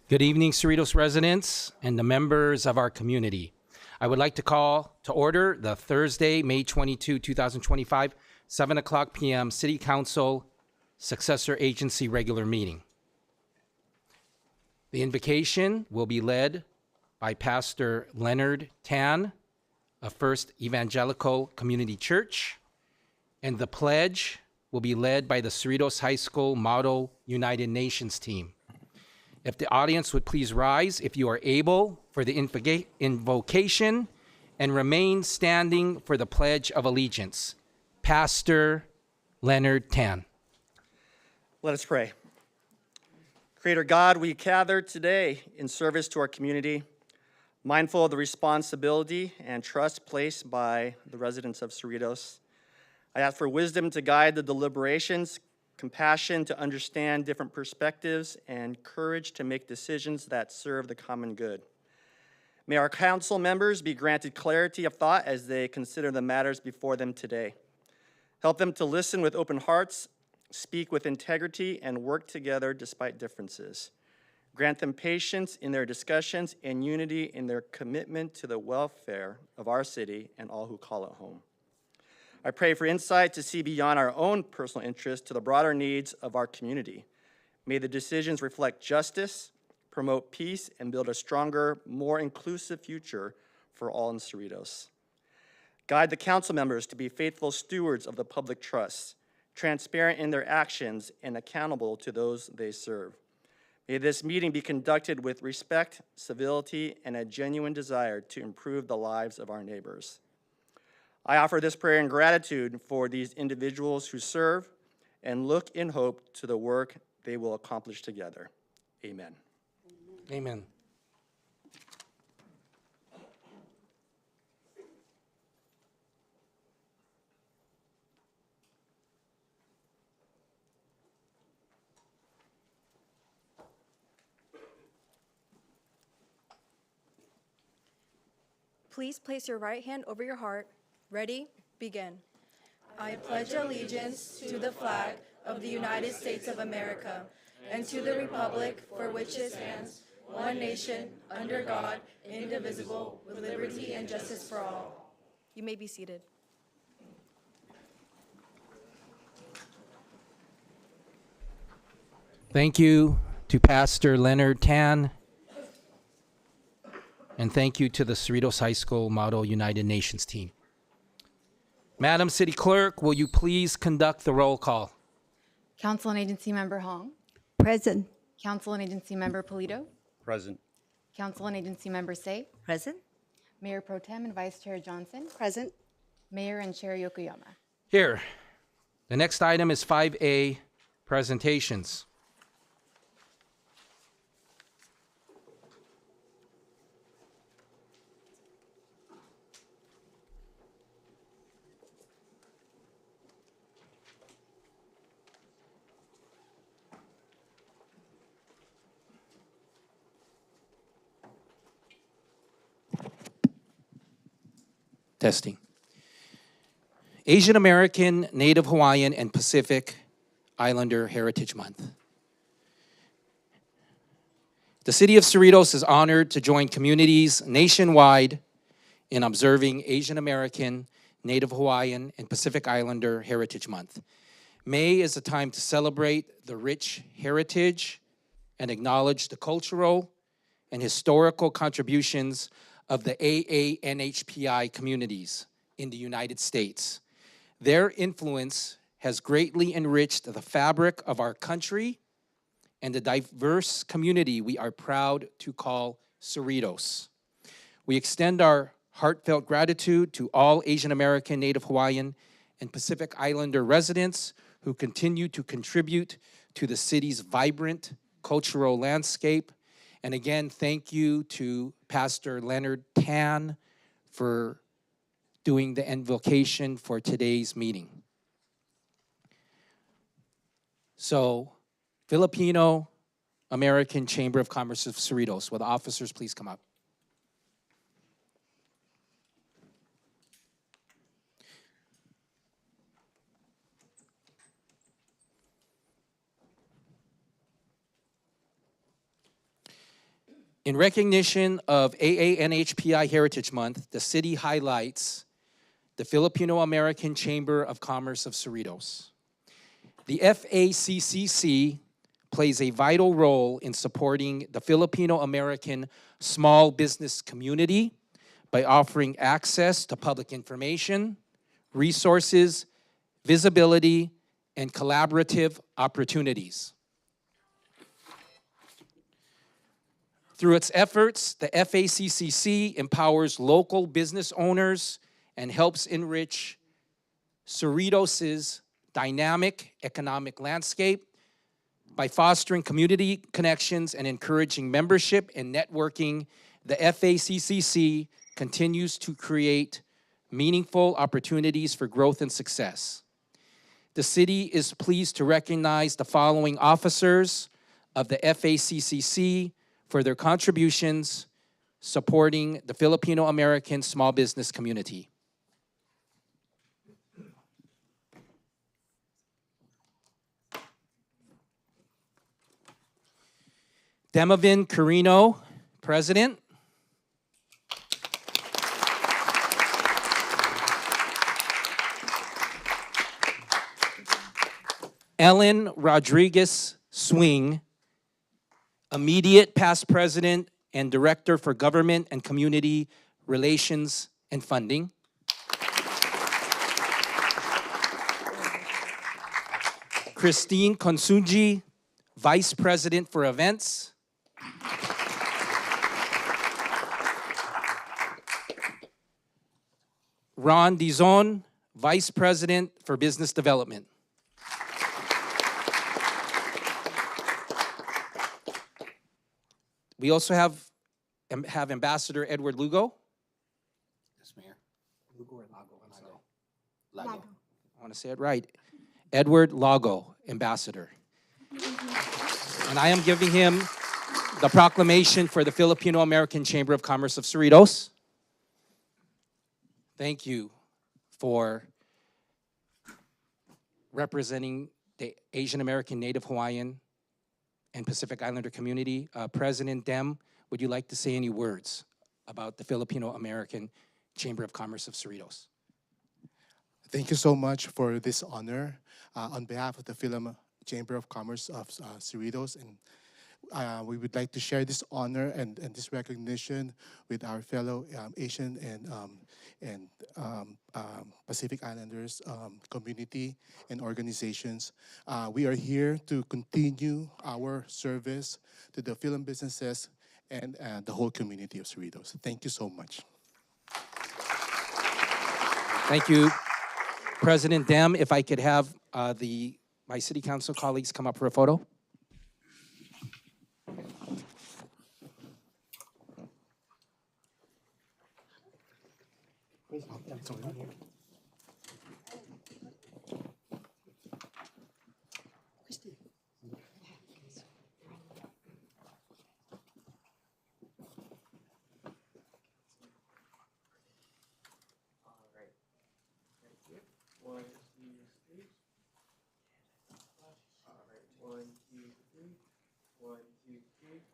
Good evening, Cerritos residents and the members of our community. I would like to call to order the Thursday, May 22, 2025, 7 o'clock p.m. City Council Successor Agency regular meeting. The invocation will be led by Pastor Leonard Tan of First Evangelical Community Church, and the pledge will be led by the Cerritos High School Model United Nations team. If the audience would please rise, if you are able, for the invocation, and remain standing for the Pledge of Allegiance. Pastor Leonard Tan. Let us pray. Creator God, we gather today in service to our community, mindful of the responsibility and trust placed by the residents of Cerritos. I ask for wisdom to guide the deliberations, compassion to understand different perspectives, and courage to make decisions that serve the common good. May our council members be granted clarity of thought as they consider the matters before them today. Help them to listen with open hearts, speak with integrity, and work together despite differences. Grant them patience in their discussions and unity in their commitment to the welfare of our city and all who call it home. I pray for insight to see beyond our own personal interests to the broader needs of our community. May the decisions reflect justice, promote peace, and build a stronger, more inclusive future for all in Cerritos. Guide the council members to be faithful stewards of the public trust, transparent in their actions, and accountable to those they serve. May this meeting be conducted with respect, civility, and a genuine desire to improve the lives of our neighbors. I offer this prayer in gratitude for these individuals who serve and look in hope to the work they will accomplish together. Amen. Amen. Please place your right hand over your heart. Ready? Begin. I pledge allegiance to the flag of the United States of America and to the republic for which it stands, one nation, under God, indivisible, with liberty and justice for all. You may be seated. Thank you to Pastor Leonard Tan, and thank you to the Cerritos High School Model United Nations team. Madam City Clerk, will you please conduct the roll call? Council and Agency Member Hong. Present. Council and Agency Member Polito. Present. Council and Agency Member Say. Present. Mayor Pro Tem and Vice Chair Johnson. Present. Mayor and Chair Yokoyama. Here. The next item is 5A, presentations. Testing. Asian American, Native Hawaiian, and Pacific Islander Heritage Month. The city of Cerritos is honored to join communities nationwide in observing Asian American, Native Hawaiian, and Pacific Islander Heritage Month. May is a time to celebrate the rich heritage and acknowledge the cultural and historical contributions of the AANHPI communities in the United States. Their influence has greatly enriched the fabric of our country and the diverse community we are proud to call Cerritos. We extend our heartfelt gratitude to all Asian American, Native Hawaiian, and Pacific Islander residents who continue to contribute to the city's vibrant cultural landscape. And again, thank you to Pastor Leonard Tan for doing the invocation for today's meeting. So, Filipino American Chamber of Commerce of Cerritos, will the officers please come up? In recognition of AANHPI Heritage Month, the city highlights the Filipino American Chamber of Commerce of Cerritos. The FACCC plays a vital role in supporting the Filipino American small business community by offering access to public information, resources, visibility, and collaborative opportunities. Through its efforts, the FACCC empowers local business owners and helps enrich Cerritos' dynamic economic landscape by fostering community connections and encouraging membership and networking. The FACCC continues to create meaningful opportunities for growth and success. The city is pleased to recognize the following officers of the FACCC for their contributions supporting the Filipino American small business community. Demavin Carino, President. Ellen Rodriguez Swing, immediate past President and Director for Government and Community Relations and Funding. Christine Konsunji, Vice President for Events. Ron Dizon, Vice President for Business Development. We also have Ambassador Edward Lugo. Yes, Mayor. Lugo or Lago? Lago. I want to say it right. Edward Lago, Ambassador. And I am giving him the proclamation for the Filipino American Chamber of Commerce of Cerritos. Thank you for representing the Asian American, Native Hawaiian, and Pacific Islander community. President Dem, would you like to say any words about the Filipino American Chamber of Commerce of Cerritos? Thank you so much for this honor. On behalf of the Film Chamber of Commerce of Cerritos, and we would like to share this honor and this recognition with our fellow Asian and Pacific Islanders community and organizations. We are here to continue our service to the film businesses and the whole community of Cerritos. Thank you so much. Thank you, President Dem. If I could have my city council colleagues come up for a photo.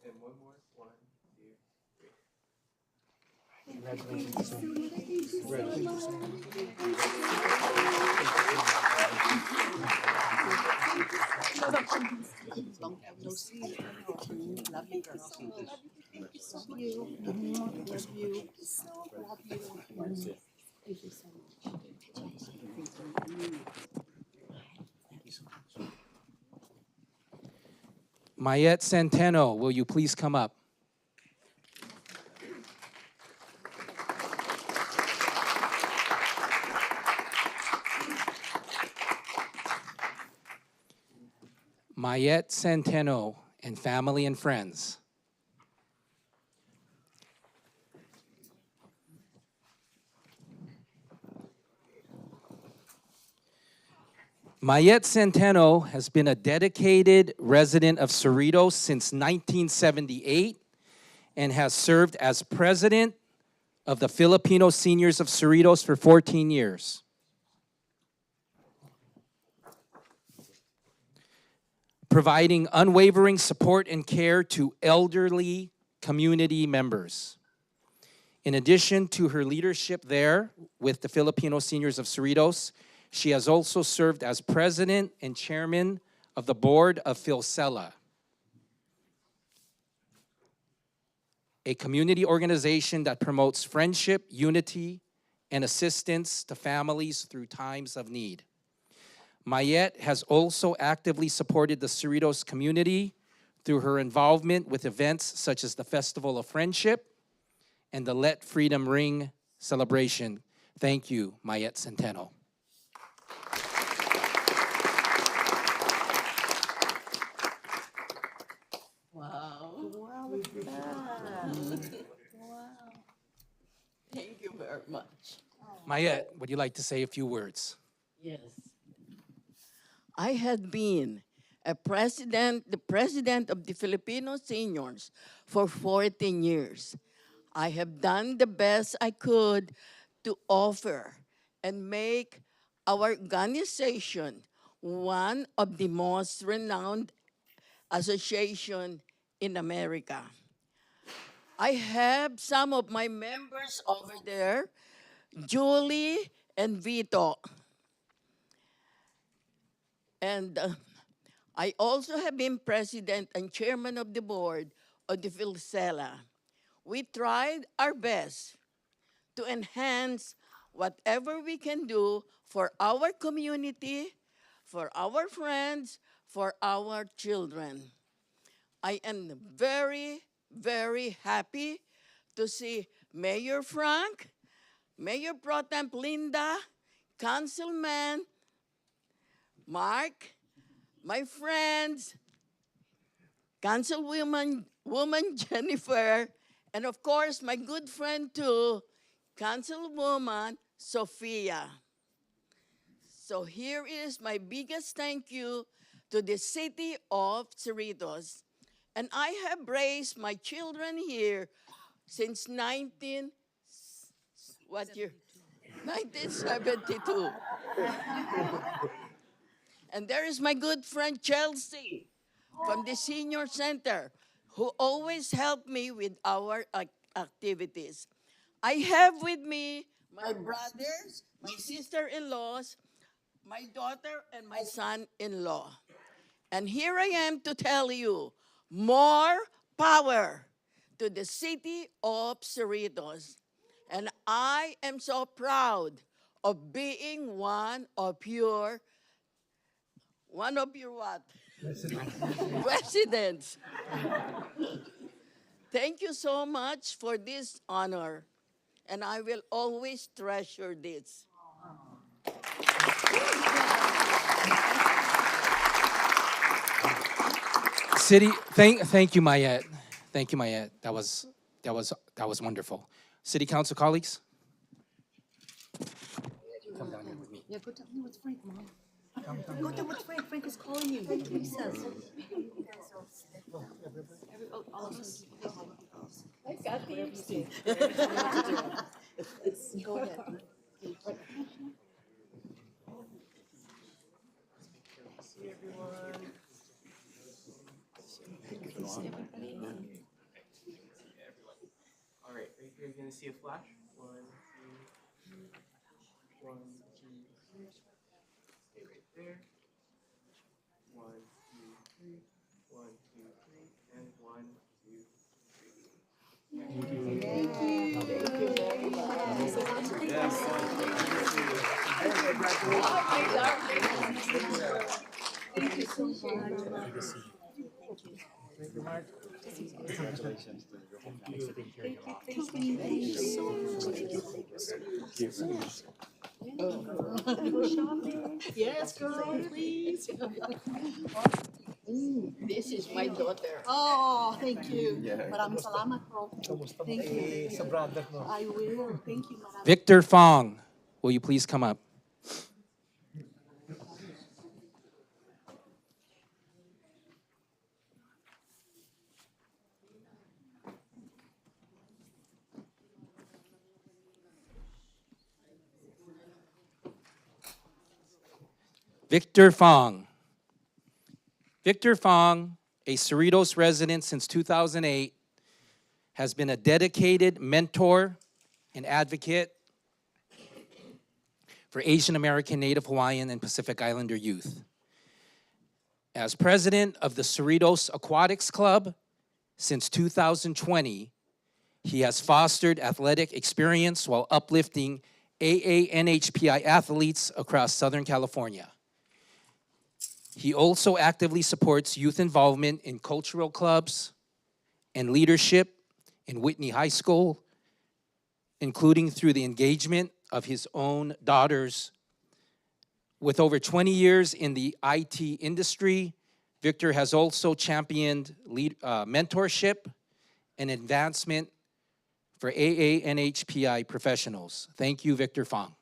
And one more. 1, 2, 3. Mayette Centeno, will you please come up? Mayette Centeno and family and friends. Mayette Centeno has been a dedicated resident of Cerritos since 1978 and has served as president of the Filipino Seniors of Cerritos for 14 years. Providing unwavering support and care to elderly community members. In addition to her leadership there with the Filipino Seniors of Cerritos, she has also served as president and chairman of the board of Philcela, a community organization that promotes friendship, unity, and assistance to families through times of need. Mayette has also actively supported the Cerritos community through her involvement with events such as the Festival of Friendship and the Let Freedom Ring celebration. Thank you, Mayette Centeno. Wow. Wow, look at that. Wow. Thank you very much. Mayette, would you like to say a few words? Yes. I had been the president of the Filipino Seniors for 14 years. I have done the best I could to offer and make our organization one of the most renowned association in America. I have some of my members over there, Julie and Vito. And I also have been president and chairman of the board of the Philcela. We tried our best to enhance whatever we can do for our community, for our friends, for our children. I am very, very happy to see Mayor Frank, Mayor Pro Temp Linda, Councilman Mark, my friends, Councilwoman Jennifer, and of course my good friend too, Councilwoman Sophia. So here is my biggest thank you to the city of Cerritos. And I have raised my children here since 1972. And there is my good friend Chelsea from the senior center who always helped me with our activities. I have with me my brothers, my sister-in-laws, my daughter, and my son-in-law. And here I am to tell you, more power to the city of Cerritos. And I am so proud of being one of your what? Residents. Thank you so much for this honor. And I will always treasure this. Thank you, Mayette. Thank you, Mayette. That was wonderful. City Council colleagues? Come down here with me. Yeah, go tell me what's Frank, Mom. Go tell what's Frank. Frank is calling you. What he says. All of us. I got the Go ahead. See everyone. All right, right here, you're gonna see a flash. 1, 2, 1, 2, 3. Stay right there. 1, 2, 3. 1, 2, 3. And 1, 2, 3. Thank you so much. Congratulations to your whole family for taking care of your mom. Thank you so much. Yes, girl, please. This is my daughter. Oh, thank you. Maraming salamat po. Thank you. Sa brother mo. I will. Thank you. Maraming. Victor Fong, will you please come up? Victor Fong. Victor Fong, a Cerritos resident since 2008, has been a dedicated mentor and advocate for Asian American, Native Hawaiian, and Pacific Islander youth. As president of the Cerritos Aquatics Club since 2020, he has fostered athletic experience while uplifting AA-NHPI athletes across Southern California. He also actively supports youth involvement in cultural clubs and leadership in Whitney High School, including through the engagement of his own daughters. With over 20 years in the IT industry, Victor has also championed mentorship and advancement for AA-NHPI professionals. Thank you, Victor Fong.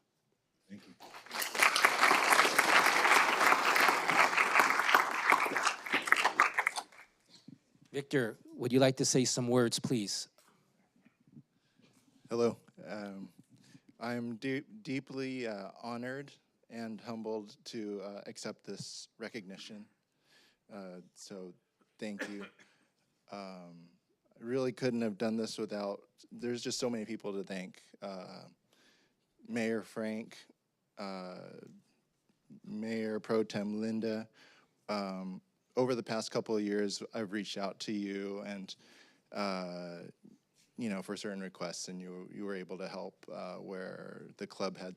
Thank you. Victor, would you like to say some words, please? Hello. I'm deeply honored and humbled to accept this recognition. So thank you. I really couldn't have done this without, there's just so many people to thank. Mayor Frank, Mayor Pro Tem Linda. Over the past couple of years, I've reached out to you and for certain requests, and you were able to help where the club had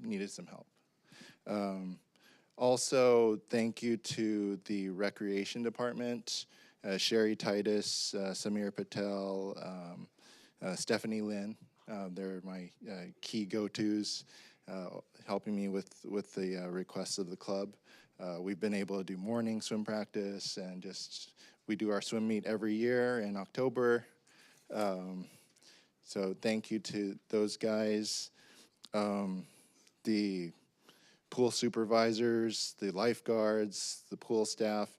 needed some help. Also, thank you to the Recreation Department, Sherry Titus, Samir Patel, Stephanie Lynn. They're my key go-tos, helping me with the requests of the club. We've been able to do morning swim practice, and we do our swim meet every year in October. So thank you to those guys, the pool supervisors, the lifeguards, the pool staff,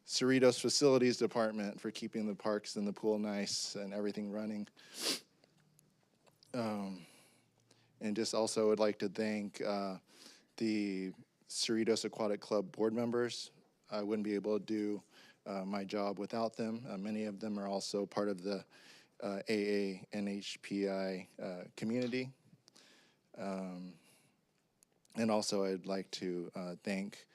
Cerritos Facilities Department for keeping the parks and the pool nice and everything running. And just also would like to thank the Cerritos Aquatic Club board members. I wouldn't be able to do my job without them. Many of them are also part of the AA-NHPI community. And also I'd like to thank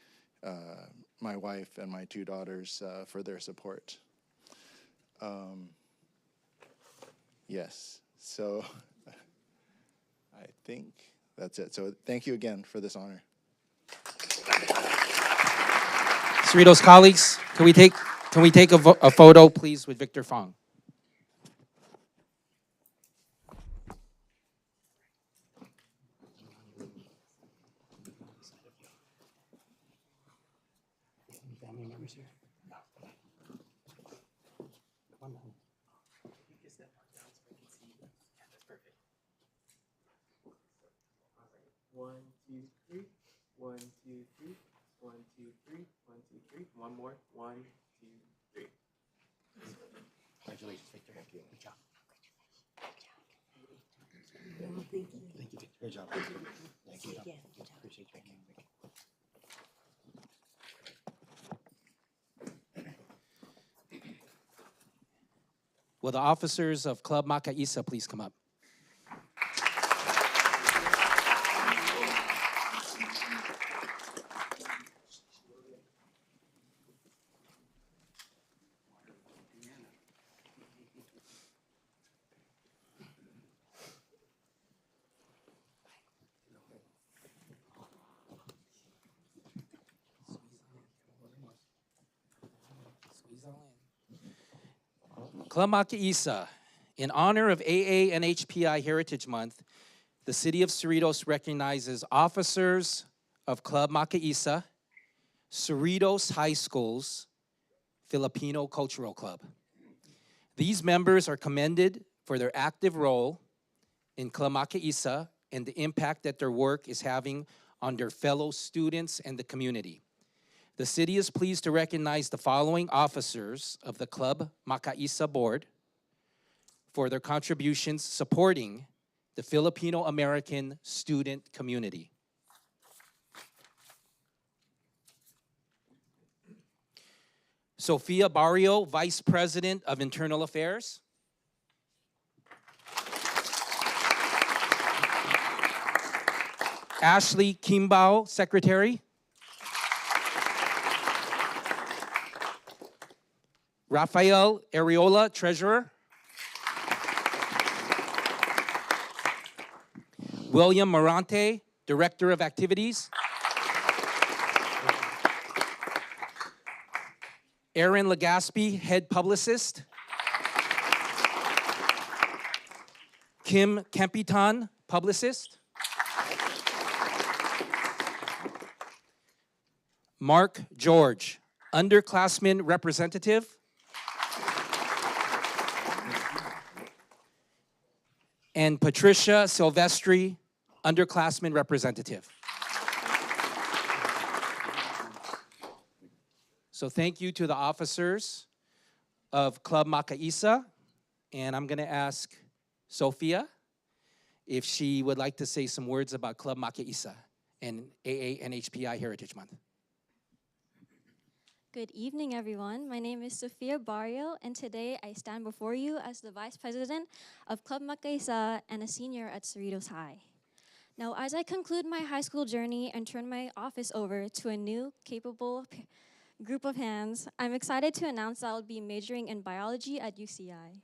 my wife and my two daughters for their support. Yes, so I think that's it. So thank you again for this honor. Cerritos colleagues, can we take a photo, please, with Victor Fong? Family members here? No. One home. Is that marked down so I can see? Yeah, that's perfect. 1, 2, 3. 1, 2, 3. 1, 2, 3. 1, 2, 3. One more. 1, 2, 3. Congratulations, Victor. Thank you. Good job. Thank you. Thank you, Victor. Good job. Thank you. Thank you. Again. Appreciate you. Thank you. Will the officers of Club Makaisa please come up? Club Makaisa, in honor of AA-NHPI Heritage Month, the City of Cerritos recognizes officers of Club Makaisa, Cerritos High School's Filipino Cultural Club. These members are commended for their active role in Club Makaisa and the impact that their work is having on their fellow students and the community. The city is pleased to recognize the following officers of the Club Makaisa Board for their contributions supporting the Filipino-American student community. Sophia Barrio, Vice President of Internal Affairs. Ashley Kimbao, Secretary. Rafael Areola, Treasurer. William Morante, Director of Activities. Aaron Legaspi, Head Publicist. Kim Kempitan, Publicist. Mark George, Underclassmen Representative. And Patricia Silvestri, Underclassmen Representative. So thank you to the officers of Club Makaisa, and I'm gonna ask Sophia if she would like to say some words about Club Makaisa and AANHPI Heritage Month. Good evening, everyone. My name is Sofia Barrio, and today I stand before you as the Vice President of Club Makaisa and a senior at Cerritos High. Now, as I conclude my high school journey and turn my office over to a new, capable group of hands, I'm excited to announce that I'll be majoring in biology at UCI.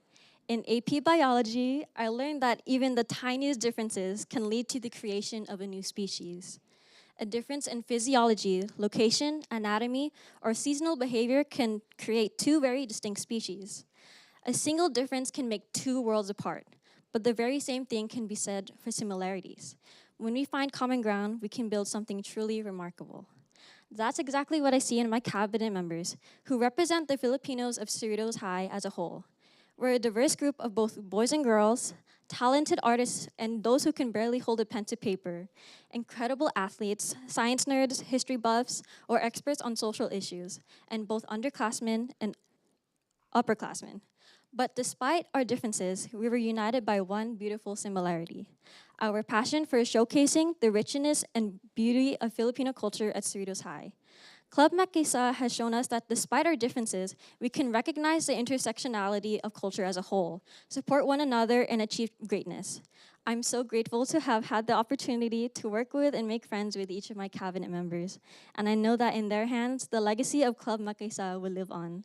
In AP Biology, I learned that even the tiniest differences can lead to the creation of a new species. A difference in physiology, location, anatomy, or seasonal behavior can create two very distinct species. A single difference can make two worlds apart, but the very same thing can be said for similarities. When we find common ground, we can build something truly remarkable. That's exactly what I see in my cabinet members, who represent the Filipinos of Cerritos High as a whole. We're a diverse group of both boys and girls, talented artists, and those who can barely hold a pen to paper, incredible athletes, science nerds, history buffs, or experts on social issues, and both underclassmen and upperclassmen. But despite our differences, we were united by one beautiful similarity: our passion for showcasing the richness and beauty of Filipino culture at Cerritos High. Club Makisa has shown us that despite our differences, we can recognize the intersectionality of culture as a whole, support one another, and achieve greatness. I'm so grateful to have had the opportunity to work with and make friends with each of my cabinet members, and I know that in their hands, the legacy of Club Makisa will live on.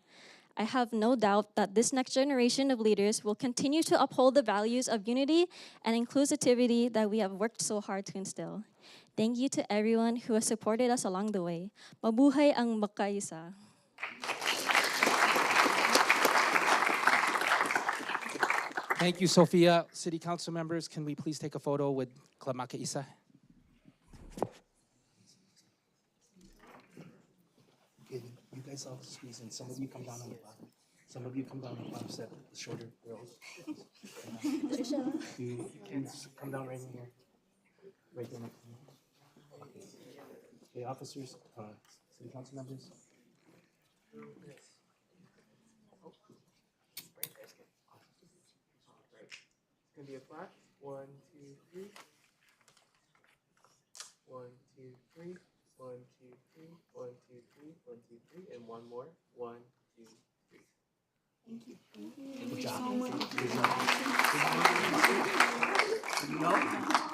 I have no doubt that this next generation of leaders will continue to uphold the values of unity and inclusivity that we have worked so hard to instill. Thank you to everyone who has supported us along the way. Mabuhay ang Makaisa. Thank you, Sophia. City Council members, can we please take a photo with Club Makaisa? Okay, you guys all squeeze in. Some of you come down on the bottom. Some of you come down on the bottom set, the shorter girls. You can come down right in here. Right there. Okay, officers, city council members. It's gonna be a flash. 1, 2, 3. 1, 2, 3. 1, 2, 3. 1, 2, 3. 1, 2, 3. And one more. 1, 2, 3. Thank you. Good job. So much. Good job. You know?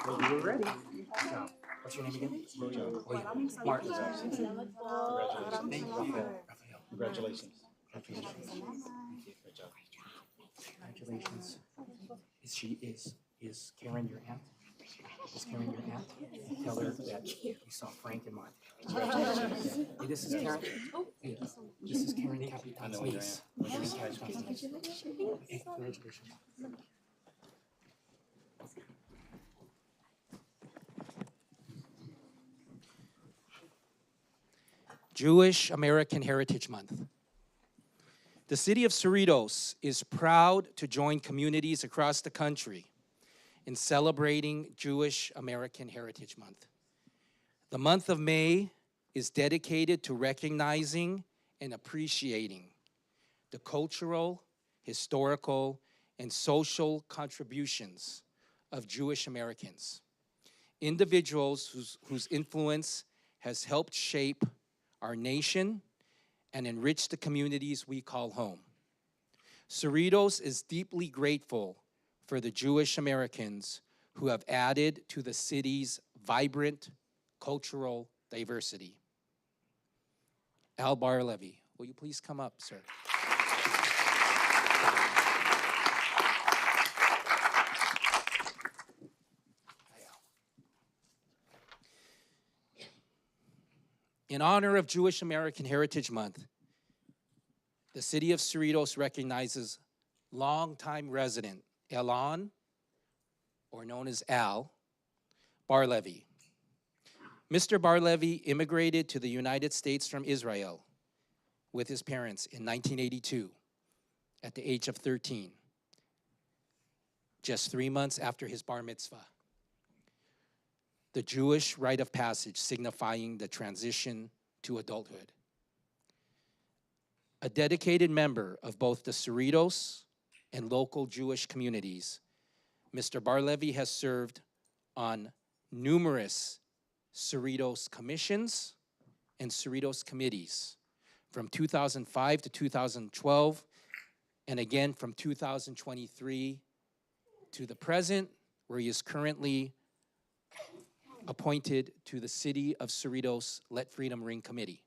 Well, you were ready. Good job. What's your name again? William. Mark. Congratulations. Thank you, Raphael. Congratulations. Congratulations. Thank you. Good job. Congratulations. Is Karen your aunt? Is Karen your aunt? Tell her that you saw Frank and Mark. Congratulations. Hey, this is Karen. Hey, this is Karen Capitan's niece. Hey, congratulations. Jewish American Heritage Month. The city of Cerritos is proud to join communities across the country in celebrating Jewish American Heritage Month. The month of May is dedicated to recognizing and appreciating the cultural, historical, and social contributions of Jewish Americans, individuals whose influence has helped shape our nation and enrich the communities we call home. Cerritos is deeply grateful for the Jewish Americans who have added to the city's vibrant cultural diversity. Al Bar-Levy, will you please come up, sir? In honor of Jewish American Heritage Month, the city of Cerritos recognizes longtime resident Elan, or known as Al, Bar-Levy. Mr. Bar-Levy immigrated to the United States from Israel with his parents in 1982 at the age of 13, just 3 months after his bar mitzvah, the Jewish rite of passage signifying the transition to adulthood. A dedicated member of both the Cerritos and local Jewish communities, Mr. Bar-Levy has served on numerous Cerritos commissions and Cerritos committees from 2005 to 2012, and again from 2023 to the present, where he is currently appointed to the City of Cerritos Let Freedom Ring Committee.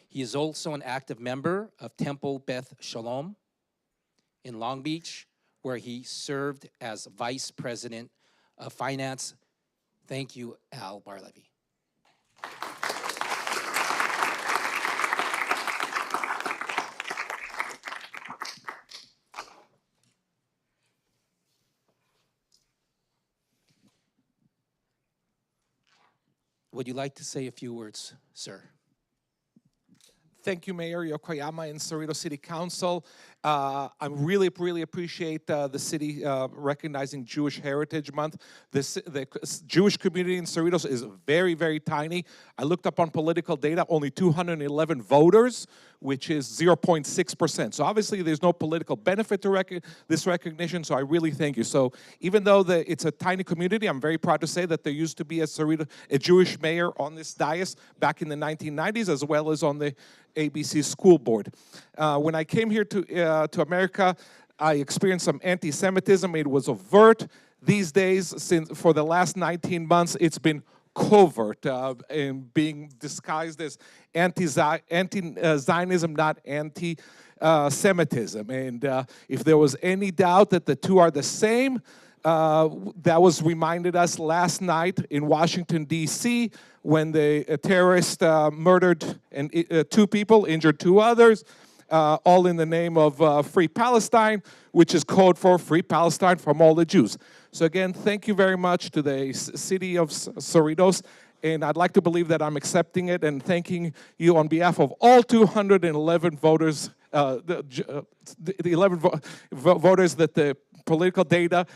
He is also an active member of Temple Beth Shalom in Long Beach, where he served as Vice President of Finance. Thank you, Al Bar-Levy. Would you like to say a few words, sir? Thank you, Mayor Yokoyama and Cerritos City Council. I really appreciate the city recognizing Jewish Heritage Month. The Jewish community in Cerritos is very tiny. I looked up on political data, only 211 voters, which is 0.6%. So obviously there's no political benefit to this recognition, so I really thank you. So even though it's a tiny community, I'm very proud to say that there used to be a Jewish mayor on this dais back in the 1990s, as well as on the ABC school board. When I came here to America, I experienced some anti-Semitism. It was overt. These days, for the last 19 months, it's been covert and being disguised as anti-Zionism, not anti-Semitism. And if there was any doubt that the two are the same, that was reminded us last night in Washington, D.C., when the terrorist murdered 2 people, injured 2 others, all in the name of Free Palestine, which is code for Free Palestine from all the Jews. So again, thank you very much to the city of Cerritos, and I'd like to believe that I'm accepting it and thanking you on behalf of all 211 voters, the 11 voters that the political data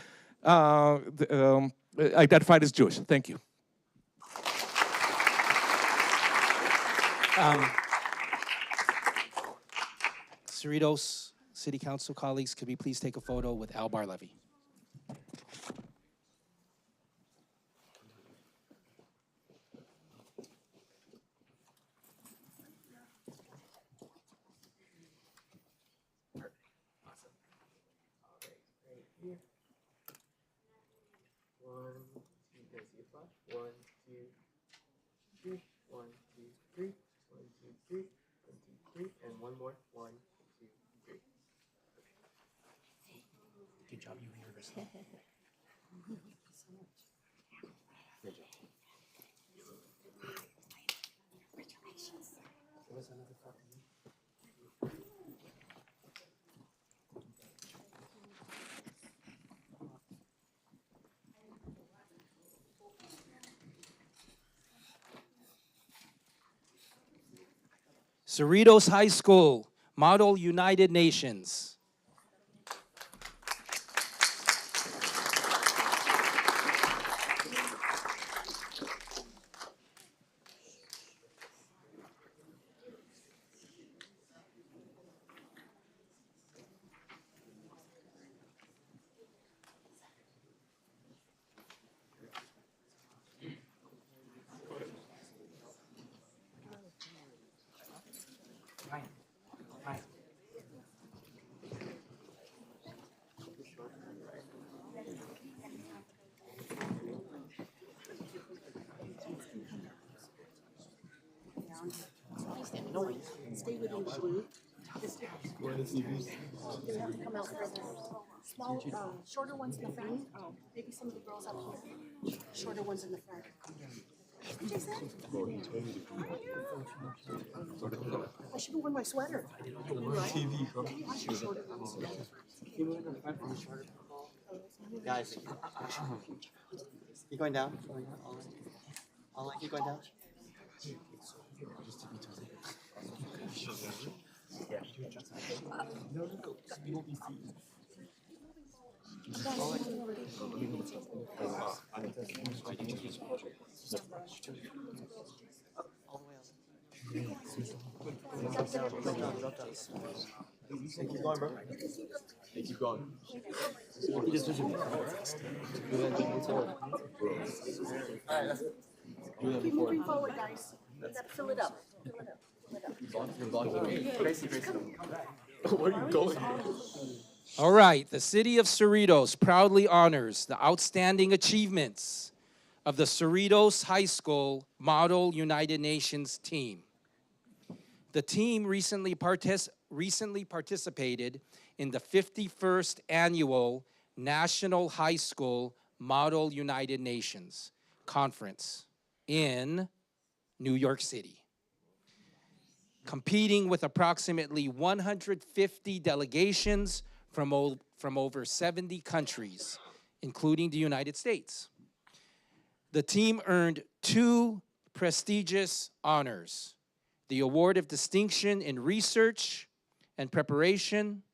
identified as Jewish. Thank you. Cerritos City Council colleagues, could we please take a photo with Al Bar-Levy? One, you can see a flash. 1, 2, 3. 1, 2, 3. 1, 2, 3. 1, 2, 3. And one more. 1, 2, 3. Good job, you university. Good job. There was another copy. Cerritos High School, Model United Nations. No, stay within the blue. Just they have to come out further. Small, shorter ones in the front. Maybe some of the girls up here. Shorter ones in the front. Jason? I should have worn my sweater. TV. I should shorter ones. Guys, keep going down. I'll keep going down. Keep going, bro. Keep going. Keep moving forward, guys. You gotta fill it up. Where are you going? All right, the city of Cerritos proudly honors the outstanding achievements of the Cerritos High School Model United Nations team. The team recently participated in the 51st Annual National High School Model United Nations Conference in New York City, competing with approximately 150 delegations from over 70 countries, including the United States. The team earned 2 prestigious honors: the Award of Distinction in Research and Preparation,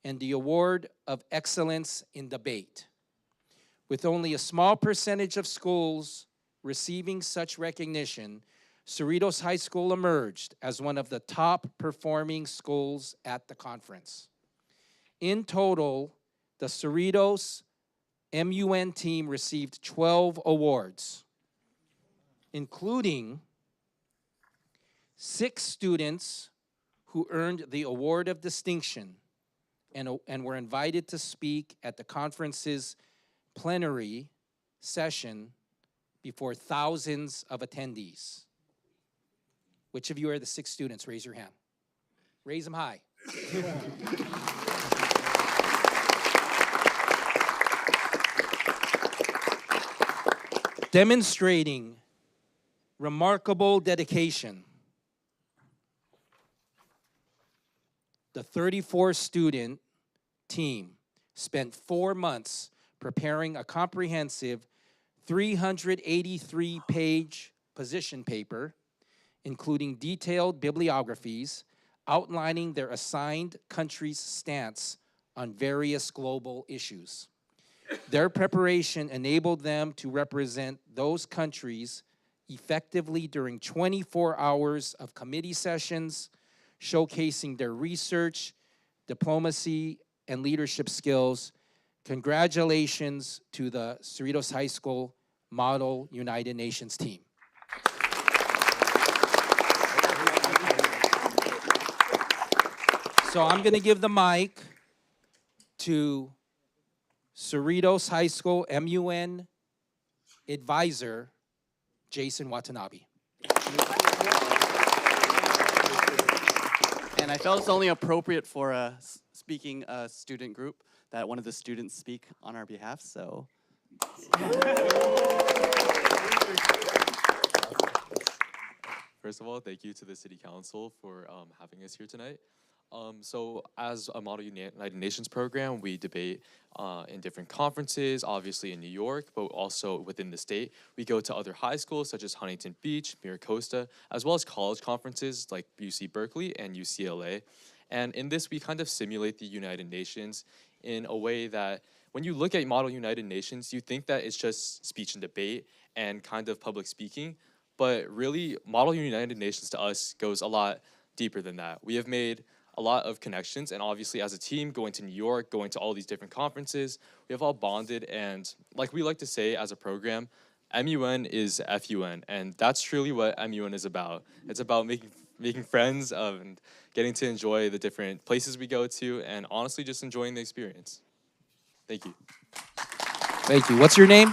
and the Award of Excellence in Debate. With only a small percentage of schools receiving such recognition, Cerritos High School emerged as one of the top performing schools at the conference. In total, the Cerritos MUN team received 12 awards, including 6 students who earned the Award of Distinction and were invited to speak at the conference's plenary session before thousands of attendees. Which of you are the 6 students? Raise your hand. Raise them high. Demonstrating remarkable dedication, the 34-student team spent 4 months preparing a comprehensive 383-page position paper, including detailed bibliographies outlining their assigned country's stance on various global issues. Their preparation enabled them to represent those countries effectively during 24 hours of committee sessions, showcasing their research, diplomacy, and leadership skills. Congratulations to the Cerritos High School Model United Nations team. So I'm going to give the mic to Cerritos High School MUN advisor, Jason Watanabe. And I felt it's only appropriate for a speaking student group that one of the students speak on our behalf, so. First of all, thank you to the City Council for having us here tonight. So as a Model United Nations program, we debate in different conferences, obviously in New York, but also within the state. We go to other high schools such as Huntington Beach, Miracosta, as well as college conferences like UC Berkeley and UCLA. And in this, we kind of simulate the United Nations in a way that when you look at Model United Nations, you think that it's just speech and debate and kind of public speaking. But really, Model United Nations to us goes a lot deeper than that. We have made a lot of connections, and obviously as a team, going to New York, going to all these different conferences, we have all bonded, and like we like to say as a program, MUN is FUN, and that's truly what MUN is about. It's about making friends and getting to enjoy the different places we go to, and honestly just enjoying the experience. Thank you. Thank you. What's your name?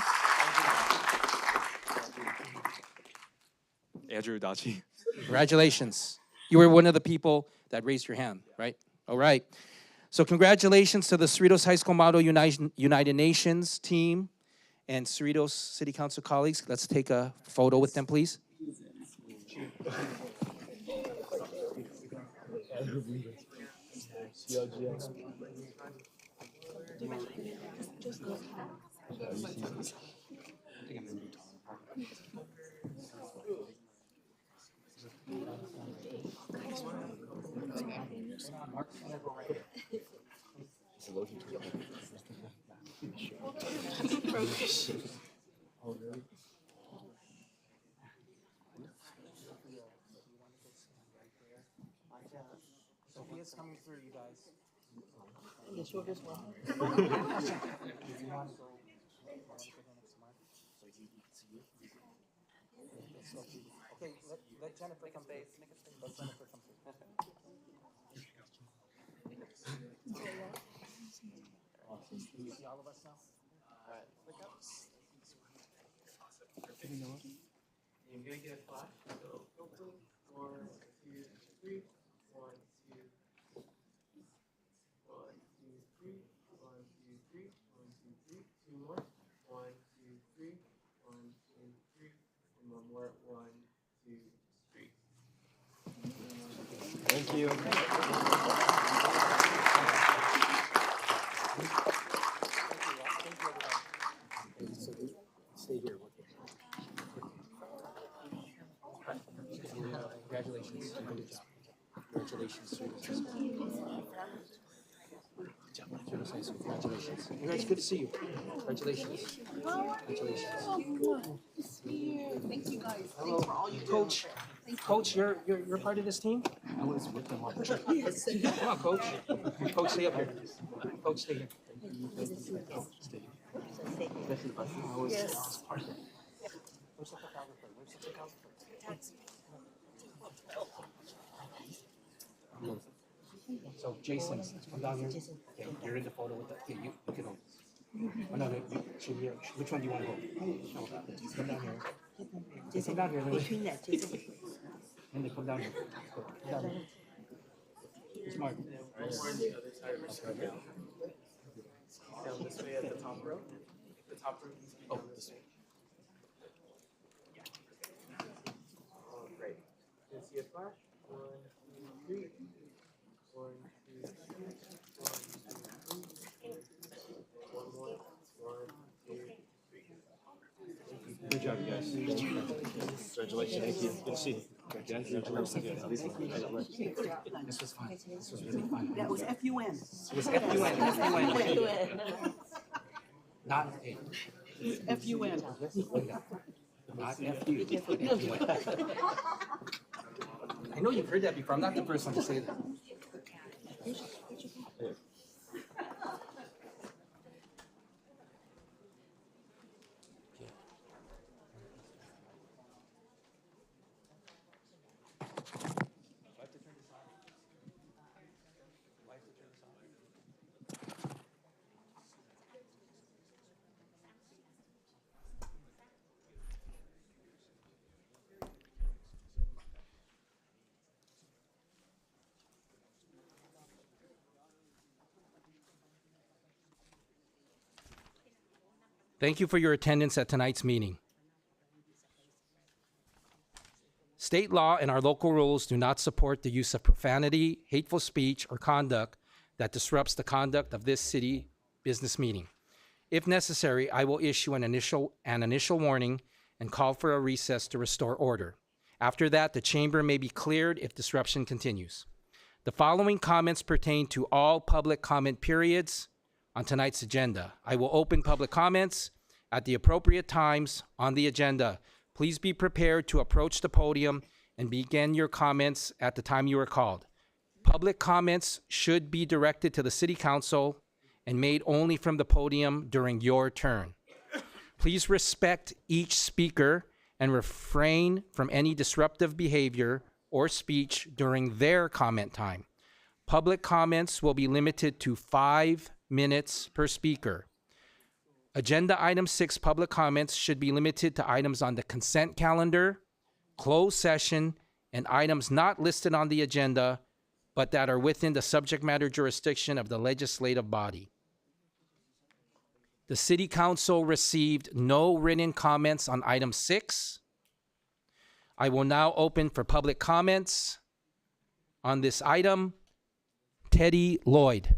Andrew Dachi. Congratulations. You were one of the people that raised your hand, right? All right. So congratulations to the Cerritos High School Model United Nations team and Cerritos City Council colleagues. Let's take a photo with them, please. Sophia's coming through, you guys. Okay, let Jennifer come through. Let Jennifer come through. You see all of us now? All right. You're gonna get a flash. So, go for 1, 2, 3. 1, 2. 1, 2, 3. 1, 2, 3. 1, 2, 3. 2 more. 1, 2, 3. 1, 2, 3. And one more. 1, 2, 3. Thank you. Stay here. Congratulations. Good job. Congratulations. Congratulations. It's good to see you. Congratulations. Congratulations. Thank you guys. Hello, Coach. Coach, you're part of this team? I was with them. Come on, Coach. Coach, stay up here. Coach, stay here. Stay here. Yes. Where's the photographer? Where's the photographer? So Jason, come down here. Okay, you're in the photo with the. Okay, you can hold. Oh, no, should we, which one do you want to hold? No, come down here. Come down here, Lily. Linda, come down here. Come down here. It's Mark. More on the other side. Down this way at the top row. The top row needs to be down this way. Oh, great. You see a flash? 1, 2, 3. 1, 2, 3. 1, 2, 3. One more. 1, 2, 3. Good job, you guys. Congratulations. Thank you. Good to see you. Congratulations. This was fun. This was really fun. That was FUN. It was FUN. Not A. FUN. Not FU. I know you've heard that before. I'm not the first one to say that. Thank you for your attendance at tonight's meeting. State law and our local rules do not support the use of profanity, hateful speech, or conduct that disrupts the conduct of this city business meeting. If necessary, I will issue an initial warning and call for a recess to restore order. After that, the chamber may be cleared if disruption continues. The following comments pertain to all public comment periods on tonight's agenda. I will open public comments at the appropriate times on the agenda. Please be prepared to approach the podium and begin your comments at the time you are called. Public comments should be directed to the City Council and made only from the podium during your turn. Please respect each speaker and refrain from any disruptive behavior or speech during their comment time. Public comments will be limited to 5 minutes per speaker. Agenda item 6 public comments should be limited to items on the consent calendar, closed session, and items not listed on the agenda, but that are within the subject matter jurisdiction of the legislative body. The City Council received no written comments on item 6. I will now open for public comments on this item. Teddy Lloyd.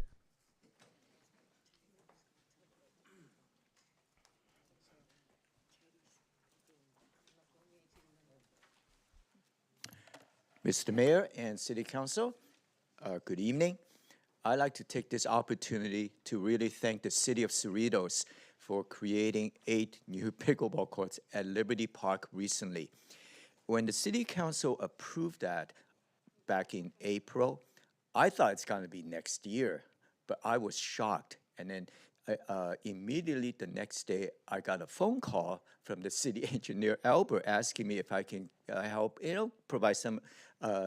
Mr. Mayor and City Council, good evening. I'd like to take this opportunity to really thank the City of Cerritos for creating 8 new pickleball courts at Liberty Park recently. When the City Council approved that back in April, I thought it's going to be next year, but I was shocked. And then immediately the next day, I got a phone call from the city engineer, Albert, asking me if I can help, provide some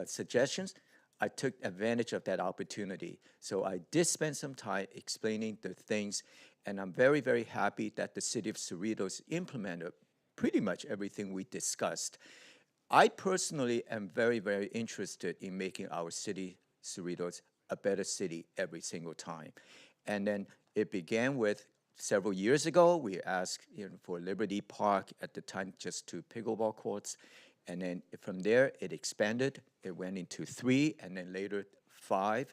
suggestions. I took advantage of that opportunity. So I did spend some time explaining the things, and I'm very, very happy that the City of Cerritos implemented pretty much everything we discussed. I personally am very, very interested in making our city, Cerritos, a better city every single time. And then it began with several years ago, we asked for Liberty Park at the time just 2 pickleball courts. And then from there, it expanded. It went into 3, and then later 5.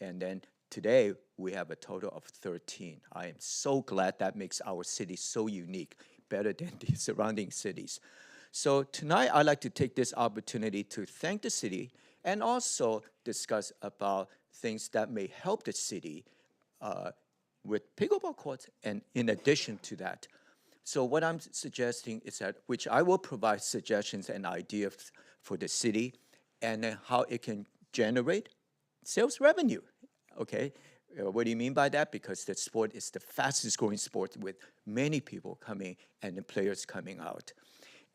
And then today, we have a total of 13. I am so glad that makes our city so unique, better than the surrounding cities. So tonight, I'd like to take this opportunity to thank the city and also discuss about things that may help the city with pickleball courts, and in addition to that. So what I'm suggesting is that, which I will provide suggestions and ideas for the city, and then how it can generate sales revenue, okay? What do you mean by that? Because the sport is the fastest growing sport with many people coming and the players coming out.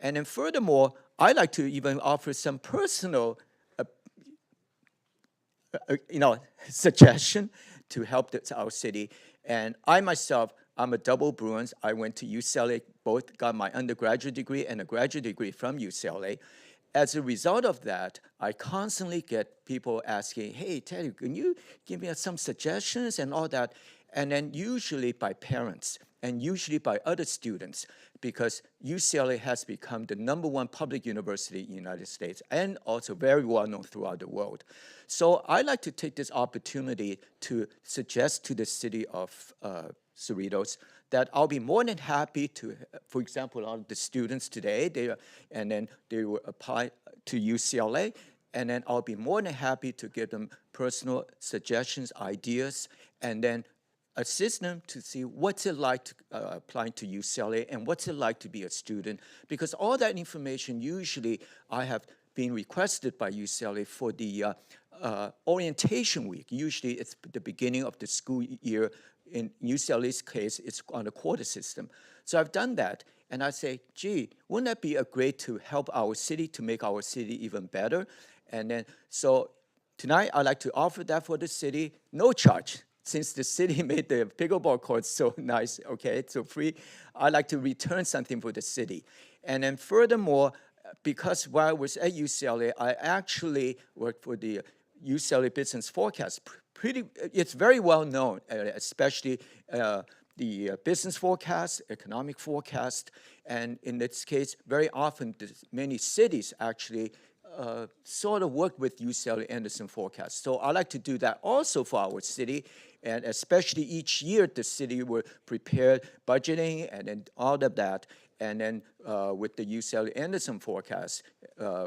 And then furthermore, I'd like to even offer some personal suggestion to help our city. And I myself, I'm a double Bruins. I went to UCLA, both got my undergraduate degree and a graduate degree from UCLA. As a result of that, I constantly get people asking, hey, Teddy, can you give me some suggestions and all that? And then usually by parents and usually by other students, because UCLA has become the #1 public university in the United States and also very well known throughout the world. So I'd like to take this opportunity to suggest to the city of Cerritos that I'll be more than happy to, for example, all of the students today, they will apply to UCLA, and then I'll be more than happy to give them personal suggestions, ideas, and then assist them to see what's it like to apply to UCLA and what's it like to be a student, because all that information usually I have been requested by UCLA for the orientation week. Usually it's the beginning of the school year. In UCLA's case, it's on a quarter system. So I've done that, and I say, gee, wouldn't that be a great to help our city, to make our city even better? And then, so tonight I'd like to offer that for the city, no charge. Since the city made the pickleball courts so nice, okay, so free, I'd like to return something for the city. And then furthermore, because while I was at UCLA, I actually worked for the UCLA Business Forecast. It's very well known, especially the business forecast, economic forecast, and in this case, very often many cities actually sort of work with UCLA Anderson forecast. So I like to do that also for our city, and especially each year the city will prepare budgeting and then all of that, and then with the UCLA Anderson forecast,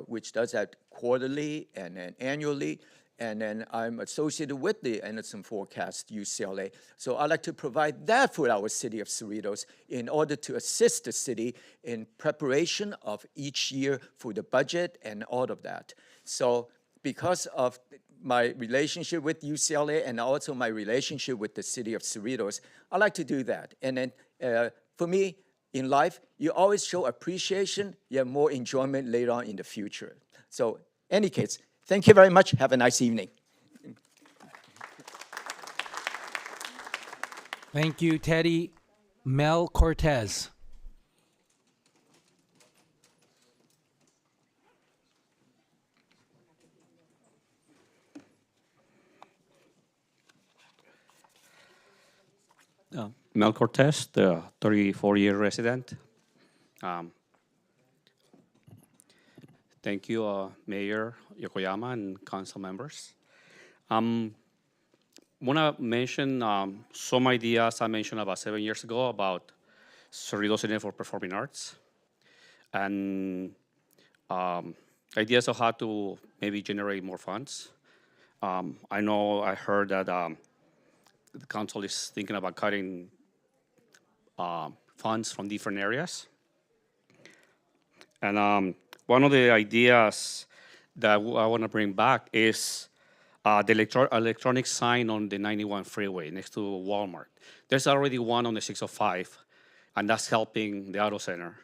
which does that quarterly and then annually. And then I'm associated with the Anderson Forecast, UCLA. So I'd like to provide that for our city of Cerritos in order to assist the city in preparation of each year for the budget and all of that. So because of my relationship with UCLA and also my relationship with the city of Cerritos, I like to do that. And then for me, in life, you always show appreciation, you have more enjoyment later on in the future. So any case, thank you very much. Have a nice evening. Thank you, Teddy. Mel Cortez. Mel Cortez, the 34-year resident. Um, Thank you, Mayor Yokoyama and council members. Want to mention some ideas I mentioned about 7 years ago about Cerritos Center for Performing Arts, and ideas of how to maybe generate more funds. I heard that the council is thinking about cutting funds from different areas. And one of the ideas that I want to bring back is the electronic sign on the 91 freeway next to Walmart. There's already one on the 605, and that's helping the auto center.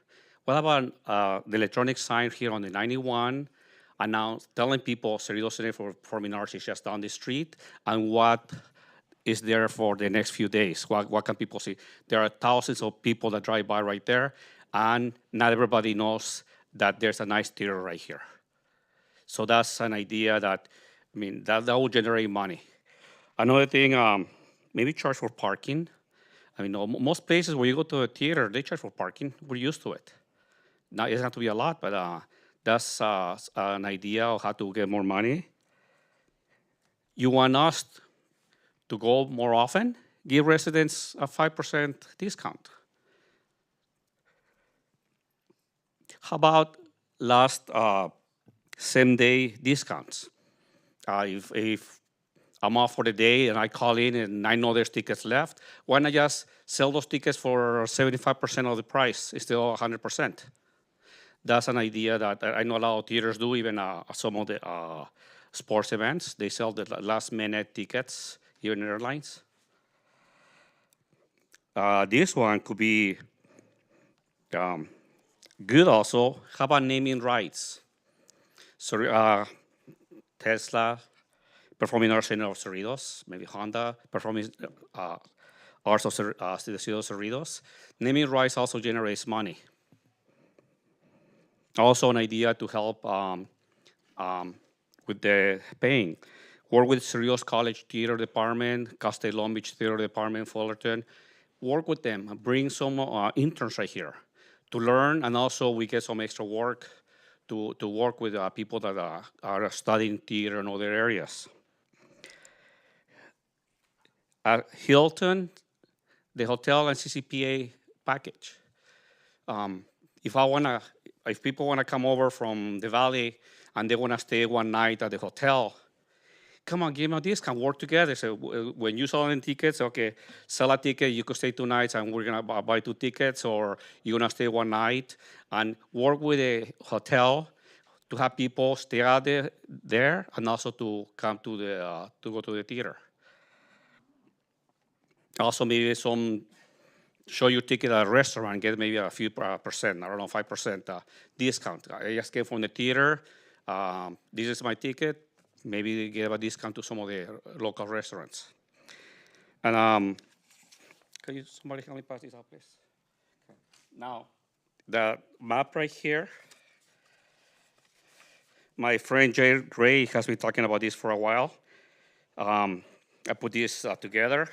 What about the electronic sign here on the 91, telling people Cerritos Center for Performing Arts is just down the street, and what is there for the next few days? What can people see? There are thousands of people that drive by right there, and not everybody knows that there's a nice theater right here. So that's an idea that, that will generate money. Another thing, maybe charge for parking. Most places where you go to a theater, they charge for parking. We're used to it. Now, it doesn't have to be a lot, but that's an idea of how to get more money. You want us to go more often? Give residents a 5% discount. How about last same-day discounts? If I'm off for the day and I call in and I know there's tickets left, why not just sell those tickets for 75% of the price instead of 100%? That's an idea that I know a lot of theaters do, even some of the sports events. They sell the last-minute tickets, even airlines. This one could be good also. How about naming rights? So Tesla, Performing Arts Center of Cerritos, maybe Honda, Performing Arts of the City of Cerritos. Naming rights also generates money. Also an idea to help with the paying. Work with Cerritos College Theater Department, Castell Long Beach Theater Department, Fullerton. Work with them and bring some interns right here to learn, and also we get some extra work to work with people that are studying theater in other areas. At Hilton, the hotel and CCPA package. If people wanna come over from the valley and they wanna stay one night at the hotel, come on, give them a discount, work together. So when you sell any tickets, okay, sell a ticket, you could stay 2 nights and we're gonna buy 2 tickets, or you're gonna stay 1 night, and work with a hotel to have people stay out there and also to come to go to the theater. Also, maybe show your ticket at a restaurant, get maybe a few percent, I don't know, 5% discount. I just came from the theater. This is my ticket. Maybe give a discount to some of the local restaurants. And can somebody help me pass this out, please? Okay. Now, the map right here, my friend Jay Gray has been talking about this for a while. I put this together.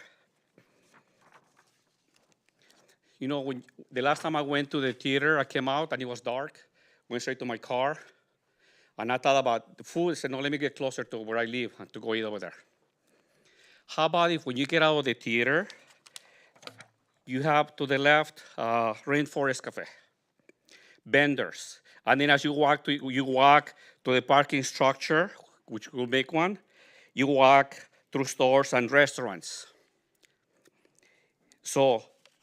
When the last time I went to the theater, I came out and it was dark, went straight to my car, and I thought about the food. I said, no, let me get closer to where I live and to go eat over there. How about if when you get out of the theater, you have to the left Rainforest Cafe, vendors. And then as you walk to the parking structure, which will make one, you walk through stores and restaurants.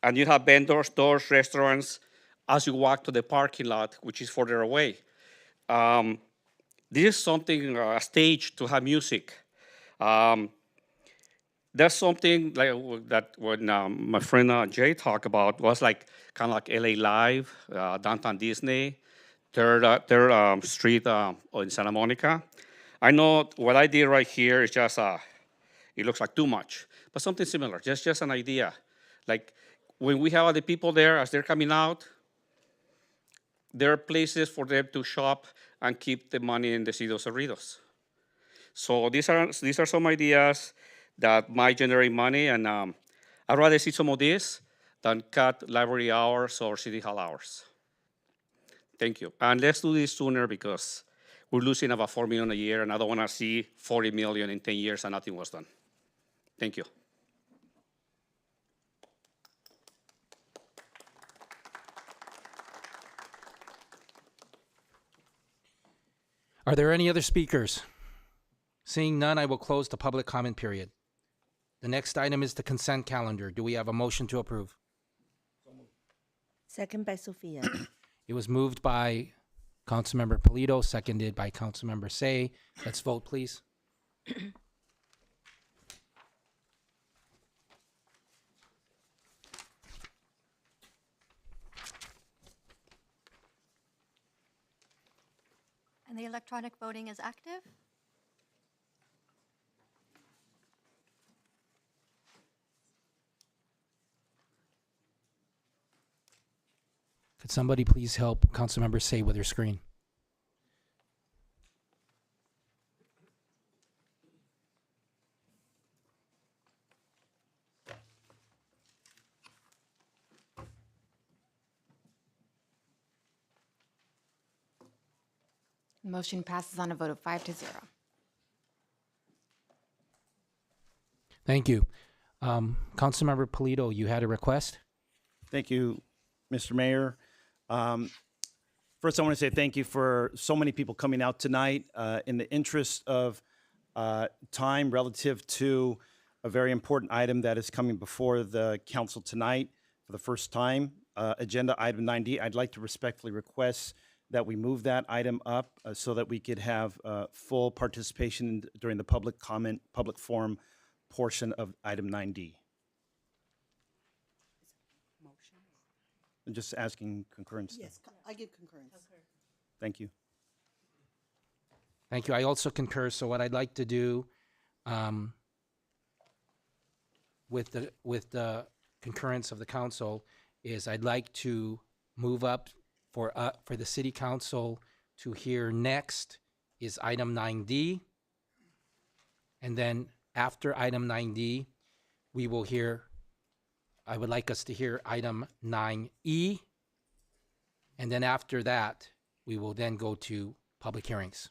And you have vendors, stores, restaurants, as you walk to the parking lot, which is further away. This is something, a stage to have music. There's something like that when my friend Jay talked about, was like kind of like LA Live, Downtown Disney, 3rd Street in Santa Monica. I know what I did right here is just, it looks like too much, but something similar, just an idea. Like when we have other people there, as they're coming out, there are places for them to shop and keep the money in the City of Cerritos. So these are some ideas that might generate money, and I'd rather see some of this than cut library hours or city hall hours. Thank you. And let's do this sooner because we're losing about $4 million a year, and I don't want to see $40 million in 10 years and nothing was done. Thank you. Are there any other speakers? Seeing none, I will close the public comment period. The next item is the consent calendar. Do we have a motion to approve? Second by Sophia. It was moved by Councilmember Polito, seconded by Councilmember Say. Let's vote, please. And the electronic voting is active. Could somebody please help Councilmember Say with her screen? Motion passes on a vote of 5-0. Thank you. Councilmember Polito, you had a request? Thank you, Mr. Mayor. First, I want to say thank you for so many people coming out tonight. In the interest of time relative to a very important item that is coming before the council tonight for the first time, agenda item 9D, I'd like to respectfully request that we move that item up so that we could have full participation during the public comment, public forum portion of item 9D. I'm just asking concurrence. Yes, I give concurrence. Thank you. Thank you. I also concur. So what I'd like to do with the concurrence of the council is I'd like to move up for the city council to hear next is item 9D. And then after item 9D, we will hear, I would like us to hear item 9E. And then after that, we will then go to public hearings.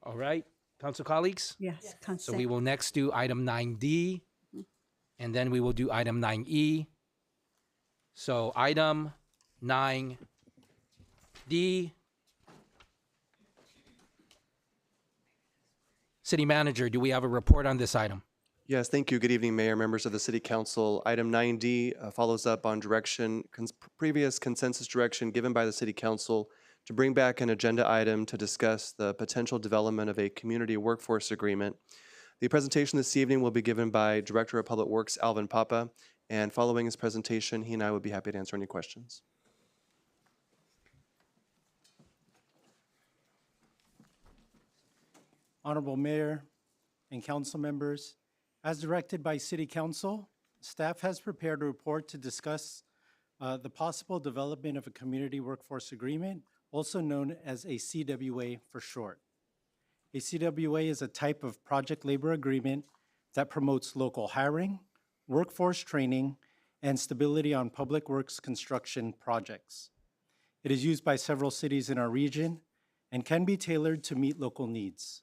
All right, council colleagues? Yes, So we will next do item 9D, and then we will do item 9E. So item 9D. City Manager, do we have a report on this item? Yes, thank you. Good evening, Mayor, members of the City Council. Item 9D follows up on previous consensus direction given by the City Council to bring back an agenda item to discuss the potential development of a community workforce agreement. The presentation this evening will be given by Director of Public Works, Alvin Papa, and following his presentation, he and I would be happy to answer any questions. Honorable Mayor and council members, as directed by City Council, staff has prepared a report to discuss the possible development of a community workforce agreement, also known as a CWA for short. A CWA is a type of project labor agreement that promotes local hiring, workforce training, and stability on public works construction projects. It is used by several cities in our region and can be tailored to meet local needs.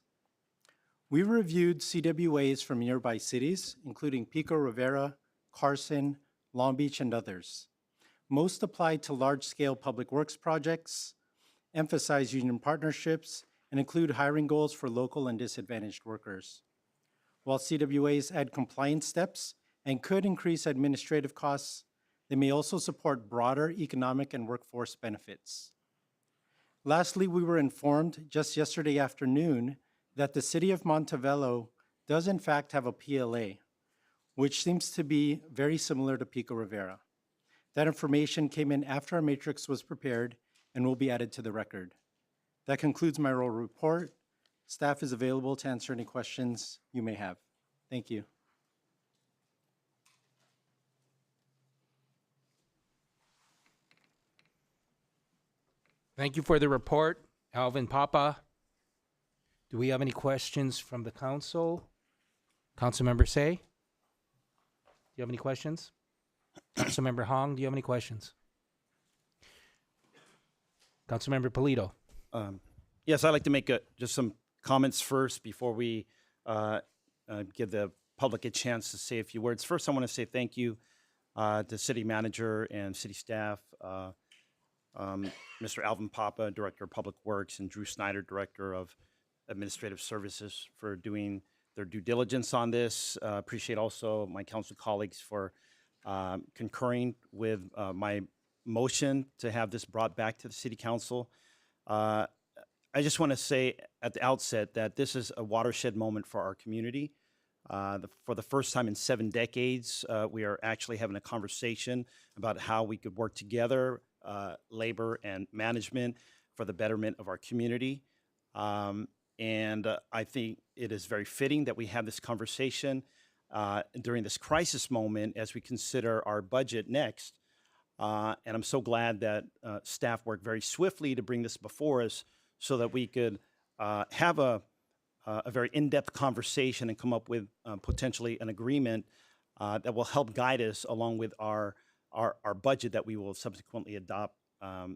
We reviewed CWAs from nearby cities, including Pico Rivera, Carson, Long Beach, and others. Most apply to large-scale public works projects, emphasize union partnerships, and include hiring goals for local and disadvantaged workers. While CWAs add compliance steps and could increase administrative costs, they may also support broader economic and workforce benefits. Lastly, we were informed just yesterday afternoon that the city of Montebello does in fact have a PLA, which seems to be very similar to Pico Rivera. That information came in after our matrix was prepared and will be added to the record. That concludes my oral report. Staff is available to answer any questions you may have. Thank you. Thank you for the report, Alvin Papa. Do we have any questions from the council? Councilmember Say? Do you have any questions? Councilmember Hong, do you have any questions? Councilmember Polito. Yes, I'd like to make just some comments first before we give the public a chance to say a few words. First, I want to say thank you to city manager and city staff, Mr. Alvin Papa, Director of Public Works, and Drew Snyder, Director of Administrative Services, for doing their due diligence on this. Appreciate also my council colleagues for concurring with my motion to have this brought back to the city council. I just want to say at the outset that this is a watershed moment for our community. For the first time in 7 decades, we are actually having a conversation about how we could work together, labor and management, for the betterment of our community. I think it is very fitting that we have this conversation during this crisis moment as we consider our budget next. And I'm so glad that staff worked very swiftly to bring this before us so that we could have a very in-depth conversation and come up with potentially an agreement that will help guide us along with our budget that we will subsequently adopt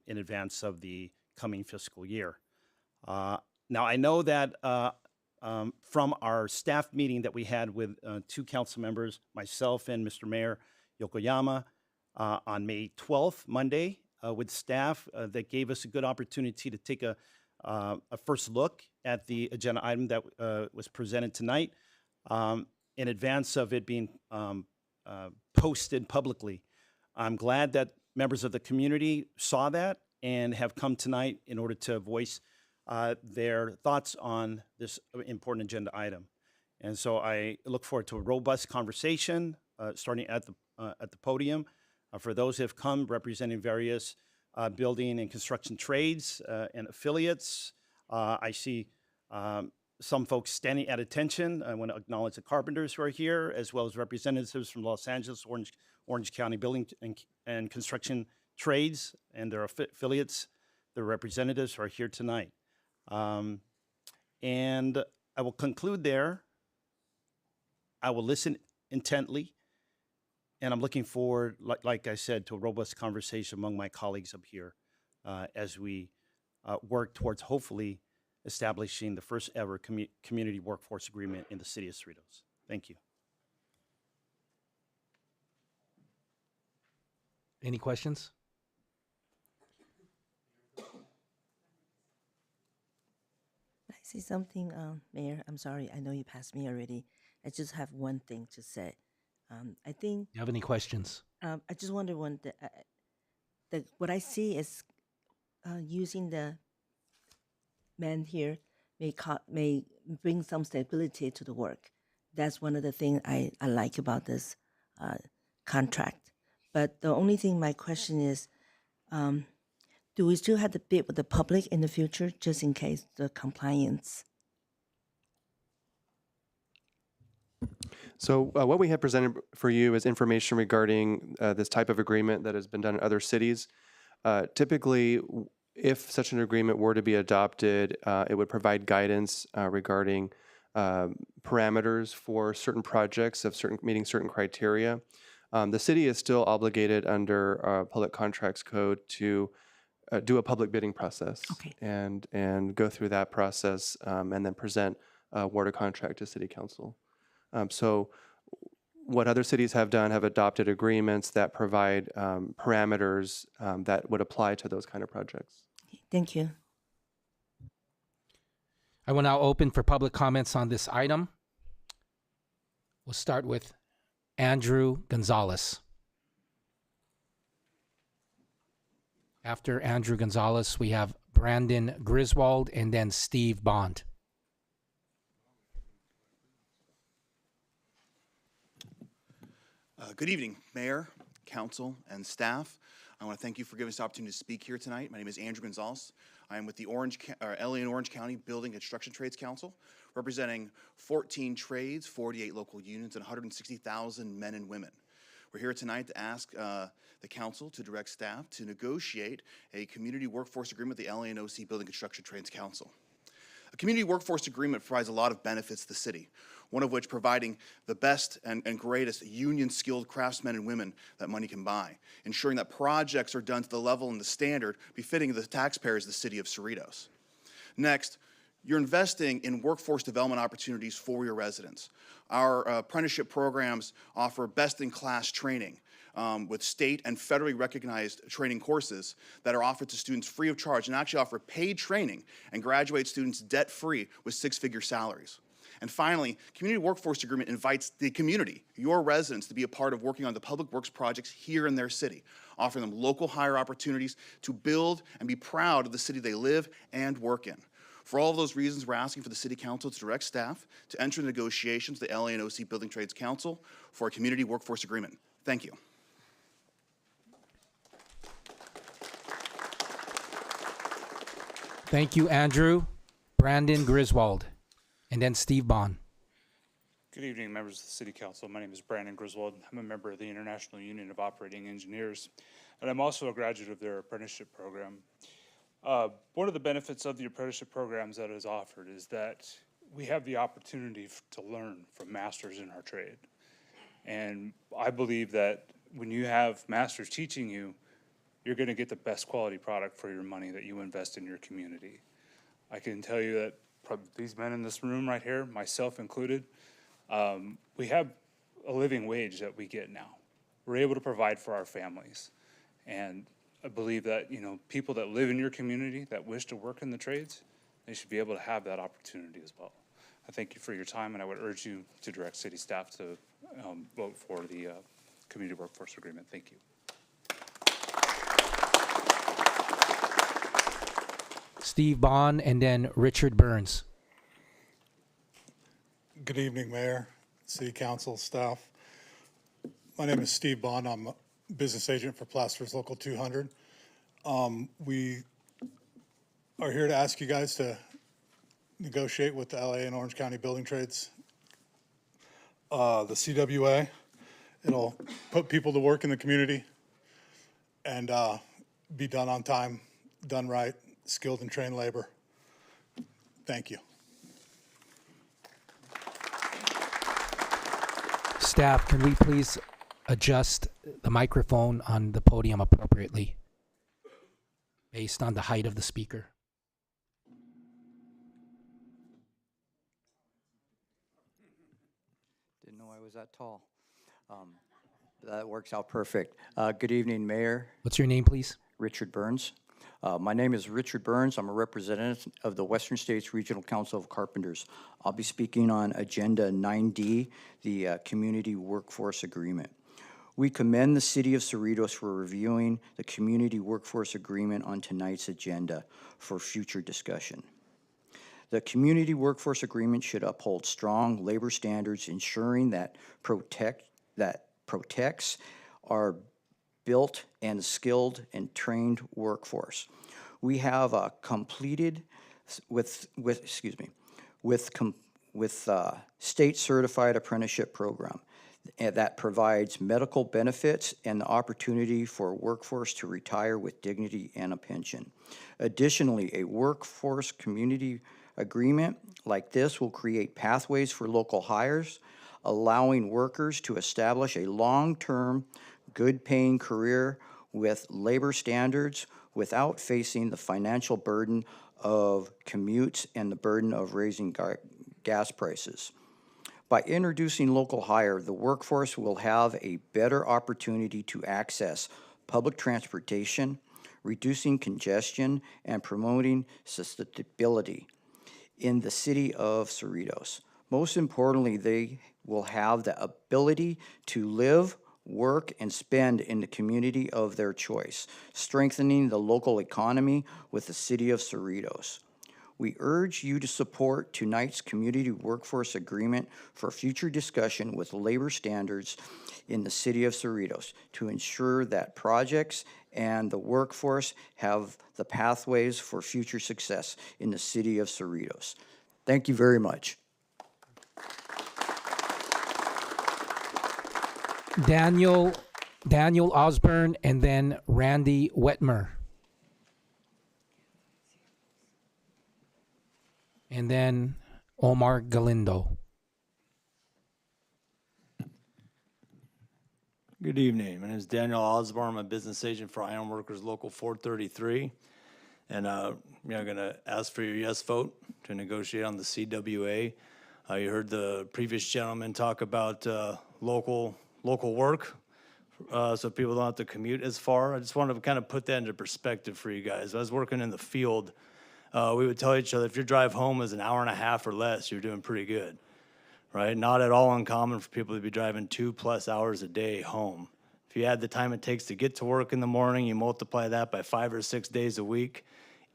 in advance of the coming fiscal year. Now, I know that from our staff meeting that we had with 2 council members, myself and Mr. Mayor Yokoyama, on May 12th, Monday, with staff, that gave us a good opportunity to take a first look at the agenda item that was presented tonight in advance of it being posted publicly. I'm glad that members of the community saw that and have come tonight in order to voice their thoughts on this important agenda item. And so I look forward to a robust conversation starting at the podium. For those who have come representing various building and construction trades and affiliates, I see some folks standing at attention. I want to acknowledge the carpenters who are here, as well as representatives from Los Angeles, Orange County Building and Construction Trades and their affiliates. Their representatives are here tonight. And I will conclude there. I will listen intently. And I'm looking forward, like I said, to a robust conversation among my colleagues up here as we work towards hopefully establishing the first ever community workforce agreement in the city of Cerritos. Thank you. Any questions? I say something, Mayor? I'm sorry, I know you passed me already. I just have one thing to say. I think. You have any questions? I just wonder what I see is using the man here may bring some stability to the work. That's one of the things I like about this contract. But the only thing, my question is, do we still have to bid with the public in the future, just in case the compliance? So what we have presented for you is information regarding this type of agreement that has been done in other cities. Typically, if such an agreement were to be adopted, it would provide guidance regarding parameters for certain projects of meeting certain criteria. The city is still obligated under Public Contracts Code to do a public bidding process and go through that process and then present a awarded contract to City Council. So what other cities have done have adopted agreements that provide parameters that would apply to those kind of projects. Thank you. I will now open for public comments on this item. We'll start with Andrew Gonzalez. After Andrew Gonzalez, we have Brandon Griswold and then Steve Bond. Good evening, Mayor, Council, and staff. I want to thank you for giving us the opportunity to speak here tonight. My name is Andrew Gonzalez. I am with the LA and Orange County Building Construction Trades Council, representing 14 trades, 48 local unions, and 160,000 men and women. We're here tonight to ask the council to direct staff to negotiate a community workforce agreement with the LA and OC Building Construction Trades Council. A community workforce agreement provides a lot of benefits to the city, one of which providing the best and greatest union-skilled craftsmen and women that money can buy, ensuring that projects are done to the level and the standard befitting the taxpayers of the city of Cerritos. Next, you're investing in workforce development opportunities for your residents. Our apprenticeship programs offer best-in-class training with state and federally recognized training courses that are offered to students free of charge and actually offer paid training and graduate students debt-free with six-figure salaries. And finally, Community Workforce Agreement invites the community, your residents, to be a part of working on the public works projects here in their city, offering them local hire opportunities to build and be proud of the city they live and work in. For all of those reasons, we're asking for the City Council to direct staff to enter negotiations with the LA and OC Building Trades Council for a Community Workforce Agreement. Thank you. Thank you, Andrew. Brandon Griswold, and then Steve Bond. Good evening, members of the City Council. My name is Brandon Griswold. I'm a member of the International Union of Operating Engineers, and I'm also a graduate of their apprenticeship program. One of the benefits of the apprenticeship programs that is offered is that we have the opportunity to learn from masters in our trade. And I believe that when you have masters teaching you, you're going to get the best quality product for your money that you invest in your community. I can tell you that these men in this room right here, myself included, we have a living wage that we get now. We're able to provide for our families. And I believe that, you know, people that live in your community that wish to work in the trades, they should be able to have that opportunity as well. I thank you for your time, and I would urge you to direct city staff to vote for the Community Workforce Agreement. Thank you. Steve Bond, and then Richard Burns. Good evening, Mayor, City Council, staff. My name is Steve Bond. I'm a business agent for Plasters Local 200. We are here to ask you guys to negotiate with the LA and Orange County Building Trades, the CWA. It'll put people to work in the community and be done on time, done right, skilled and trained labor. Thank you. Staff, can we please adjust the microphone on the podium appropriately based on the height of the speaker? Didn't know I was that tall. That works out perfect. Good evening, Mayor. What's your name, please? Richard Burns. My name is Richard Burns. I'm a representative of the Western States Regional Council of Carpenters. I'll be speaking on Agenda 9D, the Community Workforce Agreement. We commend the City of Cerritos for reviewing the Community Workforce Agreement on tonight's agenda for future discussion. The Community Workforce Agreement should uphold strong labor standards, ensuring that protects our built and skilled and trained workforce. We have a completed with state certified apprenticeship program that provides medical benefits and the opportunity for workforce to retire with dignity and a pension. Additionally, a workforce community agreement like this will create pathways for local hires, allowing workers to establish a long-term, good-paying career with labor standards without facing the financial burden of commutes and the burden of raising gas prices. By introducing local hire, the workforce will have a better opportunity to access public transportation, reducing congestion, and promoting sustainability in the city of Cerritos. Most importantly, they will have the ability to live, work, and spend in the community of their choice, strengthening the local economy with the city of Cerritos. We urge you to support tonight's Community Workforce Agreement for future discussion with labor standards in the city of Cerritos to ensure that projects and the workforce have the pathways for future success in the city of Cerritos. Thank you very much. Daniel Osborne, and then Randy Wetmer. and then Omar Galindo. Good evening. My name is Daniel Osborne. I'm a business agent for Ironworkers Local 433. And we are going to ask for your yes vote to negotiate on the CWA. You heard the previous gentleman talk about local work, so people don't have to commute as far. I just wanted to kind of put that into perspective for you guys. I was working in the field. We would tell each other, if your drive home is an hour and a half or less, you're doing pretty good. Right? Not at all uncommon for people to be driving 2+ hours a day home. If you add the time it takes to get to work in the morning, you multiply that by 5 or 6 days a week,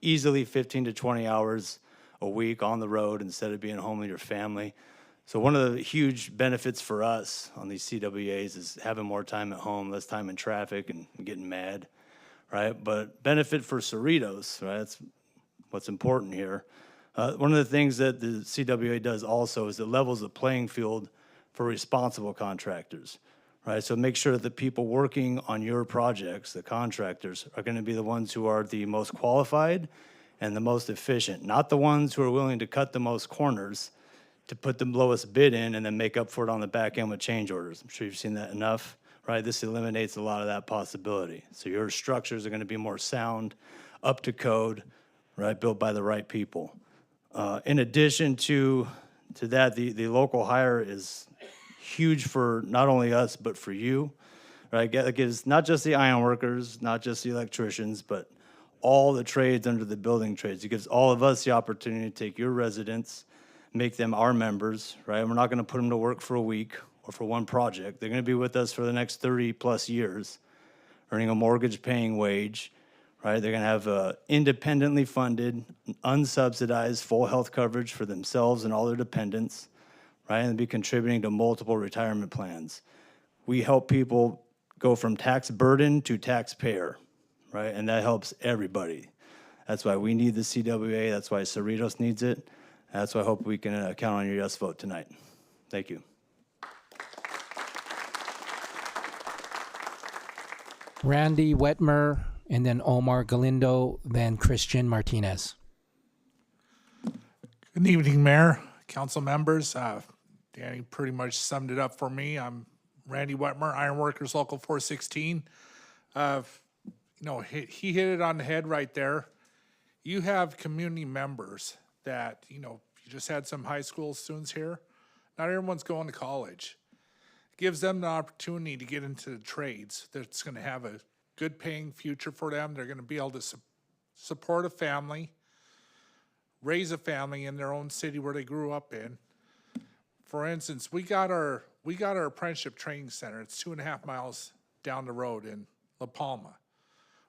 easily 15 to 20 hours a week on the road instead of being home with your family. So one of the huge benefits for us on these CWAs is having more time at home, less time in traffic and getting mad, right? But benefit for Cerritos, right? That's what's important here. One of the things that the CWA does also is it levels the playing field for responsible contractors, right? So make sure that the people working on your projects, the contractors, are going to be the ones who are the most qualified and the most efficient, not the ones who are willing to cut the most corners to put the lowest bid in and then make up for it on the back end with change orders. I'm sure you've seen that enough, right? This eliminates a lot of that possibility. So your structures are going to be more sound, up to code, right? Built by the right people. In addition to that, the local hire is huge for not only us, but for you, right? It gives not just the iron workers, not just the electricians, but all the trades under the building trades. It gives all of us the opportunity to take your residents, make them our members, right? We're not going to put them to work for a week or for one project. They're going to be with us for the next 30+ years, earning a mortgage-paying wage, right? They're going to have independently funded, unsubsidized, full health coverage for themselves and all their dependents, right? And be contributing to multiple retirement plans. We help people go from tax burden to taxpayer, right? And that helps everybody. That's why we need the CWA. That's why Cerritos needs it. That's why I hope we can count on your yes vote tonight. Thank you. Randy Wetmer, and then Omar Galindo, then Christian Martinez. Good evening, Mayor, council members. Danny pretty much summed it up for me. I'm Randy Wetmer, Ironworkers Local 416. He hit it on the head right there. You have community members that, you just had some high school students here. Not everyone's going to college. It gives them the opportunity to get into the trades that's going to have a good paying future for them. They're going to be able to support a family, raise a family in their own city where they grew up in. For instance, we got our apprenticeship training center. It's 2.5 miles down the road in La Palma.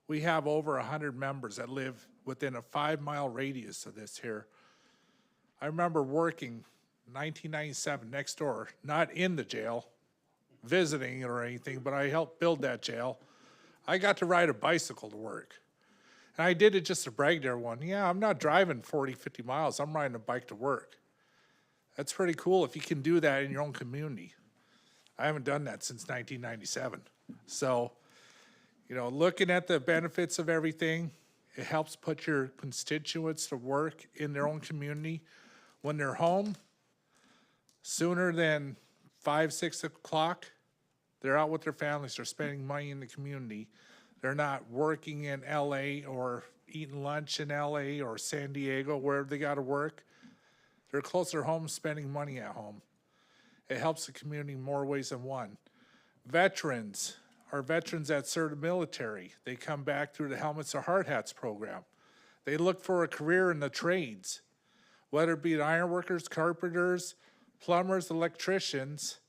We have over 100 members that live within a 5-mile radius of this here. I remember working 1997 next door, not in the jail, visiting or anything, but I helped build that jail. I got to ride a bicycle to work. And I did it just to brag to everyone. Yeah, I'm not driving 40, 50 miles. I'm riding a bike to work. That's pretty cool if you can do that in your own community. I haven't done that since 1997. So, looking at the benefits of everything, it helps put your constituents to work in their own community. When they're home, sooner than 5, 6 o'clock, they're out with their families. They're spending money in the community. They're not working in LA or eating lunch in LA or San Diego, wherever they got to work. They're closer home, spending money at home. It helps the community in more ways than one. Veterans are veterans that serve the military. They come back through the Helmets or Hard Hats program. They look for a career in the trades, whether it be the ironworkers, carpenters, plumbers, electricians.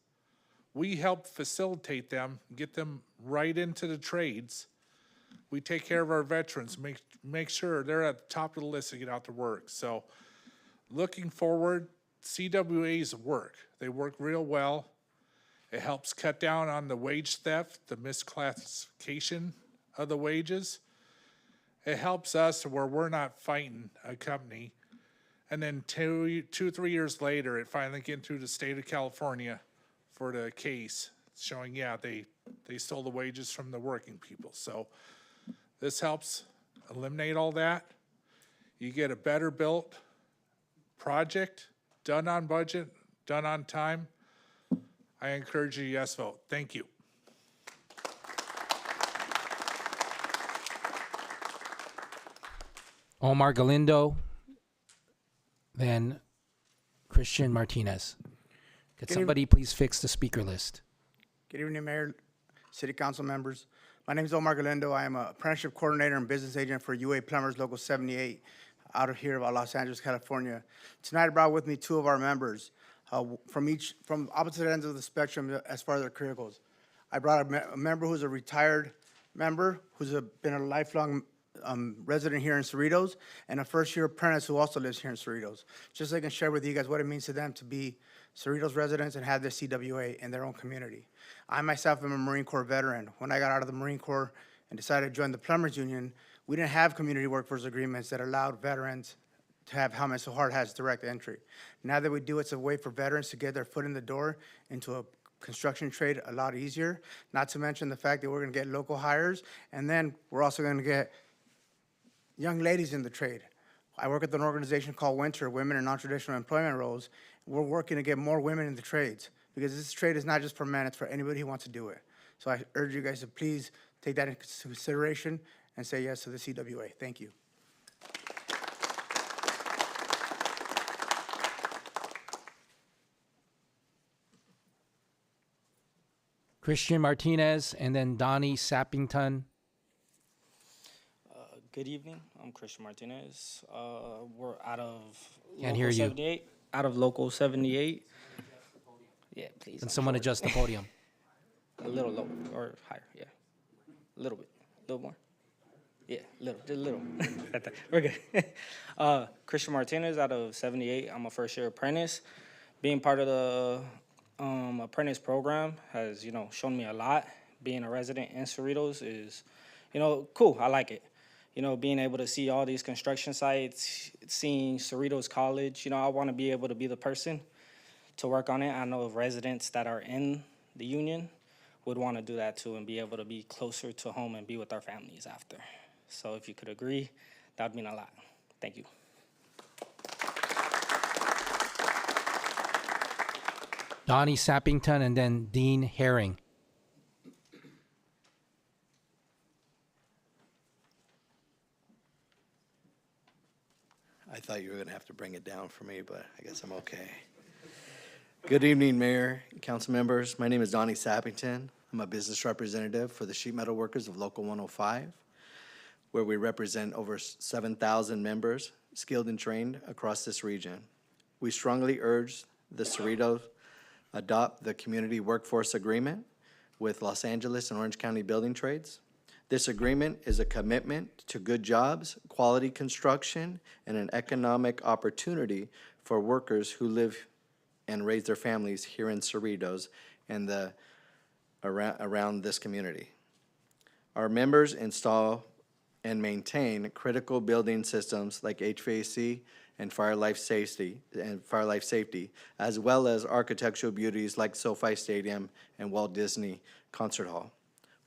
We help facilitate them, get them right into the trades. We take care of our veterans, make sure they're at the top of the list to get out to work. So looking forward, CWAs work. They work real well. It helps cut down on the wage theft, the misclassification of the wages. It helps us where we're not fighting a company. And then 3 years later, it finally get through the state of California for the case showing, they stole the wages from the working people. So this helps eliminate all that. You get a better built project, done on budget, done on time. I encourage a yes vote. Thank you. Omar Galindo, then Christian Martinez. Could Good somebody please fix the speaker list? Good evening, Mayor, City Council members. My name is Omar Galindo. I am a apprenticeship coordinator and business agent for UA Plumbers Local 78 out of here, about Los Angeles, California. Tonight I brought with me two of our members from opposite ends of the spectrum as far as their career goes. I brought a member who's a retired member who's been a lifelong resident here in Cerritos, and a first-year apprentice who also lives here in Cerritos. Just so I can share with you guys what it means to them to be Cerritos residents and have their CWA in their own community. I myself am a Marine Corps veteran. When I got out of the Marine Corps and decided to join the Plumbers Union, we didn't have community workforce agreements that allowed veterans to have helmets so hard has direct entry. Now that we do, it's a way for veterans to get their foot in the door into a construction trade a lot easier, not to mention the fact that we're gonna get local hires, and then we're also gonna get young ladies in the trade. I work at an organization called Winter, Women in Non-Traditional Employment Roles. We're working to get more women in the trades because this trade is not just for men, it's for anybody who wants to do it. So I urge you guys to please take that into consideration and say yes to the CWA. Thank you. Christian Martinez, and then Donnie Sappington. Good evening. I'm Christian Martinez. We're out of Can't Local hear you. 78. Out of Local 78. Yeah, please. Can I'm someone short. adjust the podium? A little lower or higher. Yeah, a little bit, a little more. Yeah, just a little. We're good. Christian Martinez out of 78. I'm a first-year apprentice. Being part of the apprentice program has, shown me a lot. Being a resident in Cerritos is, cool. I like it. Being able to see all these construction sites, seeing Cerritos College, I want to be able to be the person to work on it. I know of residents that are in the union would want to do that too and be able to be closer to home and be with our families after. So if you could agree, that would mean a lot. Thank you. Donnie Sappington, and then Dean Herring. I thought you were going to have to bring it down for me, but I guess I'm okay. Good evening, Mayor, council members. My name is Donnie Sappington. I'm a business representative for the Sheet Metal Workers of Local 105, where we represent over 7,000 members, skilled and trained across this region. We strongly urge the Cerritos adopt the Community Workforce Agreement with Los Angeles and Orange County Building Trades. This agreement is a commitment to good jobs, quality construction, and an economic opportunity for workers who live and raise their families here in Cerritos and around this community. Our members install and maintain critical building systems like HVAC and fire life safety, as well as architectural beauties like SoFi Stadium and Walt Disney Concert Hall.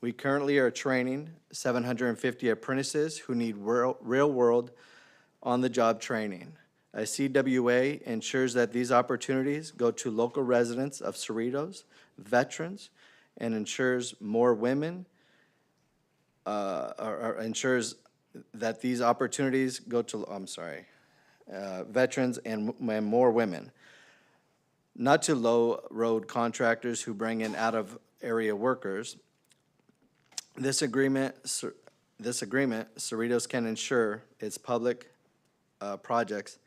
We currently are training 750 apprentices who need real-world, on-the-job training. A CWA ensures that these opportunities go to local residents of Cerritos, veterans, and ensures more women, ensures that these opportunities go to, veterans and more women, not to low-road contractors who bring in out-of-area workers. This agreement, Cerritos can ensure its public projects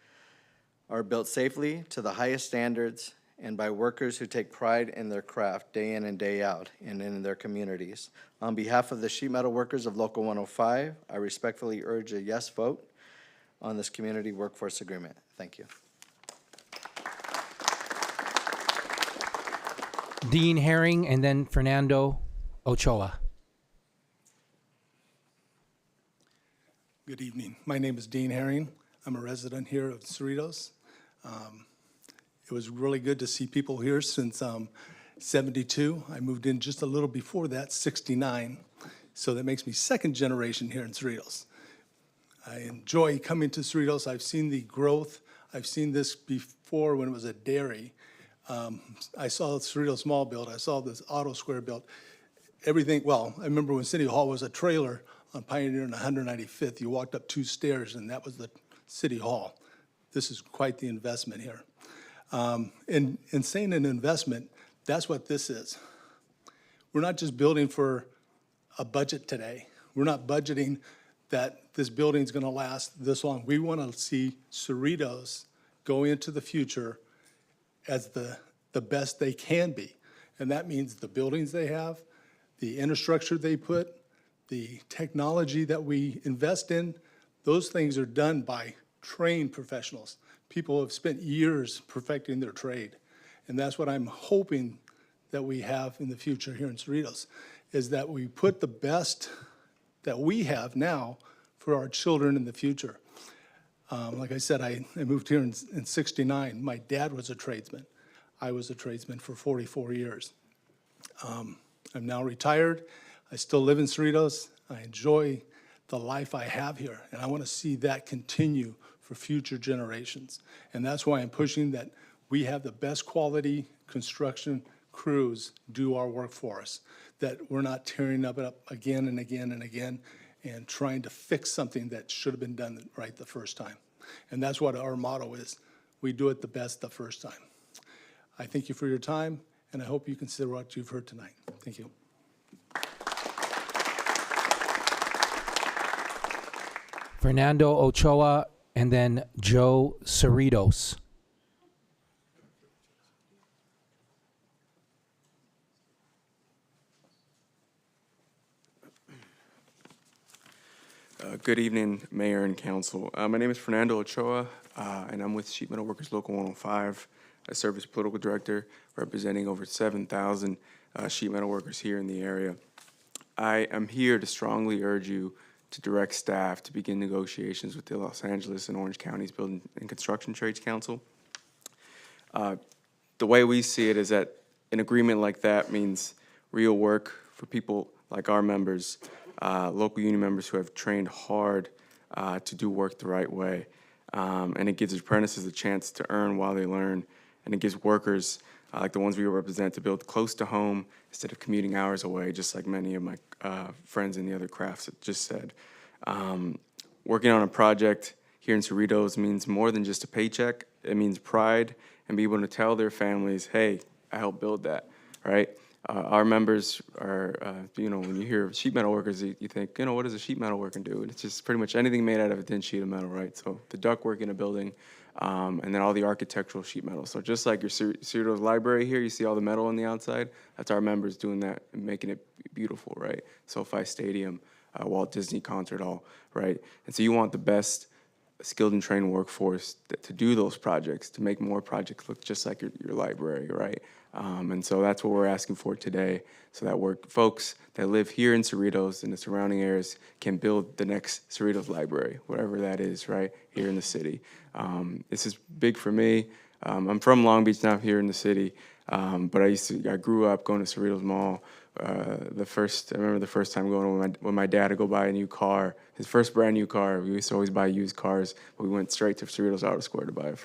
are built safely to the highest standards and by workers who take pride in their craft day in and day out and in their communities. On behalf of the Sheet Metal Workers of Local 105, I respectfully urge a yes vote on this Community Workforce Agreement. Thank you. Dean Herring, and then Fernando Ochoa. Good evening. My name is Dean Herring. I'm a resident here of Cerritos. It was really good to see people here since 72. I moved in just a little before that, 69. So that makes me second generation here in Cerritos. I enjoy coming to Cerritos. I've seen the growth. I've seen this before when it was a dairy. I saw Cerritos Mall built, I saw this Auto Square built. Everything, well, I remember when City Hall was a trailer on Pioneer and 195th, you walked up 2 stairs and that was the City Hall. This is quite the investment here. And saying an investment, that's what this is. We're not just building for a budget today. We're not budgeting that this building's gonna last this long. We wanna see Cerritos go into the future as the best they can be. And that means the buildings they have, the infrastructure they put, the technology that we invest in, those things are done by trained professionals. People have spent years perfecting their trade. And that's what I'm hoping that we have in the future here in Cerritos, is that we put the best that we have now for our children in the future. Like I said, I moved here in '69. My dad was a tradesman. I was a tradesman for 44 years. I'm now retired. I still live in Cerritos. I enjoy the life I have here, and I want to see that continue for future generations. And that's why I'm pushing that we have the best quality construction crews do our work for us, that we're not tearing up again and again and again and trying to fix something that should have been done right the first time. And that's what our motto is. We do it the best the first time. I thank you for your time, and I hope you consider what you've heard tonight. Thank you. Fernando Ochoa, and then Joe Cerritos. Good evening, Mayor and Council. My name is Fernando Ochoa, and I'm with Sheet Metal Workers Local 105. I serve as Political Director, representing over 7,000 sheet metal workers here in the area. I am here to strongly urge you to direct staff to begin negotiations with the Los Angeles and Orange Counties Building and Construction Trades Council. The way we see it is that an agreement like that means real work for people like our members, local union members who have trained hard to do work the right way. And it gives apprentices a chance to earn while they learn, and it gives workers like the ones we represent to build close to home instead of commuting hours away, just like many of my friends in the other crafts just said. Working on a project here in Cerritos means more than just a paycheck. It means pride and be able to tell their families, hey, I helped build that, right? Our members are, when you hear sheet metal workers, you think, what does a sheet metal worker do? And it's just pretty much anything made out of a thin sheet of metal, right? So the ductwork in a building, and then all the architectural sheet metal. So just like your Cerritos library here, you see all the metal on the outside, that's our members doing that and making it beautiful, right? SoFi Stadium, Walt Disney Concert Hall, right? And so you want the best skilled and trained workforce to do those projects, to make more projects look just like your library, right? And so that's what we're asking for today, so that folks that live here in Cerritos and the surrounding areas can build the next Cerritos library, whatever that is, right, here in the city. This is big for me. I'm from Long Beach, not here in the city, but I grew up going to Cerritos Mall. I remember the first time going with my dad to go buy a new car, his first brand new car. We used to always buy used cars, but we went straight to Cerritos Auto Square to buy a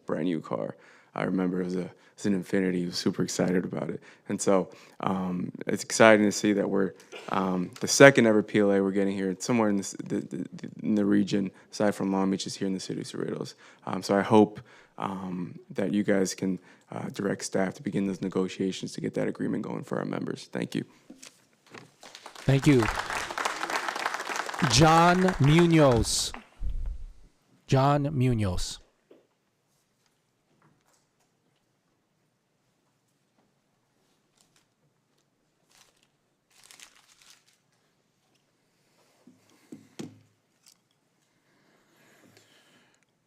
brand new car. I remember it was an Infiniti. He was super excited about it. And so it's exciting to see that we're the second ever PLA we're getting here. It's somewhere in the region, aside from Long Beach, is here in the city of Cerritos. So I hope that you guys can direct staff to begin those negotiations to get that agreement going for our members. Thank you. Thank you. John Munoz. John Munoz.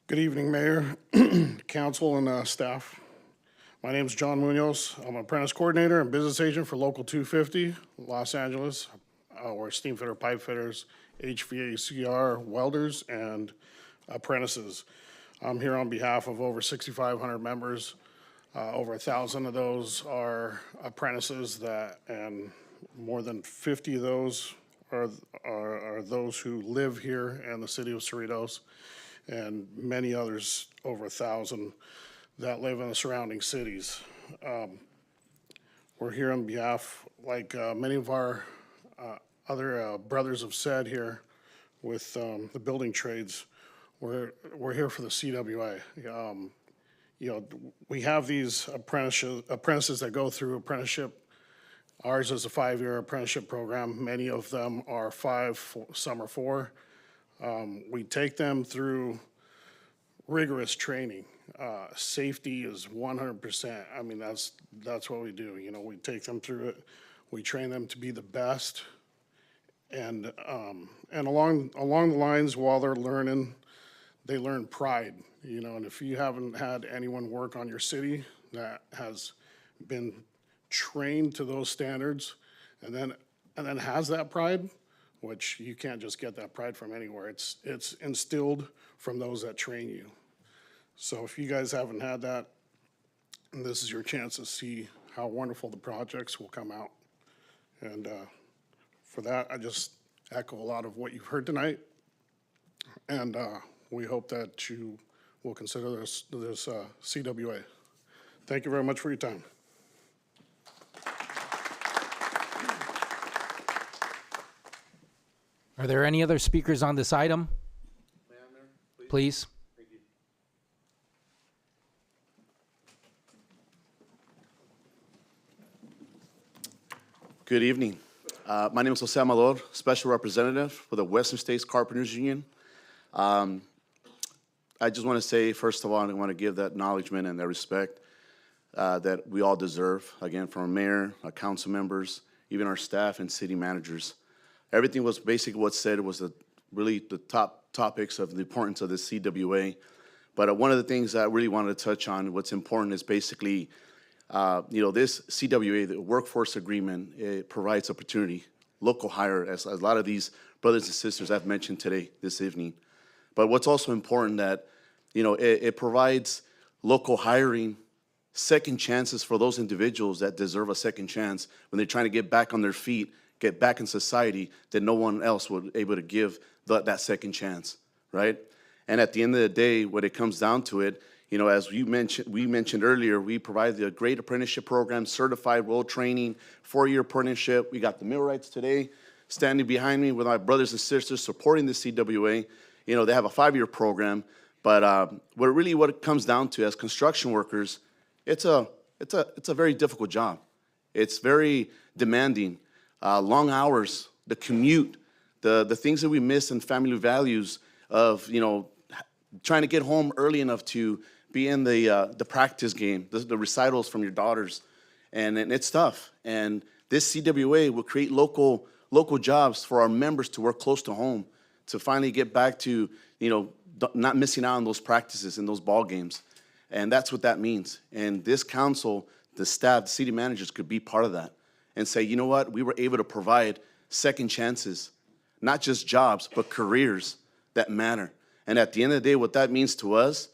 Good evening, Mayor, Council, and staff. My name is John Munoz. I'm an apprentice coordinator and business agent for Local 250, Los Angeles. We're steam fitter, pipe fitters, HVACR welders, and apprentices. I'm here on behalf of over 6,500 members. Over 1,000 of those are apprentices, and more than 50 of those are those who live here in the city of Cerritos. and many others, over 1,000, that live in the surrounding cities. We're here on behalf, like many of our other brothers have said here with the building trades, we're here for the CWA. You know, we have these apprentices that go through apprenticeship. Ours is a 5-year apprenticeship program. Many of them are 5, some are 4. We take them through rigorous training. Safety is 100%. I mean, that's what we do. You know, we take them through it. We train them to be the best. And along the lines, while they're learning, they learn pride. You know, and if you haven't had anyone work on your city that has been trained to those standards, and then has that pride, which you can't just get that pride from anywhere. It's instilled from those that train you. So if you guys haven't had that, this is your chance to see how wonderful the projects will come out. And for that, I just echo a lot of what you've heard tonight. And we hope that you will consider this CWA. Thank you very much for your time. Are there any other speakers on this item? Please. Good evening. My name is Jose Amador, Special Representative for the Western States Carpenters Union. I just want to say, first of all, I want to give that acknowledgement and that respect that we all deserve, again, from our mayor, our council members, even our staff and city managers. Everything was basically what said was really the top topics of the importance of the CWA. But one of the things I really wanted to touch on, what's important is basically, this CWA, the workforce agreement, it provides opportunity, local hire, as a lot of these brothers and sisters I've mentioned today, this evening. But what's also important that, it provides local hiring, second chances for those individuals that deserve a second chance when they're trying to get back on their feet, get back in society, that no one else would able to give that second chance, right? And at the end of the day, when it comes down to it, as we mentioned earlier, we provide a great apprenticeship program, certified role training, 4-year apprenticeship. We got the millwrights today standing behind me with my brothers and sisters supporting the CWA. They have a 5-year program, but what it comes down to as construction workers, it's a very difficult job. It's very demanding, long hours, the commute, the things that we miss in family values of trying to get home early enough to be in the practice game, the recitals from your daughters, and it's tough. And this CWA will create local jobs for our members to work close to home, to finally get back to not missing out on those practices and those ball games. And that's what that means. And this council, the staff, the city managers could be part of that and say, you know what, we were able to provide second chances, not just jobs, but careers that matter. And at the end of the day, what that means to us,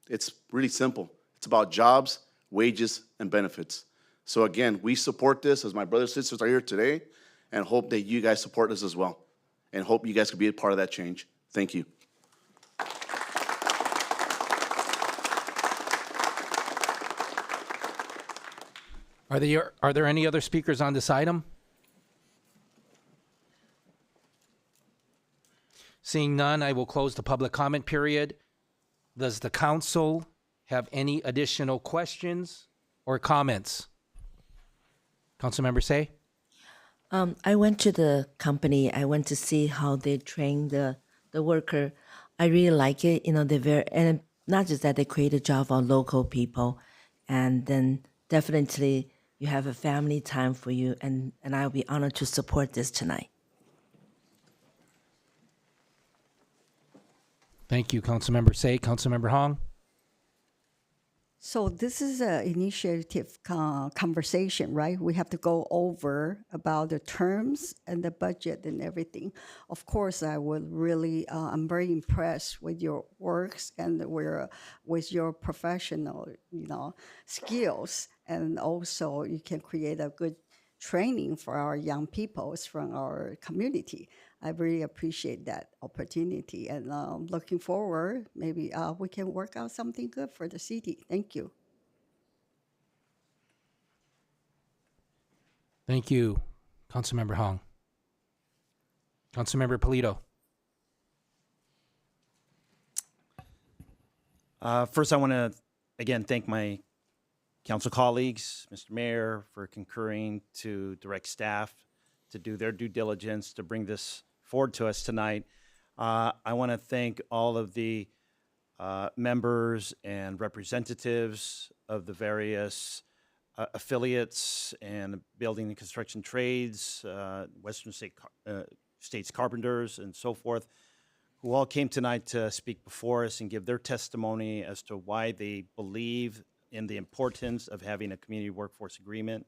it's really simple. It's about jobs, wages, and benefits. So again, we support this as my brothers and sisters are here today, and hope that you guys support us as well, and hope you guys can be a part of that change. Thank you. Are there any other speakers on this item? Seeing none, I will close the public comment period. Does the council have any additional questions or comments? Councilmember Say? I went to the company. I went to see how they train the worker. I really like it. And not just that, they create a job for local people, and then definitely you have a family time for you. And I'll be honored to support this tonight. Thank you, Councilmember Say. Councilmember Hong? So this is an initiative conversation, right? We have to go over about the terms and the budget and everything. Of course, I'm very impressed with your works and with your professional, skills. And also you can create a good training for our young people from our community. I really appreciate that opportunity, and looking forward, maybe we can work out something good for the city. Thank you. Thank you, Councilmember Hong. Councilmember Polito. First, I want to, again, thank my council colleagues, Mr. Mayor, for concurring to direct staff to do their due diligence to bring this forward to us tonight. I want to thank all of the members and representatives of the various affiliates and building and construction trades, Western States Carpenters and so forth, who all came tonight to speak before us and give their testimony as to why they believe in the importance of having a community workforce agreement.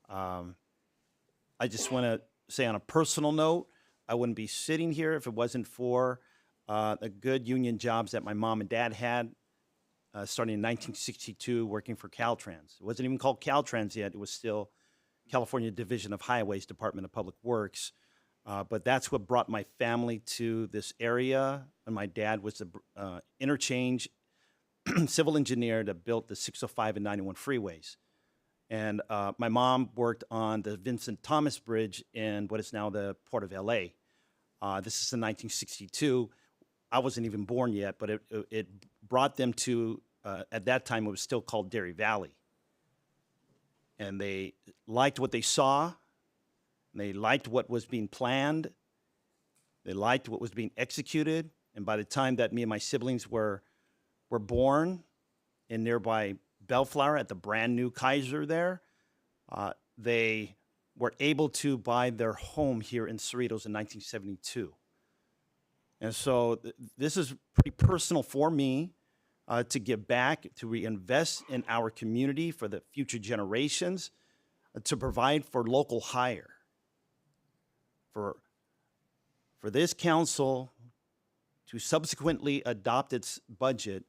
I just want to say on a personal note, I wouldn't be sitting here if it wasn't for the good union jobs that my mom and dad had starting in 1962 working for Caltrans. It wasn't even called Caltrans yet. It was still California Division of Highways, Department of Public Works. But that's what brought my family to this area. And my dad was the interchange civil engineer that built the 605 and 91 freeways. And my mom worked on the Vincent Thomas Bridge in what is now the Port of LA. This is in 1962. I wasn't even born yet, but it brought them to, at that time, it was still called Dairy Valley. And they liked what they saw. They liked what was being planned. They liked what was being executed. And by the time that me and my siblings were born in nearby Bellflower at the brand new Kaiser there, they were able to buy their home here in Cerritos in 1972. And so this is pretty personal for me to give back, to reinvest in our community for the future generations, to provide for local hire. For this council to subsequently adopt its budget,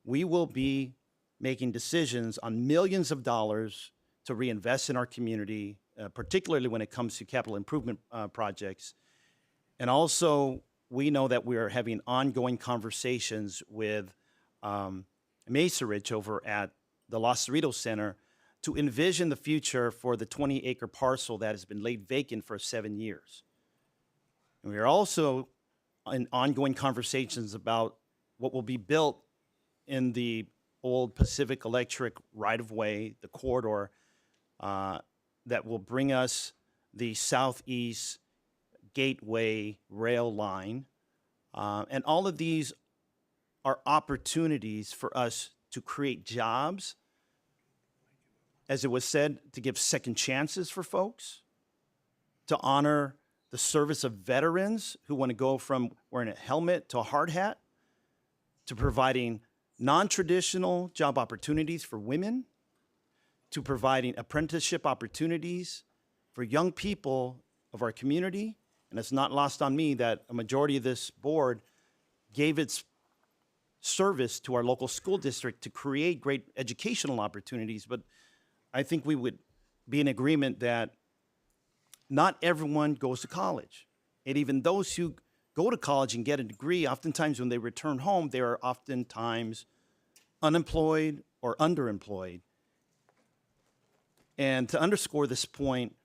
we will be making decisions on millions of dollars to reinvest in our community, particularly when it comes to capital improvement projects. And also, we know that we are having ongoing conversations with Macerich over at the Los Cerritos Center to envision the future for the 20-acre parcel that has been laid vacant for 7 years. And we are also in ongoing conversations about what will be built in the old Pacific Electric right-of-way, the corridor that will bring us the Southeast Gateway rail line. And all of these are opportunities for us to create jobs, as it was said, to give second chances for folks, to honor the service of veterans who want to go from wearing a helmet to a hard hat, to providing non-traditional job opportunities for women, to providing apprenticeship opportunities for young people of our community. And it's not lost on me that a majority of this board gave its service to our local school district to create great educational opportunities. But I think we would be in agreement that not everyone goes to college. And even those who go to college and get a degree, oftentimes when they return home, they are oftentimes unemployed or underemployed. And to underscore this point,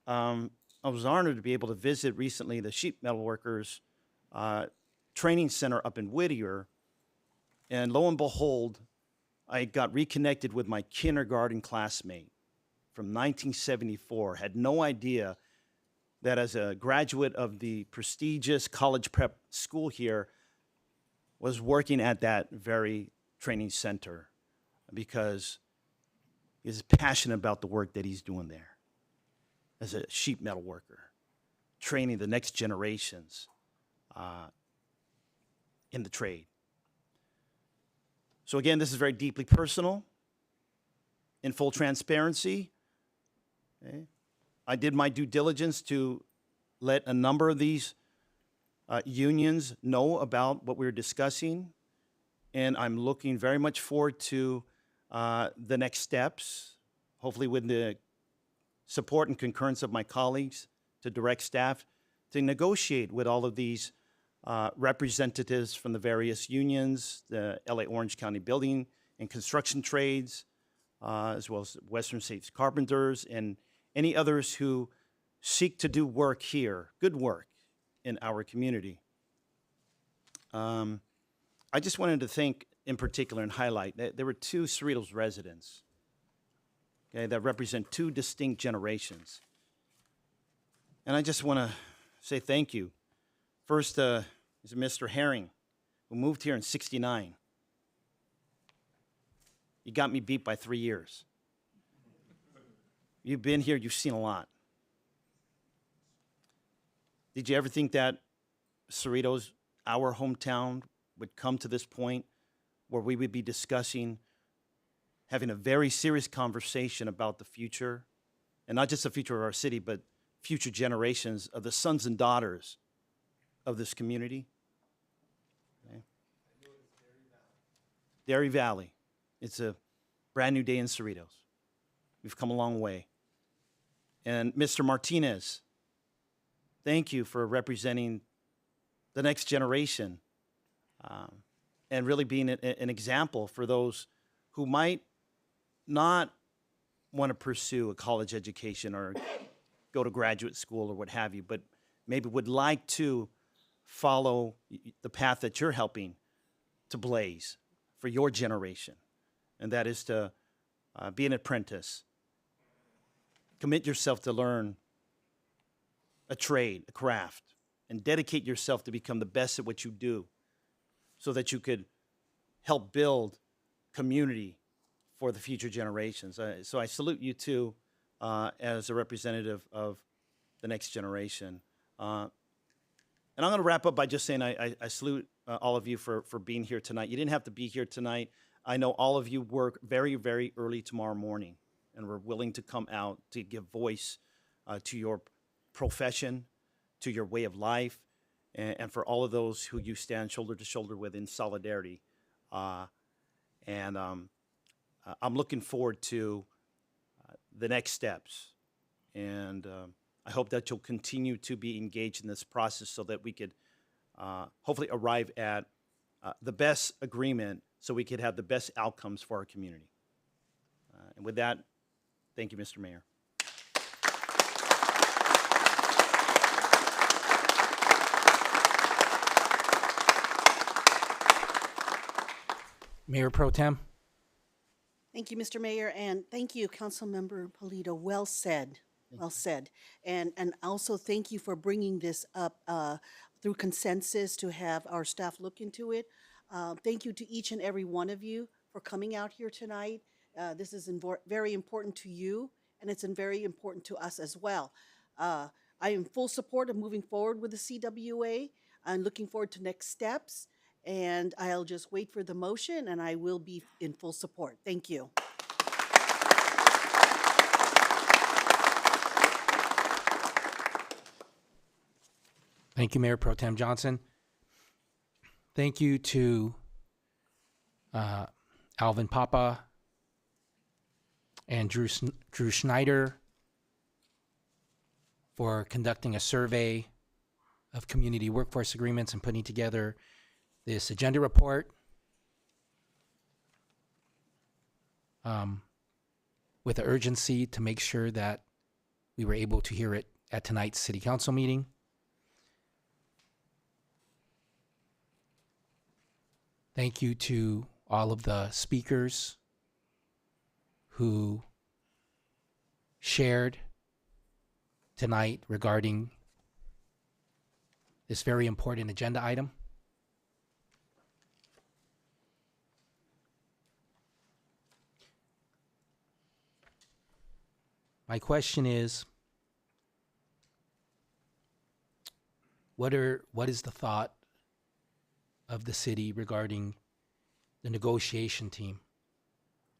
I was honored to be able to visit recently the sheet metal workers training center up in Whittier. And lo and behold, I got reconnected with my kindergarten classmate from 1974. Had no idea that as a graduate of the prestigious college prep school here, was working at that very training center because he's passionate about the work that he's doing there as a sheet metal worker, training the next generations in the trade. So again, this is very deeply personal. In full transparency, okay, I did my due diligence to let a number of these unions know about what we were discussing, and I'm looking very much forward to the next steps, hopefully with the support and concurrence of my colleagues, to direct staff to negotiate with all of these representatives from the various unions, the LA Orange County Building and Construction Trades, as well as Western States Carpenters, and any others who seek to do work here, good work in our community. I just wanted to thank in particular and highlight that there were two Cerritos residents, okay, that represent two distinct generations. And I just want to say thank you. First is Mr. Herring, who moved here in '69. You got me beat by 3 years. You've been here, you've seen a lot. Did you ever think that Cerritos, our hometown, would come to this point where we would be discussing having a very serious conversation about the future, and not just the future of our city, but future generations of the sons and daughters of this community? Okay. Dairy Valley. It's a brand new day in Cerritos. We've come a long way. And Mr. Martinez, thank you for representing the next generation and really being an example for those who might not want to pursue a college education or go to graduate school or what have you, but maybe would like to follow the path that you're helping to blaze for your generation, and that is to be an apprentice. Commit yourself to learn a trade, a craft, and dedicate yourself to become the best at what you do so that you could help build community for the future generations. So I salute you too as a representative of the next generation. And I'm going to wrap up by just saying I salute all of you for being here tonight. You didn't have to be here tonight. I know all of you work very, very early tomorrow morning, and we're willing to come out to give voice to your profession, to your way of life, and for all of those who you stand shoulder to shoulder with in solidarity. I'm looking forward to the next steps. And I hope that you'll continue to be engaged in this process so that we could hopefully arrive at the best agreement so we could have the best outcomes for our community. And with that, thank you, Mr. Mayor. Mayor Pro Tem. Thank you, Mr. Mayor, and thank you, Councilmember Polito. Well said. Well said. And also thank you for bringing this up through consensus to have our staff look into it. Thank you to each and every one of you for coming out here tonight. This is very important to you, and it's very important to us as well. I am in full support of moving forward with the CWA. I'm looking forward to next steps, and I'll just wait for the motion, and I will be in full support. Thank you. Thank you, Mayor Pro Tem Johnson. Thank you to Alvin Papa and Drew Schneider for conducting a survey of community workforce agreements and putting together this agenda report with the urgency to make sure that we were able to hear it at tonight's City Council meeting. Thank you to all of the speakers who shared tonight regarding this very important agenda item. My question is, what is the thought of the city regarding the negotiation team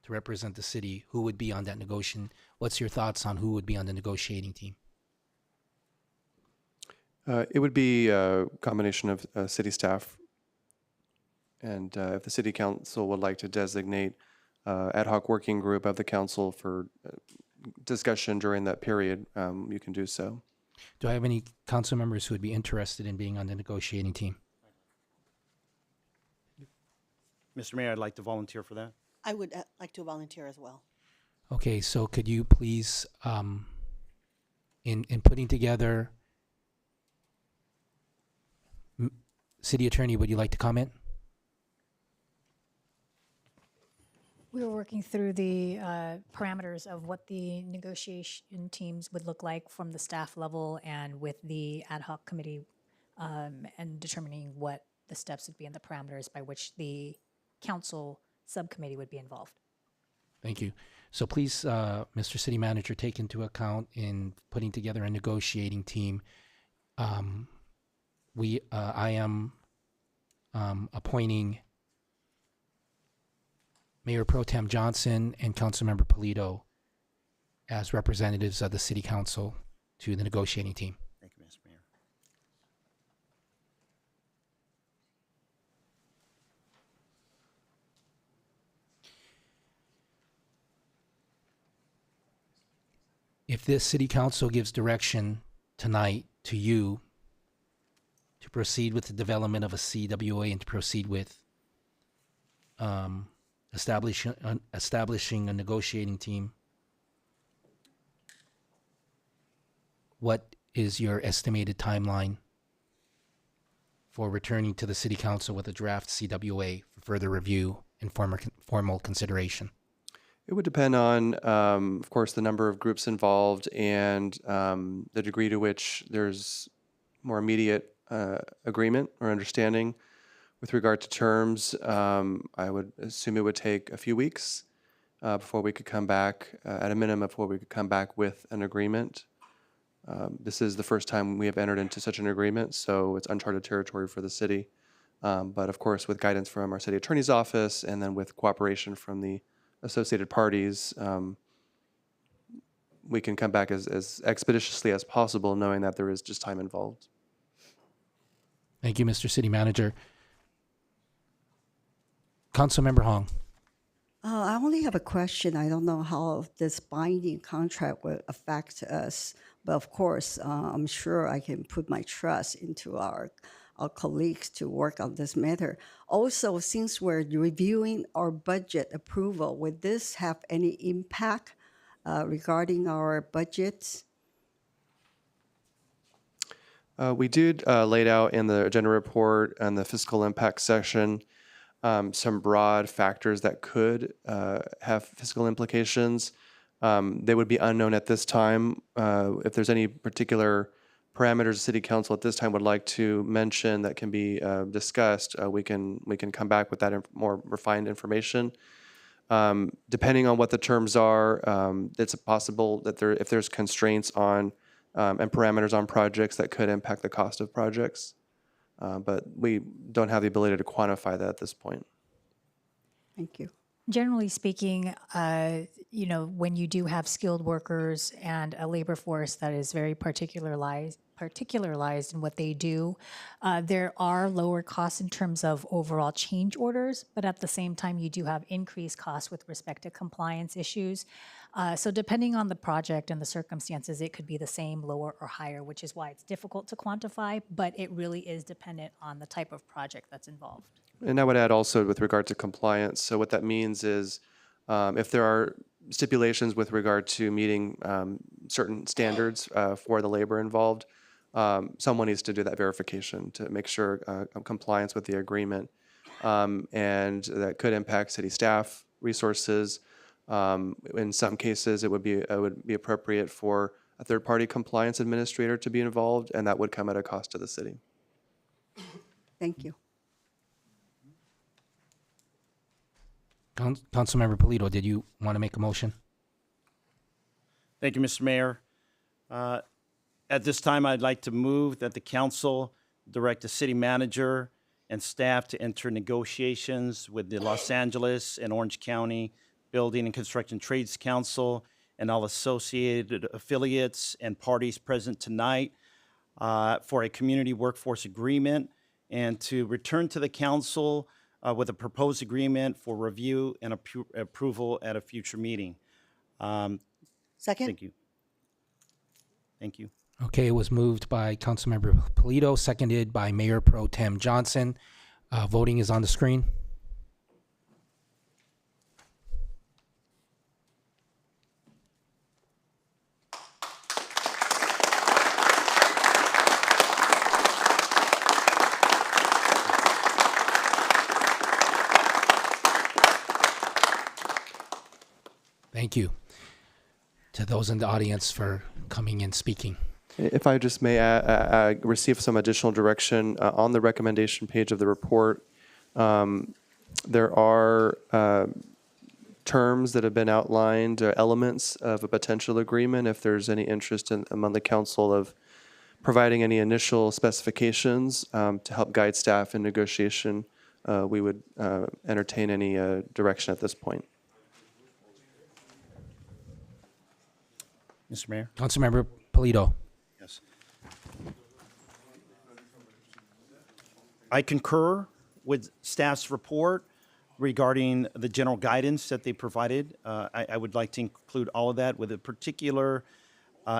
to represent the city? Who would be on that negotiation? What's your thoughts on who would be on the negotiating team? It would be a combination of city staff, and if the city council would like to designate ad hoc working group of the council for discussion during that period, you can do so. Do I have any council members who would be interested in being on the negotiating team? Mr. Mayor, I'd like to volunteer for that. I would like to volunteer as well. Okay, so could you please, in putting together, City Attorney, would you like to comment? We were working through the parameters of what the negotiation teams would look like from the staff level and with the ad hoc committee, and determining what the steps would be and the parameters by which the council subcommittee would be involved. Thank you. So please, Mr. City Manager, take into account in putting together a negotiating team. I am appointing Mayor Pro Tem Johnson and Councilmember Polito as representatives of the City Council to the negotiating team. Thank you, Mr. Mayor. If this City Council gives direction tonight to you to proceed with the development of a CWA and to proceed with establishing a negotiating team, what is your estimated timeline for returning to the City Council with a draft CWA for further review and formal consideration? It would depend on, of course, the number of groups involved and the degree to which there's more immediate agreement or understanding. With regard to terms, I would assume it would take a few weeks before we could come back, at a minimum, before we could come back with an agreement. This is the first time we have entered into such an agreement, so it's uncharted territory for the city. But of course, with guidance from our city attorney's office and then with cooperation from the associated parties, we can come back as expeditiously as possible, knowing that there is just time involved. Thank you, Mr. City Manager. Councilmember Hong. I only have a question. I don't know how this binding contract will affect us, but of course, I'm sure I can put my trust into our colleagues to work on this matter. Also, since we're reviewing our budget approval, would this have any impact regarding our budgets? We did lay it out in the agenda report and the fiscal impact section some broad factors that could have fiscal implications. They would be unknown at this time. If there's any particular parameters the City Council at this time would like to mention that can be discussed, we can come back with that more refined information. Depending on what the terms are, it's possible that if there's constraints on and parameters on projects that could impact the cost of projects. But we don't have the ability to quantify that at this point. Thank you. Generally speaking, when you do have skilled workers and a labor force that is very particularized in what they do, there are lower costs in terms of overall change orders, but at the same time, you do have increased costs with respect to compliance issues. So depending on the project and the circumstances, it could be the same, lower, or higher, which is why it's difficult to quantify, but it really is dependent on the type of project that's involved. And I would add also with regard to compliance. So what that means is if there are stipulations with regard to meeting certain standards for the labor involved, someone needs to do that verification to make sure compliance with the agreement. And that could impact city staff resources. In some cases, it would be appropriate for a third-party compliance administrator to be involved, and that would come at a cost to the city. Thank you. Councilmember Polito, did you want to make a motion? Thank you, Mr. Mayor. At this time, I'd like to move that the council direct the city manager and staff to enter negotiations with the Los Angeles and Orange County Building and Construction Trades Council and all associated affiliates and parties present tonight for a community workforce agreement, and to return to the council with a proposed agreement for review and approval at a future meeting. Second? Thank you. Thank you. Okay, it was moved by Councilmember Polito, seconded by Mayor Pro Tem Johnson. Voting is on the screen. Thank you to those in the audience for coming and speaking. If I just may receive some additional direction on the recommendation page of the report, there are terms that have been outlined, elements of a potential agreement. If there's any interest among the council of providing any initial specifications to help guide staff in negotiation, we would entertain any direction at this point. Mr. Mayor? Councilmember Polito. Yes. I concur with staff's report regarding the general guidance that they provided. I would like to include all of that with a particular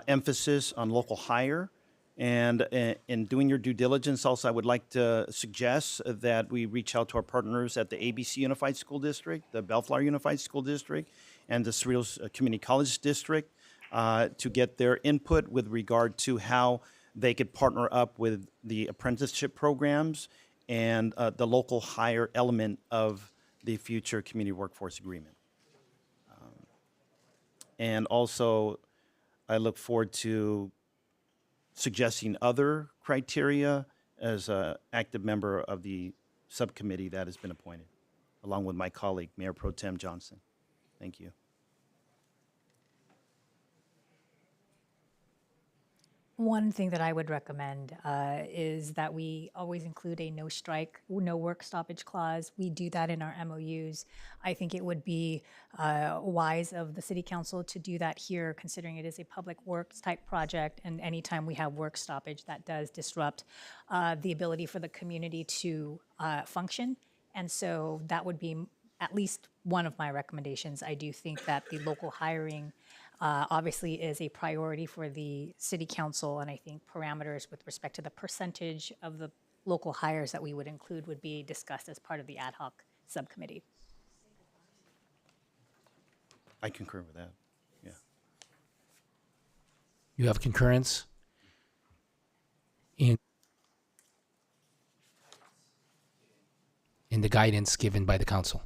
emphasis on local hire. And in doing your due diligence, also, I would like to suggest that we reach out to our partners at the ABC Unified School District, the Bellflower Unified School District, and the Cerritos Community College District to get their input with regard to how they could partner up with the apprenticeship programs and the local hire element of the future community workforce agreement. And also, I look forward to suggesting other criteria as an active member of the subcommittee that has been appointed, along with my colleague, Mayor Pro Tem Johnson. Thank you. One thing that I would recommend is that we always include a no strike, no work stoppage clause. We do that in our MOUs. I think it would be wise of the city council to do that here, considering it is a public works type project, and anytime we have work stoppage, that does disrupt the ability for the community to function. And so that would be at least one of my recommendations. I do think that the local hiring obviously is a priority for the city council, and I think parameters with respect to the percentage of the local hires that we would include would be discussed as part of the ad hoc subcommittee. I concur with that. Yeah. You have concurrence in the guidance given by the council.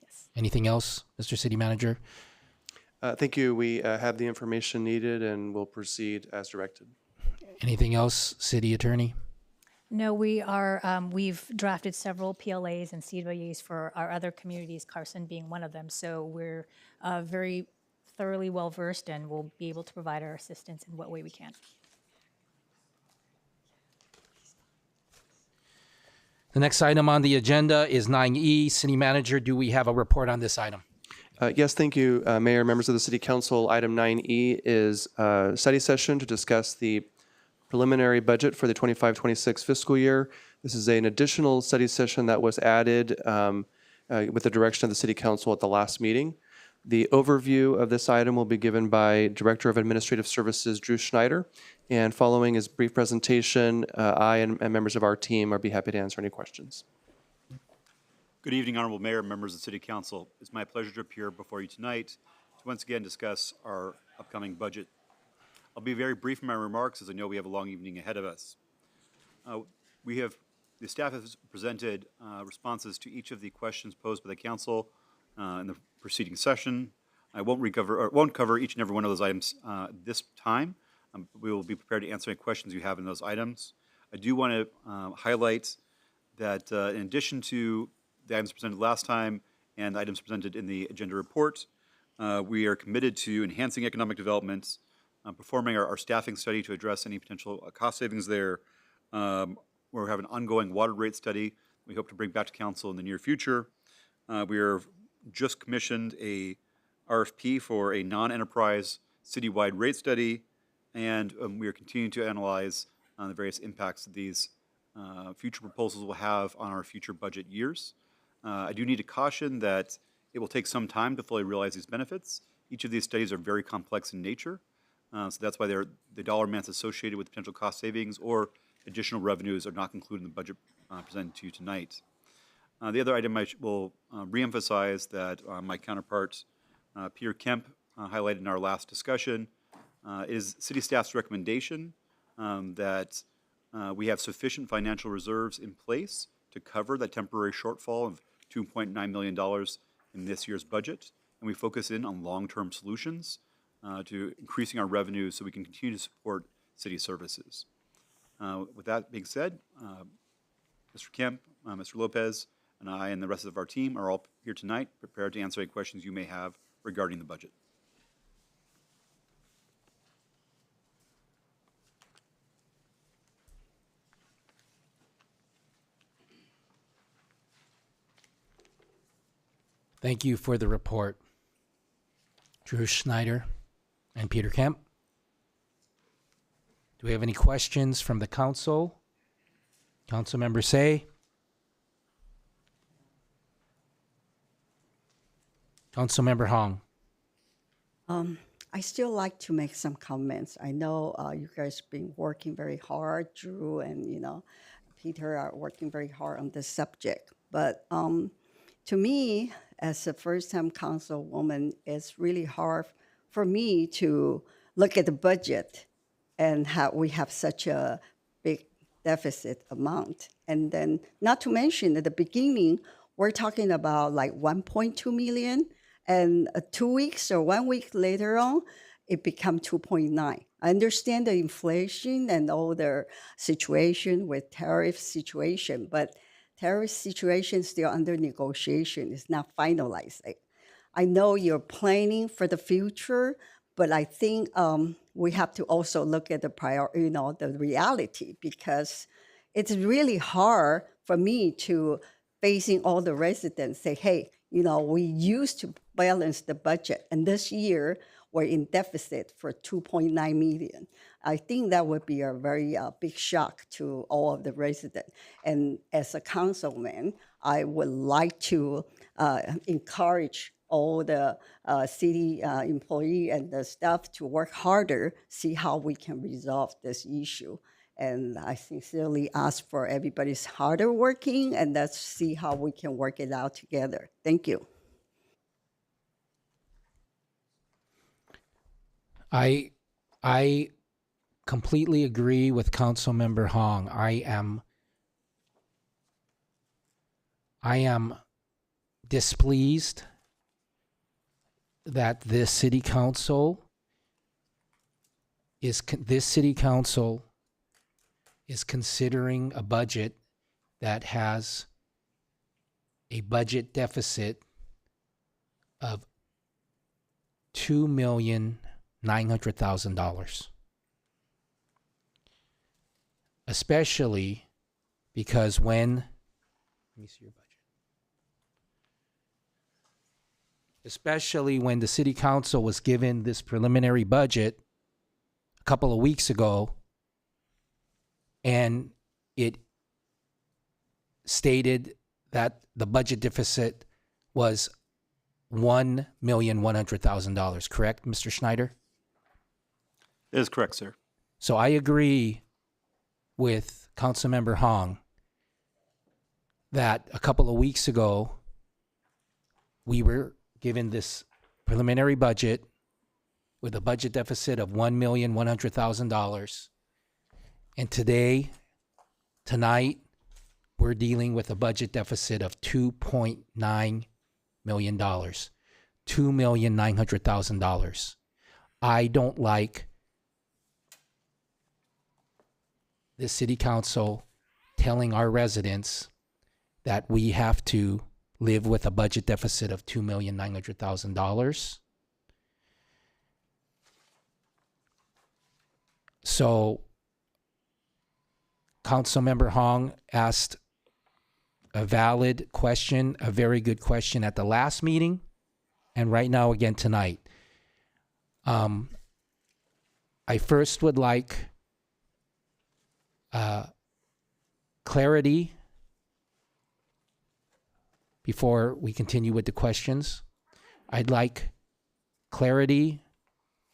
Yes. Anything else, Mr. City Manager? Thank you. We have the information needed and will proceed as directed. Anything else, City Attorney? No, we are, we've drafted several PLAs and CWAs for our other communities, Carson being one of them. So we're very thoroughly well-versed and we'll be able to provide our assistance in what way we can. The next item on the agenda is 9E. City Manager, do we have a report on this item? Yes, thank you, Mayor, members of the City Council. Item 9E is a study session to discuss the preliminary budget for the 25-26 fiscal year. This is an additional study session that was added with the direction of the City Council at the last meeting. The overview of this item will be given by Director of Administrative Services, Drew Schneider. And following his brief presentation, I and members of our team will be happy to answer any questions. Good evening, Honorable Mayor, members of the City Council. It's my pleasure to appear before you tonight to once again discuss our upcoming budget. I'll be very brief in my remarks as I know we have a long evening ahead of us. The staff has presented responses to each of the questions posed by the council in the preceding session. I won't cover each and every one of those items this time. We will be prepared to answer any questions you have in those items. I do want to highlight that in addition to the items presented last time and the items presented in the agenda report, we are committed to enhancing economic development, performing our staffing study to address any potential cost savings there. We have an ongoing water rate study we hope to bring back to council in the near future. We are just commissioned a RFP for a non-enterprise citywide rate study, and we are continuing to analyze the various impacts that these future proposals will have on our future budget years. I do need to caution that it will take some time to fully realize these benefits. Each of these studies are very complex in nature, So that's why the dollar amounts associated with potential cost savings or additional revenues are not included in the budget presented to you tonight. The other item will reemphasize that my counterpart, Peter Kemp, highlighted in our last discussion, is city staff's recommendation that we have sufficient financial reserves in place to cover that temporary shortfall of $2.9 million in this year's budget, and we focus in on long-term solutions to increasing our revenues so we can continue to support city services. With that being said, Mr. Kemp, Mr. Lopez, and I and the rest of our team are all here tonight prepared to answer any questions you may have regarding the budget. Thank you for the report, Drew Schneider and Peter Kemp. Do we have any questions from the council? Councilmember Say. Councilmember Hong. I still like to make some comments. I know you guys been working very hard, Drew and Peter are working very hard on this subject. But to me, as a first-time councilwoman, it's really hard for me to look at the budget and how we have such a big deficit amount. And then, not to mention, at the beginning, we're talking about like 1.2 million, and 2 weeks or 1 week later on, it become 2.9. I understand the inflation and all the situation with tariff situation, but tariff situation is still under negotiation. It's not finalized. I know you're planning for the future, but I think we have to also look at the reality, because it's really hard for me to facing all the residents say, hey, we used to balance the budget, and this year we're in deficit for 2.9 million. I think that would be a very big shock to all of the residents. And as a councilman, I would like to encourage all the city employee and the staff to work harder, see how we can resolve this issue. And I sincerely ask for everybody's harder working, and let's see how we can work it out together. Thank you. I completely agree with Councilmember Hong. I am displeased that this city council is considering a budget that has a budget deficit of $2,900,000. Especially because let me see your budget. Especially when the city council was given this preliminary budget a couple of weeks ago, and it stated that the budget deficit was $1,100,000, correct, Mr. Schneider? That is correct, sir. So I agree with Councilmember Hong that a couple of weeks ago, we were given this preliminary budget with a budget deficit of $1,100,000. And tonight, we're dealing with a budget deficit of $2.9 million, $2,900,000. I don't like the city council telling our residents that we have to live with a budget deficit of $2,900,000. So Councilmember Hong asked a valid question, a very good question at the last meeting, and right now again tonight. I first would like clarity before we continue with the questions. I'd like clarity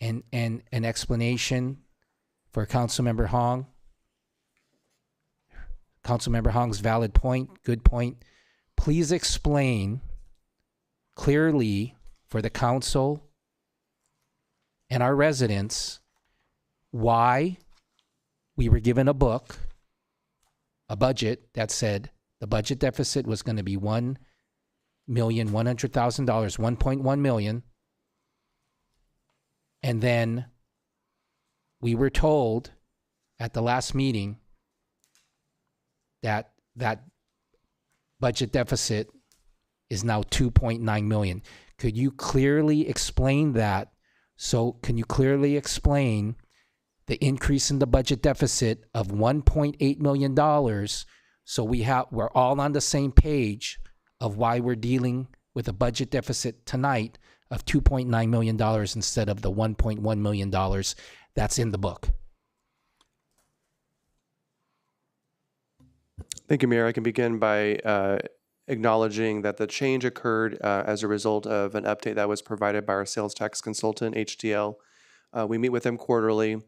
and an explanation for Councilmember Hong. Councilmember Hong's valid point, good point. Please explain clearly for the council and our residents why we were given a book, a budget that said the budget deficit was going to be $1,100,000, $1.1 million. And then we were told at the last meeting that that budget deficit is now 2.9 million. Could you clearly explain that? So can you clearly explain the increase in the budget deficit of $1.8 million so we're all on the same page of why we're dealing with a budget deficit tonight of $2.9 million instead of the $1.1 million that's in the book? Thank you, Mayor. I can begin by acknowledging that the change occurred as a result of an update that was provided by our sales tax consultant, HDL. We meet with them quarterly,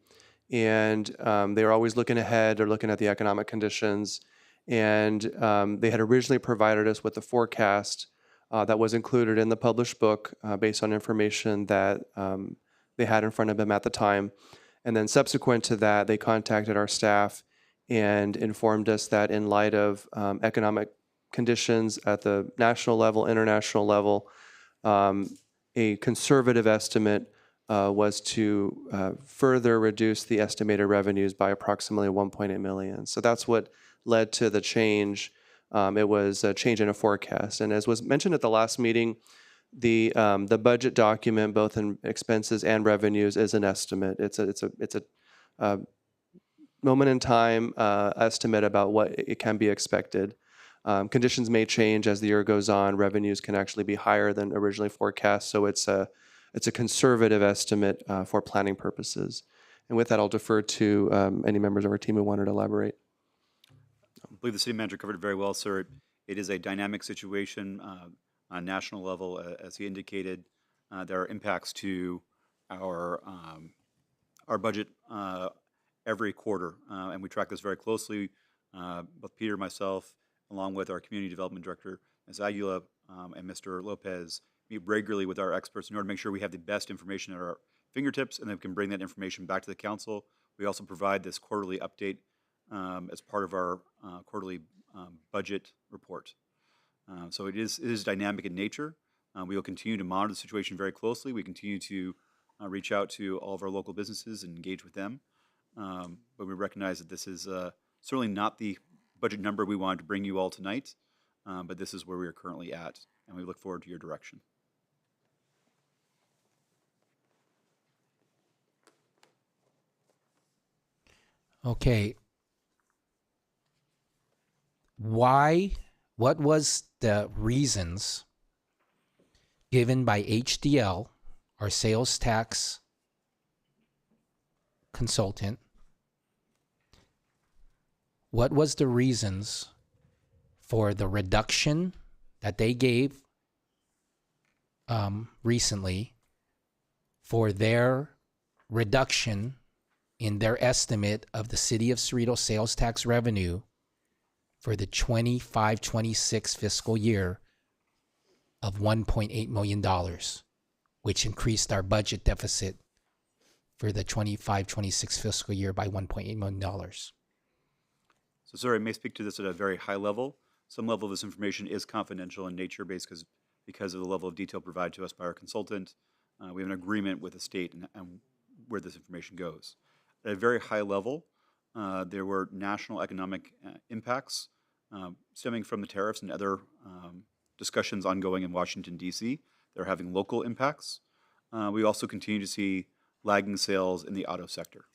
and they are always looking ahead or looking at the economic conditions. And they had originally provided us with a forecast that was included in the published book based on information that they had in front of them at the time. And then subsequent to that, they contacted our staff and informed us that in light of economic conditions at the national level, international level, a conservative estimate was to further reduce the estimated revenues by approximately 1.8 million. So that's what led to the change. It was a change in a forecast. And as was mentioned at the last meeting, the budget document, both in expenses and revenues, is an estimate. It's a moment in time estimate about what it can be expected. Conditions may change as the year goes on. Revenues can actually be higher than originally forecast. So it's a conservative estimate for planning purposes. And with that, I'll defer to any members of our team who wanted to elaborate. I believe the city manager covered it very well, sir. It is a dynamic situation on a national level, as he indicated. There are impacts to our budget every quarter, and we track this very closely. Both Peter, myself, along with our community development director, Ms. Aguila, and Mr. Lopez, meet regularly with our experts in order to make sure we have the best information at our fingertips, and then we can bring that information back to the council. We also provide this quarterly update as part of our quarterly budget report. So it is dynamic in nature. We will continue to monitor the situation very closely. We continue to reach out to all of our local businesses and engage with them. But we recognize that this is certainly not the budget number we wanted to bring you all tonight, but this is where we are currently at, and we look forward to your direction. Okay. What was the reasons given by HDL, our sales tax consultant? What was the reasons for the reduction that they gave recently for their reduction in their estimate of the City of Cerritos sales tax revenue for the 25-26 fiscal year of $1.8 million, which increased our budget deficit for the 25-26 fiscal year by $1.8 million. So, sir, I may speak to this at a very high level. Some level of this information is confidential in nature because of the level of detail provided to us by our consultant. We have an agreement with the state and where this information goes. At a very high level, there were national economic impacts stemming from the tariffs and other discussions ongoing in Washington, D.C. They're having local impacts. We also continue to see lagging sales in the auto sector.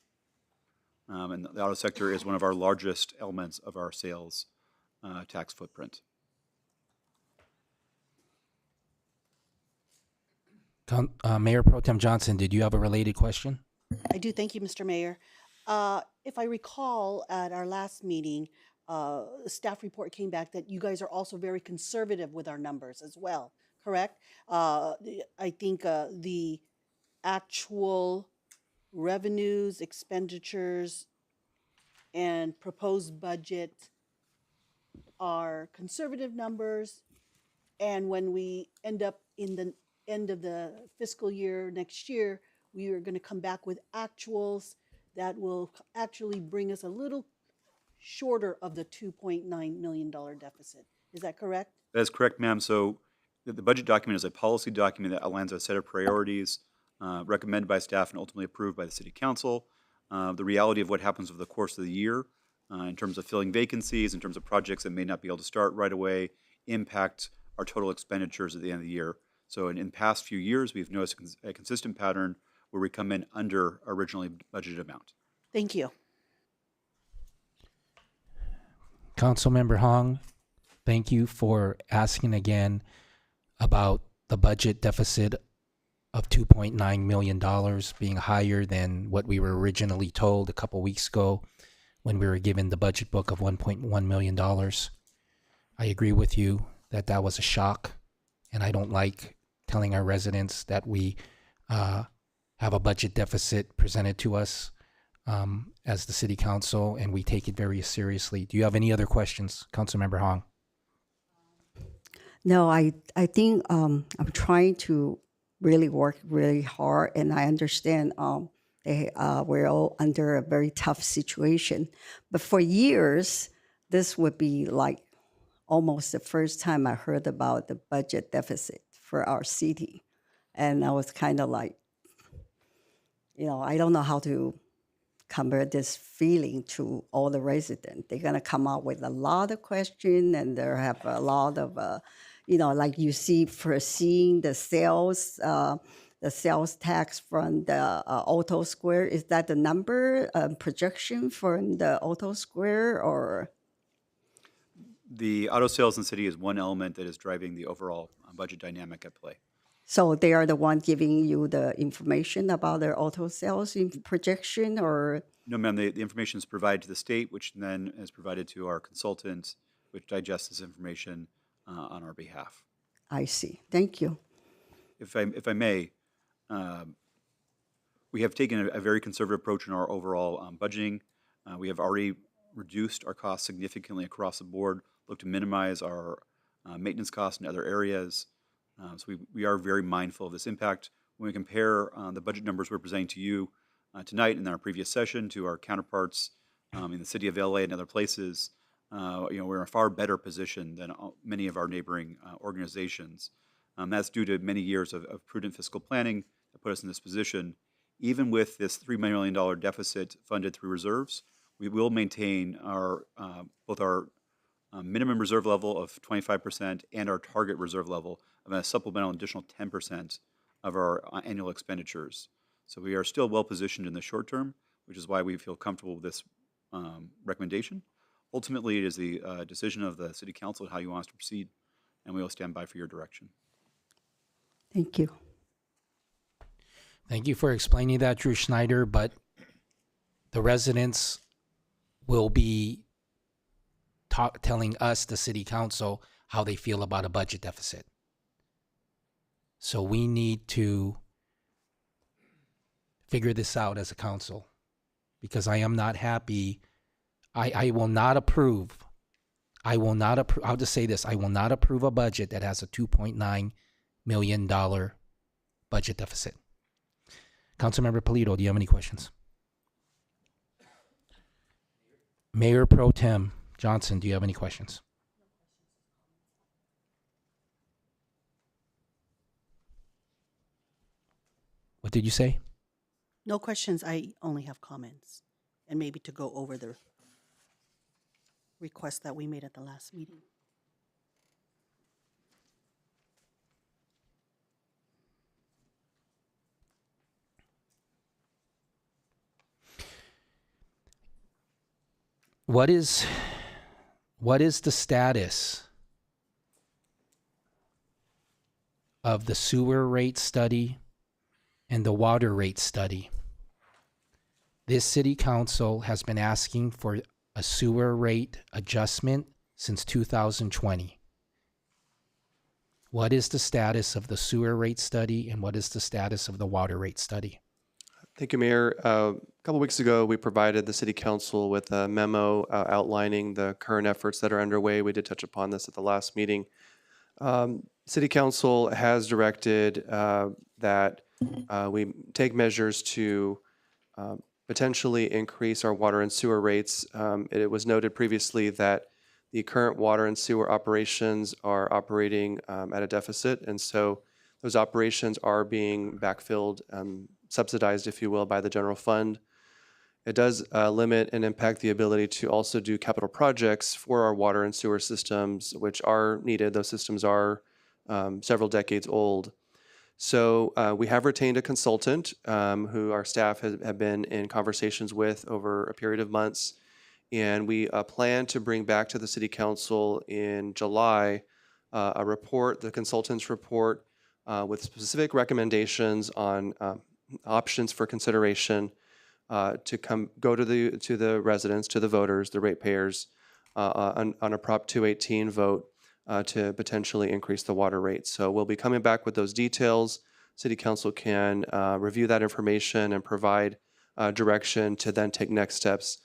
And the auto sector is one of our largest elements of our sales tax footprint. Mayor Pro Tem Johnson, did you have a related question? I do. Thank you, Mr. Mayor. If I recall at our last meeting, staff report came back that you guys are also very conservative with our numbers as well, correct? I think the actual revenues, expenditures, and proposed budget are conservative numbers. And when we end up in the end of the fiscal year next year, we are going to come back with actuals that will actually bring us a little shorter of the $2.9 million deficit. Is that correct? That is correct, ma'am. So the budget document is a policy document that outlines a set of priorities recommended by staff and ultimately approved by the city council. The reality of what happens over the course of the year in terms of filling vacancies, in terms of projects that may not be able to start right away, impact our total expenditures at the end of the year. So in past few years, we've noticed a consistent pattern where we come in under our originally budgeted amount. Thank you. Councilmember Hong, thank you for asking again about the budget deficit of $2.9 million being higher than what we were originally told a couple weeks ago when we were given the budget book of $1.1 million. I agree with you that that was a shock, and I don't like telling our residents that we have a budget deficit presented to us as the city council, and we take it very seriously. Do you have any other questions, Councilmember Hong? No, I think I'm trying to really work really hard, and I understand we're all under a very tough situation. But for years, this would be like almost the first time I heard about the budget deficit for our city. And I was kind of like, I don't know how to convey this feeling to all the residents. They're going to come out with a lot of questions, and they have a lot of, like you see, foreseeing the sales tax from the Auto Square. Is that the number projection for the Auto Square, or? The auto sales in the city is one element that is driving the overall budget dynamic at play. So they are the one giving you the information about their auto sales in projection, or? No, ma'am, the information is provided to the state, which then is provided to our consultant, which digests this information on our behalf. I see. Thank you. If I may, we have taken a very conservative approach in our overall budgeting. We have already reduced our costs significantly across the board, look to minimize our maintenance costs in other areas. So we are very mindful of this impact. When we compare the budget numbers we're presenting to you tonight and in our previous session to our counterparts in the city of LA and other places, we're in a far better position than many of our neighboring organizations. That's due to many years of prudent fiscal planning that put us in this position. Even with this $3 million deficit funded through reserves, we will maintain our both our minimum reserve level of 25% and our target reserve level of a supplemental additional 10% of our annual expenditures. So we are still well positioned in the short term, which is why we feel comfortable with this recommendation. Ultimately, it is the decision of the City Council how you want us to proceed, and we will stand by for your direction. Thank you. Thank you for explaining that, Drew Schneider, but the residents will be telling us, the City Council, how they feel about a budget deficit. So we need to figure this out as a council, because I am not happy. I will not approve. I'll just say this. I will not approve a budget that has a $2.9 million budget deficit. Councilmember Polito, do you have any questions? Mayor Pro Tem Johnson, do you have any questions? What did you say? No questions. I only have comments, and maybe to go over the request that we made at the last meeting. What is the status of the sewer rate study and the water rate study? This city council has been asking for a sewer rate adjustment since 2020. What is the status of the sewer rate study, and what is the status of the water rate study? Thank you, Mayor. A couple weeks ago, we provided the City Council with a memo outlining the current efforts that are underway. We did touch upon this at the last meeting. City Council has directed that we take measures to potentially increase our water and sewer rates. It was noted previously that the current water and sewer operations are operating at a deficit, and so those operations are being backfilled, subsidized, if you will, by the general fund. It does limit and impact the ability to also do capital projects for our water and sewer systems, which are needed. Those systems are several decades old. So we have retained a consultant who our staff have been in conversations with over a period of months. And we plan to bring back to the City Council in July a report, the consultant's report, with specific recommendations on options for consideration to go to the residents, to the voters, the ratepayers, on a Prop 218 vote to potentially increase the water rate. So we'll be coming back with those details. City Council can review that information and provide direction to then take next steps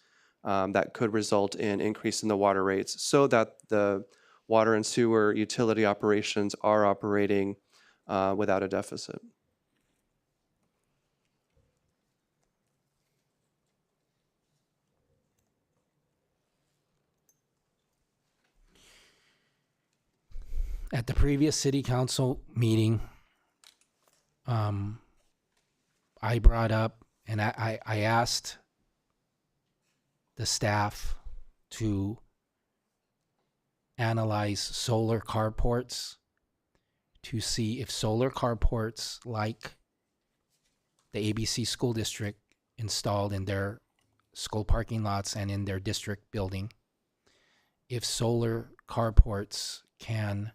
that could result in increase in the water rates so that the water and sewer utility operations are operating without a deficit. At the previous City Council meeting, I brought up and I asked the staff to analyze solar carports to see if solar carports like the ABC School District installed in their school parking lots and in their district building, if solar carports can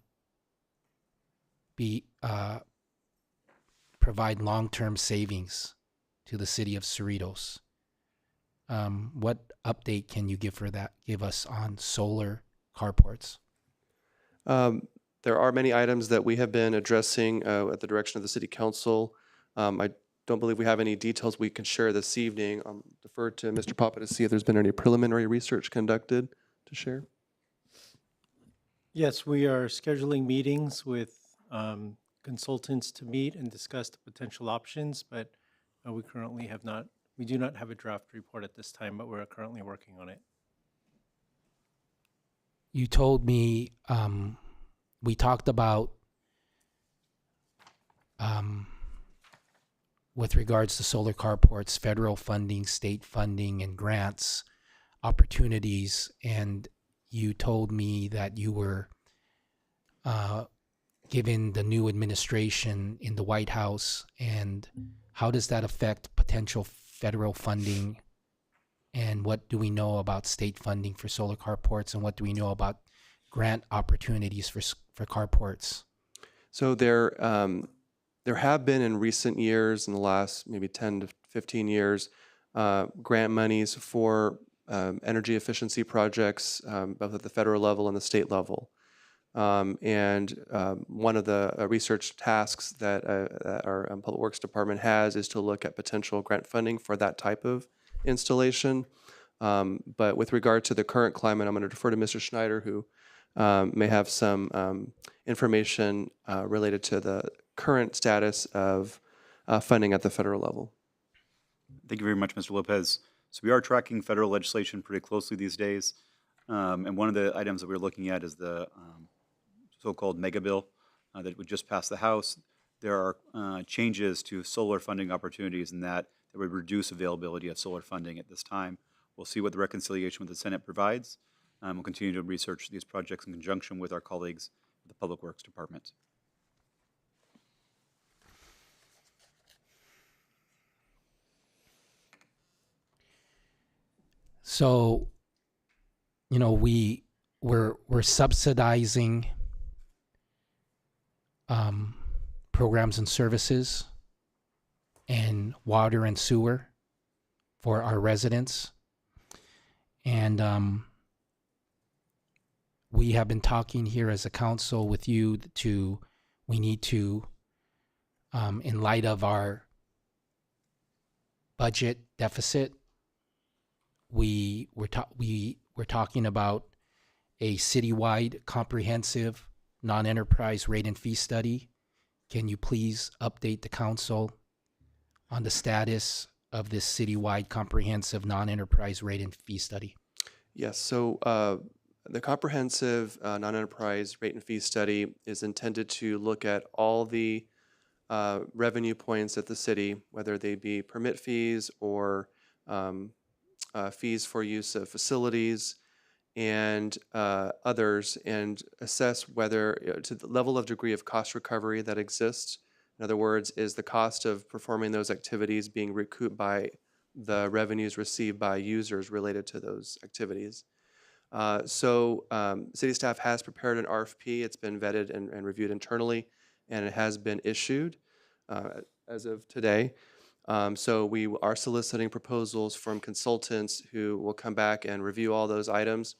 provide long-term savings to the city of Cerritos. What update can you give us on solar carports? There are many items that we have been addressing at the direction of the City Council. I don't believe we have any details we can share this evening. I'll defer to Mr. Papa to see if there's been any preliminary research conducted to share. Yes, we are scheduling meetings with consultants to meet and discuss the potential options, but we do not have a draft report at this time, but we're currently working on it. You told me, we talked about, with regards to solar carports, federal funding, state funding, and grants, opportunities, and you told me that you were given the new administration in the White House, and how does that affect potential federal funding, and what do we know about state funding for solar carports, and what do we know about grant opportunities for carports? So there have been in recent years, in the last maybe 10 to 15 years, grant monies for energy efficiency projects, both at the federal level and the state level. And one of the research tasks that our Public Works Department has is to look at potential grant funding for that type of installation. But with regard to the current climate, I'm going to defer to Mr. Schneider, who may have some information related to the current status of funding at the federal level. Thank you very much, Mr. Lopez. So we are tracking federal legislation pretty closely these days. And one of the items that we're looking at is the so-called mega bill that would just pass the House. There are changes to solar funding opportunities in that would reduce availability of solar funding at this time. We'll see what the reconciliation with the Senate provides. We'll continue to research these projects in conjunction with our colleagues at the Public Works Department. So, you know, we're subsidizing programs and services and water and sewer for our residents. And we have been talking here as a council with you we need to, in light of our budget deficit. We're talking about a citywide comprehensive non-enterprise rate and fee study. Can you please update the council on the status of this citywide comprehensive non-enterprise rate and fee study? Yes, so the comprehensive non-enterprise rate and fee study is intended to look at all the revenue points at the city, whether they be permit fees or fees for use of facilities and others, and assess whether to the level of degree of cost recovery that exists. In other words, is the cost of performing those activities being recouped by the revenues received by users related to those activities? City staff has prepared an RFP. It's been vetted and reviewed internally, and it has been issued as of today. So we are soliciting proposals from consultants who will come back and review all those items.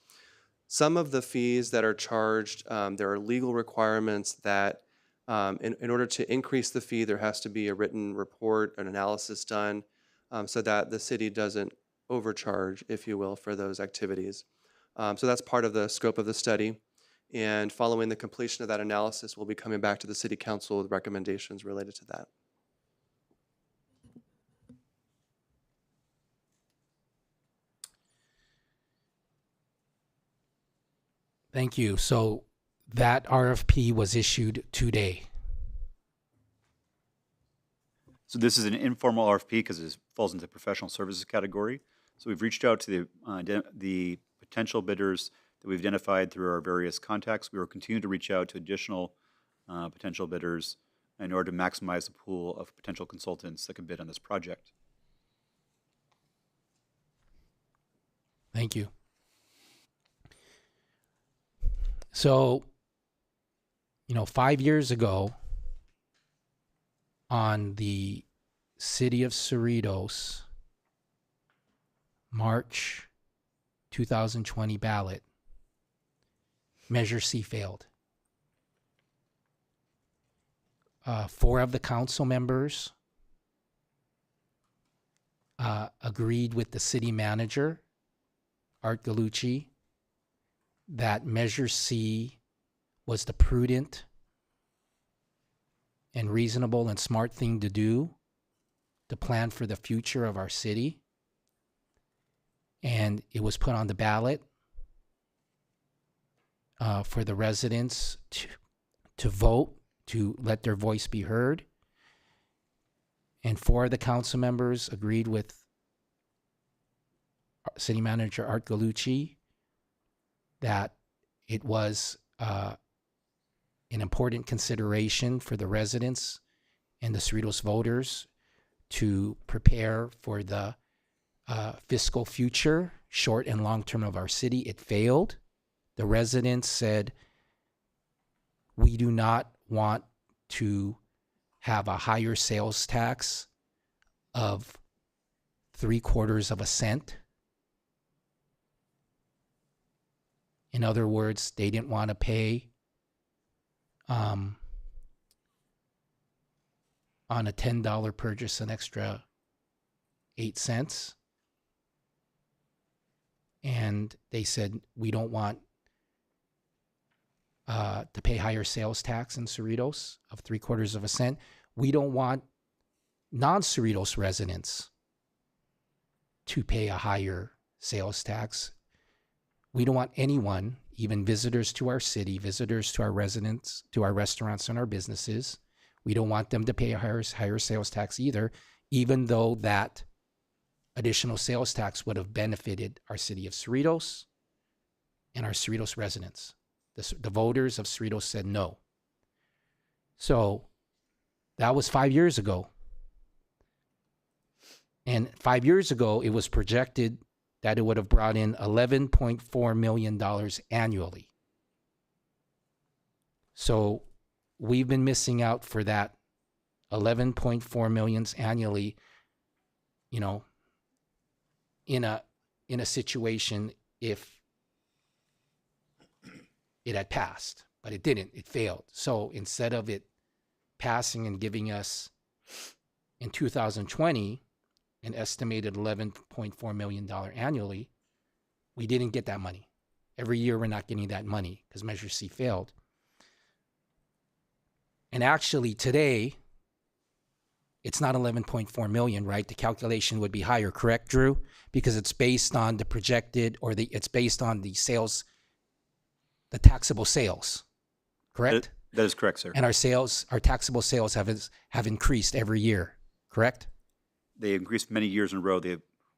Some of the fees that are charged, there are legal requirements that in order to increase the fee, there has to be a written report, an analysis done, so that the city doesn't overcharge, if you will, for those activities. So that's part of the scope of the study. And following the completion of that analysis, we'll be coming back to the City Council with recommendations related to that. Thank you. So that RFP was issued today. So this is an informal RFP because it falls into the professional services category. So we've reached out to the potential bidders that we've identified through our various contacts. We will continue to reach out to additional potential bidders in order to maximize the pool of potential consultants that can bid on this project. Thank you. So, 5 years ago, on the City of Cerritos March 2020 ballot, Measure C failed. 4 of the council members agreed with the city manager, Art Gallucci, that Measure C was the prudent and reasonable and smart thing to do to plan for the future of our city. And it was put on the ballot for the residents to vote, to let their voice be heard. And 4 of the council members agreed with City Manager Art Gallucci that it was an important consideration for the residents and the Cerritos voters to prepare for the fiscal future, short and long term, of our city. It failed. The residents said, we do not want to have a higher sales tax of 0.75 cents. In other words, they didn't want to pay on a $10 purchase an extra 8 cents. And they said, we don't want to pay higher sales tax in Cerritos of 0.75 cents. We don't want non-Cerritos residents to pay a higher sales tax. We don't want anyone, even visitors to our city, visitors to our residents, to our restaurants and our businesses. We don't want them to pay a higher sales tax either, even though that additional sales tax would have benefited our city of Cerritos and our Cerritos residents. The voters of Cerritos said no. So that was 5 years ago. And 5 years ago, it was projected that it would have brought in $11.4 million annually. So we've been missing out for that $11.4 million annually, in a situation if it had passed, but it didn't. It failed. So instead of it passing and giving us in 2020 an estimated $11.4 million annually, we didn't get that money. Every year we're not getting that money because Measure C failed. And actually today, it's not 11.4 million, right? The calculation would be higher, correct, Drew? Because it's based on the projected, or it's based on the sales, the taxable sales, correct? That is correct, sir. And our taxable sales have increased every year, correct? They increased many years in a row. They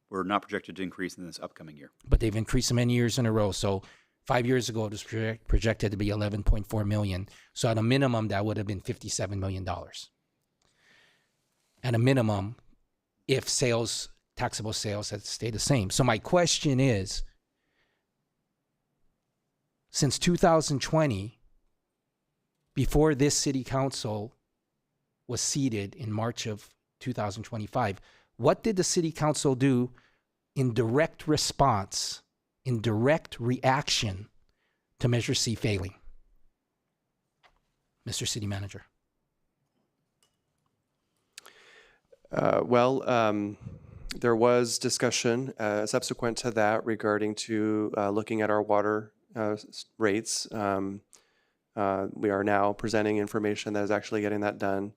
were not projected to increase in this upcoming year. But they've increased many years in a row. So 5 years ago, it was projected to be 11.4 million. So at a minimum, that would have been $57 million. At a minimum, if taxable sales had stayed the same. So my question is, since 2020, before this city council was seated in March of 2025, what did the city council do in direct response, in direct reaction to Measure C failing? Mr. City Manager. There was discussion subsequent to that regarding to looking at our water rates. We are now presenting information that is actually getting that done.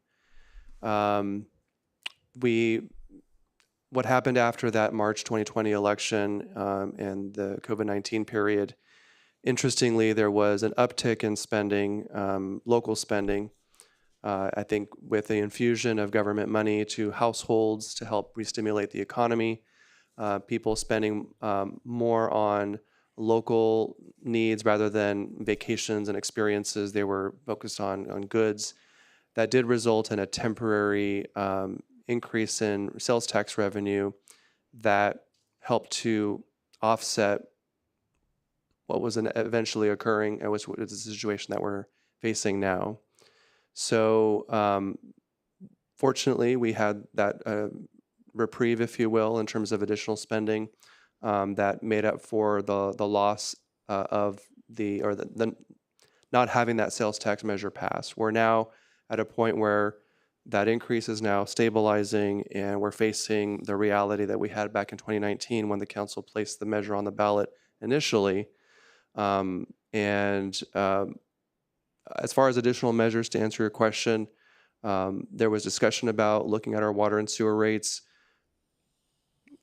What happened after that March 2020 election and the COVID-19 period, interestingly, there was an uptick in spending, local spending. I think with the infusion of government money to households to help re-stimulate the economy, people spending more on local needs rather than vacations and experiences. They were focused on goods. That did result in a temporary increase in sales tax revenue that helped to offset what was eventually occurring, and which is the situation that we're facing now. So fortunately, we had that reprieve, if you will, in terms of additional spending that made up for the loss of the not having that sales tax measure passed. We're now at a point where that increase is now stabilizing, and we're facing the reality that we had back in 2019 when the council placed the measure on the ballot initially. As far as additional measures, to answer your question, there was discussion about looking at our water and sewer rates.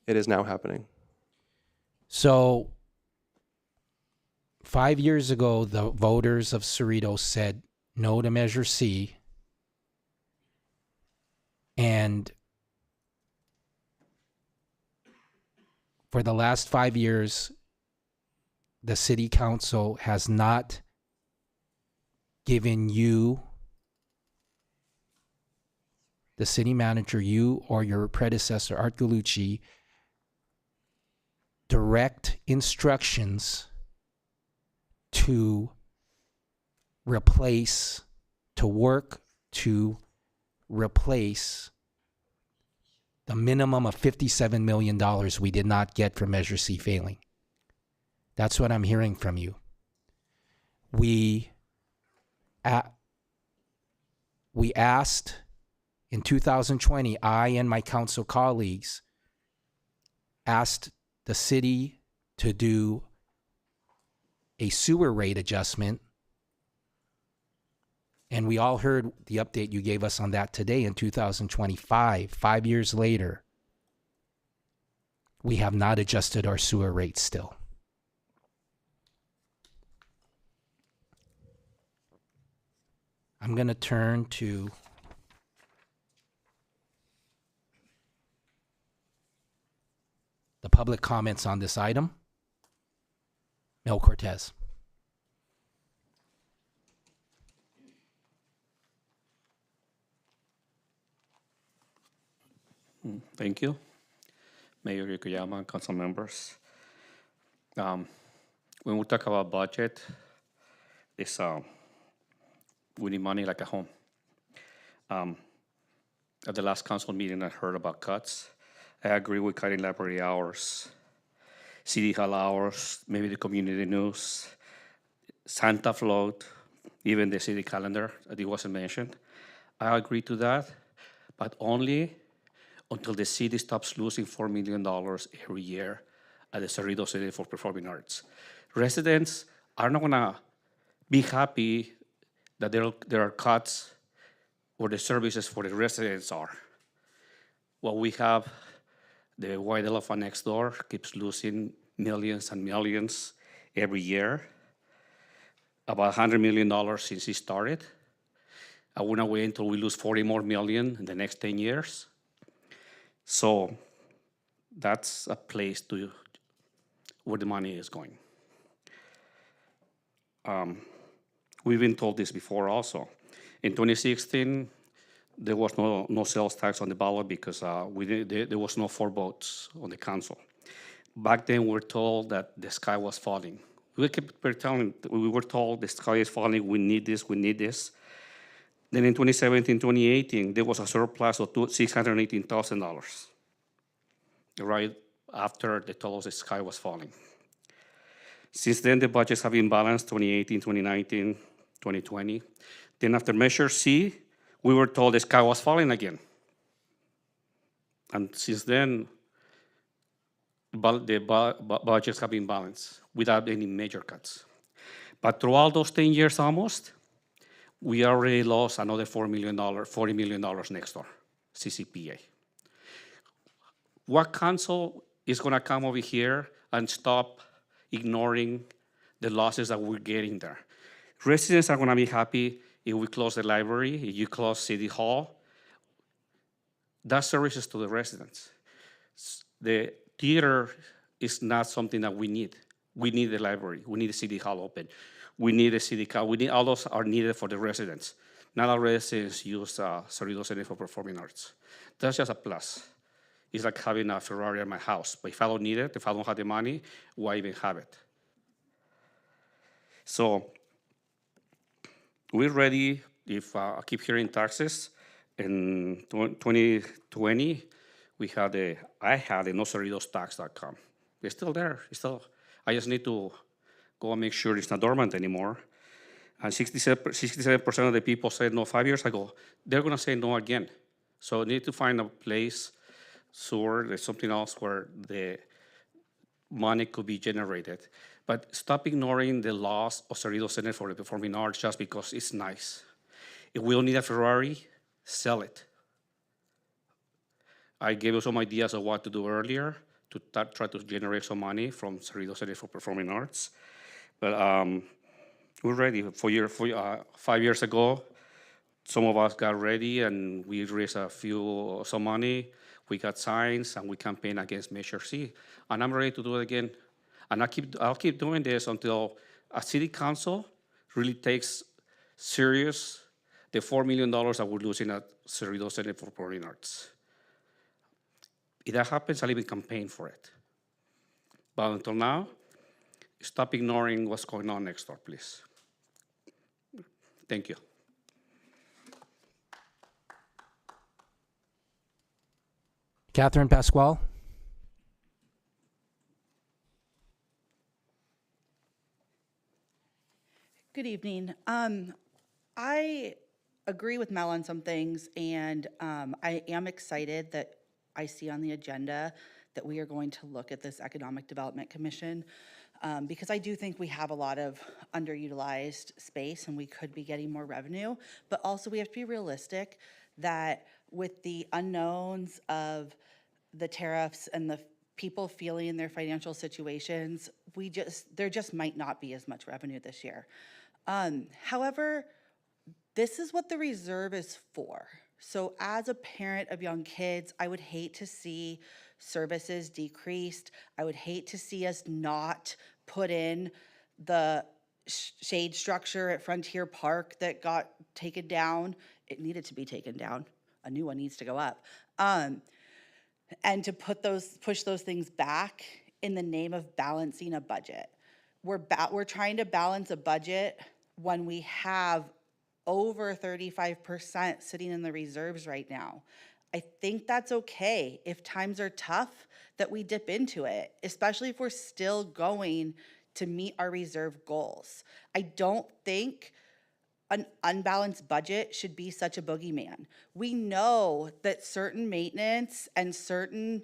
It is now happening. So 5 years ago, the voters of Cerritos said no to Measure C. And for the last 5 years, the city council has not given you, the city manager, you or your predecessor, Art Galucci, direct instructions to replace the minimum of $57 million we did not get for Measure C failing. That's what I'm hearing from you. We asked in 2020, I and my council colleagues asked the city to do a sewer rate adjustment, and we all heard the update you gave us on that today in 2025. 5 years later, we have not adjusted our sewer rates still. I'm going to turn to the public comments on this item. Mel Cortez. Thank you. Mayor Yokoyama, council members. When we talk about budget, it's we need money like at home. At the last council meeting, I heard about cuts. I agree with cutting library hours, city hall hours, maybe the community news, Santa float, even the city calendar, that it wasn't mentioned. I agree to that, but only until the city stops losing $4 million every year at the Cerritos Center for Performing Arts. Residents are not gonna be happy that there are cuts where the services for the residents are. Well, we have the white elephant next door keeps losing millions and millions every year, about $100 million since it started. I wouldn't wait until we lose 40 more million in the next 10 years. So that's a place to where the money is going. We've been told this before also. In 2016, there was no sales tax on the ballot because there was no 4 votes on the council. Back then, we were told that the sky was falling. We were told the sky is falling, we need this, we need this. Then in 2017, 2018, there was a surplus of $618,000, right after they told us the sky was falling. Since then, the budgets have been balanced, 2018, 2019, 2020. Then after Measure C, we were told the sky was falling again. And since then, the budgets have been balanced without any major cuts. But throughout those 10 years almost, we already lost another $40 million next door, CCPA. What council is gonna come over here and stop ignoring the losses that we're getting there? Residents are gonna be happy if we close the library, if you close City Hall. That's services to the residents. The theater is not something that we need. We need the library, we need the City Hall open. We need a city council. We need all those are needed for the residents. Not all residents use Cerritos Center for Performing Arts. That's just a plus. It's like having a Ferrari at my house. But if I don't need it, if I don't have the money, why even have it? So we're ready. If I keep hearing taxes, in 2020, I had a nocerritos.tax.com. It's still there. I just need to go and make sure it's not dormant anymore. And 67% of the people said no 5 years ago. They're gonna say no again. So we need to find a place, there's something else where the money could be generated. But stop ignoring the loss of Cerritos Center for the Performing Arts just because it's nice. If we don't need a Ferrari, sell it. I gave you some ideas of what to do earlier to try to generate some money from Cerritos Center for Performing Arts. But we're ready. 5 years ago, some of us got ready and we raised some money. We got signs and we campaigned against Measure C. And I'm ready to do it again. And I'll keep doing this until a city council really takes serious the $4 million that we're losing at Cerritos Center for Performing Arts. If that happens, I'll even campaign for it. But until now, stop ignoring what's going on next door, please. Thank you. Catherine Pasquale. Good evening. I agree with Mel on some things, and I am excited that I see on the agenda that we are going to look at this Economic Development Commission, because I do think we have a lot of underutilized space and we could be getting more revenue, but also we have to be realistic that with the unknowns of the tariffs and the people feeling their financial situations, there just might not be as much revenue this year. However, this is what the reserve is for. So as a parent of young kids, I would hate to see services decreased. I would hate to see us not put in the shade structure at Frontier Park that got taken down. It needed to be taken down. A new one needs to go up. And to push those things back in the name of balancing a budget. We're trying to balance a budget when we have over 35% sitting in the reserves right now. I think that's okay if times are tough that we dip into it, especially if we're still going to meet our reserve goals. I don't think an unbalanced budget should be such a boogeyman. We know that certain maintenance and certain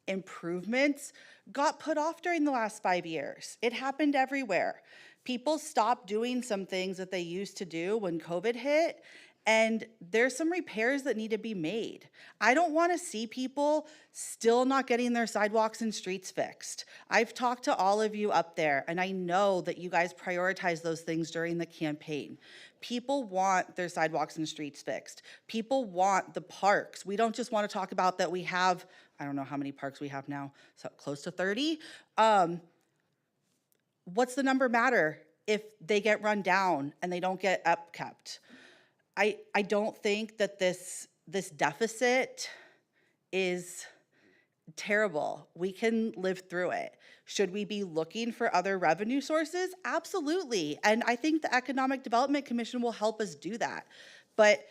improvements got put off during the last 5 years. It happened everywhere. People stopped doing some things that they used to do when COVID hit, and there's some repairs that need to be made. I don't want to see people still not getting their sidewalks and streets fixed. I've talked to all of you up there, and I know that you guys prioritize those things during the campaign. People want their sidewalks and streets fixed. People want the parks. We don't just want to talk about that we have, I don't know how many parks we have now, so close to 30. What's the number matter if they get run down and they don't get upkept? I don't think that this deficit is terrible. We can live through it. Should we be looking for other revenue sources? Absolutely. And I think the Economic Development Commission will help us do that. But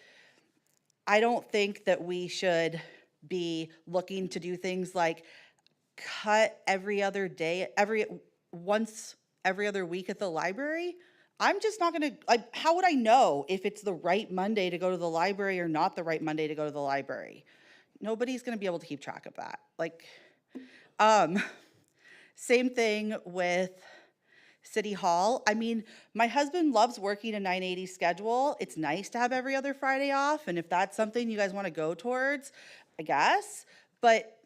I don't think that we should be looking to do things like cut every other day, once every other week at the library. I'm just not gonna, like, how would I know if it's the right Monday to go to the library or not the right Monday to go to the library? Nobody's gonna be able to keep track of that. Like, same thing with City Hall. I mean, my husband loves working a 980 schedule. It's nice to have every other Friday off, and if that's something you guys wanna go towards, I guess. But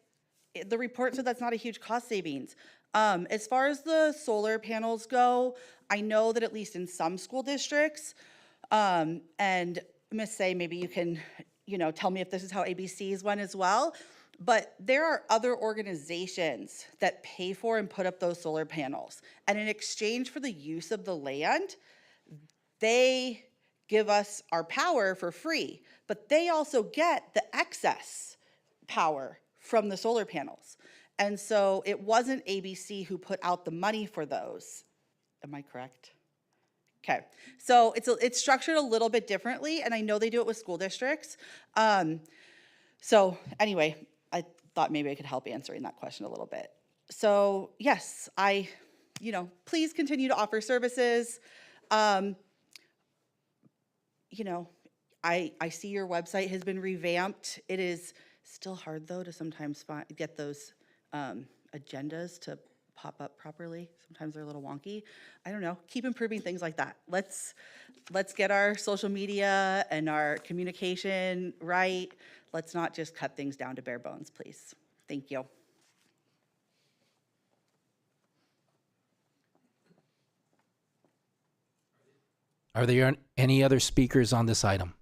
the report said that's not a huge cost savings. As far as the solar panels go, I know that at least in some school districts, and Ms. Say, maybe you can, tell me if this is how ABC's went as well, but there are other organizations that pay for and put up those solar panels. And in exchange for the use of the land, they give us our power for free, but they also get the excess power from the solar panels. And so it wasn't ABC who put out the money for those. Am I correct? Okay, so it's structured a little bit differently, and I know they do it with school districts. So anyway, I thought maybe I could help answering that question a little bit. So yes, please continue to offer services. I see your website has been revamped. It is still hard though to sometimes get those agendas to pop up properly. Sometimes they're a little wonky. I don't know, keep improving things like that. Let's get our social media and our communication right. Let's not just cut things down to bare bones, please. Thank you. Are there any other speakers on this item?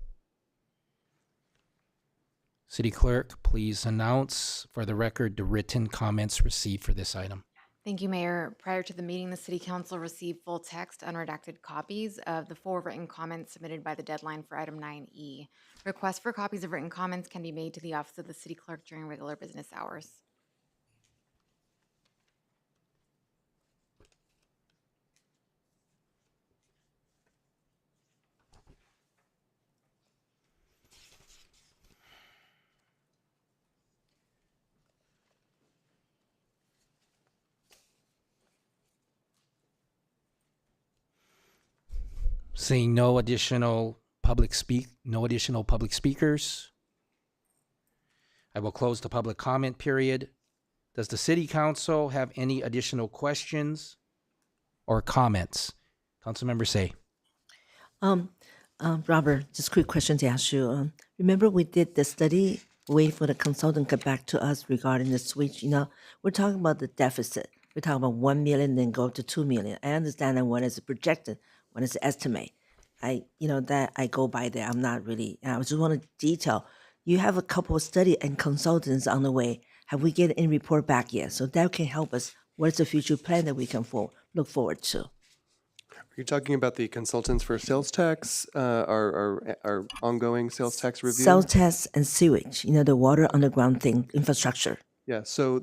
City Clerk, please announce for the record the written comments received for this item. Thank you, Mayor. Prior to the meeting, the City Council received full text, unredacted copies of the 4 written comments submitted by the deadline for item 9E. Requests for copies of written comments can be made to the Office of the City Clerk during regular business hours. Seeing no additional public speakers, I will close the public comment period. Does the City Council have any additional questions or comments? Councilmember Say. Robert, just a quick question to ask you. Remember we did the study, wait for the consultant to get back to us regarding the switch. We're talking about the deficit. We're talking about 1 million, then go to 2 million. I understand that one is projected, one is estimate. That I go by there. I'm not really, I just want to detail. You have a couple of study and consultants on the way. Have we get any report back yet? So that can help us. What's the future plan that we can look forward to? Are you talking about the consultants for sales tax, our ongoing sales tax review? Sales tax and sewage, the water underground thing, infrastructure. Yeah, so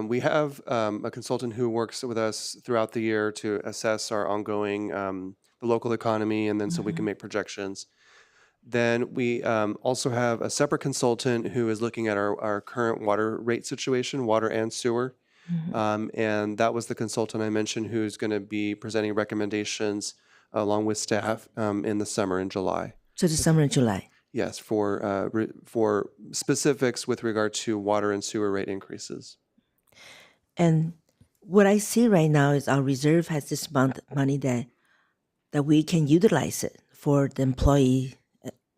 we have a consultant who works with us throughout the year to assess our ongoing the local economy, and then so we can make projections. Then we also have a separate consultant who is looking at our current water rate situation, water and sewer. And that was the consultant I mentioned who's going to be presenting recommendations along with staff in the summer in July. So the summer and July. Yes, for specifics with regard to water and sewer rate increases. And what I see right now is our reserve has this month money that we can utilize it for the employee,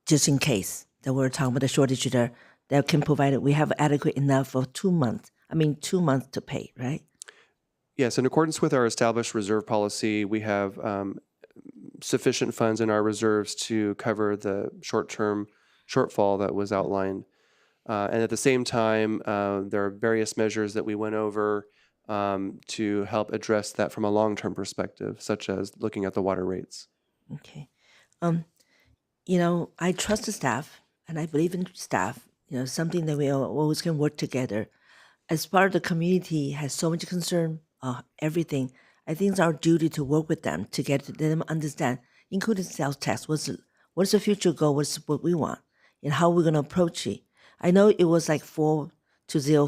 just in case that we're talking about the shortage there, that can provide it. We have adequate enough for 2 months. 2 months to pay, right? Yes, in accordance with our established reserve policy, we have sufficient funds in our reserves to cover the short-term shortfall that was outlined. And at the same time, there are various measures that we went over to help address that from a long-term perspective, such as looking at the water rates. Okay. I trust the staff and I believe in staff, something that we always can work together. As part of the community has so much concern, everything, I think it's our duty to work with them to get them understand, including sales tax, what's the future goal, what's what we want, and how we're going to approach it. I know it was like 4-0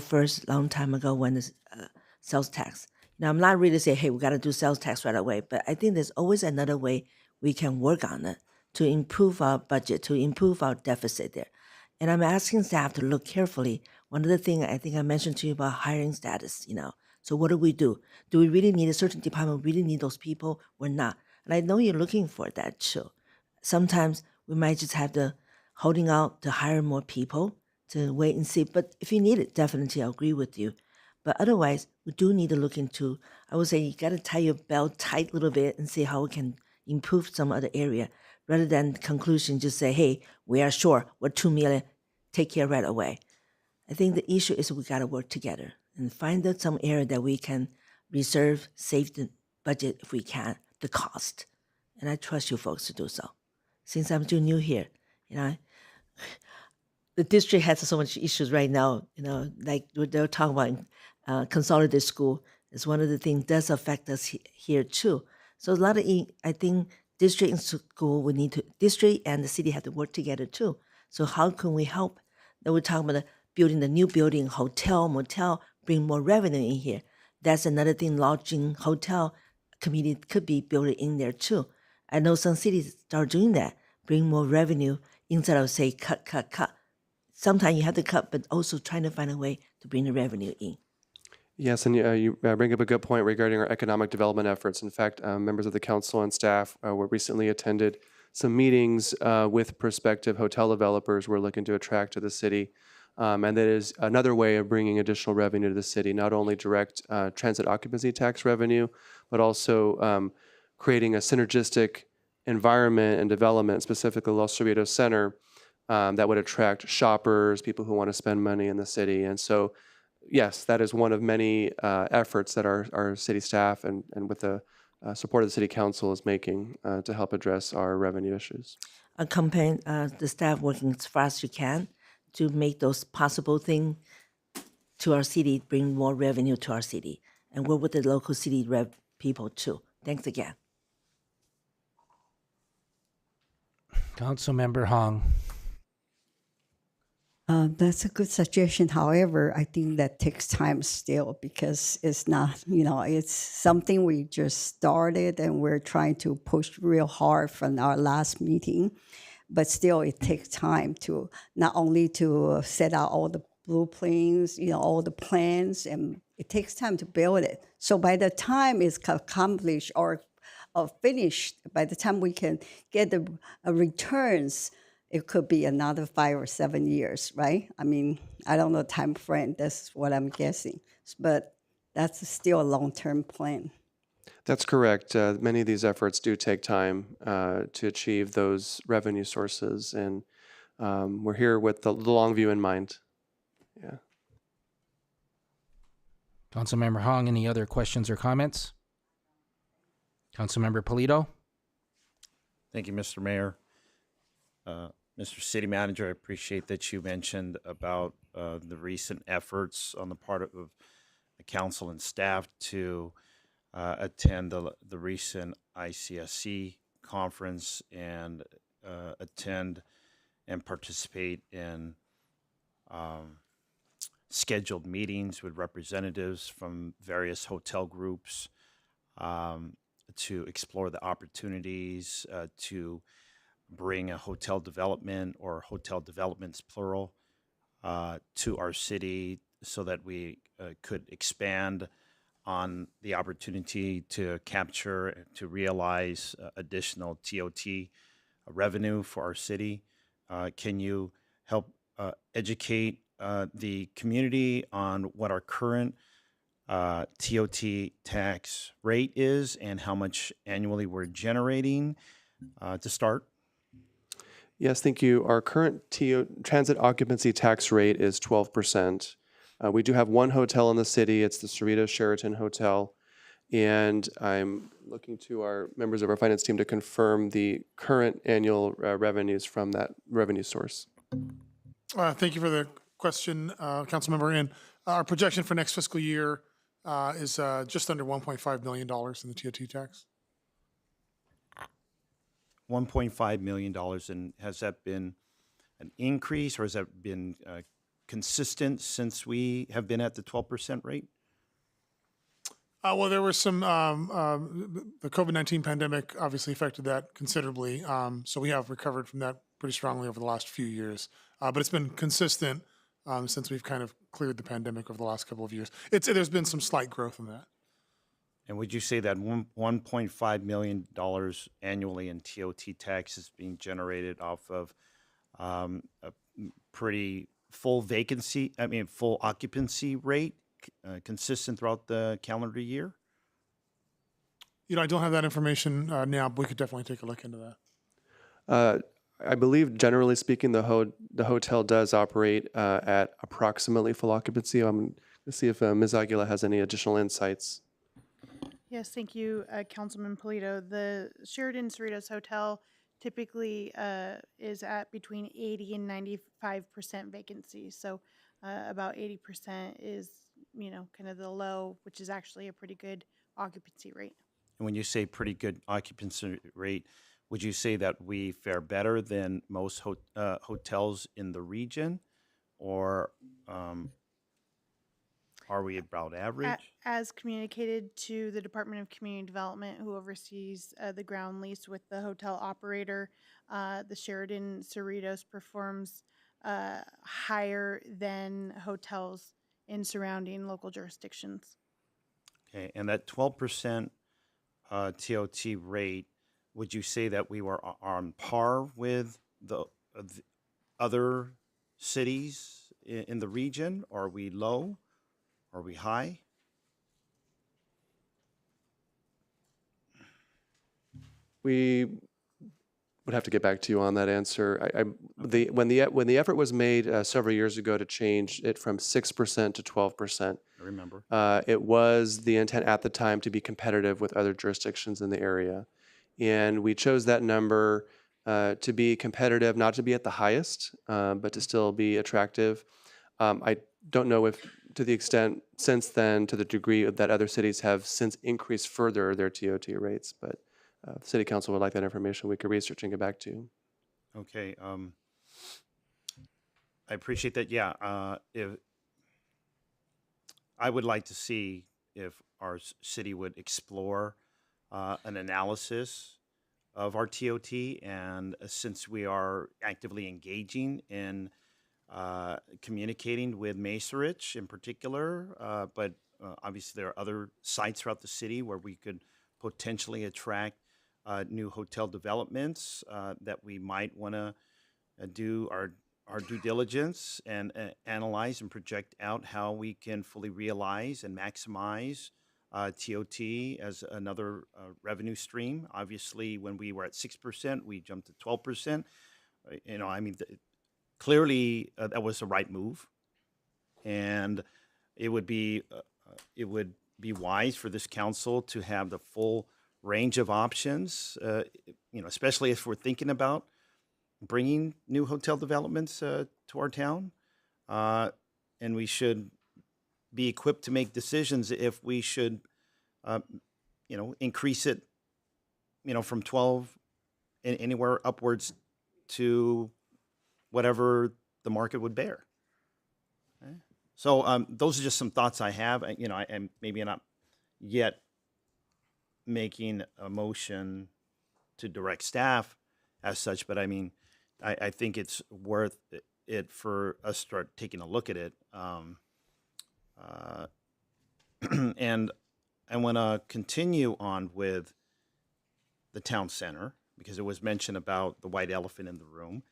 first, long time ago when the sales tax. Now, I'm not really saying, hey, we got to do sales tax right away, but I think there's always another way we can work on it to improve our budget, to improve our deficit there. And I'm asking staff to look carefully. One of the things I think I mentioned to you about hiring status, So what do we do? Do we really need a certain department, really need those people or not? And I know you're looking for that too. Sometimes we might just have to holding out to hire more people to wait and see. But if you need it, definitely I'll agree with you. But otherwise, we do need to look into, I would say you got to tie your belt tight a little bit and see how we can improve some other area rather than conclusion just say, hey, we are sure we're 2 million, take care right away. I think the issue is we got to work together and find out some area that we can reserve, save the budget if we can, the cost. And I trust you folks to do so. Since I'm still new here, the district has so much issues right now, like they're talking about consolidated school. It's one of the things does affect us here too. So a lot of, I think district and school, district and the city have to work together too. So how can we help? That we're talking about building the new building, hotel, motel, bring more revenue in here. That's another thing, lodging, hotel community could be built in there too. I know some cities start doing that, bring more revenue instead of say cut. Sometimes you have to cut, but also trying to find a way to bring the revenue in. Yes, and you bring up a good point regarding our economic development efforts. In fact, members of the council and staff were recently attended some meetings with prospective hotel developers we're looking to attract to the city. And that is another way of bringing additional revenue to the city, not only direct transit occupancy tax revenue, but also creating a synergistic environment and development, specifically Los Cerritos Center, that would attract shoppers, people who want to spend money in the city. And so, yes, that is one of many efforts that our city staff and with the support of the city council is making to help address our revenue issues. Accompany the staff working as fast as you can to make those possible things to our city, bring more revenue to our city, and work with the local city people too. Thanks again. Councilmember Hong. That's a good suggestion. However, I think that takes time still because it's not, it's something we just started and we're trying to push real hard from our last meeting. But still, it takes time to not only to set out all the blueprints, all the plans, and it takes time to build it. So by the time it's accomplished or finished, by the time we can get the returns, it could be another 5 or 7 years, right? I mean, I don't know the time frame. That's what I'm guessing. But that's still a long-term plan. That's correct. Many of these efforts do take time to achieve those revenue sources, and we're here with the long view in mind. Yeah. Councilmember Hong, any other questions or comments? Councilmember Polito? Thank you, Mr. Mayor. Mr. City Manager, I appreciate that you mentioned about the recent efforts on the part of the council and staff to attend the recent ICSC conference and attend and participate in scheduled meetings with representatives from various hotel groups. to explore the opportunities to bring a hotel development or hotel developments plural to our city so that we could expand on the opportunity to capture, to realize additional TOT revenue for our city. Can you help educate the community on what our current TOT tax rate is and how much annually we're generating to start? Yes, thank you. Our current transit occupancy tax rate is 12%. We do have one hotel in the city. It's the Cerritos Sheraton Hotel. And I'm looking to our members of our finance team to confirm the current annual revenues from that revenue source. Thank you for the question, Councilmember. And our projection for next fiscal year is just under $1.5 million in the TOT tax. $1.5 million. And has that been an increase or has that been consistent since we have been at the 12% rate? Well, there was some, the COVID-19 pandemic obviously affected that considerably. So we have recovered from that pretty strongly over the last few years. But it's been consistent since we've kind of cleared the pandemic over the last couple of years. There's been some slight growth in that. And would you say that $1.5 million annually in TOT tax is being generated off of a pretty full occupancy rate, consistent throughout the calendar year? I don't have that information now, but we could definitely take a look into that. I believe, generally speaking, the hotel does operate at approximately full occupancy. I'm going to see if Ms. Aguila has any additional insights. Yes, thank you, Councilman Polito. The Sheraton Cerritos Hotel typically is at between 80 and 95% vacancy. So about 80% is, kind of the low, which is actually a pretty good occupancy rate. And when you say pretty good occupancy rate, would you say that we fare better than most hotels in the region, or are we about average? As communicated to the Department of Community Development, who oversees the ground lease with the hotel operator, the Sheraton Cerritos performs higher than hotels in surrounding local jurisdictions. Okay, and that 12% TOT rate, would you say that we were on par with the other cities in the region? Are we low? Are we high? We would have to get back to you on that answer. When the effort was made several years ago to change it from 6% to 12%, I remember. It was the intent at the time to be competitive with other jurisdictions in the area. And we chose that number to be competitive, not to be at the highest, but to still be attractive. I don't know if, to the extent since then, to the degree that other cities have since increased further their TOT rates, but if the City Council would like that information, we could research and get back to you. Okay. I appreciate that. Yeah. If I would like to see if our city would explore an analysis of our TOT, and since we are actively engaging in communicating with Macerich in particular, but obviously there are other sites throughout the city where we could potentially attract new hotel developments that we might want to do our due diligence and analyze and project out how we can fully realize and maximize TOT as another revenue stream. Obviously, when we were at 6%, we jumped to 12%. Clearly that was the right move, and it would be wise for this council to have the full range of options. Especially if we're thinking about bringing new hotel developments to our town, and we should be equipped to make decisions if we should, increase it, from 12 anywhere upwards to whatever the market would bear. Okay. So those are just some thoughts I have. And maybe not yet making a motion to direct staff as such, but I mean, I think it's worth it for us to start taking a look at it. And I want to continue on with the town center because it was mentioned about the white elephant in the room.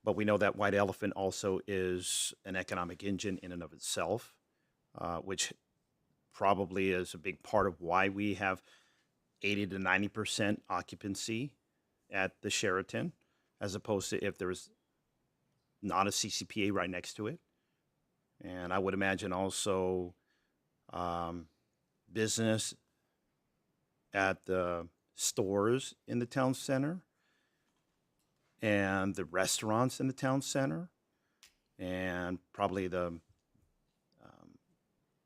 But we know that white elephant also is an economic engine in and of itself, which probably is a big part of why we have 80 to 90% occupancy at the Sheraton, as opposed to if there was not a CCPA right next to it. And I would imagine also business at the stores in the town center and the restaurants in the town center and probably the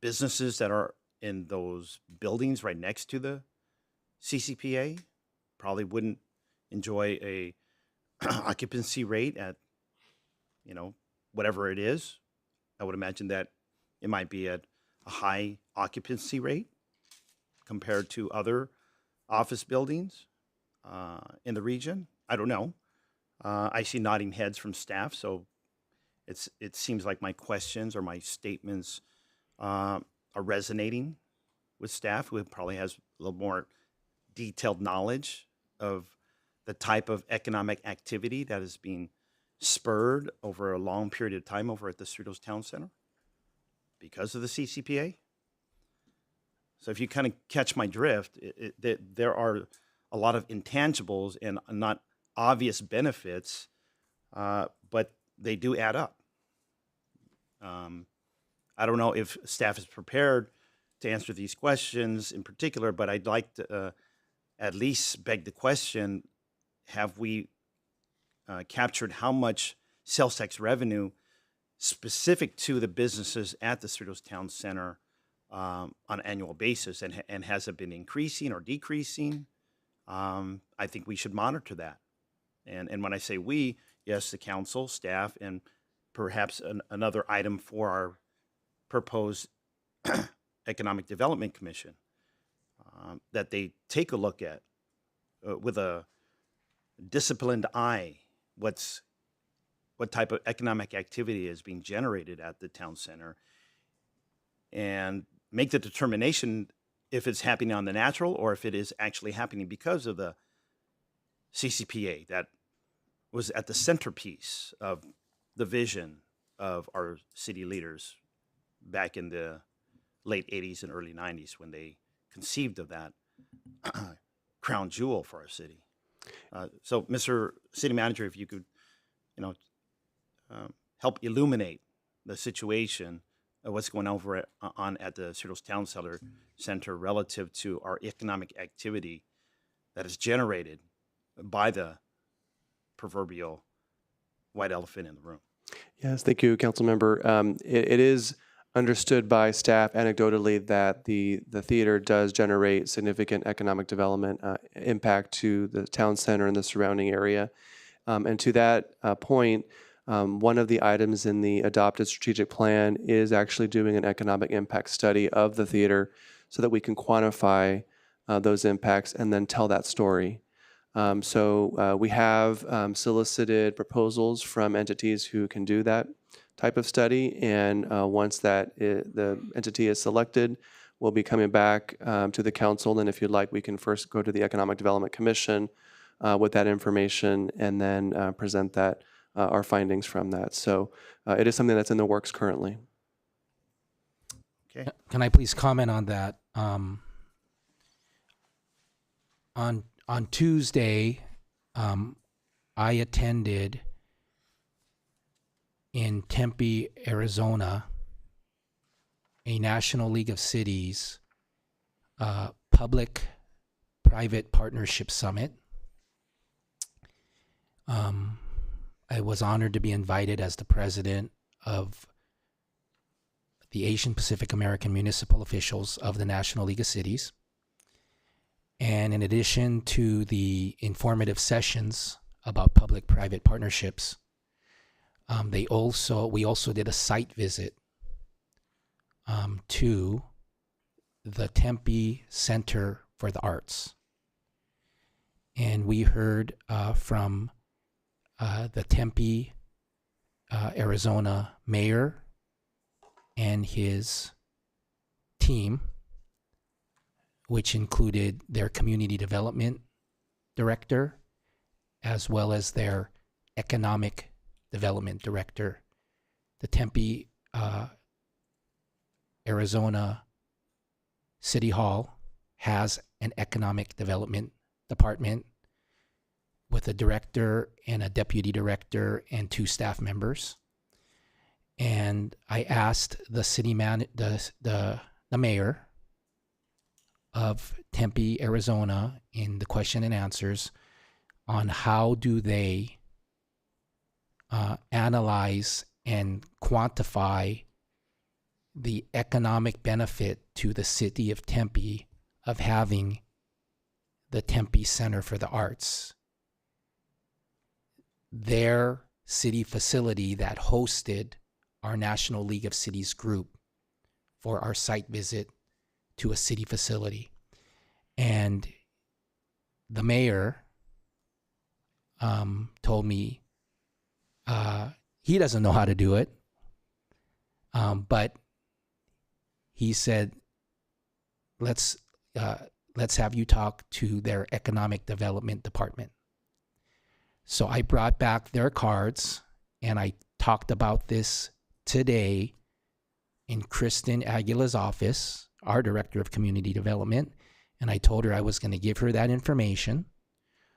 businesses that are in those buildings right next to the CCPA probably wouldn't enjoy a occupancy rate at, you know, whatever it is. I would imagine that it might be at a high occupancy rate compared to other office buildings in the region. I don't know. I see nodding heads from staff, so it seems like my questions or my statements are resonating with staff who probably has a little more detailed knowledge of the type of economic activity that is being spurred over a long period of time over at the Cerritos Town Center because of the CCPA. So if you kind of catch my drift, there are a lot of intangibles and not obvious benefits, but they do add up. I don't know if staff is prepared to answer these questions in particular, but I'd like to at least beg the question, have we captured how much sales tax revenue specific to the businesses at the Cerritos Town Center on an annual basis, and has it been increasing or decreasing? I think we should monitor that. And when I say we, yes, the council, staff, and perhaps another item for our proposed Economic Development Commission, that they take a look at with a disciplined eye what type of economic activity is being generated at the town center, and make the determination if it's happening on the natural or if it is actually happening because of the CCPA that was at the centerpiece of the vision of our city leaders back in the late 80s and early 90s when they conceived of that crown jewel for our city. So, Mr. City Manager, if you could, help illuminate the situation of what's going on at the Cerritos Town Center relative to our economic activity that is generated by the proverbial white elephant in the room. Yes, thank you, Council Member. It is understood by staff anecdotally that the theater does generate significant economic development impact to the town center and the surrounding area. And to that point, one of the items in the adopted strategic plan is actually doing an economic impact study of the theater so that we can quantify those impacts and then tell that story. So we have solicited proposals from entities who can do that type of study, and once the entity is selected, we'll be coming back to the council, and if you'd like, we can first go to the Economic Development Commission with that information and then present that our findings from that. So it is something that's in the works currently. Okay. Can I please comment on that? On Tuesday, I attended in Tempe, Arizona, a National League of Cities public-private partnership summit. I was honored to be invited as the president of the Asian Pacific American Municipal Officials of the National League of Cities. And in addition to the informative sessions about public-private partnerships, we also did a site visit to the Tempe Center for the Arts. And we heard from the Tempe, Arizona mayor and his team, which included their community development director, as well as their economic development director. The Tempe, Arizona City Hall has an economic development department with a director and a deputy director and 2 staff members. And I asked the the mayor of Tempe, Arizona, in the question and answers on how do they analyze and quantify the economic benefit to the city of Tempe of having the Tempe Center for the Arts. Their city facility that hosted our National League of Cities group for our site visit to a city facility. And the mayor told me he doesn't know how to do it, but he said, let's have you talk to their economic development department. So I brought back their cards, and I talked about this today in Kristen Aguila's office, our director of community development, and I told her I was going to give her that information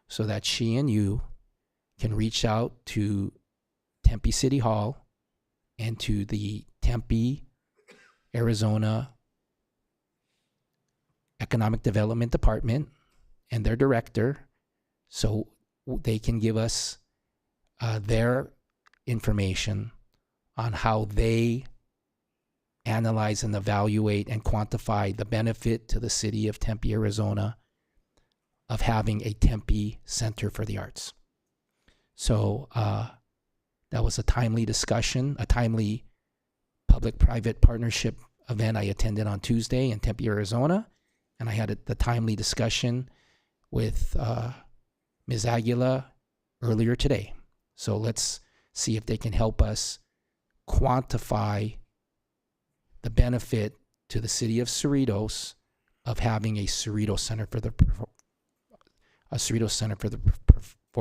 so that she and you can reach out to Tempe City Hall and to the Tempe, Arizona Economic Development Department and their director so they can give us their information on how they analyze and evaluate and quantify the benefit to the city of Tempe, Arizona of having a Tempe Center for the Arts. So that was a timely discussion, a timely public-private partnership event I attended on Tuesday in Tempe, Arizona, and I had the timely discussion with Ms. Aguila earlier today. So let's see if they can help us quantify the benefit to the city of Cerritos of having a Cerritos Center for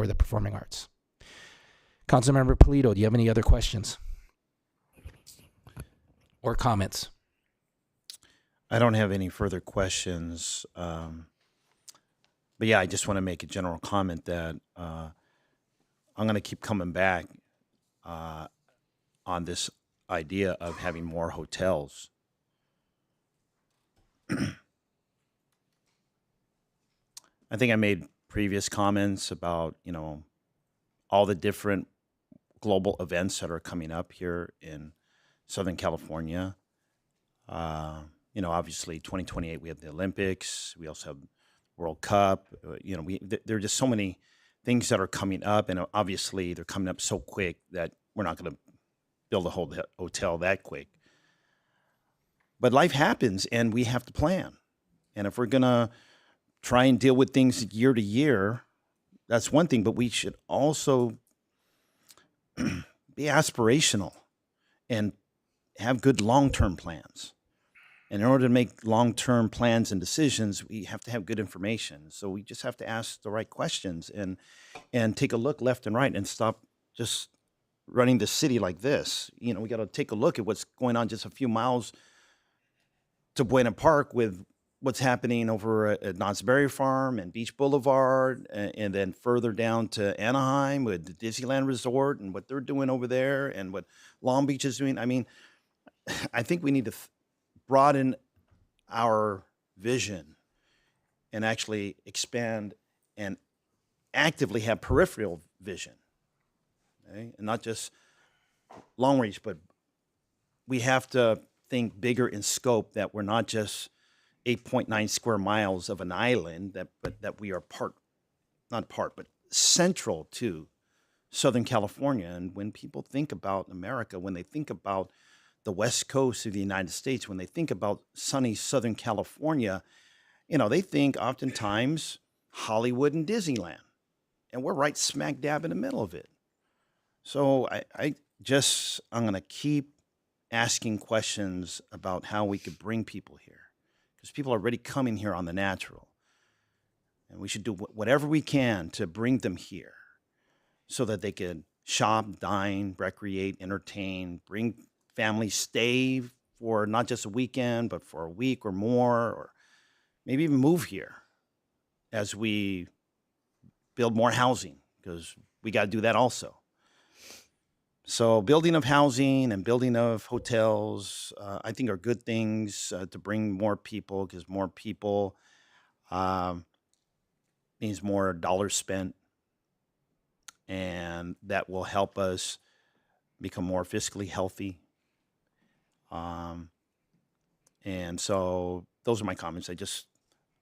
the Performing Arts. Councilmember Polito, do you have any other questions or comments? I don't have any further questions. But yeah, I just want to make a general comment that I'm going to keep coming back on this idea of having more hotels. I think I made previous comments about, all the different global events that are coming up here in Southern California. Obviously 2028, we have the Olympics. We also have World Cup. There are just so many things that are coming up, and obviously they're coming up so quick that we're not going to build a whole hotel that quick. But life happens, and we have to plan. And if we're going to try and deal with things year to year, that's one thing, but we should also be aspirational and have good long-term plans. And in order to make long-term plans and decisions, we have to have good information. So we just have to ask the right questions and take a look left and right and stop just running the city like this. We got to take a look at what's going on just a few miles to Buena Park with what's happening over at Knott's Berry Farm and Beach Boulevard, and then further down to Anaheim with the Disneyland Resort and what they're doing over there and what Long Beach is doing. I mean, I think we need to broaden our vision and actually expand and actively have peripheral vision, okay? And not just long reach, but we have to think bigger in scope, that we're not just 8.9 square miles of an island, but that we are but central to Southern California. And when people think about America, when they think about the West Coast of the United States, when they think about sunny Southern California, they think oftentimes Hollywood and Disneyland, and we're right smack dab in the middle of it. So I'm going to keep asking questions about how we could bring people here, because people are already coming here on the natural. And we should do whatever we can to bring them here so that they can shop, dine, recreate, entertain, bring families, stay for not just a weekend, but for a week or more, or maybe even move here as we build more housing, because we got to do that also. So building of housing and building of hotels, I think are good things to bring more people, because more people means more dollars spent, and that will help us become more fiscally healthy. And so those are my comments. I'm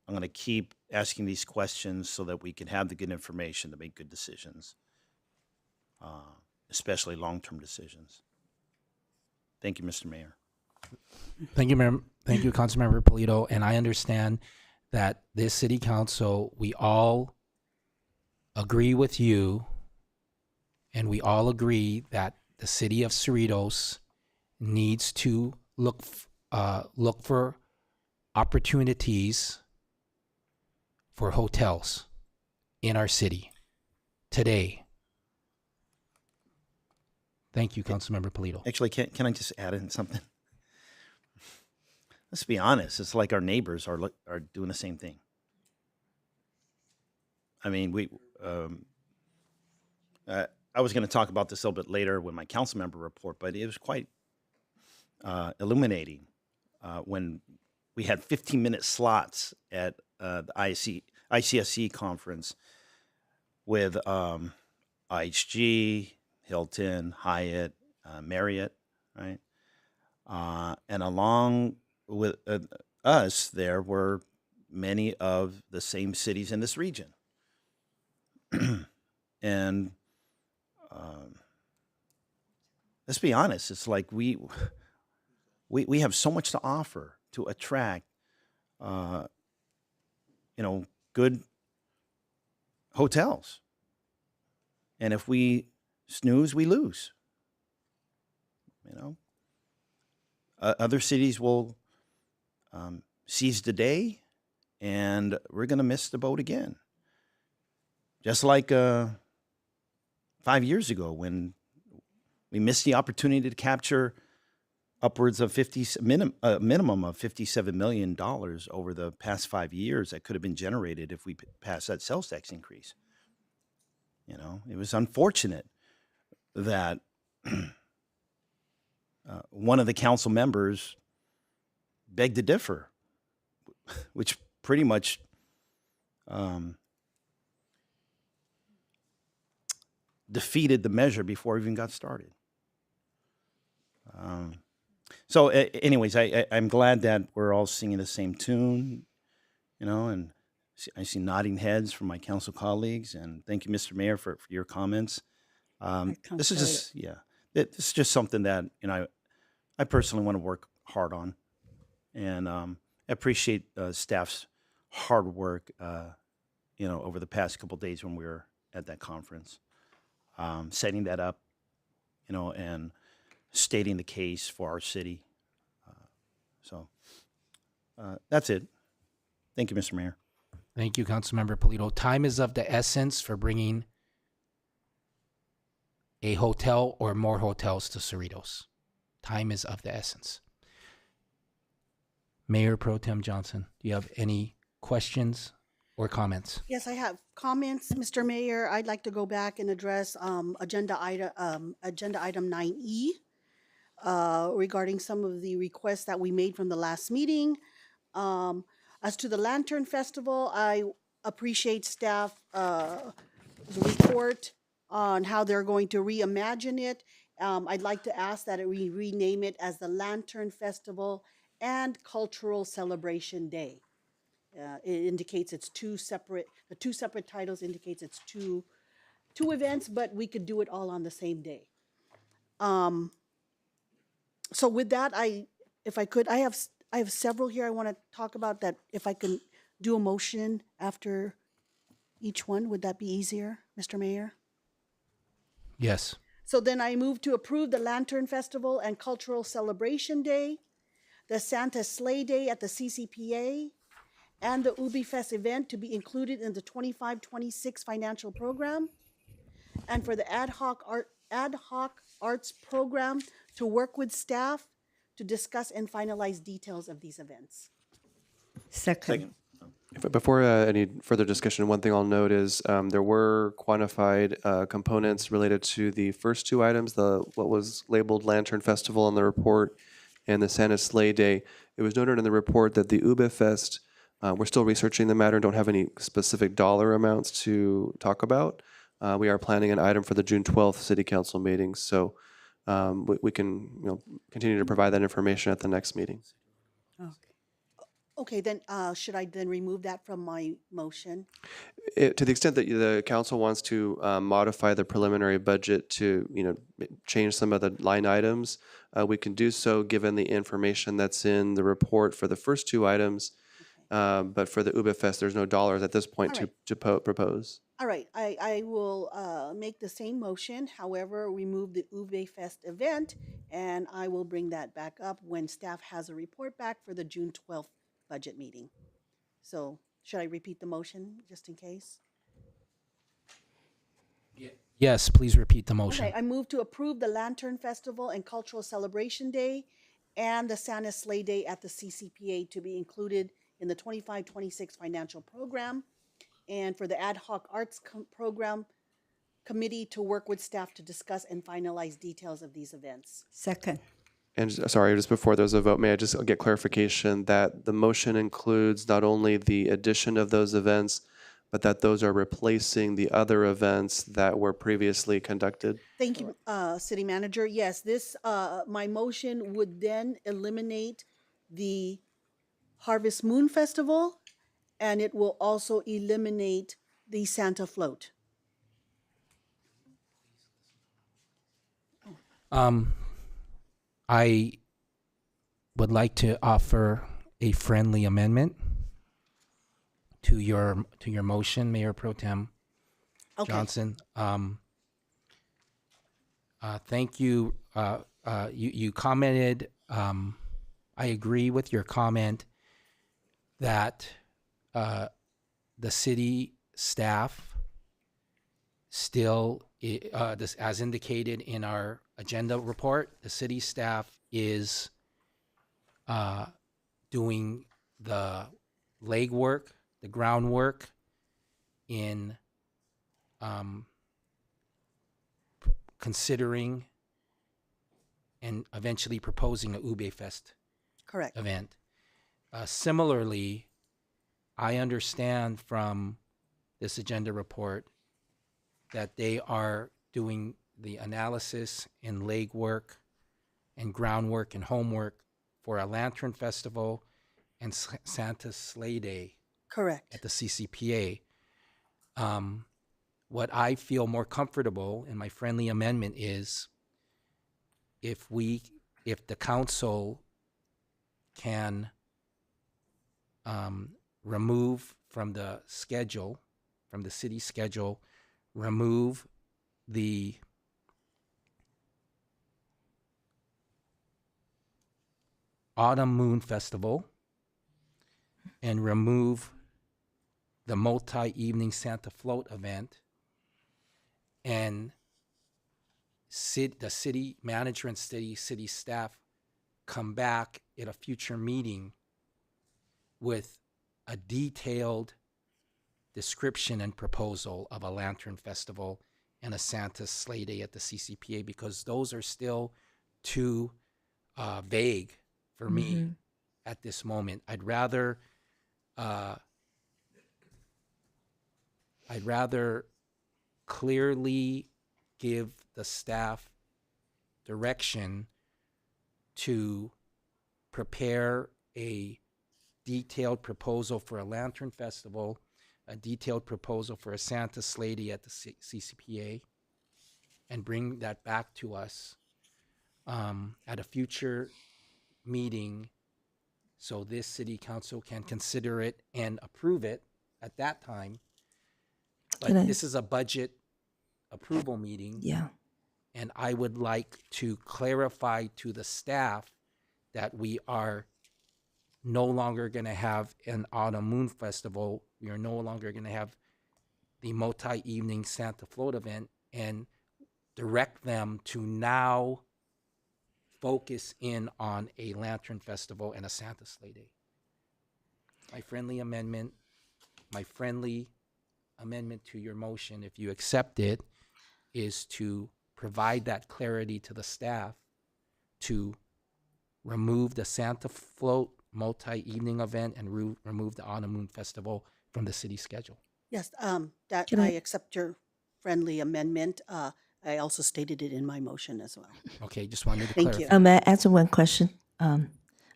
going to keep asking these questions so that we can have the good information to make good decisions, especially long-term decisions. Thank you, Mr. Mayor. Thank you, Mayor. Thank you, Councilmember Polito. And I understand that this city council, we all agree with you, and we all agree that the city of Cerritos needs to look for opportunities for hotels in our city today. Thank you, Councilmember Polito. Actually, can I just add in something? Let's be honest. It's like our neighbors are doing the same thing. I mean, I was going to talk about this a little bit later with my council member report, but it was quite illuminating when we had 15-minute slots at the ICSC conference with IHG, Hilton, Hyatt, Marriott, right? And along with us, there were many of the same cities in this region. And let's be honest, it's like we have so much to offer to attract, good hotels. And if we snooze, we lose. Other cities will seize the day, and we're going to miss the boat again. Just like 5 years ago when we missed the opportunity to capture upwards of minimum of $57 million over the past 5 years that could have been generated if we passed that sales tax increase. It was unfortunate that one of the council members begged to differ, which pretty much defeated the measure before it even got started. So anyways, I'm glad that we're all singing the same tune, and I see nodding heads from my council colleagues, and thank you, Mr. Mayor, for your comments. This is just something that, I personally want to work hard on, and I appreciate staff's hard work, over the past couple of days when we were at that conference, setting that up, and stating the case for our city. So that's it. Thank you, Mr. Mayor. Thank you, Councilmember Polito. Time is of the essence for bringing a hotel or more hotels to Cerritos. Time is of the essence. Mayor Pro Tem Johnson, do you have any questions or comments? Yes, I have comments, Mr. Mayor. I'd like to go back and address agenda item 9E regarding some of the requests that we made from the last meeting. As to the Lantern Festival, I appreciate staff report on how they're going to reimagine it. I'd like to ask that we rename it as the Lantern Festival and Cultural Celebration Day. It indicates it's the two separate titles indicates it's two events, but we could do it all on the same day. So with that, if I could, I have several here I want to talk about that if I can do a motion after each one? Would that be easier, Mr. Mayor? Yes. So then I move to approve the Lantern Festival and Cultural Celebration Day, the Santa Sleigh Day at the CCPA, and the Ubi Fest event to be included in the 25-26 financial program, and for the ad hoc arts program to work with staff to discuss and finalize details of these events. Second. Before any further discussion, one thing I'll note is there were quantified components related to the first two items, what was labeled Lantern Festival in the report and the Santa Sleigh Day. It was noted in the report that the Ube Fest, we're still researching the matter and don't have any specific dollar amounts to talk about. We are planning an item for the June 12th City Council meeting, so we can continue to provide that information at the next meeting. Okay, then should I then remove that from my motion? To the extent that the council wants to modify the preliminary budget to, change some of the line items, we can do so given the information that's in the report for the first two items. But for the Ube Fest, there's no dollars at this point to propose. All right, I will make the same motion, however, remove the Ube Fest event, and I will bring that back up when staff has a report back for the June 12th budget meeting. So should I repeat the motion just in case? Yes, please repeat the motion. Okay, I move to approve the Lantern Festival and Cultural Celebration Day and the Santa Sleigh Day at the CCPA to be included in the 25-26 financial program, and for the ad hoc arts program committee to work with staff to discuss and finalize details of these events. Second. And sorry, just before there's a vote, may I just get clarification that the motion includes not only the addition of those events, but that those are replacing the other events that were previously conducted? Thank you, City Manager. Yes, this, my motion would then eliminate the Harvest Moon Festival, and it will also eliminate the Santa Float. I would like to offer a friendly amendment to your motion, Mayor Pro Tem Johnson. Thank you. You commented. I agree with your comment that the city staff still, this, as indicated in our agenda report, the city staff is doing the legwork, the groundwork in considering and eventually proposing a Ube Fest Correct. event. Similarly, I understand from this agenda report that they are doing the analysis and legwork and groundwork and homework for a Lantern Festival and Santa Sleigh Day. Correct. At the CCPA. What I feel more comfortable in my friendly amendment is if the council can remove from the schedule, from the city schedule, remove the Autumn Moon Festival and remove the multi-evening Santa Float event, and the city manager and city staff come back at a future meeting with a detailed description and proposal of a Lantern Festival and a Santa Sleigh Day at the CCPA, because those are still too vague for me at this moment. I'd rather clearly give the staff direction to prepare a detailed proposal for a Lantern Festival, a detailed proposal for a Santa Sleigh Day at the CCPA, and bring that back to us at a future meeting so this city council can consider it and approve it at that time. But Can I- this is a budget approval meeting. Yeah. And I would like to clarify to the staff that we are no longer going to have an Autumn Moon Festival. We are no longer going to have the multi-evening Santa Float event, and direct them to now focus in on a Lantern Festival and a Santa Sleigh Day. My friendly amendment to your motion, if you accept it, is to provide that clarity to the staff to remove the Santa Float multi-evening event and remove the Autumn Moon Festival from the city schedule. Yes, that Can I I- accept your friendly amendment. I also stated it in my motion as well. Okay, just wanted to Thank clarify. you. May I answer one question? I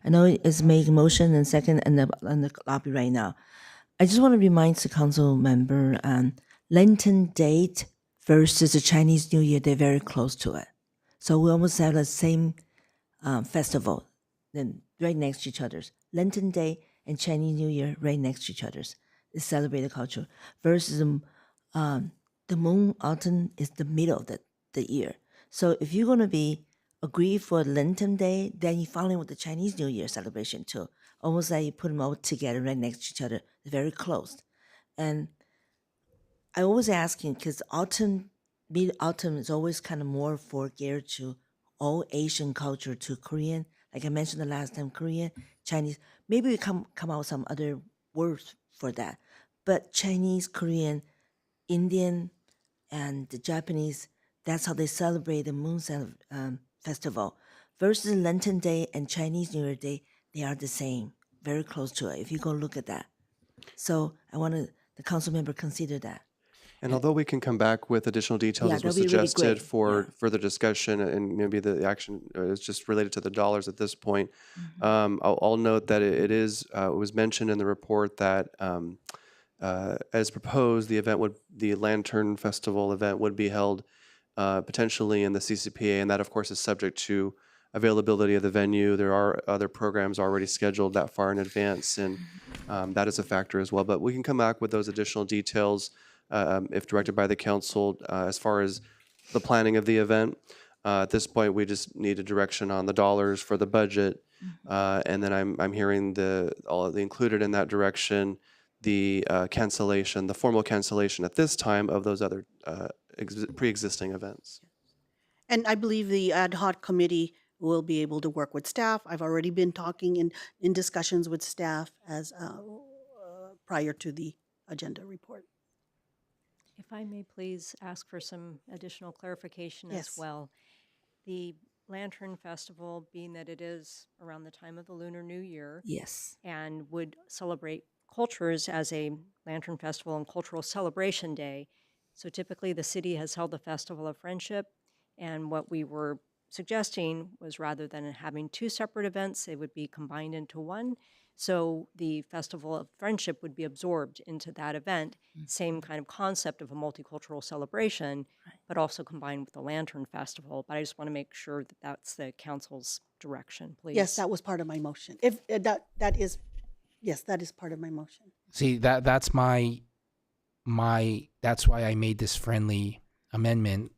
know it's made motion and second in the lobby right now. I just want to remind the council member, Lantern date versus the Chinese New Year, they're very close to it. So we almost have the same festival, then right next to each other's. Lantern Day and Chinese New Year right next to each other's. It's celebrated culture. Versus the Moon Autumn is the middle of the year. So if you're going to be agree for Lantern Day, then you follow with the Chinese New Year celebration too. Almost like you put them all together right next to each other. They're very close. And I always asking because mid-autumn is always kind of more for geared to all Asian culture, to Korean. Like I mentioned the last time, Korean, Chinese. Maybe we come out with some other words for that. But Chinese, Korean, Indian, and the Japanese, that's how they celebrate the Moon Festival. Versus Lantern Day and Chinese New Year Day, they are the same, very close to it, if you go look at that. So I want the council member consider that. And although we can come back with additional details Yeah, as was that'd be really suggested great. for further discussion, and maybe the action is just related to the dollars at this point, I'll note that it was mentioned in the report that as proposed, the Lantern Festival event would be held potentially in the CCPA, and that of course is subject to availability of the venue. There are other programs already scheduled that far in advance, and that is a factor as well. But we can come back with those additional details if directed by the council as far as the planning of the event. At this point, we just need a direction on the dollars for the budget, and then I'm hearing all the included in that direction, the cancellation, the formal cancellation at this time of those other pre-existing events. And I believe the ad hoc committee will be able to work with staff. I've already been talking in discussions with staff as prior to the agenda report. If I may please ask for some additional clarification as Yes. well. The Lantern Festival, being that it is around the time of the Lunar New Year, Yes. and would celebrate cultures as a Lantern Festival and Cultural Celebration Day. So typically the city has held the Festival of Friendship, and what we were suggesting was rather than having two separate events, they would be combined into one. So the Festival of Friendship would be absorbed into that event, same kind of concept of a multicultural celebration, but also combined with the Lantern Festival. But I just want to make sure that that's the council's direction, please. Yes, that was part of my motion. If that is, yes, that is part of my motion. See, that's my that's why I made this friendly amendment,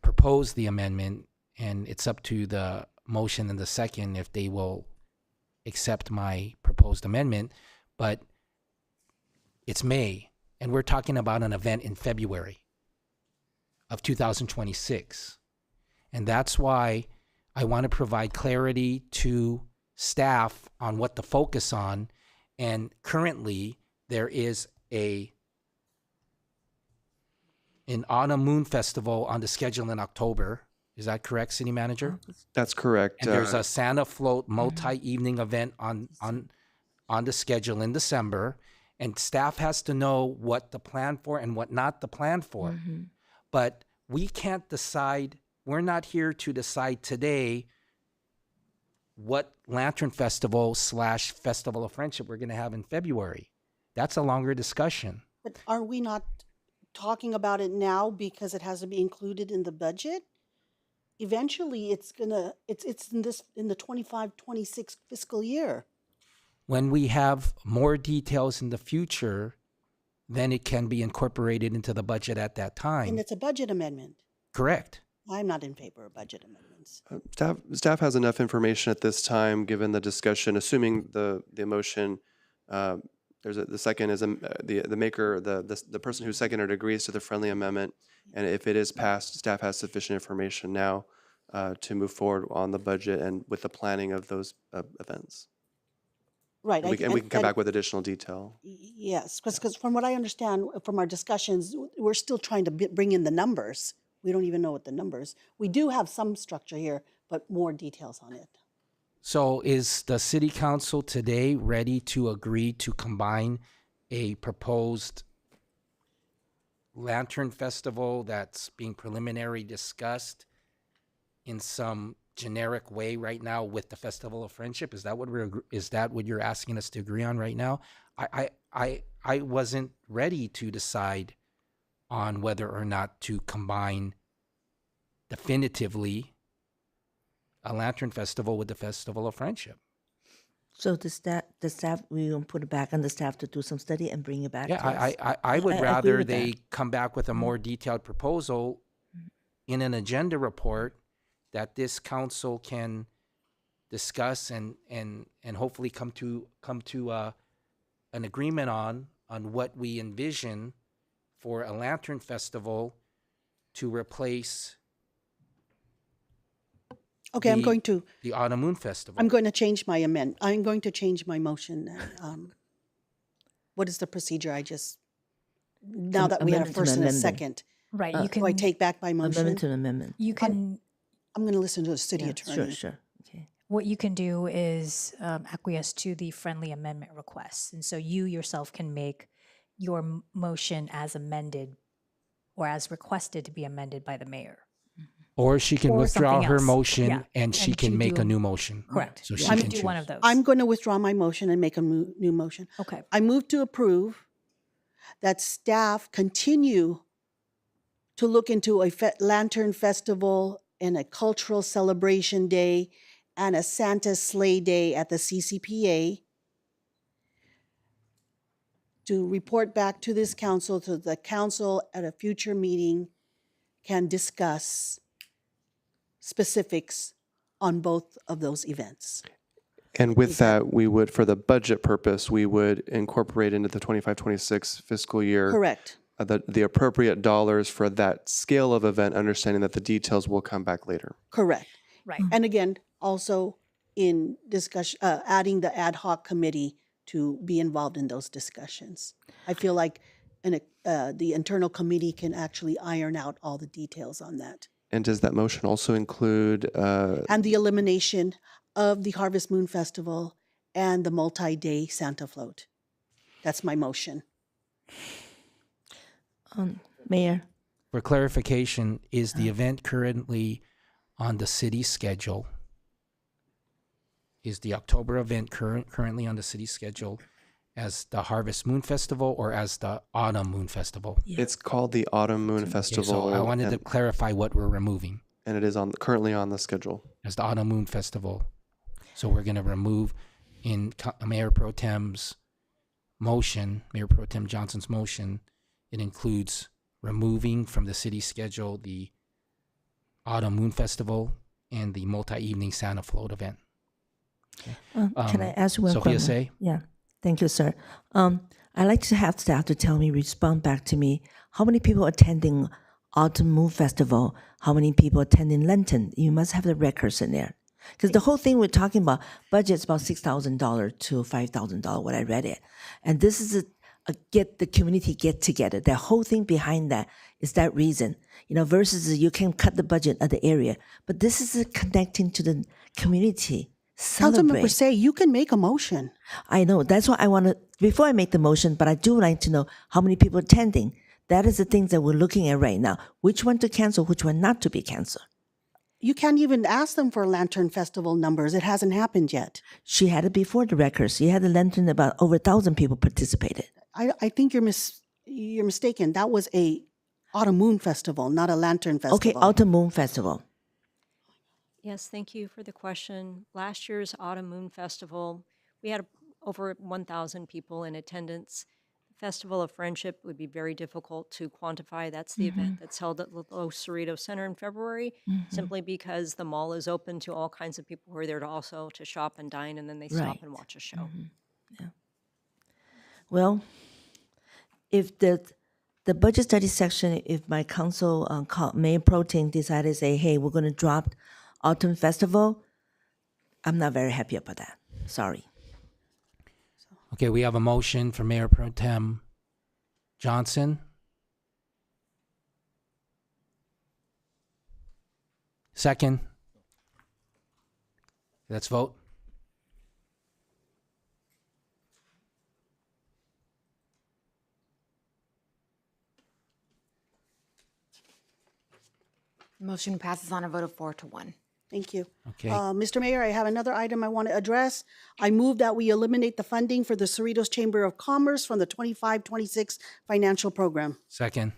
propose the amendment, and it's up to the motion and the second if they will accept my proposed amendment. But it's May, and we're talking about an event in February of 2026. And that's why I want to provide clarity to staff on what to focus on. And currently, there is an Autumn Moon Festival on the schedule in October. Is that correct, City Manager? That's correct. And there's a Santa Float multi-evening event on the schedule in December. And staff has to know what to plan for and what not to plan for. But we can't decide, we're not here to decide today what Lantern Festival / Festival of Friendship we're going to have in February. That's a longer discussion. But are we not talking about it now because it has to be included in the budget? eventually it's in the 25-26 fiscal year. When we have more details in the future, then it can be incorporated into the budget at that time. And it's a budget amendment. Correct. I'm not in favor of budget amendments. Staff has enough information at this time, given the discussion, assuming the motion, the second is the maker, the person who seconded agrees to the friendly amendment. And if it is passed, staff has sufficient information now to move forward on the budget and with the planning of those events. Right. And we can come back with additional detail. Yes, because from what I understand from our discussions, we're still trying to bring in the numbers. We don't even know what the numbers. We do have some structure here, but more details on it. So is the city council today ready to agree to combine a proposed lantern festival that's being preliminary discussed in some generic way right now with the Festival of Friendship? Is that what you're asking us to agree on right now? I wasn't ready to decide on whether or not to combine definitively a lantern festival with the Festival of Friendship. So the staff, we will put it back on the staff to do some study and bring it back to us. I would agree rather with they that. come back with a more detailed proposal in an agenda report that this council can discuss and hopefully come to an agreement on what we envision for a lantern festival to replace Okay, I'm going to the Autumn Moon Festival. I'm going to change my amendment. I'm going to change my motion. What is the procedure? Now that we have a first and a second, Right. do I take back my motion? Amendment to an amendment. You can. I'm going to listen to the city attorney. Sure. Okay. What you can do is acquiesce to the friendly amendment request. And so you yourself can make your motion as amended or as requested to be amended by the mayor. Or she can Or withdraw something her else. motion Yeah. and she And can to make do- a new motion. Correct. So she You can can do one of those. I'm going to withdraw my motion and make a new motion. Okay. I move to approve that staff continue to look into a lantern festival and a cultural celebration day and a Santa sleigh day at the CCPA to report back to this council so the council at a future meeting can discuss specifics on both of those events. And with that, we would, for the budget purpose, we would incorporate into the 25-26 fiscal year. Correct. The appropriate dollars for that scale of event, understanding that the details will come back later. Correct. Right. And again, also in discussion, adding the ad hoc committee to be involved in those discussions. I feel like the internal committee can actually iron out all the details on that. And does that motion also include? And the elimination of the Harvest Moon Festival and the multi-day Santa float. That's my motion. Mayor. For clarification, is the event currently on the city schedule? Is the October event currently on the city schedule as the Harvest Moon Festival or as the Autumn Moon Festival? It's called the Autumn Moon Festival. So I wanted to clarify what we're removing. And it is currently on the schedule. As the Autumn Moon Festival. So we're going to remove in Mayor Pro Tem's motion, Mayor Pro Tem Johnson's motion, it includes removing from the city schedule the Autumn Moon Festival and the multi-evening Santa float event. Okay. Can I ask one Sophia question? Say? Yeah. Thank you, sir. I'd like to have staff to respond back to me. How many people attending Autumn Moon Festival? How many people attending Lenten? You must have the records in there. Because the whole thing we're talking about, budget's about $6,000 to $5,000, what I read it. And this is a get the community get together. The whole thing behind that is that reason, versus you can cut the budget of the area. But this is connecting to the community. Councilmember Say, you can make a motion. I know. That's why I want to, before I make the motion, but I do like to know how many people attending. That is the things that we're looking at right now. Which one to cancel, which one not to be canceled. You can't even ask them for Lantern Festival numbers. It hasn't happened yet. She had it before the records. She had the lantern, about over 1,000 people participated. I think you're mistaken. That was a Autumn Moon Festival, not a Lantern Festival. Okay, Autumn Moon Festival. Yes, thank you for the question. Last year's Autumn Moon Festival, we had over 1,000 people in attendance. The Festival of Friendship would be very difficult to quantify. That's the event that's held at Los Cerritos Center in February, simply because the mall is open to all kinds of people who are there to also to shop and dine, and then they stop Right. and watch a show. Well, if the budget study section, if my council mayor pro tem decided to say, hey, we're going to drop Autumn Festival, I'm not very happy about that. Sorry. Okay, we have a motion for Mayor Pro Tem Johnson. Second. Let's vote. Motion passes on a vote of 4-1. Thank you. Okay. Mr. Mayor, I have another item I want to address. I move that we eliminate the funding for the Cerritos Chamber of Commerce from the 25-26 financial program. Second.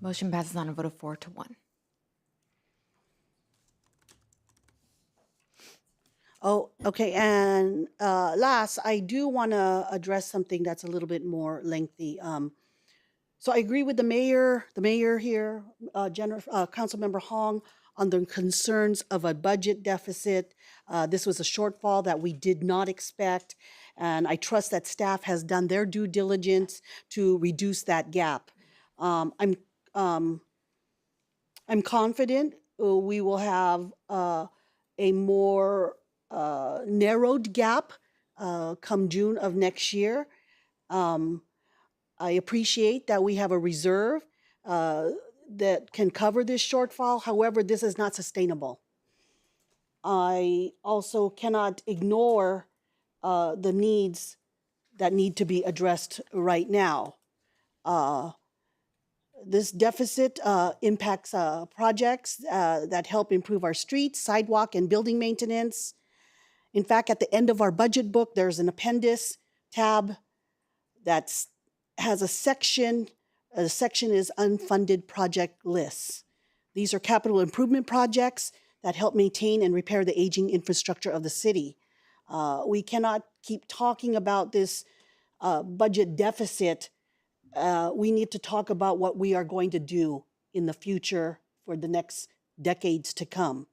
Motion passes on a vote of 4-1. Oh, okay, and last, I do want to address something that's a little bit more lengthy. So I agree with the mayor here, Councilmember Hong, on the concerns of a budget deficit. This was a shortfall that we did not expect, and I trust that staff has done their due diligence to reduce that gap. I'm confident we will have a more narrowed gap come June of next year. I appreciate that we have a reserve that can cover this shortfall. However, this is not sustainable. I also cannot ignore the needs that need to be addressed right now. This deficit impacts projects that help improve our streets, sidewalk, and building maintenance. In fact, at the end of our budget book, there's an appendix tab that has a section. The section is unfunded project lists. These are capital improvement projects that help maintain and repair the aging infrastructure of the city. We cannot keep talking about this budget deficit. We need to talk about what we are going to do in the future for the next decades to come.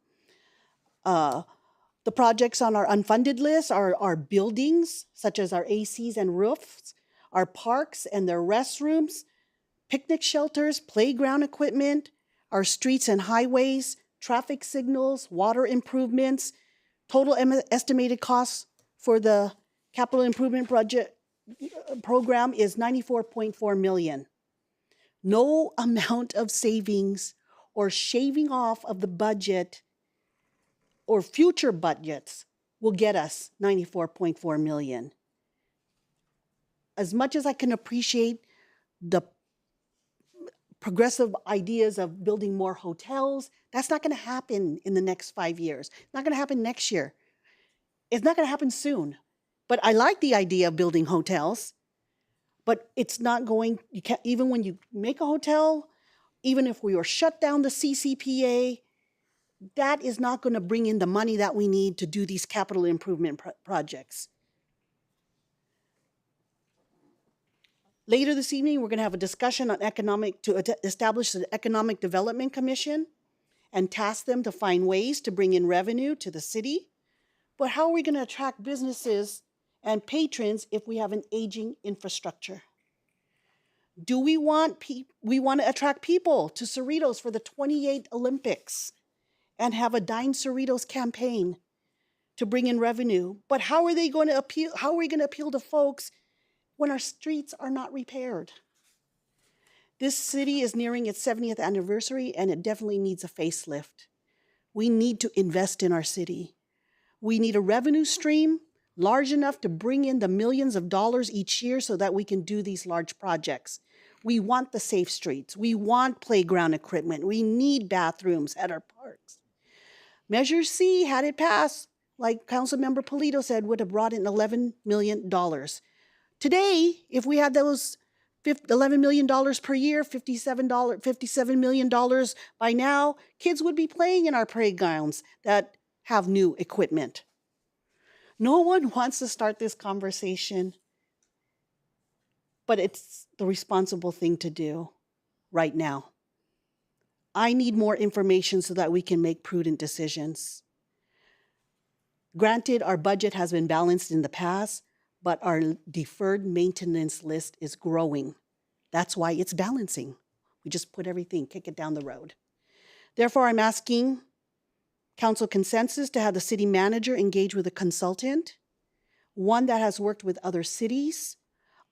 The projects on our unfunded list are our buildings, such as our ACs and roofs, our parks and their restrooms, picnic shelters, playground equipment, our streets and highways, traffic signals, water improvements. Total estimated costs for the capital improvement project program is $94.4 million. No amount of savings or shaving off of the budget or future budgets will get us $94.4 million. As much as I can appreciate the progressive ideas of building more hotels, that's not going to happen in the next 5 years. It's not going to happen next year. It's not going to happen soon. But I like the idea of building hotels, but it's not going, you can't, even when you make a hotel, even if we were shut down the CCPA, that is not going to bring in the money that we need to do these capital improvement projects. Later this evening, we're going to have a discussion on establish an Economic Development Commission and task them to find ways to bring in revenue to the city. But how are we going to attract businesses and patrons if we have an aging infrastructure? Do we want to attract people to Cerritos for the 28th Olympics and have a Dine Cerritos campaign to bring in revenue? But how are we going to appeal to folks when our streets are not repaired? This city is nearing its 70th anniversary, and it definitely needs a facelift. We need to invest in our city. We need a revenue stream large enough to bring in the millions of dollars each year so that we can do these large projects. We want the safe streets. We want playground equipment. We need bathrooms at our parks. Measure C, had it passed, like Councilmember Polito said, would have brought in $11 million. Today, if we had those $11 million per year, $57 million by now, kids would be playing in our playgrounds that have new equipment. No one wants to start this conversation, but it's the responsible thing to do right now. I need more information so that we can make prudent decisions. Granted, our budget has been balanced in the past, but our deferred maintenance list is growing. That's why it's balancing. We just put everything, kick it down the road. Therefore, I'm asking council consensus to have the city manager engage with a consultant, one that has worked with other cities,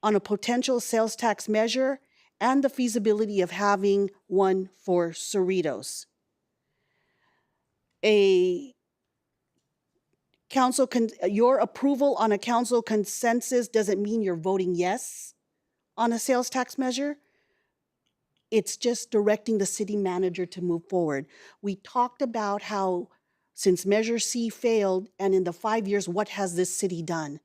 on a potential sales tax measure and the feasibility of having one for Cerritos. Your approval on a council consensus doesn't mean you're voting yes on a sales tax measure. It's just directing the city manager to move forward. We talked about how since Measure C failed and in the 5 years, what has this city done?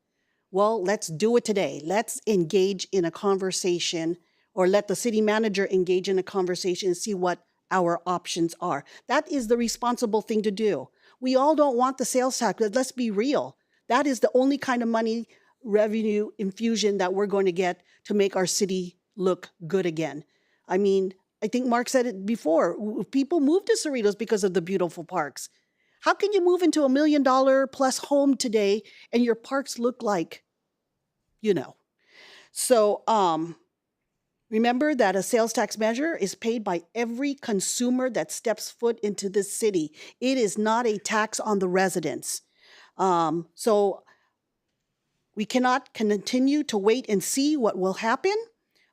Well, let's do it today. Let's engage in a conversation, or let the city manager engage in a conversation and see what our options are. That is the responsible thing to do. We all don't want the sales tax, but let's be real. That is the only kind of money revenue infusion that we're going to get to make our city look good again. I mean, I think Mark said it before. People move to Cerritos because of the beautiful parks. How can you move into $1 million plus home today and your parks look like, So remember that a sales tax measure is paid by every consumer that steps foot into this city. It is not a tax on the residents. So we cannot continue to wait and see what will happen.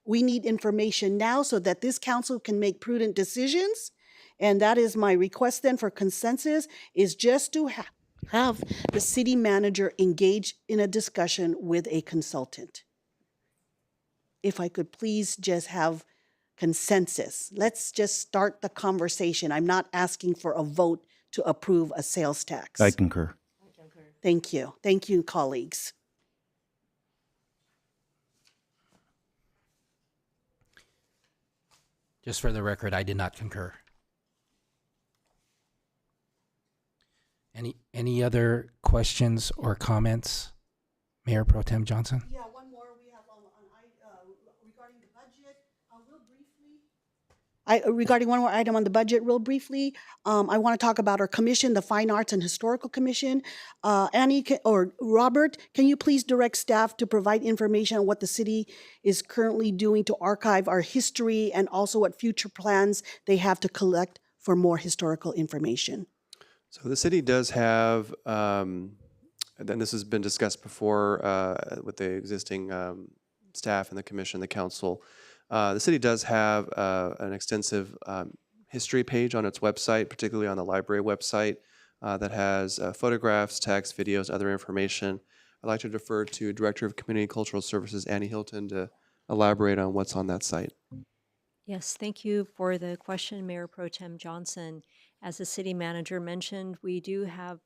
We need information now so that this council can make prudent decisions. And that is my request then for consensus, is just to have the city manager engage in a discussion with a consultant. If I could please just have consensus. Let's just start the conversation. I'm not asking for a vote to approve a sales tax. I concur. Thank you. Thank you, colleagues. Just for the record, I did not concur. Any other questions or comments? Mayor Pro Tem Johnson? Yeah, one more. We have regarding the budget, regarding one more item on the budget, real briefly, I want to talk about our commission, the Fine Arts and Historical Commission. Annie or Robert, can you please direct staff to provide information on what the city is currently doing to archive our history and also what future plans they have to collect for more historical information? So the city does have, and this has been discussed before with the existing staff and the commission, the council. The city does have an extensive history page on its website, particularly on the library website, that has photographs, text, videos, other information. I'd like to defer to Director of Community Cultural Services, Annie Hilton, to elaborate on what's on that site. Yes, thank you for the question, Mayor Pro Tem Johnson. As the city manager mentioned, we do have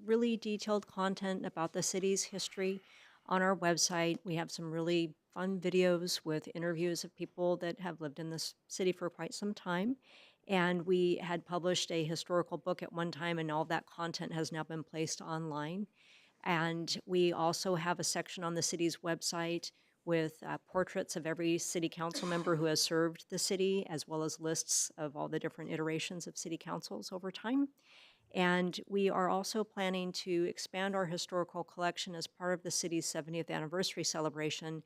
really detailed content about the city's history on our website. We have some really fun videos with interviews of people that have lived in this city for quite some time. And we had published a historical book at one time, and all that content has now been placed online. And we also have a section on the city's website with portraits of every city council member who has served the city, as well as lists of all the different iterations of city councils over time. And we are also planning to expand our historical collection as part of the city's 70th anniversary celebration.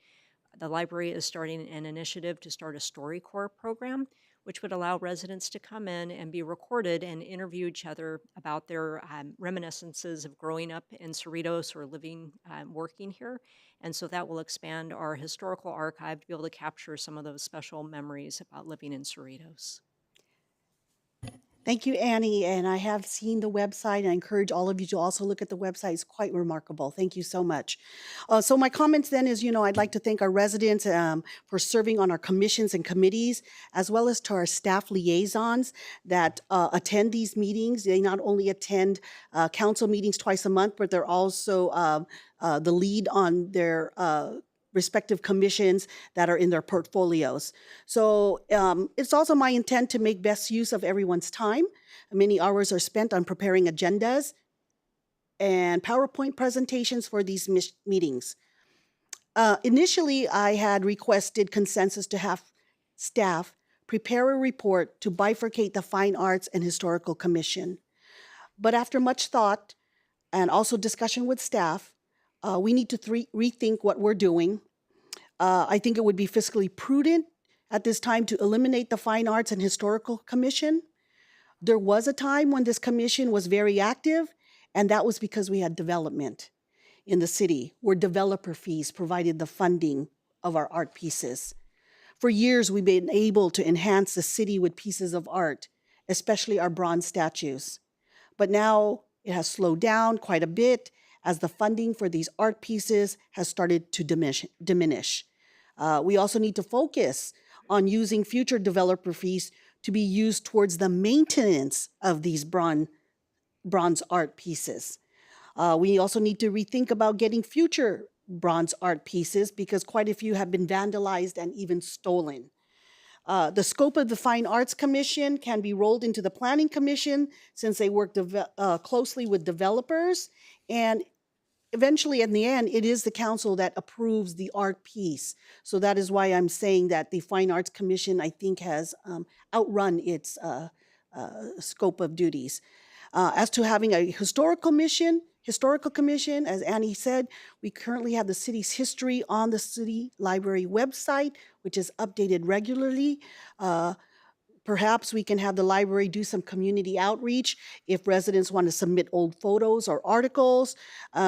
The library is starting an initiative to start a StoryCorps program, which would allow residents to come in and be recorded and interview each other about their reminiscences of growing up in Cerritos or living, working here. And so that will expand our historical archive to be able to capture some of those special memories about living in Cerritos. Thank you, Annie. And I have seen the website. I encourage all of you to also look at the website. It's quite remarkable. Thank you so much. So my comments then is, I'd like to thank our residents for serving on our commissions and committees, as well as to our staff liaisons that attend these meetings. They not only attend council meetings twice a month, but they're also the lead on their respective commissions that are in their portfolios. So it's also my intent to make best use of everyone's time. Many hours are spent on preparing agendas and PowerPoint presentations for these meetings. Initially, I had requested consensus to have staff prepare a report to bifurcate the Fine Arts and Historical Commission. But after much thought and also discussion with staff, we need to rethink what we're doing. I think it would be fiscally prudent at this time to eliminate the Fine Arts and Historical Commission. There was a time when this commission was very active, and that was because we had development in the city where developer fees provided the funding of our art pieces. For years, we've been able to enhance the city with pieces of art, especially our bronze statues. But now it has slowed down quite a bit as the funding for these art pieces has started to diminish. We also need to focus on using future developer fees to be used towards the maintenance of these bronze art pieces. We also need to rethink about getting future bronze art pieces because quite a few have been vandalized and even stolen. The scope of the Fine Arts Commission can be rolled into the Planning Commission since they work closely with developers. And eventually, in the end, it is the council that approves the art piece. So that is why I'm saying that the Fine Arts Commission, I think, has outrun its scope of duties. As to having a historical commission, as Annie said, we currently have the city's history on the city library website, which is updated regularly. Perhaps we can have the library do some community outreach if residents want to submit old photos or articles.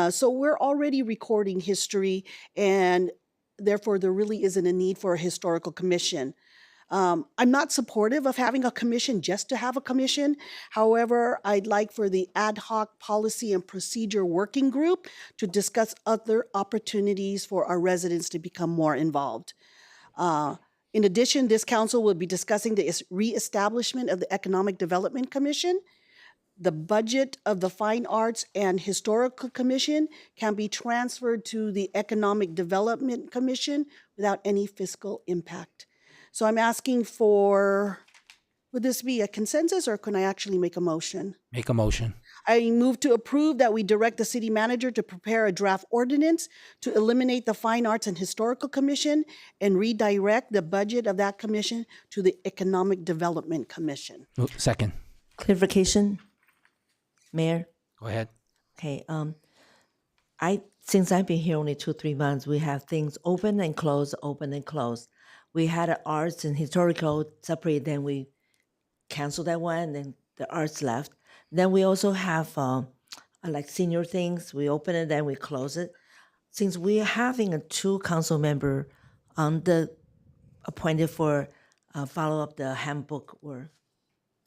So we're already recording history, and therefore there really isn't a need for a historical commission. I'm not supportive of having a commission just to have a commission. However, I'd like for the ad hoc policy and procedure working group to discuss other opportunities for our residents to become more involved. In addition, this council will be discussing the reestablishment of the Economic Development Commission. The budget of the Fine Arts and Historical Commission can be transferred to the Economic Development Commission without any fiscal impact. So I'm asking for, would this be a consensus or can I actually make a motion? Make a motion. I move to approve that we direct the city manager to prepare a draft ordinance to eliminate the Fine Arts and Historical Commission and redirect the budget of that commission to the Economic Development Commission. Second. Clarification, Mayor? Go ahead. Okay, since I've been here only 2-3 months, we have things open and close, open and close. We had arts and historical separate, then we canceled that one, then the arts left. Then we also have like senior things, we open it, then we close it. Since we are having a 2 council member on the appointed for follow up the handbook or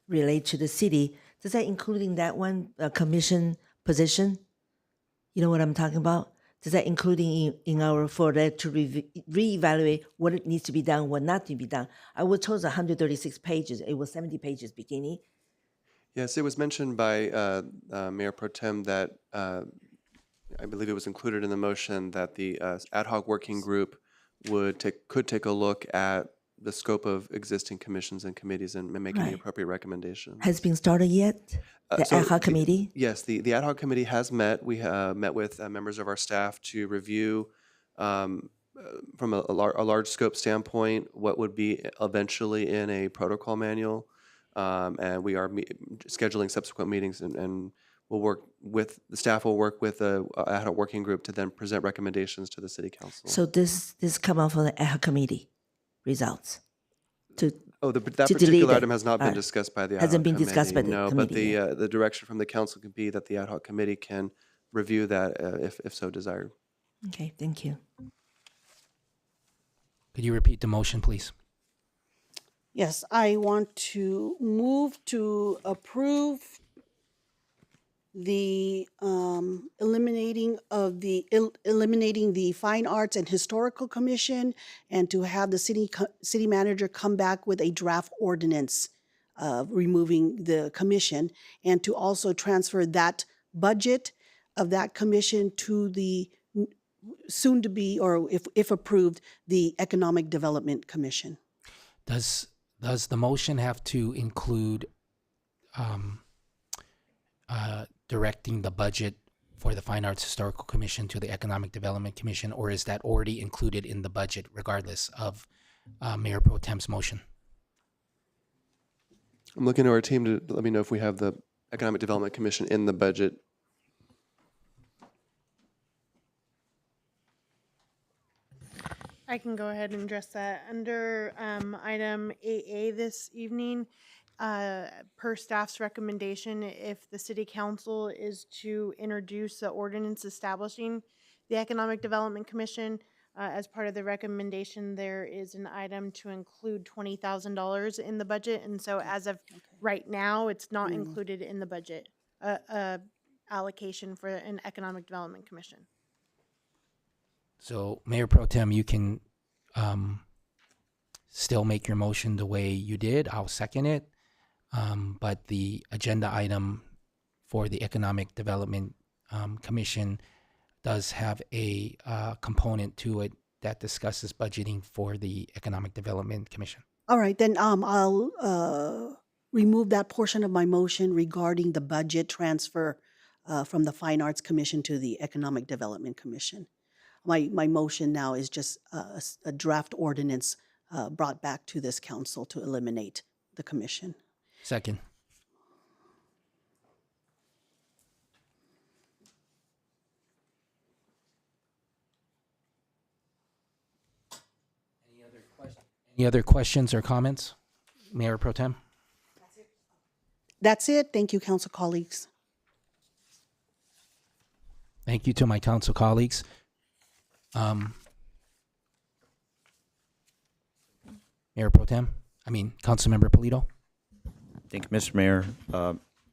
relate to the city, does that including that one commission position? You know what I'm talking about? Does that including in our for that to reevaluate what it needs to be done, what not to be done? I was told 136 pages. It was 70 pages beginning. Yes, it was mentioned by Mayor Pro Tem that I believe it was included in the motion that the ad hoc working group could take a look at the scope of existing commissions and committees and make any appropriate recommendations. Has been started yet? The ad hoc committee? Yes, the ad hoc committee has met. We met with members of our staff to review from a large scope standpoint what would be eventually in a protocol manual. And we are scheduling subsequent meetings and we'll work with, the staff will work with the ad hoc working group to then present recommendations to the city council. So this come out from the ad hoc committee results? That particular item has not been discussed by the ad hoc hasn't been committee. discussed by the No, committee. but the direction from the council can be that the ad hoc committee can review that if so desired. Okay, thank you. Could you repeat the motion, please? Yes, I want to move to approve the eliminating the Fine Arts and Historical Commission, and to have the city manager come back with a draft ordinance removing the commission, and to also transfer that budget of that commission to the soon to be, or if approved, the Economic Development Commission. Does the motion have to include directing the budget for the Fine Arts Historical Commission to the Economic Development Commission, or is that already included in the budget regardless of Mayor Pro Tem's motion? I'm looking to our team to let me know if we have the Economic Development Commission in the budget. I can go ahead and address that. Under item 8A this evening, per staff's recommendation, if the city council is to introduce the ordinance establishing the Economic Development Commission, as part of the recommendation, there is an item to include $20,000 in the budget. And so as of right now, it's not included in the budget allocation for an Economic Development Commission. So Mayor Pro Tem, you can still make your motion the way you did. I'll second it. But the agenda item for the Economic Development Commission does have a component to it that discusses budgeting for the Economic Development Commission. All right, then I'll remove that portion of my motion regarding the budget transfer from the Fine Arts Commission to the Economic Development Commission. My motion now is just a draft ordinance brought back to this council to eliminate the commission. Second. Any other questions or comments, Mayor Pro Tem? That's it. Thank you, council colleagues. Thank you to my council colleagues. Mayor Pro Tem, Councilmember Polito. Thank you, Mr. Mayor.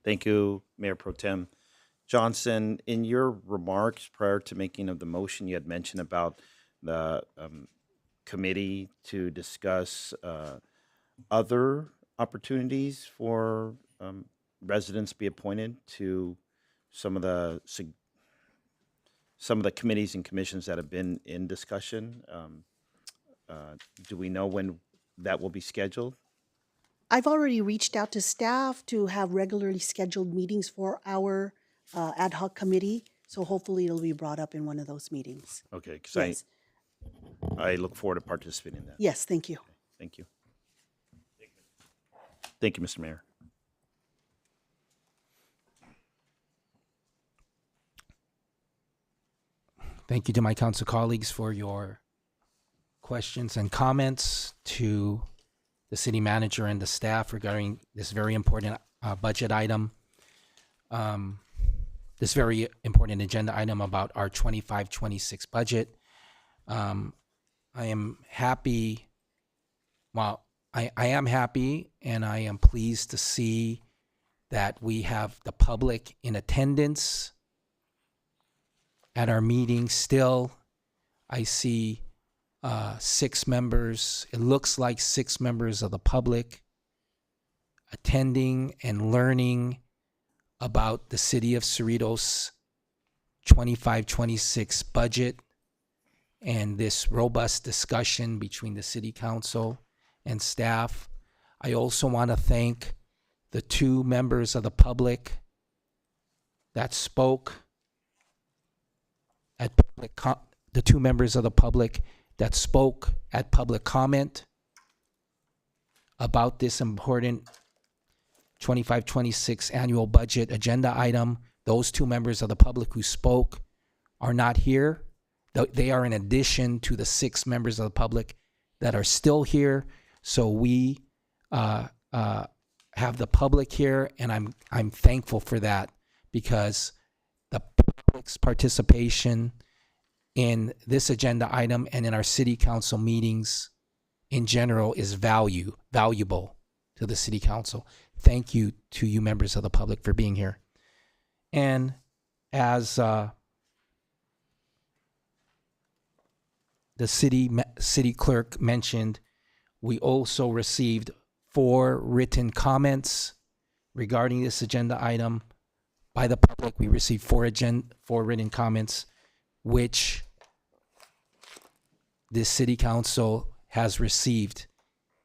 Thank you, Mayor Pro Tem Johnson. In your remarks prior to making of the motion, you had mentioned about the committee to discuss other opportunities for residents be appointed to some of the committees and commissions that have been in discussion. Do we know when that will be scheduled? I've already reached out to staff to have regularly scheduled meetings for our ad hoc committee, so hopefully it'll be brought up in one of those meetings. Okay, because Yes. I look forward to participating in that. Yes, thank you. Thank you. Thank you, Mr. Mayor. Thank you to my council colleagues for your questions and comments, to the city manager and the staff regarding this very important budget item, this very important agenda item about our 25-26 budget. I am happy, I am happy and I am pleased to see that we have the public in attendance at our meeting. Still, I see 6 members, it looks like 6 members of the public attending and learning about the City of Cerritos 25-26 budget and this robust discussion between the City Council and staff. I also want to thank the 2 members of the public that spoke at the 2 members of the public that spoke at public comment about this important 25-26 annual budget agenda item. Those 2 members of the public who spoke are not here. They are in addition to the 6 members of the public that are still here. So we have the public here, and I'm thankful for that, because the public's participation in this agenda item and in our city council meetings in general is valuable to the city council. Thank you to you members of the public for being here. And as the city clerk mentioned, we also received 4 written comments regarding this agenda item by the public. We received 4 written comments, which this city council has received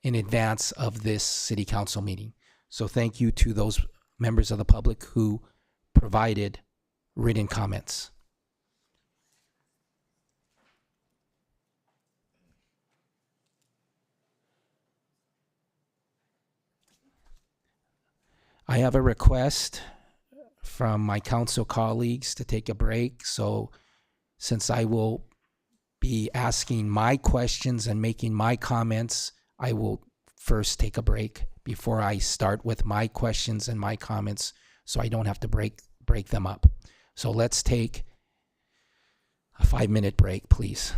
in advance of this city council meeting. So thank you to those members of the public who provided written comments. I have a request from my council colleagues to take a break. So since I will be asking my questions and making my comments, I will first take a break before I start with my questions and my comments, so I don't have to break them up. So let's take a 5-minute break, please.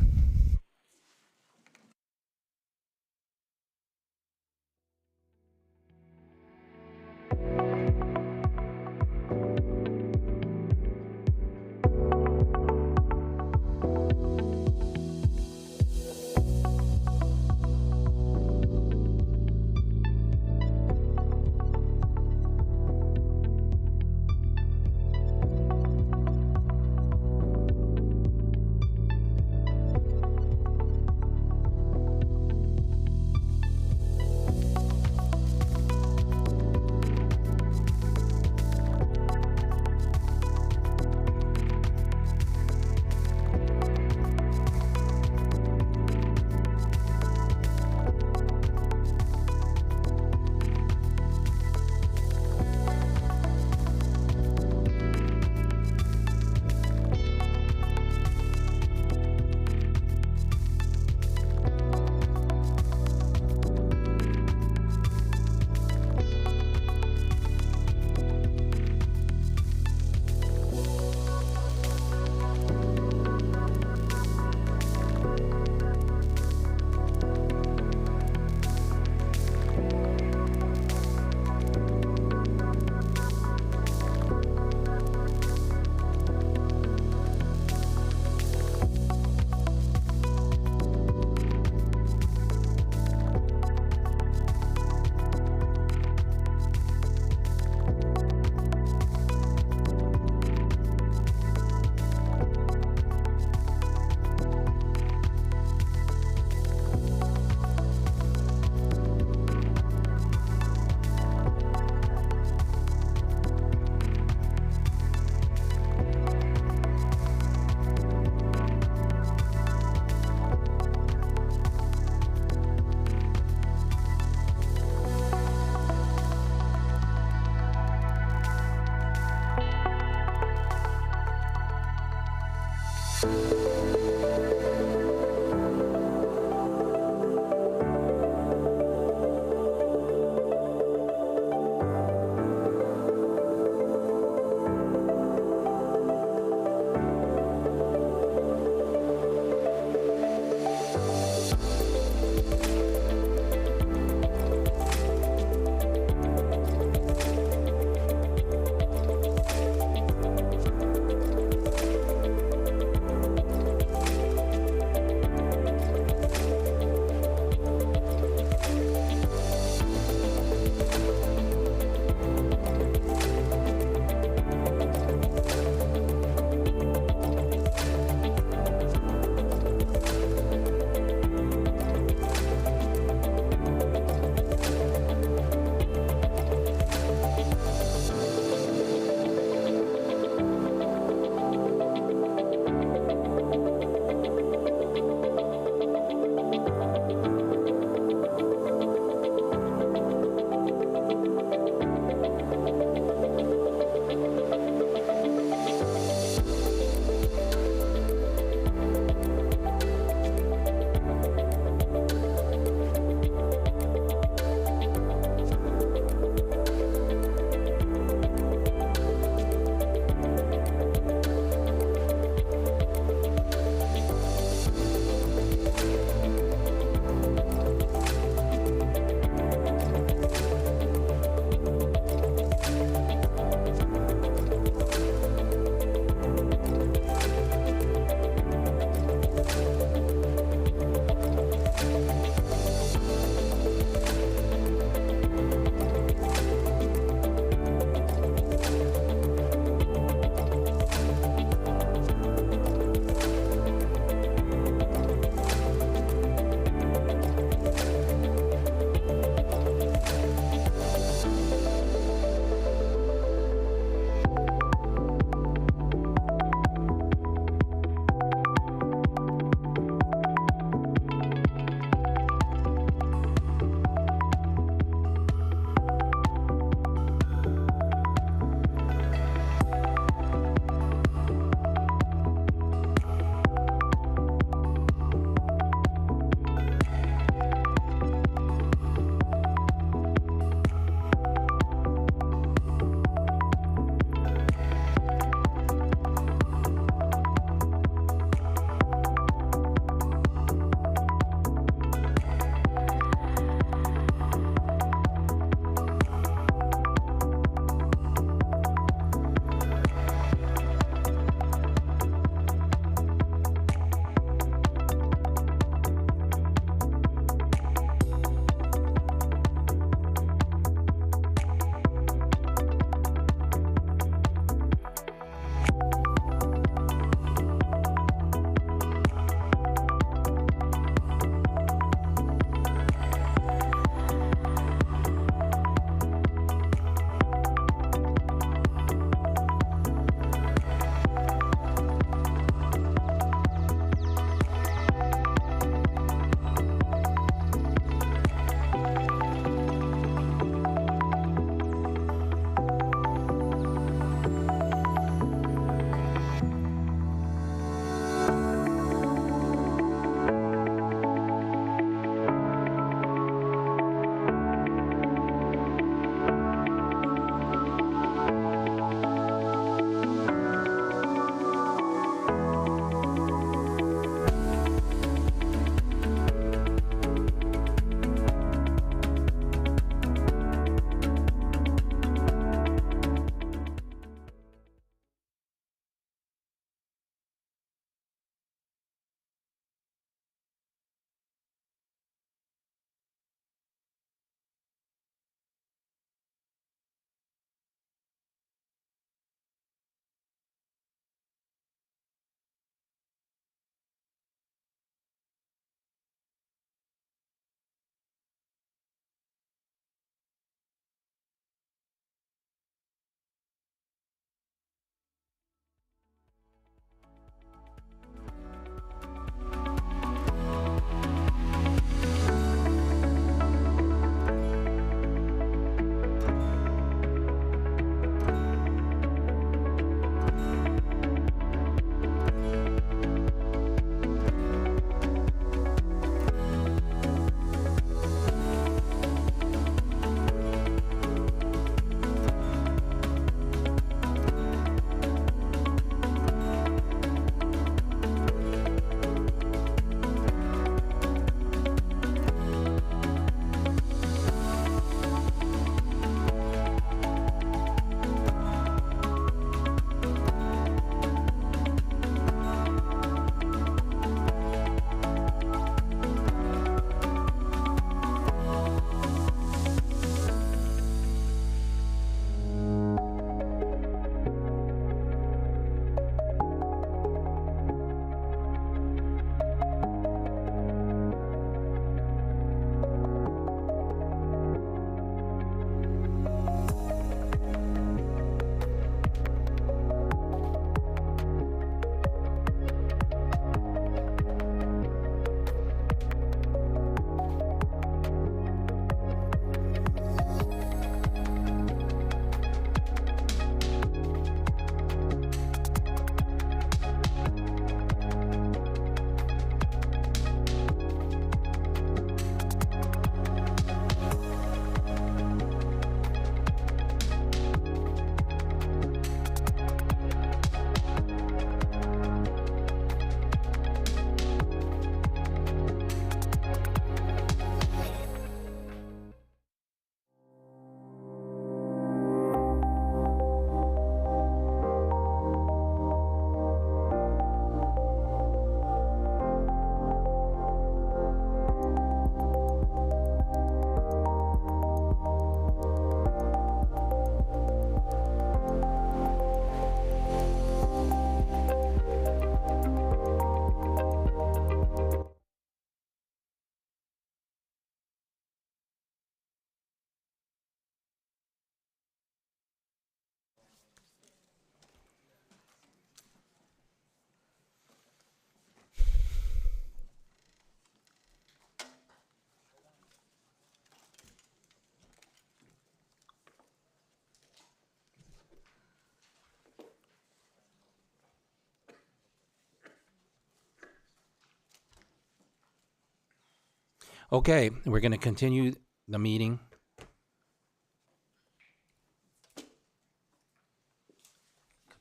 Okay, we're going to continue the meeting.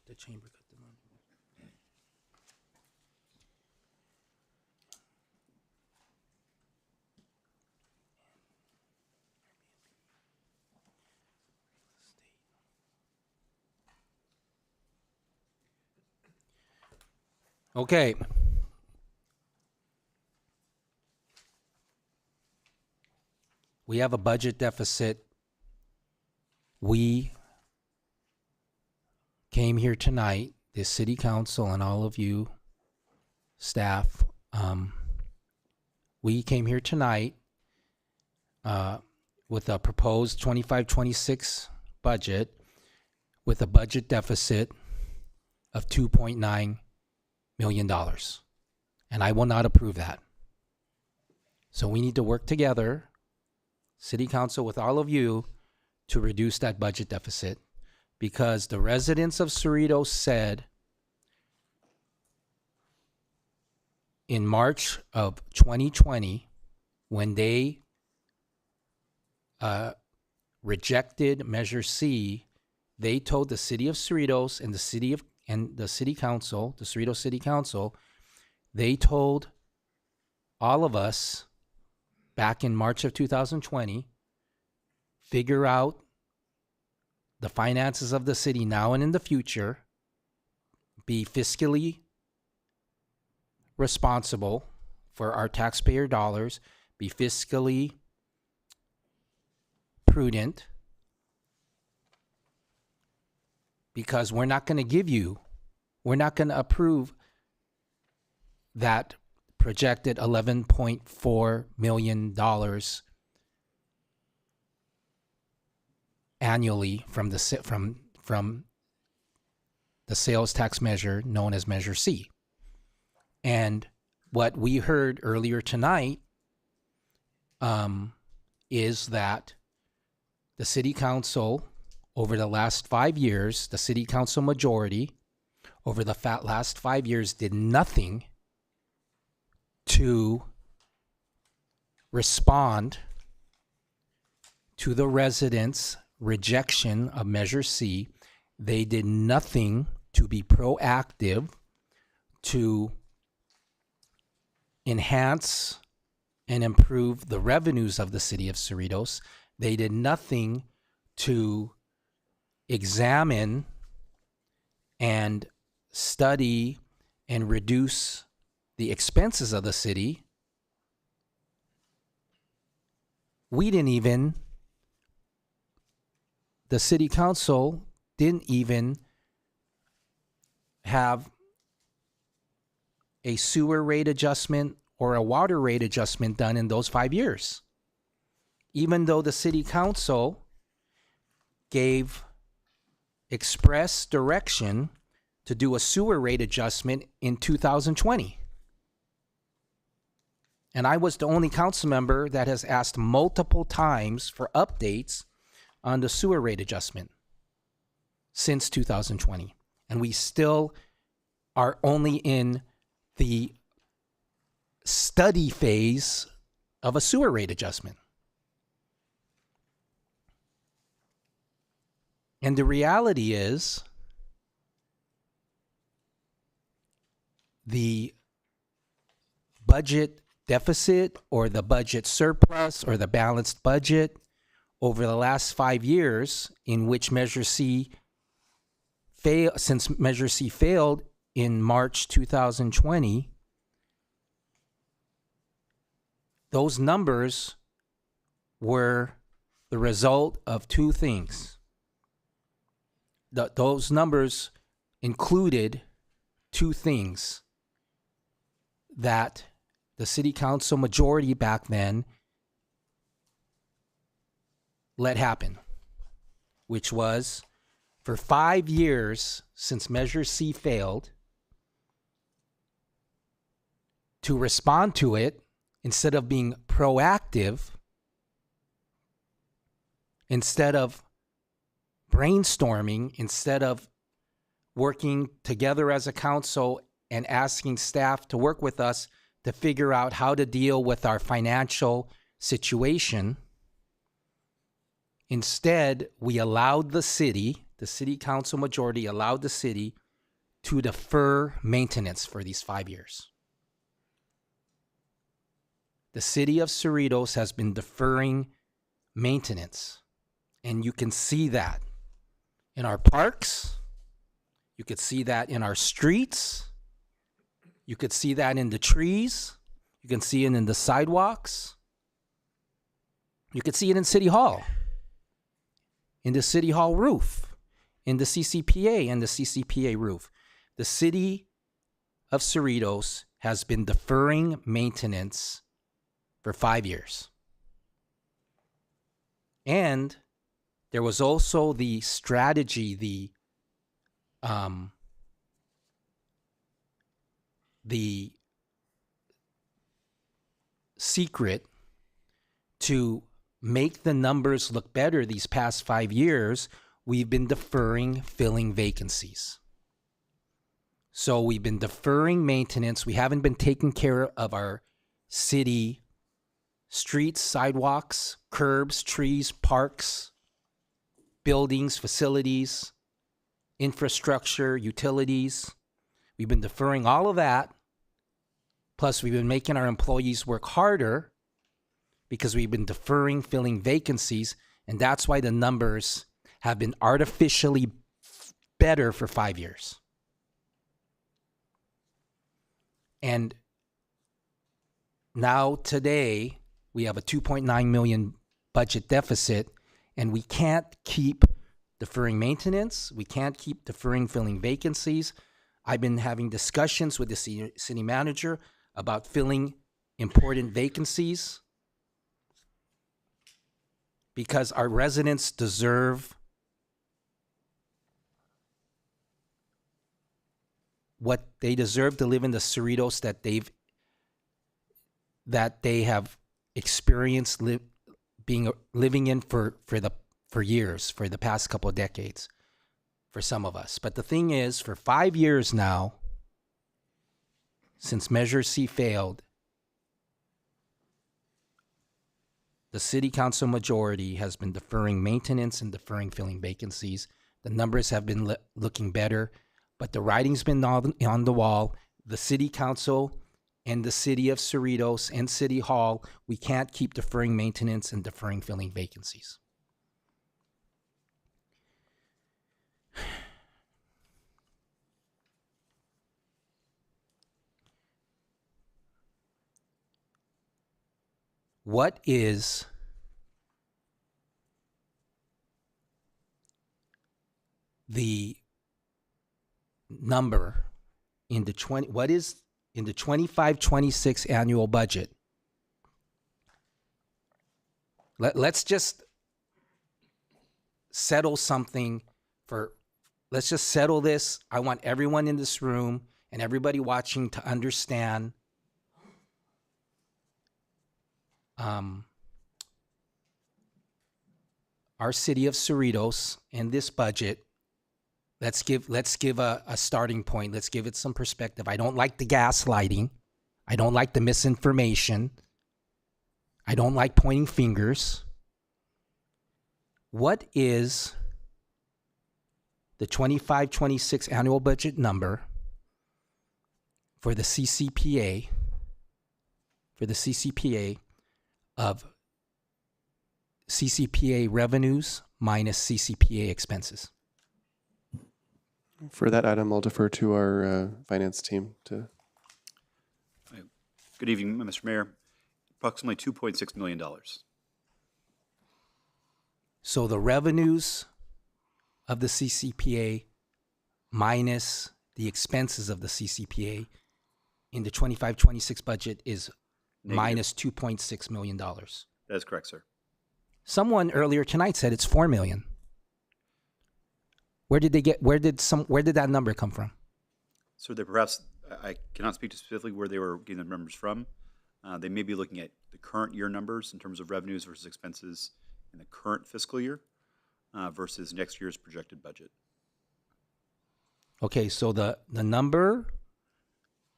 The chamber. Okay. We have a budget deficit. We came here tonight, the city council and all of you staff, we came here tonight with a proposed 25-26 budget with a budget deficit of $2.9 million. And I will not approve that. So we need to work together, city council with all of you, to reduce that budget deficit, because the residents of Cerritos said in March of 2020, when they rejected Measure C, they told the city of Cerritos and the city council, the Cerritos City Council, they told all of us back in March of 2020, figure out the finances of the city now and in the future, be fiscally responsible for our taxpayer dollars, be fiscally prudent, because we're not going to approve that projected $11.4 million annually from the sales tax measure known as Measure C. And what we heard earlier tonight is that the city council, over the last 5 years, the city council majority, over the last 5 years, did nothing to respond to the residents' rejection of Measure C. They did nothing to be proactive to enhance and improve the revenues of the city of Cerritos. They did nothing to examine and study and reduce the expenses of the city. The city council didn't even have a sewer rate adjustment or a water rate adjustment done in those 5 years. Even though the city council gave express direction to do a sewer rate adjustment in 2020. And I was the only council member that has asked multiple times for updates on the sewer rate adjustment since 2020. And we still are only in the study phase of a sewer rate adjustment. And the reality is, the budget deficit or the budget surplus or the balanced budget over the last 5 years, in which Measure C since Measure C failed in March 2020, those numbers were the result of two things. Those numbers included two things that the city council majority back then let happen, which was, for 5 years since Measure C failed, to respond to it, instead of being proactive, instead of brainstorming, instead of working together as a council and asking staff to work with us to figure out how to deal with our financial situation. Instead, we allowed the city council majority allowed the city to defer maintenance for these 5 years. The city of Cerritos has been deferring maintenance, and you can see that in our parks. You could see that in our streets. You could see that in the trees. You can see it in the sidewalks. You could see it in City Hall, in the City Hall roof, in the CCPA and the CCPA roof. The city of Cerritos has been deferring maintenance for 5 years. And there was also the strategy, the secret to make the numbers look better these past 5 years. We've been deferring filling vacancies. So we've been deferring maintenance. We haven't been taking care of our city streets, sidewalks, curbs, trees, parks, buildings, facilities, infrastructure, utilities. We've been deferring all of that. Plus, we've been making our employees work harder because we've been deferring filling vacancies. And that's why the numbers have been artificially better for 5 years. And now today, we have a 2.9 million budget deficit, and we can't keep deferring maintenance. We can't keep deferring filling vacancies. I've been having discussions with the city manager about filling important vacancies because our residents deserve what they deserve to live in the Cerritos that they have experienced living in for years, for the past couple of decades, for some of us. But the thing is, for 5 years now, since Measure C failed, the city council majority has been deferring maintenance and deferring filling vacancies. The numbers have been looking better, but the writing's been on the wall. The city council and the city of Cerritos and City Hall, we can't keep deferring maintenance and deferring filling vacancies. What is the number in the 25-26 annual budget? Let's just settle something let's just settle this. I want everyone in this room and everybody watching to understand our city of Cerritos and this budget. Let's give a starting point. Let's give it some perspective. I don't like the gaslighting. I don't like the misinformation. I don't like pointing fingers. What is the 25-26 annual budget number for the CCPA, of CCPA revenues minus CCPA expenses? For that item, I'll defer to our finance team to. Good evening, Mr. Mayor. Approximately $2.6 million. So the revenues of the CCPA minus the expenses of the CCPA in the 25-26 budget is Negative. minus $2.6 million. That is correct, sir. Someone earlier tonight said it's $4 million. Where did that number come from? So they perhaps, I cannot speak to specifically where they were getting the numbers from. They may be looking at the current year numbers in terms of revenues versus expenses in the current fiscal year versus next year's projected budget. Okay, so the number,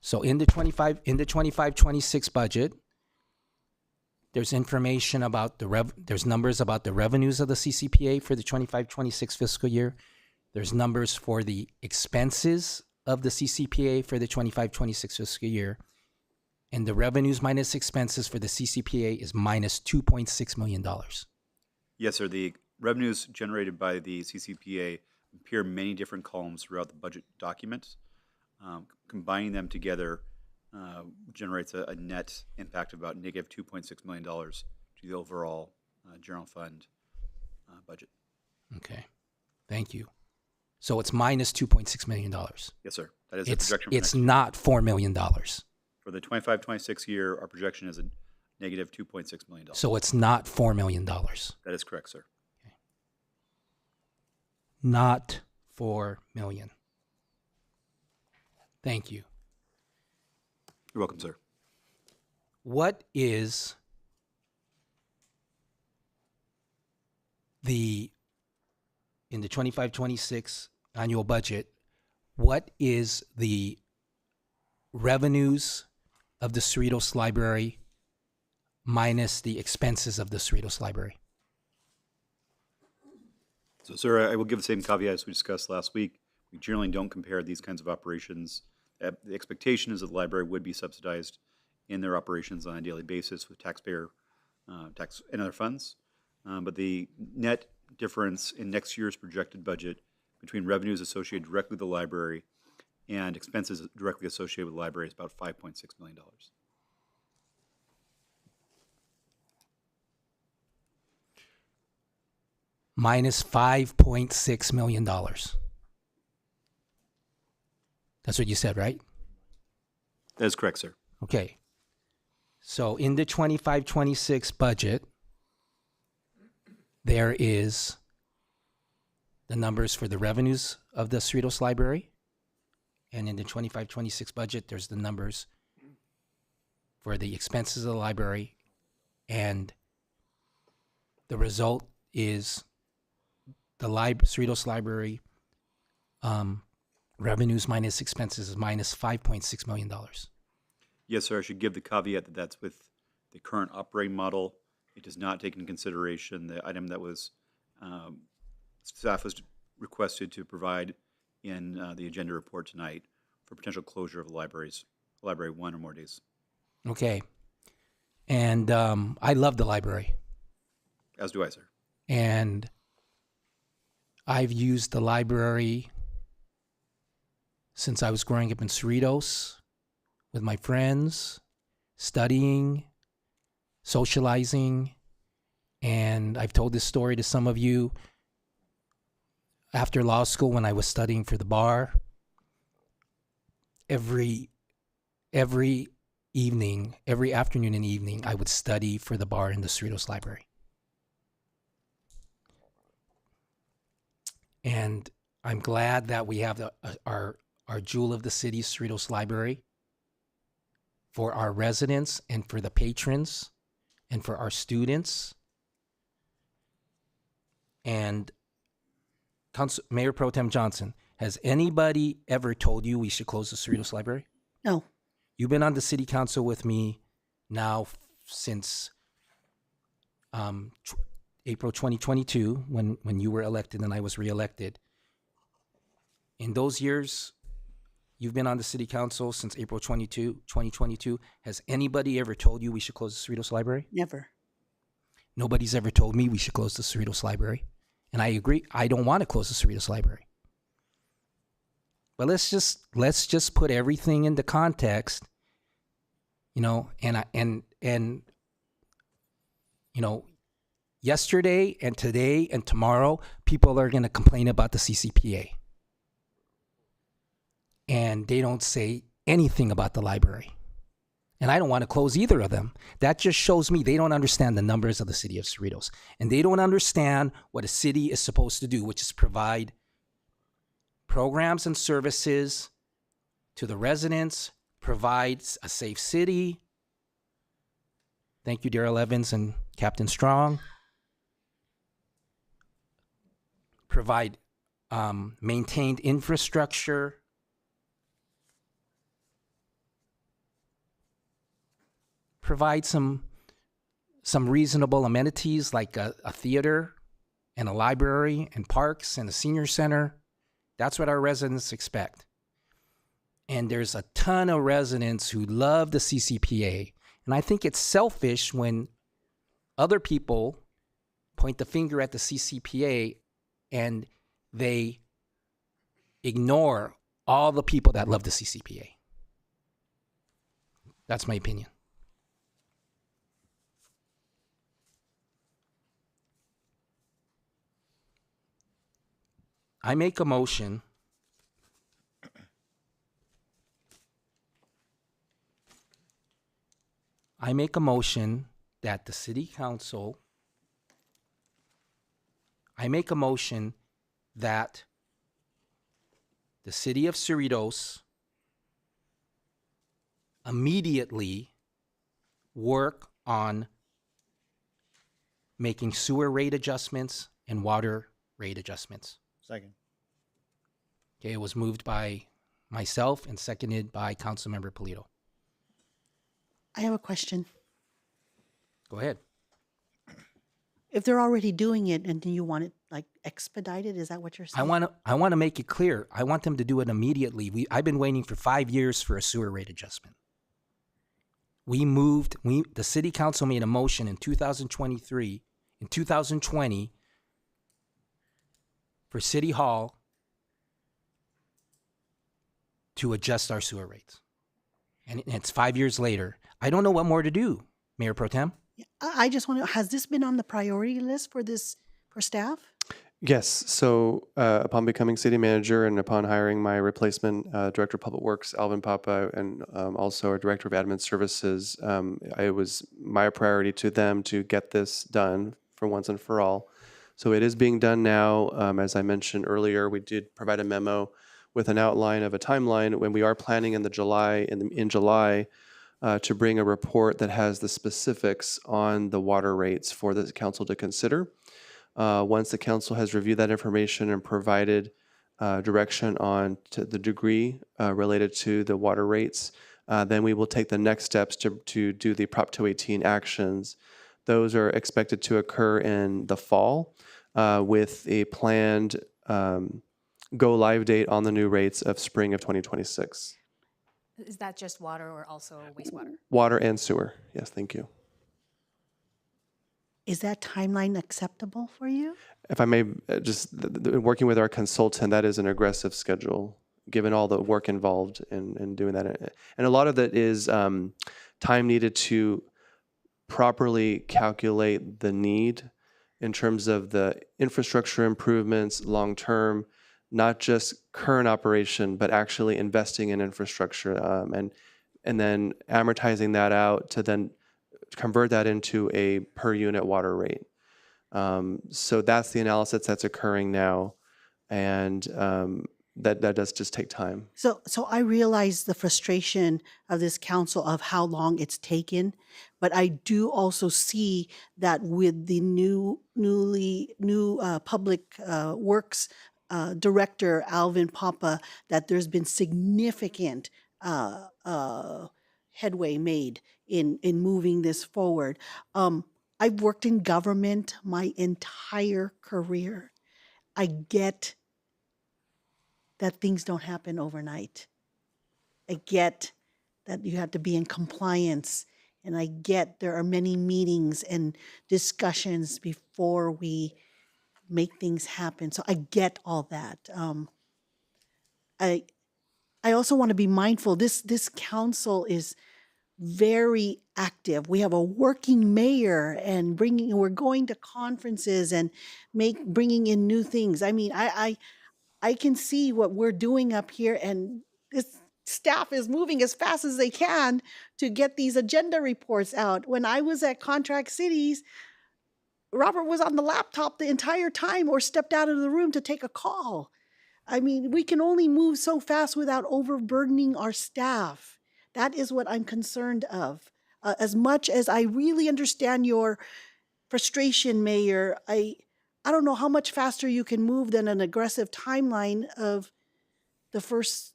so in the 25-26 budget, There's information about there's numbers about the revenues of the CCPA for the 25-26 fiscal year. There's numbers for the expenses of the CCPA for the 25-26 fiscal year. And the revenues minus expenses for the CCPA is minus $2.6 million. Yes, sir. The revenues generated by the CCPA appear in many different columns throughout the budget document. Combining them together generates a net impact of about negative $2.6 million to the overall general fund budget. Okay, thank you. So it's minus $2.6 million. Yes, sir. That is a projection for It's next year. not $4 million. For the 25-26 year, our projection is a negative $2.6 million. So it's not $4 million. That is correct, sir. Not $4 million. Thank you. You're welcome, sir. What is in the 25-26 annual budget, what is the revenues of the Cerritos Library minus the expenses of the Cerritos Library? So, sir, I will give the same caveat as we discussed last week. We generally don't compare these kinds of operations. The expectation is that the library would be subsidized in their operations on a daily basis with taxpayer tax and other funds. But the net difference in next year's projected budget between revenues associated directly with the library and expenses directly associated with the library is about $5.6 million. Minus $5.6 million. That's what you said, right? That is correct, sir. Okay. So in the 25-26 budget, there is the numbers for the revenues of the Cerritos Library. And in the 25-26 budget, there's the numbers for the expenses of the library. And the result is the Cerritos Library revenues minus expenses is minus $5.6 million. Yes, sir. I should give the caveat that that's with the current operating model. It does not take into consideration the item that was staff was requested to provide in the agenda report tonight for potential closure of the library 1 or more days. Okay. And I love the library. As do I, sir. And I've used the library since I was growing up in Cerritos with my friends, studying, socializing. And I've told this story to some of you. After law school, when I was studying for the bar, every evening, every afternoon and evening, I would study for the bar in the Cerritos Library. And I'm glad that we have our jewel of the city, Cerritos Library, for our residents and for the patrons and for our students. And Mayor Pro Tem Johnson, has anybody ever told you we should close the Cerritos Library? No. You've been on the city council with me now since April 2022, when you were elected and I was reelected. In those years, you've been on the city council since April 2022. Has anybody ever told you we should close the Cerritos Library? Never. Nobody's ever told me we should close the Cerritos Library. And I agree, I don't want to close the Cerritos Library. But let's just put everything into context, you know, and you know, yesterday and today and tomorrow, people are going to complain about the CCPA. And they don't say anything about the library. And I don't want to close either of them. That just shows me they don't understand the numbers of the city of Cerritos. And they don't understand what a city is supposed to do, which is provide programs and services to the residents, provide a safe city. Thank you, Darrell Evans and Captain Strong. Provide maintained infrastructure. Provide some some reasonable amenities like a theater and a library and parks and a senior center. That's what our residents expect. And there's a ton of residents who love the CCPA. And I think it's selfish when other people point the finger at the CCPA and they ignore all the people that love the CCPA. That's my opinion. I make a motion that the city council, I make a motion that the city of Cerritos immediately work on making sewer rate adjustments and water rate adjustments. Second. Okay, it was moved by myself and seconded by Councilmember Polito. I have a question. Go ahead. If they're already doing it and you want it like expedited, is that what you're saying? I want to make it clear. I want them to do it immediately. I've been waiting for 5 years for a sewer rate adjustment. The city council made a motion in 2020 for City Hall to adjust our sewer rates. And it's 5 years later. I don't know what more to do, Mayor Pro Tem. I just want to, has this been on the priority list for staff? Yes. So upon becoming city manager and upon hiring my replacement director of public works, Alvin Papa, and also our director of admin services, it was my priority to them to get this done for once and for all. So it is being done now. As I mentioned earlier, we did provide a memo with an outline of a timeline when we are planning in July to bring a report that has the specifics on the water rates for the council to consider. Once the council has reviewed that information and provided direction on to the degree related to the water rates, then we will take the next steps to do the Prop 218 actions. Those are expected to occur in the fall with a planned go live date on the new rates of spring of 2026. Is that just water or also wastewater? Water and sewer. Yes, thank you. Is that timeline acceptable for you? If I may, just working with our consultant, that is an aggressive schedule, given all the work involved in doing that. And a lot of that is time needed to properly calculate the need in terms of the infrastructure improvements long-term, not just current operation, but actually investing in infrastructure and then amortizing that out to then convert that into a per unit water rate. So that's the analysis that's occurring now, and that does just take time. So I realize the frustration of this council of how long it's taken, but I do also see that with the new public works director Alvin Papa, that there's been significant headway made in moving this forward. I've worked in government my entire career. I get that things don't happen overnight. I get that you have to be in compliance, and I get there are many meetings and discussions before we make things happen. So I get all that. I also want to be mindful. This council is very active. We have a working mayor, and we're going to conferences and bringing in new things. I mean, I can see what we're doing up here, and this staff is moving as fast as they can to get these agenda reports out. When I was at Contract Cities, Robert was on the laptop the entire time or stepped out of the room to take a call. I mean, we can only move so fast without overburdening our staff. That is what I'm concerned of. As much as I really understand your frustration, Mayor, I don't know how much faster you can move than an aggressive timeline of the first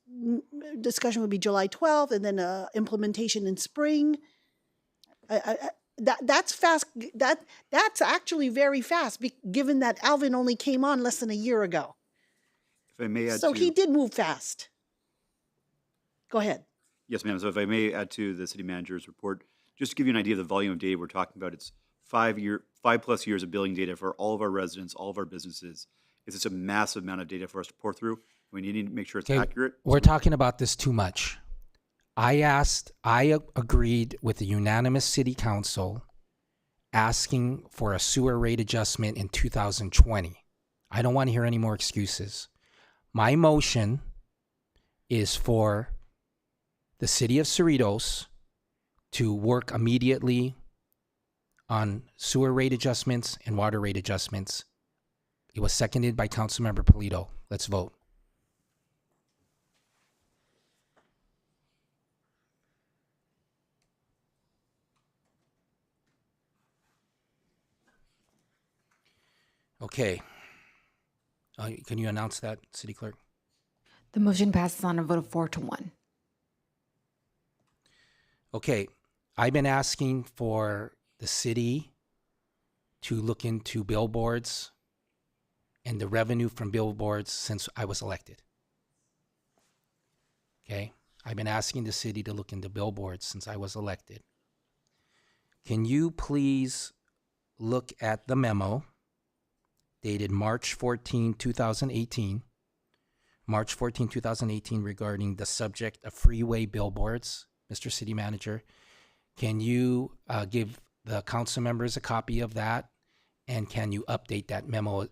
discussion would be July 12th and then implementation in spring. that's fast. That's actually very fast, given that Alvin only came on less than a year ago. If I may add So to, he did move fast. Go ahead. yes, ma'am. So if I may add to the city manager's report, just to give you an idea of the volume of data we're talking about, it's 5+ years of billing data for all of our residents, all of our businesses. It's just a massive amount of data for us to pour through. We need to make sure it's Okay, accurate. we're talking about this too much. I agreed with the unanimous city council asking for a sewer rate adjustment in 2020. I don't want to hear any more excuses. My motion is for the city of Cerritos to work immediately on sewer rate adjustments and water rate adjustments. It was seconded by Councilmember Polito. Let's vote. Okay. Can you announce that, City Clerk? The motion passes on a vote of 4-1. Okay. I've been asking for the city to look into billboards and the revenue from billboards since I was elected. Okay. I've been asking the city to look into billboards since I was elected. Can you please look at the memo dated March 14, 2018, March 14, 2018, regarding the subject of freeway billboards, Mr. City Manager? Can you give the council members a copy of that? And can you update that memo?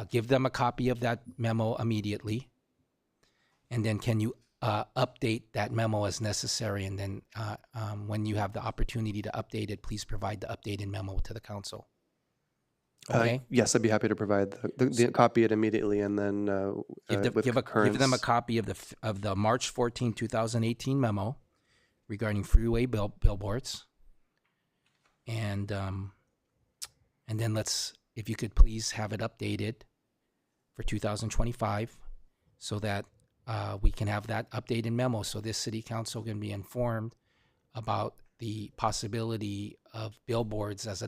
Give them a copy of that memo immediately. And then can you update that memo as necessary? And then when you have the opportunity to update it, please provide the updated memo to the council. Okay. Yes, I'd be happy to provide the copy it immediately, and then give them a copy of the March 14, 2018 memo regarding freeway billboards, and then if you could please have it updated for 2025, so that we can have that updated memo, so this city council can be informed about the possibility of billboards as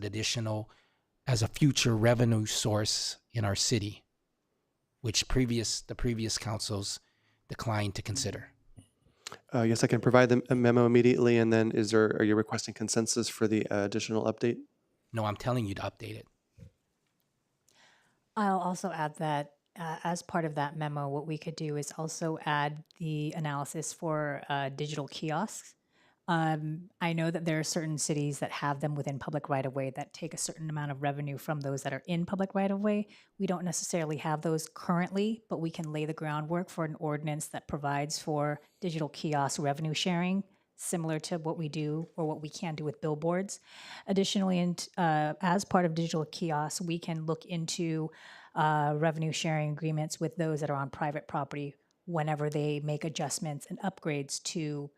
a future revenue source in our city, which the previous councils declined to consider. Yes, I can provide the memo immediately, and then are you requesting consensus for the additional update? No, I'm telling you to update it. I'll also add that as part of that memo, what we could do is also add the analysis for digital kiosks. I know that there are certain cities that have them within public right-of-way that take a certain amount of revenue from those that are in public right-of-way. We don't necessarily have those currently, but we can lay the groundwork for an ordinance that provides for digital kiosk revenue sharing, similar to what we do or what we can do with billboards. Additionally, as part of digital kiosks, we can look into revenue sharing agreements with those that are on private property whenever they make adjustments and upgrades to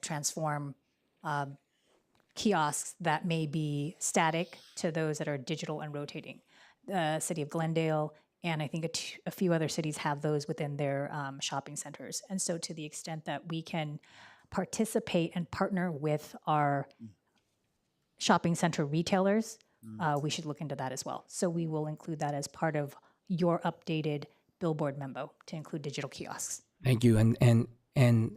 transform kiosks that may be static to those that are digital and rotating. The city of Glendale and I think a few other cities have those within their shopping centers. And so to the extent that we can participate and partner with our shopping center retailers, we should look into that as well. So we will include that as part of your updated billboard memo to include digital kiosks. Thank you. And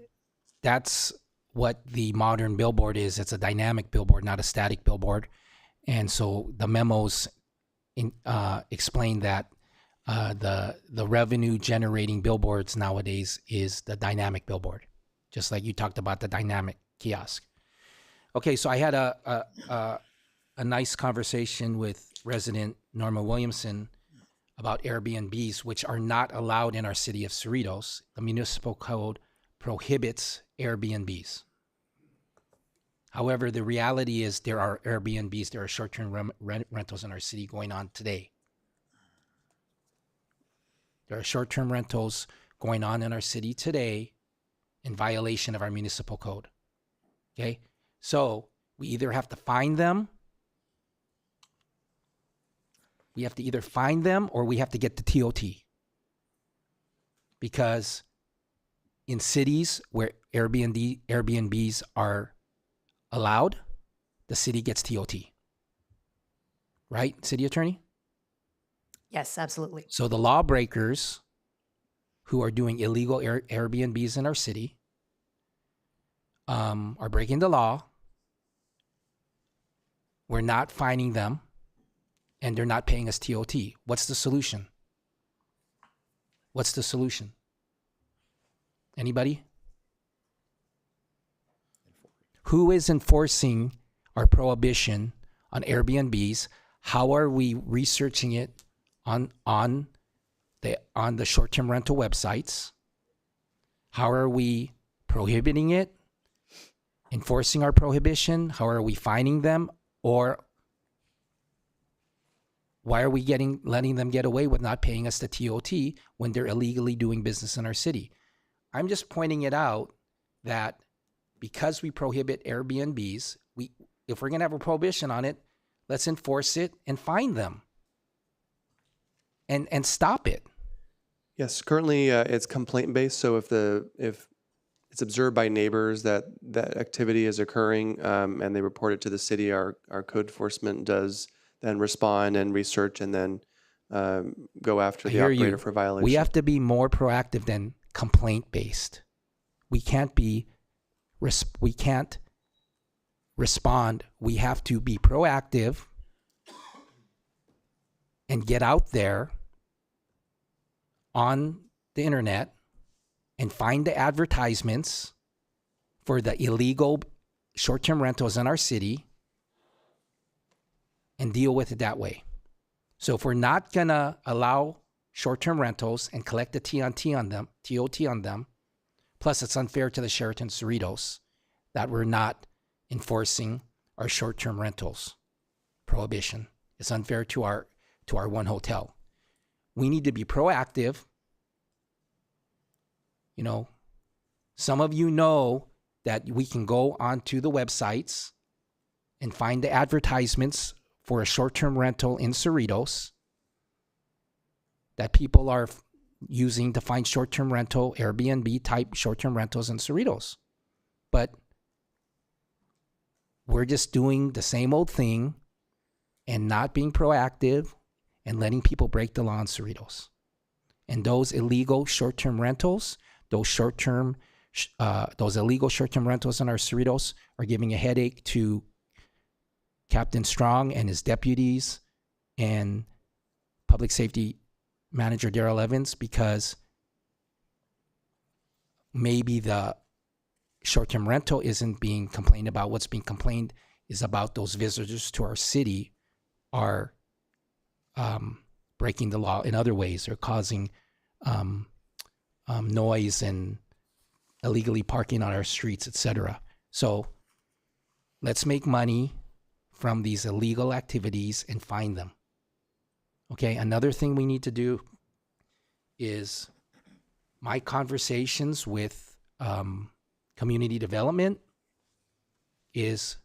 that's what the modern billboard is. It's a dynamic billboard, not a static billboard. And so the memos explain that the revenue generating billboards nowadays is the dynamic billboard, just like you talked about the dynamic kiosk. Okay, so I had a nice conversation with resident Norma Williamson about Airbnbs, which are not allowed in our city of Cerritos. The municipal code prohibits Airbnbs. However, the reality is there are Airbnbs, there are short-term rentals in our city going on today. There are short-term rentals going on in our city today in violation of our municipal code. Okay? So we either have to find them, or we have to get the TOT. Because in cities where Airbnbs are allowed, the city gets TOT. Right, city attorney? Yes, absolutely. So the lawbreakers who are doing illegal Airbnbs in our city are breaking the law. We're not fining them, and they're not paying us TOT. What's the solution? What's the solution? Anybody? Who is enforcing our prohibition on Airbnbs? How are we researching it on the short-term rental websites? How are we prohibiting it? Enforcing our prohibition? How are we fining them? Or why are we letting them get away with not paying us the TOT when they're illegally doing business in our city? I'm just pointing it out that because we prohibit Airbnbs, if we're going to have a prohibition on it, let's enforce it and fine them and stop it. Yes, currently it's complaint based. So if it's observed by neighbors that activity is occurring and they report it to the city, our code enforcement does then respond and research and then go after the operator for violation. We have to be more proactive than complaint based. We can't respond. We have to be proactive and get out there on the internet and find the advertisements for the illegal short-term rentals in our city and deal with it that way. So if we're not gonna allow short-term rentals and collect the TOT on them, plus it's unfair to the Sheraton Cerritos that we're not enforcing our short-term rentals prohibition. It's unfair to our one hotel. We need to be proactive. You know, some of you know that we can go onto the websites and find the advertisements for a short-term rental in Cerritos that people are using to find short-term rental, Airbnb type short-term rentals in Cerritos. But we're just doing the same old thing and not being proactive and letting people break the law in Cerritos. And those illegal short-term rentals, those illegal short-term rentals in our Cerritos are giving a headache to Captain Strong and his deputies and Public Safety Manager Darrell Evans, because maybe the short-term rental isn't being complained about. What's being complained is about those visitors to our city are breaking the law in other ways or causing noise and illegally parking on our streets, etc. So let's make money from these illegal activities and fine them. Okay, another thing we need to do is my conversations with community development is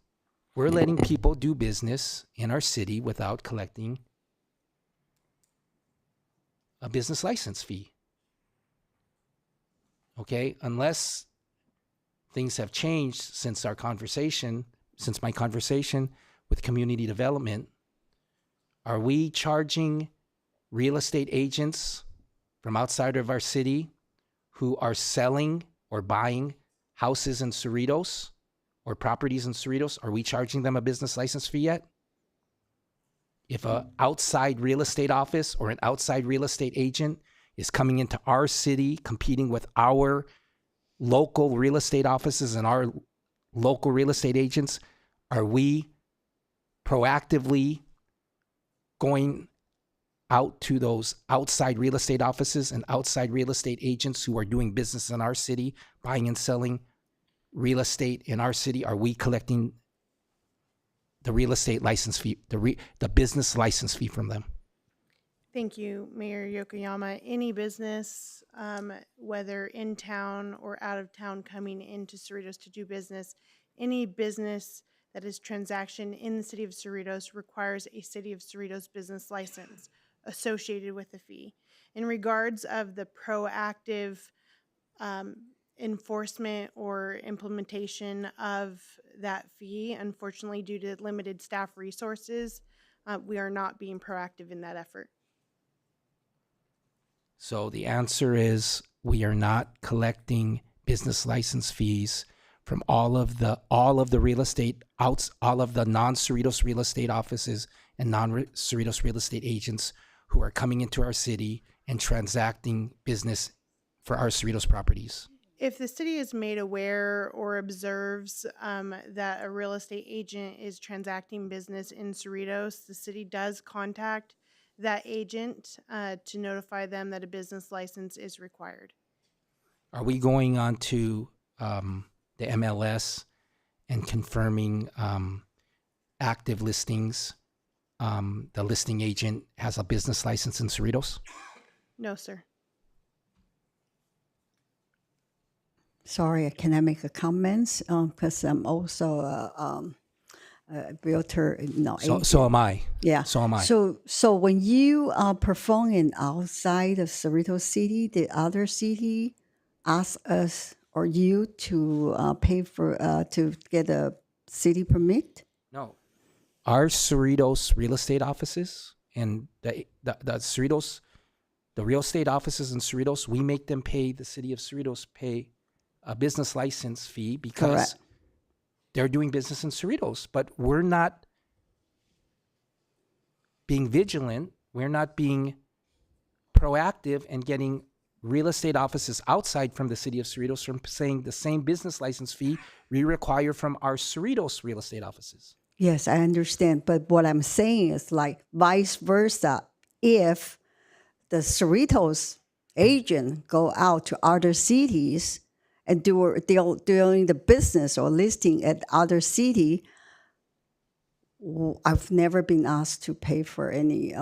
we're letting people do business in our city without collecting a business license fee. Okay, unless things have changed since my conversation with community development, are we charging real estate agents from outside of our city who are selling or buying houses in Cerritos or properties in Cerritos, are we charging them a business license fee yet? If an outside real estate office or an outside real estate agent is coming into our city, competing with our local real estate offices and our local real estate agents, are we proactively going out to those outside real estate offices and outside real estate agents who are doing business in our city, buying and selling real estate in our city? Are we collecting the real estate license fee, the business license fee from them? Thank you, Mayor Yokoyama. Any business, whether in town or out of town, coming into Cerritos to do business, any business that is transaction in the city of Cerritos requires a city of Cerritos business license associated with the fee. In regards of the proactive enforcement or implementation of that fee. Unfortunately, due to limited staff resources, we are not being proactive in that effort. So the answer is we are not collecting business license fees from all of the real estate all of the non-Cerritos real estate offices and non-Cerritos real estate agents who are coming into our city and transacting business for our Cerritos properties. If the city is made aware or observes that a real estate agent is transacting business in Cerritos, the city does contact that agent to notify them that a business license is required. Are we going on to the MLS and confirming active listings? The listing agent has a business license in Cerritos? No, sir. Sorry, can I make a comment? Because I'm also a realtor. No, So am I. Yeah. So am I. So when you are performing outside of Cerritos City, the other city ask us or you to pay for to get a city permit? No. Our Cerritos real estate offices and the Cerritos, the real estate offices in Cerritos, we make them pay, the city of Cerritos pay a business license fee because Correct. they're doing business in Cerritos, but we're not being vigilant. We're not being proactive and getting real estate offices outside from the city of Cerritos from saying the same business license fee we require from our Cerritos real estate offices. Yes, I understand. But what I'm saying is like vice versa. If the Cerritos agent go out to other cities and doing the business or listing at other city, I've never been asked to pay for any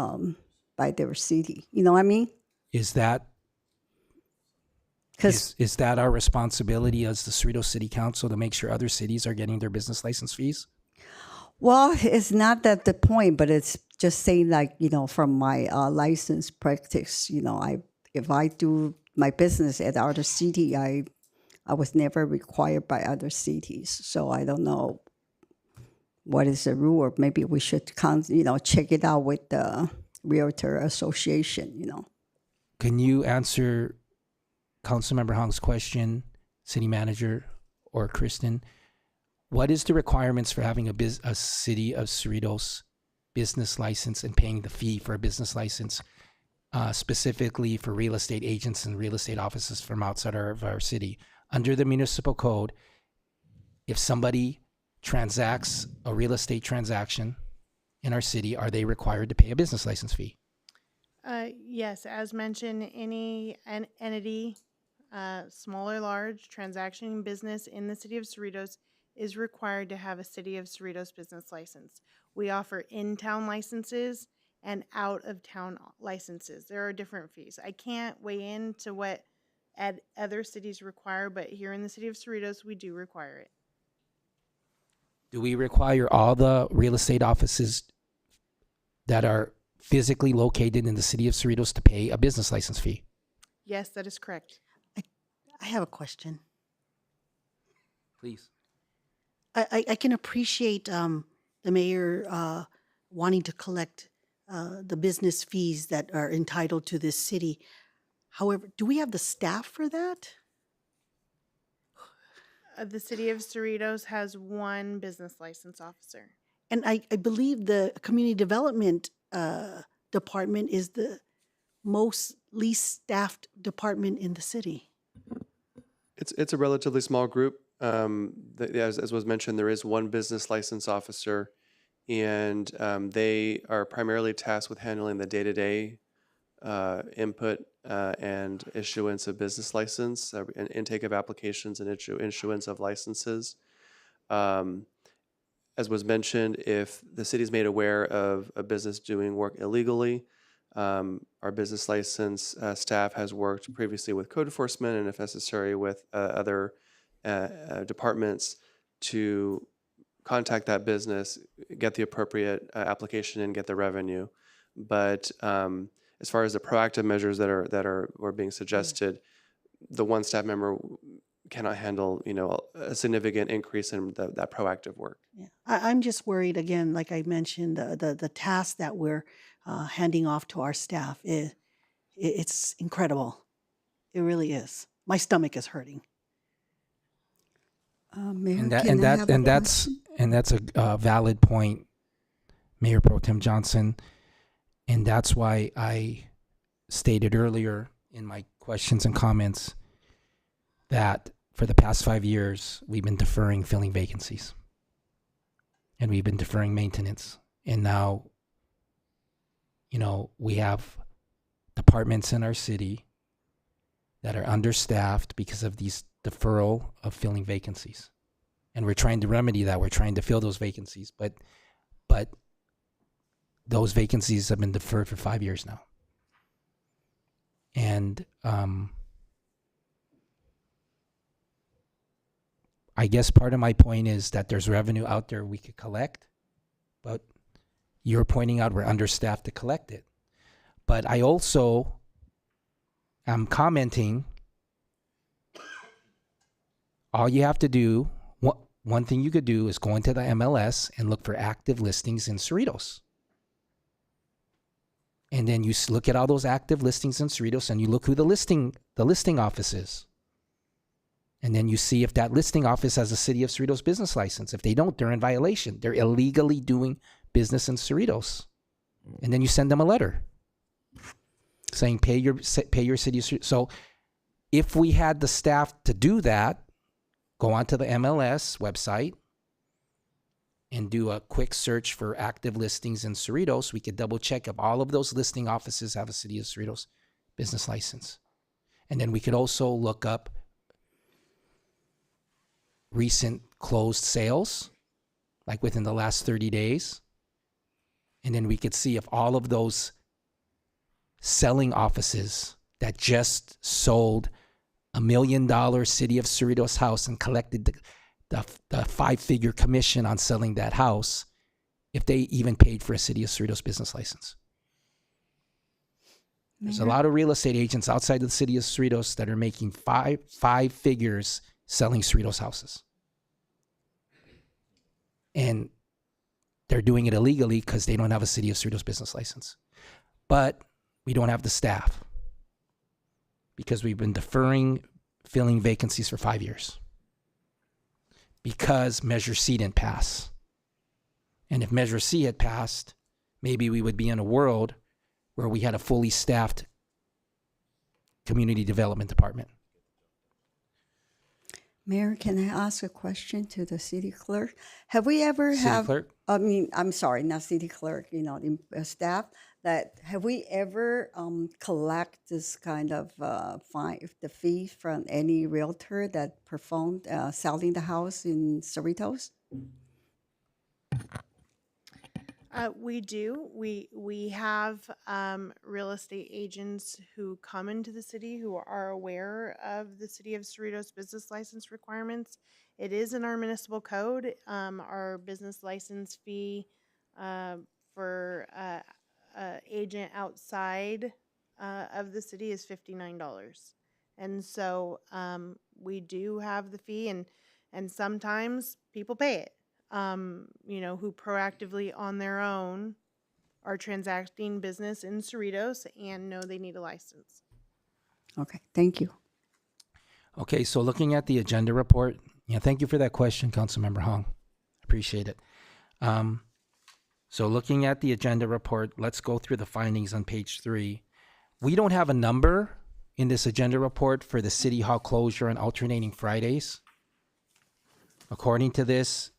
by their city. You know what I mean? Is that is that our responsibility as the Cerritos City Council to make sure other cities are getting their business license fees? Well, it's not that the point, but it's just saying like, from my license practice, if I do my business at other city, I was never required by other cities. So I don't know what is the rule, or maybe we should check it out with the Realtor Association, Can you answer Councilmember Hong's question, City Manager or Kristen? What is the requirements for having a city of Cerritos business license and paying the fee for a business license, specifically for real estate agents and real estate offices from outside of our city? Under the municipal code, if somebody transacts a real estate transaction in our city, are they required to pay a business license fee? Yes, as mentioned, any entity, small or large, transaction business in the city of Cerritos is required to have a city of Cerritos business license. We offer in-town licenses and out-of-town licenses. There are different fees. I can't weigh into what other cities require, but here in the city of Cerritos, we do require it. Do we require all the real estate offices that are physically located in the city of Cerritos to pay a business license fee? Yes, that is correct. I have a question. Please. I can appreciate the mayor wanting to collect the business fees that are entitled to this city. However, do we have the staff for that? The city of Cerritos has one business license officer. And I believe the community development department is the most least staffed department in the city. It's a relatively small group. As was mentioned, there is one business license officer, and they are primarily tasked with handling the day-to-day input and issuance of business license, and intake of applications and issuance of licenses. As was mentioned, if the city is made aware of a business doing work illegally, our business license staff has worked previously with code enforcement and, if necessary, with other departments to contact that business, get the appropriate application, and get the revenue. But as far as the proactive measures that are being suggested, the one staff member cannot handle, a significant increase in that proactive work. Yeah. I'm just worried again, like I mentioned, the task that we're handing off to our staff it's incredible. It really is. My stomach is hurting. Mayor, And that can and I that have a and that's question? and that's a valid point, Mayor Pro Tem Johnson, and that's why I stated earlier in my questions and comments that for the past 5 years we've been deferring filling vacancies, and we've been deferring maintenance, and now, we have departments in our city that are understaffed because of these deferral of filling vacancies. And we're trying to remedy that. We're trying to fill those vacancies, but those vacancies have been deferred for 5 years now. And I guess part of my point is that there's revenue out there we could collect, but you're pointing out we're understaffed to collect it. But I also am commenting, all you have to do, one thing you could do is go into the MLS and look for active listings in Cerritos. And then you look at all those active listings in Cerritos and you look who the listing office is. And then you see if that listing office has a City of Cerritos business license. If they don't, they're in violation. They're illegally doing business in Cerritos. And then you send them a letter saying pay your City of Cerritos. So if we had the staff to do that, go onto the MLS website and do a quick search for active listings in Cerritos, we could double check if all of those listing offices have a City of Cerritos business license. And then we could also look up recent closed sales, like within the last 30 days. And then we could see if all of those selling offices that just sold $1 million City of Cerritos house and collected the 5-figure commission on selling that house, if they even paid for a City of Cerritos business license. There's a lot of real estate agents outside of the City of Cerritos that are making five figures selling Cerritos houses. And they're doing it illegally because they don't have a City of Cerritos business license. But we don't have the staff because we've been deferring filling vacancies for 5 years because Measure C didn't pass. And if Measure C had passed, maybe we would be in a world where we had a fully staffed community development department. Mayor, can I ask a question to the city clerk? Have we ever Clerk? I'm sorry, not city clerk, staff, have we ever collect this kind of fine, the fee from any realtor that performed selling the house in Cerritos? We do. We have real estate agents who come into the city who are aware of the City of Cerritos business license requirements. It is in our municipal code. Our business license fee for agent outside of the city is $59. And so we do have the fee, and sometimes people pay it. Who proactively on their own are transacting business in Cerritos and know they need a license. Okay, thank you. Okay, so looking at the agenda report, thank you for that question, Councilmember Hong. Appreciate it. So looking at the agenda report, let's go through the findings on page 3. We don't have a number in this agenda report for the City Hall closure on alternating Fridays. According to this,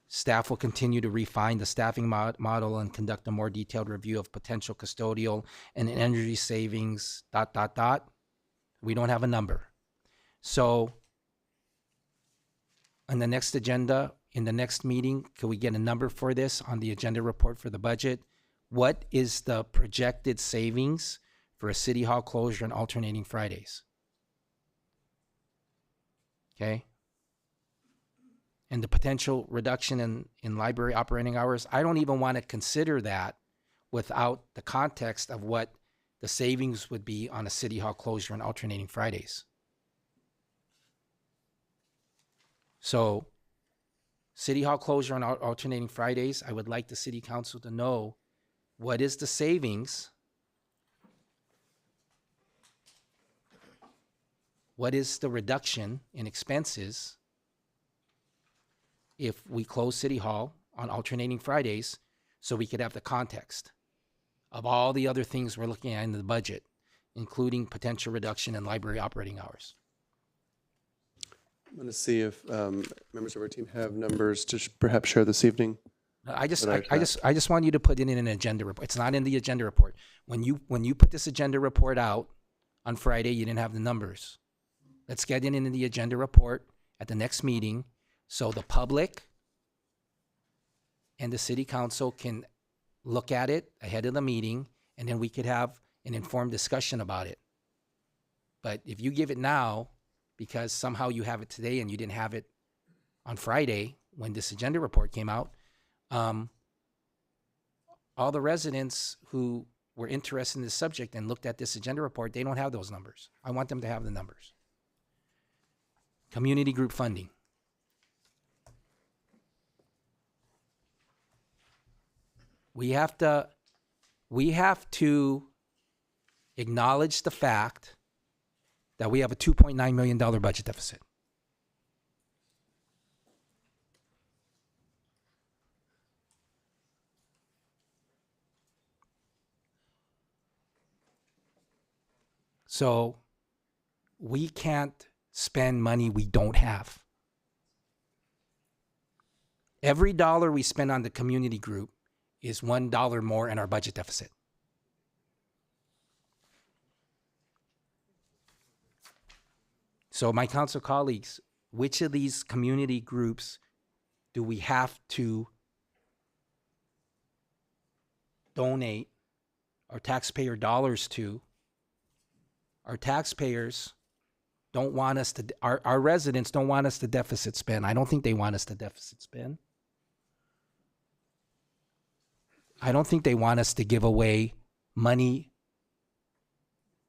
staff will continue to refine the staffing model and conduct a more detailed review of potential custodial and energy savings, ... We don't have a number. So on the next agenda, in the next meeting, can we get a number for this on the agenda report for the budget? What is the projected savings for a City Hall closure on alternating Fridays? Okay. And the potential reduction in library operating hours, I don't even want to consider that without the context of what the savings would be on a City Hall closure on alternating Fridays. So City Hall closure on alternating Fridays, I would like the city council to know what is the savings, what is the reduction in expenses if we close City Hall on alternating Fridays, so we could have the context of all the other things we're looking at in the budget, including potential reduction in library operating hours. I'm going to see if members of our team have numbers to perhaps share this evening. I just with our staff. want you to put it in an agenda report. It's not in the agenda report. When you put this agenda report out on Friday, you didn't have the numbers. Let's get it in the agenda report at the next meeting so the public and the city council can look at it ahead of the meeting, and then we could have an informed discussion about it. But if you give it now, because somehow you have it today and you didn't have it on Friday when this agenda report came out, all the residents who were interested in this subject and looked at this agenda report, they don't have those numbers. I want them to have the numbers. Community group funding. We have to acknowledge the fact that we have a $2.9 million budget deficit. So we can't spend money we don't have. Every dollar we spend on the community group is $1 more in our budget deficit. So my council colleagues, which of these community groups do we have to donate our taxpayer dollars to? Our taxpayers don't want us to, our residents don't want us to deficit spend. I don't think they want us to deficit spend. I don't think they want us to give away money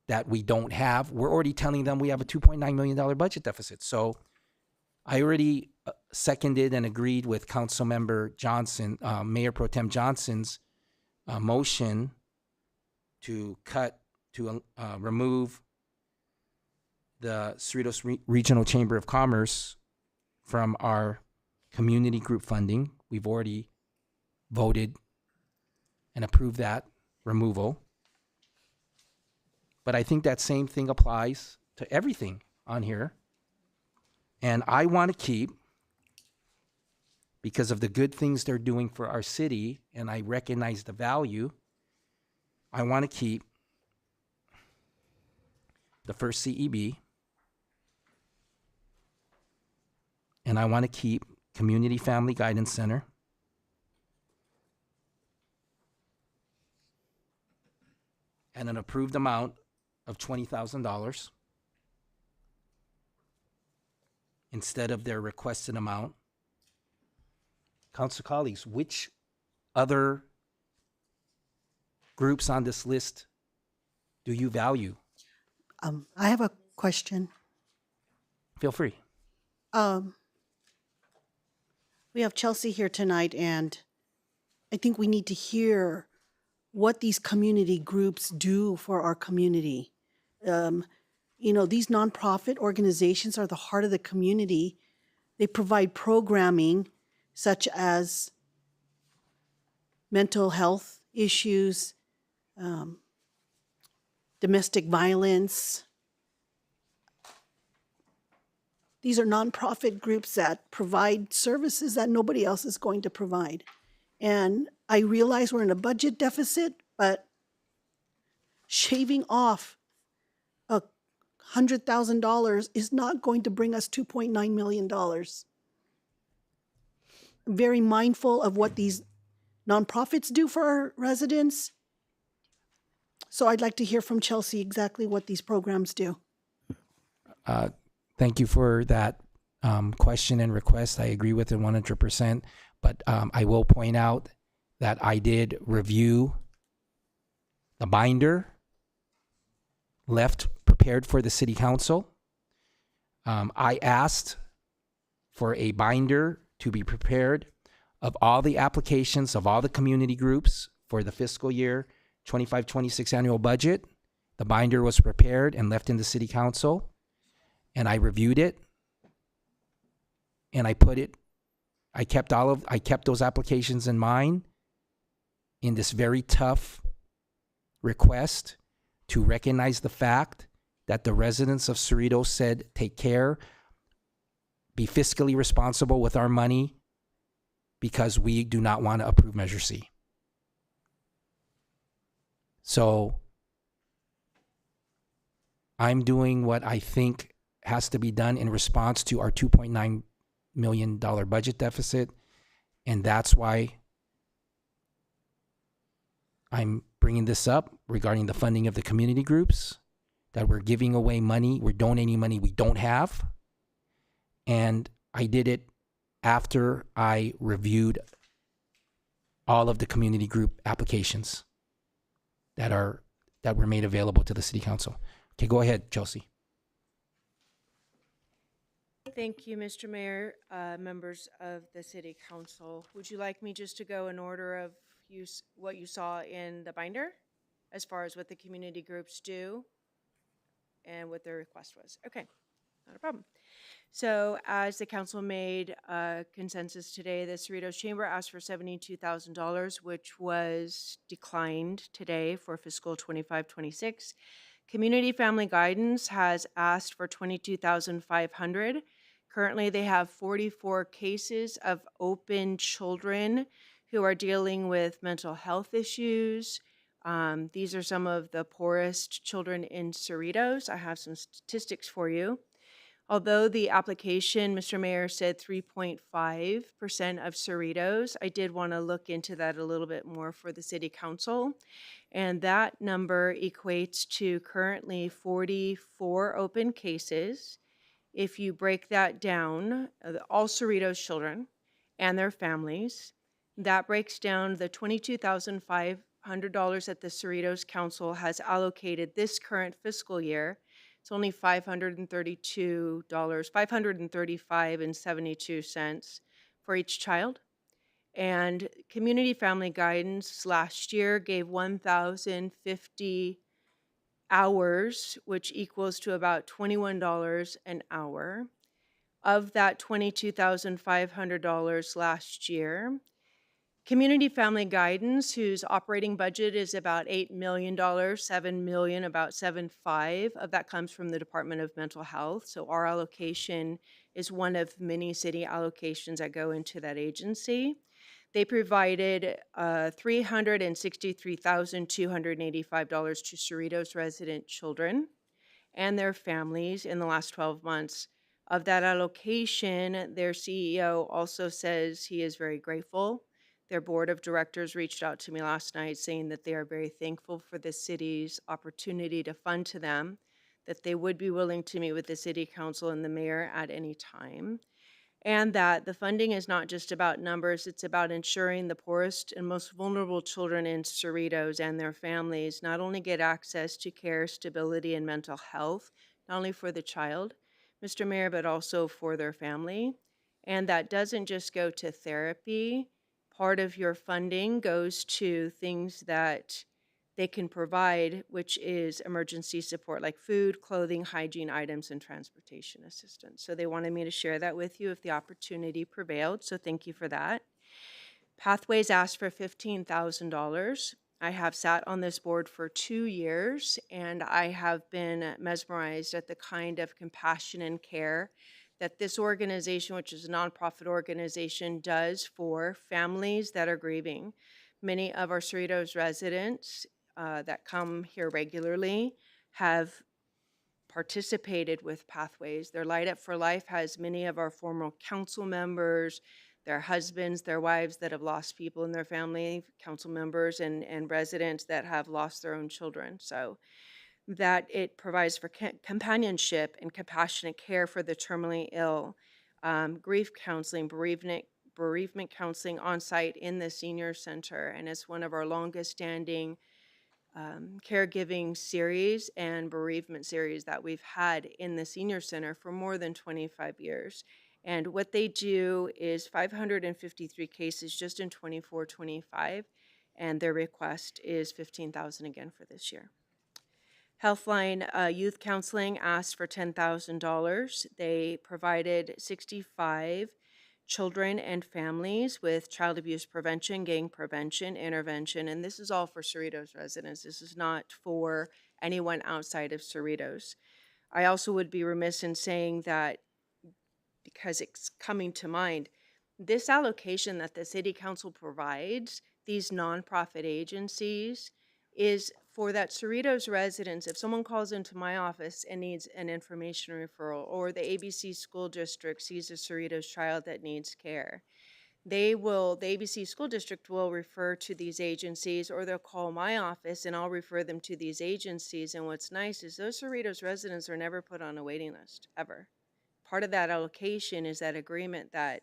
that we don't have. We're already telling them we have a $2.9 million budget deficit. So I already seconded and agreed with Councilmember Johnson, Mayor Pro Tem Johnson's motion to remove the Cerritos Regional Chamber of Commerce from our community group funding. We've already voted and approved that removal. But I think that same thing applies to everything on here. And I want to keep, because of the good things they're doing for our city, and I recognize the value, I want to keep the first CEB, and I want to keep Community Family Guidance Center, and an approved amount of $20,000 instead of their requested amount. Council colleagues, which other groups on this list do you value? I have a question. Feel free. We have Chelsea here tonight, and I think we need to hear what these community groups do for our community. These nonprofit organizations are the heart of the community. They provide programming such as mental health issues, domestic violence. These are nonprofit groups that provide services that nobody else is going to provide. And I realize we're in a budget deficit, but shaving off $100,000 is not going to bring us $2.9 million. I'm very mindful of what these nonprofits do for our residents. So I'd like to hear from Chelsea exactly what these programs do. Thank you for that question and request. I agree with it 100%. But I will point out that I did review the binder left prepared for the city council. I asked for a binder to be prepared of all the applications of all the community groups for the fiscal year 25-26 annual budget. The binder was prepared and left in the city council, and I reviewed it, and I kept those applications in mind in this very tough request to recognize the fact that the residents of Cerritos said, take care, be fiscally responsible with our money, because we do not want to approve Measure C. So I'm doing what I think has to be done in response to our $2.9 million budget deficit, and that's why I'm bringing this up regarding the funding of the community groups, that we're giving away money, we're donating money we don't have, and I did it after I reviewed all of the community group applications that were made available to the city council. Okay, go ahead, Chelsea. Thank you, Mr. Mayor, members of the city council. Would you like me just to go in order of what you saw in the binder as far as what the community groups do and what their request was? Okay, not a problem. So as the council made consensus today, the Cerritos Chamber asked for $72,000, which was declined today for fiscal 25-26. Community Family Guidance has asked for $22,500. Currently, they have 44 cases of open children who are dealing with mental health issues. These are some of the poorest children in Cerritos. I have some statistics for you. Although the application, Mr. Mayor, said 3.5% of Cerritos, I did want to look into that a little bit more for the city council. And that number equates to currently 44 open cases. If you break that down, all Cerritos children and their families, that breaks down the $22,500 that the Cerritos Council has allocated this current fiscal year. It's only $535.72 for each child. And Community Family Guidance last year gave 1,050 hours, which equals to about $21 an hour. Of that $22,500 last year, Community Family Guidance, whose operating budget is about $8 million, $7 million, about $7.5 of that comes from the Department of Mental Health. So our allocation is one of many city allocations that go into that agency. They provided $363,285 to Cerritos resident children and their families in the last 12 months. Of that allocation, their CEO also says he is very grateful. Their board of directors reached out to me last night saying that they are very thankful for the city's opportunity to fund to them, that they would be willing to meet with the city council and the mayor at any time, and that the funding is not just about numbers, it's about ensuring the poorest and most vulnerable children in Cerritos and their families not only get access to care, stability, and mental health, not only for the child, Mr. Mayor, but also for their family. And that doesn't just go to therapy. Part of your funding goes to things that they can provide, which is emergency support like food, clothing, hygiene items, and transportation assistance. So they wanted me to share that with you if the opportunity prevailed. So thank you for that. Pathways asked for $15,000. I have sat on this board for 2 years, and I have been mesmerized at the kind of compassion and care that this organization, which is a nonprofit organization, does for families that are grieving. Many of our Cerritos residents that come here regularly have participated with Pathways. Their Light Up for Life has many of our former council members, their husbands, their wives that have lost people in their family, council members and residents that have lost their own children. So that it provides for companionship and compassionate care for the terminally ill, grief counseling, bereavement counseling on site in the senior center. And it's one of our longest standing caregiving series and bereavement series that we've had in the senior center for more than 25 years. And what they do is 553 cases just in 24-25, and their request is $15,000 again for this year. Healthline Youth Counseling asked for $10,000. They provided 65 children and families with child abuse prevention, gang prevention, intervention, and this is all for Cerritos residents. This is not for anyone outside of Cerritos. I also would be remiss in saying that, because it's coming to mind, this allocation that the city council provides, these nonprofit agencies, is for that Cerritos residents. If someone calls into my office and needs an information referral, or the ABC school district sees a Cerritos child that needs care, the ABC school district will refer to these agencies, or they'll call my office and I'll refer them to these agencies. And what's nice is those Cerritos residents are never put on a waiting list, ever. Part of that allocation is that agreement that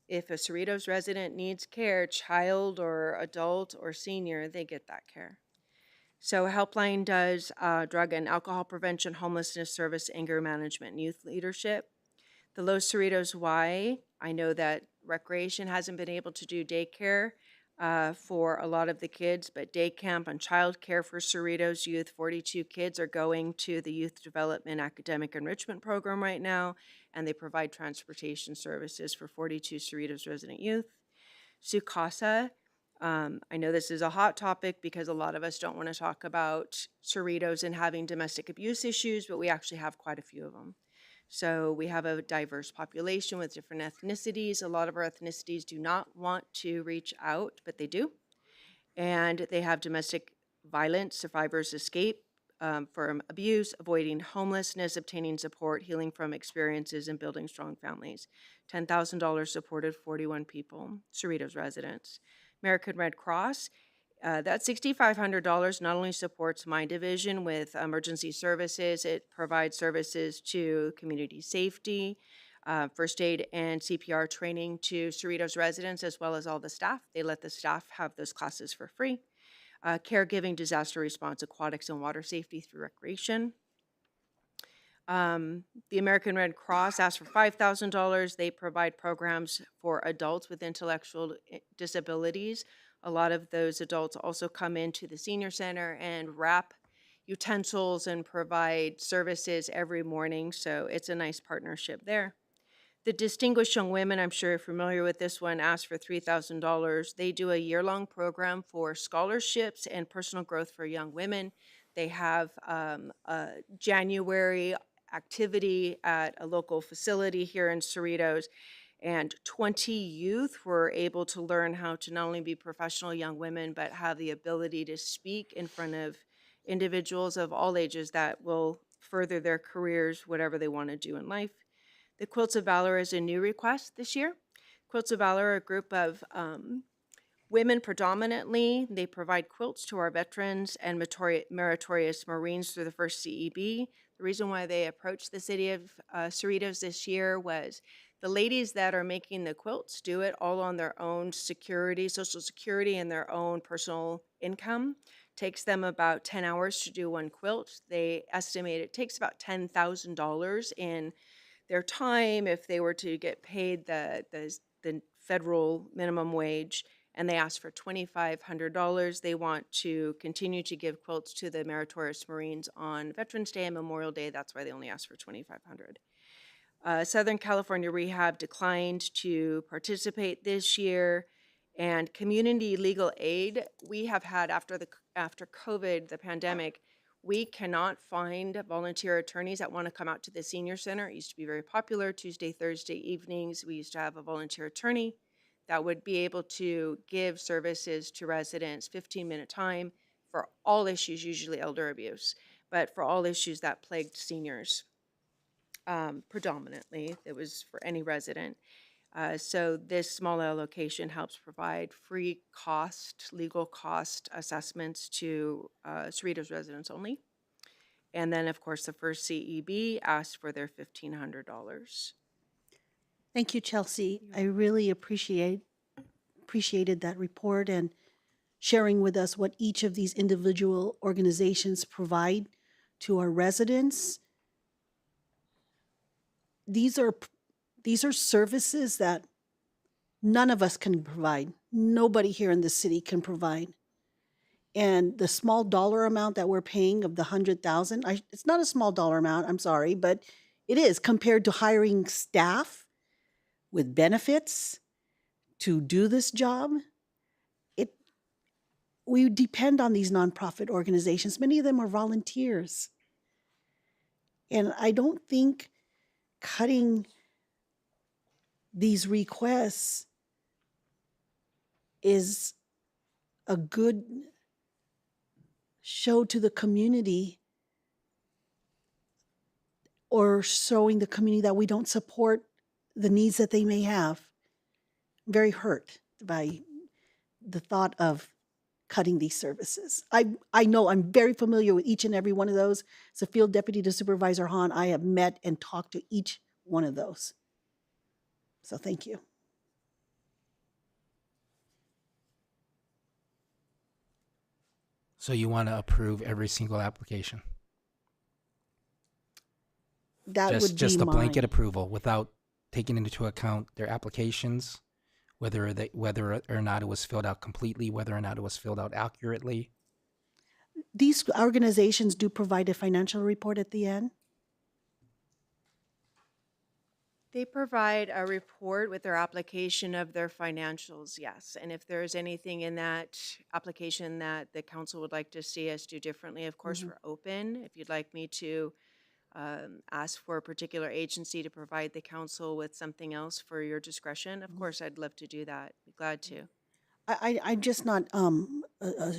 if a Cerritos resident needs care, child or adult or senior, they get that care. So Helpline does drug and alcohol prevention, homelessness service, anger management, and youth leadership. The Los Cerritos Y, I know that recreation hasn't been able to do daycare for a lot of the kids, but day camp and child care for Cerritos youth, 42 kids are going to the Youth Development Academic Enrichment Program right now, and they provide transportation services for 42 Cerritos resident youth. Sukasa, I know this is a hot topic because a lot of us don't want to talk about Cerritos and having domestic abuse issues, but we actually have quite a few of them. So we have a diverse population with different ethnicities. A lot of our ethnicities do not want to reach out, but they do. And they have domestic violence, survivors escape from abuse, avoiding homelessness, obtaining support, healing from experiences, and building strong families. $10,000 supported 41 people, Cerritos residents. American Red Cross, that $6,500 not only supports my division with emergency services, it provides services to community safety, first aid and CPR training to Cerritos residents, as well as all the staff. They let the staff have those classes for free. Caregiving, disaster response, aquatics, and water safety through recreation. The American Red Cross asked for $5,000. They provide programs for adults with intellectual disabilities. A lot of those adults also come into the senior center and wrap utensils and provide services every morning, so it's a nice partnership there. The Distinguished Young Women, I'm sure you're familiar with this one, asked for $3,000. They do a year-long program for scholarships and personal growth for young women. They have a January activity at a local facility here in Cerritos, and 20 youth were able to learn how to not only be professional young women, but have the ability to speak in front of individuals of all ages that will further their careers, whatever they want to do in life. The Quilts of Valor is a new request this year. Quilts of Valor are a group of women predominantly. They provide quilts to our veterans and meritorious Marines through the first CEB. The reason why they approached the city of Cerritos this year was the ladies that are making the quilts do it all on their own security, Social Security, and their own personal income. Takes them about 10 hours to do one quilt. They estimate it takes about $10,000 in their time if they were to get paid the federal minimum wage, and they asked for $2,500. They want to continue to give quilts to the meritorious Marines on Veterans Day and Memorial Day. That's why they only asked for $2,500. Southern California Rehab declined to participate this year, and community legal aid, we have had after COVID, the pandemic, we cannot find volunteer attorneys that want to come out to the senior center. It used to be very popular. Tuesday, Thursday evenings, we used to have a volunteer attorney that would be able to give services to residents, 15-minute time for all issues, usually elder abuse, but for all issues that plagued seniors. Predominantly, it was for any resident. So this small allocation helps provide free legal cost assessments to Cerritos residents only. And then, of course, the first CEB asked for their $1,500. Thank you, Chelsea. I really appreciated that report and sharing with us what each of these individual organizations provide to our residents. These These are services that none of us can provide. Nobody here in the city can provide. And the small dollar amount that we're paying of the 100,000, it's not a small dollar amount, I'm sorry, but it is compared to hiring staff with benefits to do this job. We depend on these nonprofit organizations. Many of them are volunteers. And I don't think cutting these requests is a good show to the community or showing the community that we don't support the needs that they may have. I'm very hurt by the thought of cutting these services. I know I'm very familiar with each and every one of those. As a field deputy to Supervisor Hahn, I have met and talked to each one of those. So thank you. So you want to approve every single application? That would be just a blanket mine. approval without taking into account their applications, whether or not it was filled out completely, whether or not it was filled out accurately. These organizations do provide a financial report at the end. They provide a report with their application of their financials, yes. And if there's anything in that application that the council would like to see us do differently, of course, we're open. If you'd like me to ask for a particular agency to provide the council with something else for your discretion, of course, I'd love to do that. Be glad to. I'm just not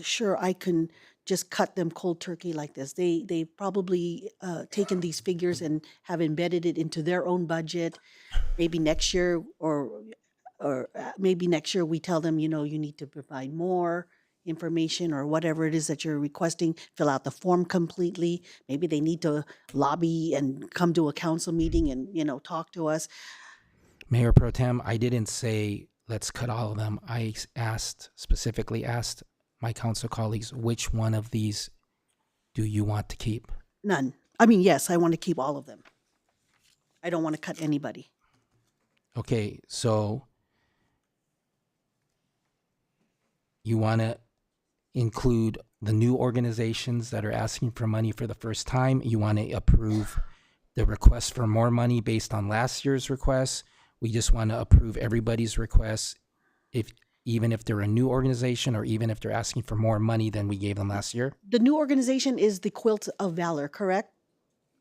sure I can just cut them cold turkey like this. They probably taken these figures and have embedded it into their own budget. Maybe next year or maybe next year we tell them, you need to provide more information or whatever it is that you're requesting. Fill out the form completely. Maybe they need to lobby and come to a council meeting and talk to us. Mayor Pro Tem, I didn't say let's cut all of them. I specifically asked my council colleagues, which one of these do you want to keep? None. I mean, yes, I want to keep all of them. I don't want to cut anybody. Okay, so you want to include the new organizations that are asking for money for the first time. You want to approve the request for more money based on last year's requests. We just want to approve everybody's requests, even if they're a new organization or even if they're asking for more money than we gave them last year. The new organization is the Quilt of Valor, correct?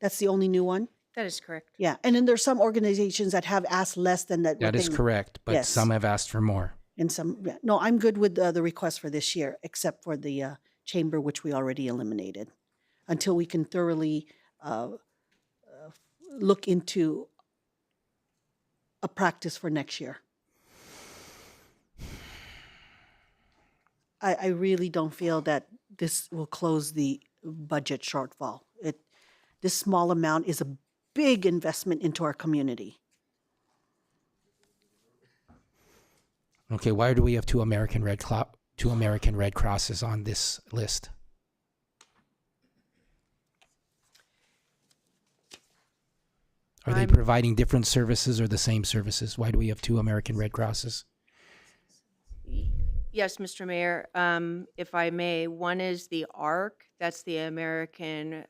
That's the only new one? That is correct. Yeah, and then there's some organizations that have asked less than that. That is correct, but Yes. some have asked for more. And some, no, I'm good with the request for this year, except for the chamber, which we already eliminated, until we can thoroughly look into a practice for next year. I really don't feel that this will close the budget shortfall. This small amount is a big investment into our community. Okay, why do we have two American Red Crosses on this list? Are they providing different services or the same services? Why do we have two American Red Crosses? Yes, Mr. Mayor, if I may, one is the ARC, that's the American,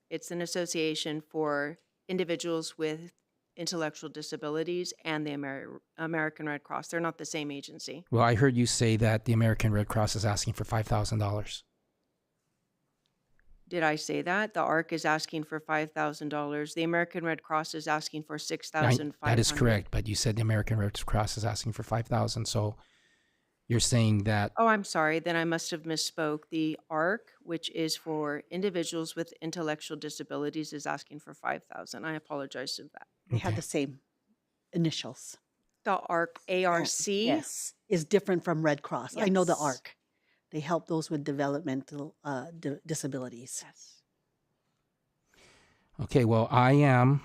it's an association for individuals with intellectual disabilities, and the American Red Cross. They're not the same agency. Well, I heard you say that the American Red Cross is asking for $5,000. Did I say that? The ARC is asking for $5,000. The American Red Cross is asking for $6,500. That is correct, but you said the American Red Cross is asking for $5,000, so you're saying that... Oh, I'm sorry. Then I must have misspoke. The ARC, which is for individuals with intellectual disabilities, is asking for $5,000. I apologize for that. They have the same initials. The ARC, ARC? Yes, is different from Red Cross. I know the Yes. ARC. They help those with developmental disabilities. Yes. Okay, well, I am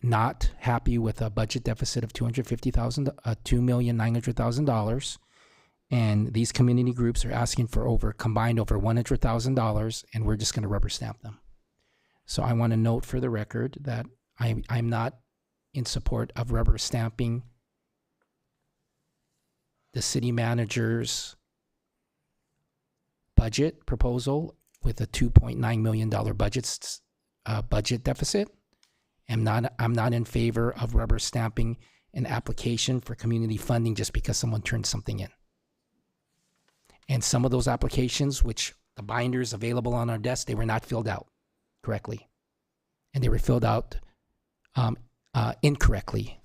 not happy with a budget deficit of $2,900,000, and these community groups are asking for combined over $100,000, and we're just going to rubber stamp them. So I want to note for the record that I'm not in support of rubber stamping the city manager's budget proposal with a $2.9 million budget deficit. I'm not in favor of rubber stamping an application for community funding just because someone turned something in. And some of those applications, which the binders available on our desk, they were not filled out correctly. And they were filled out incorrectly.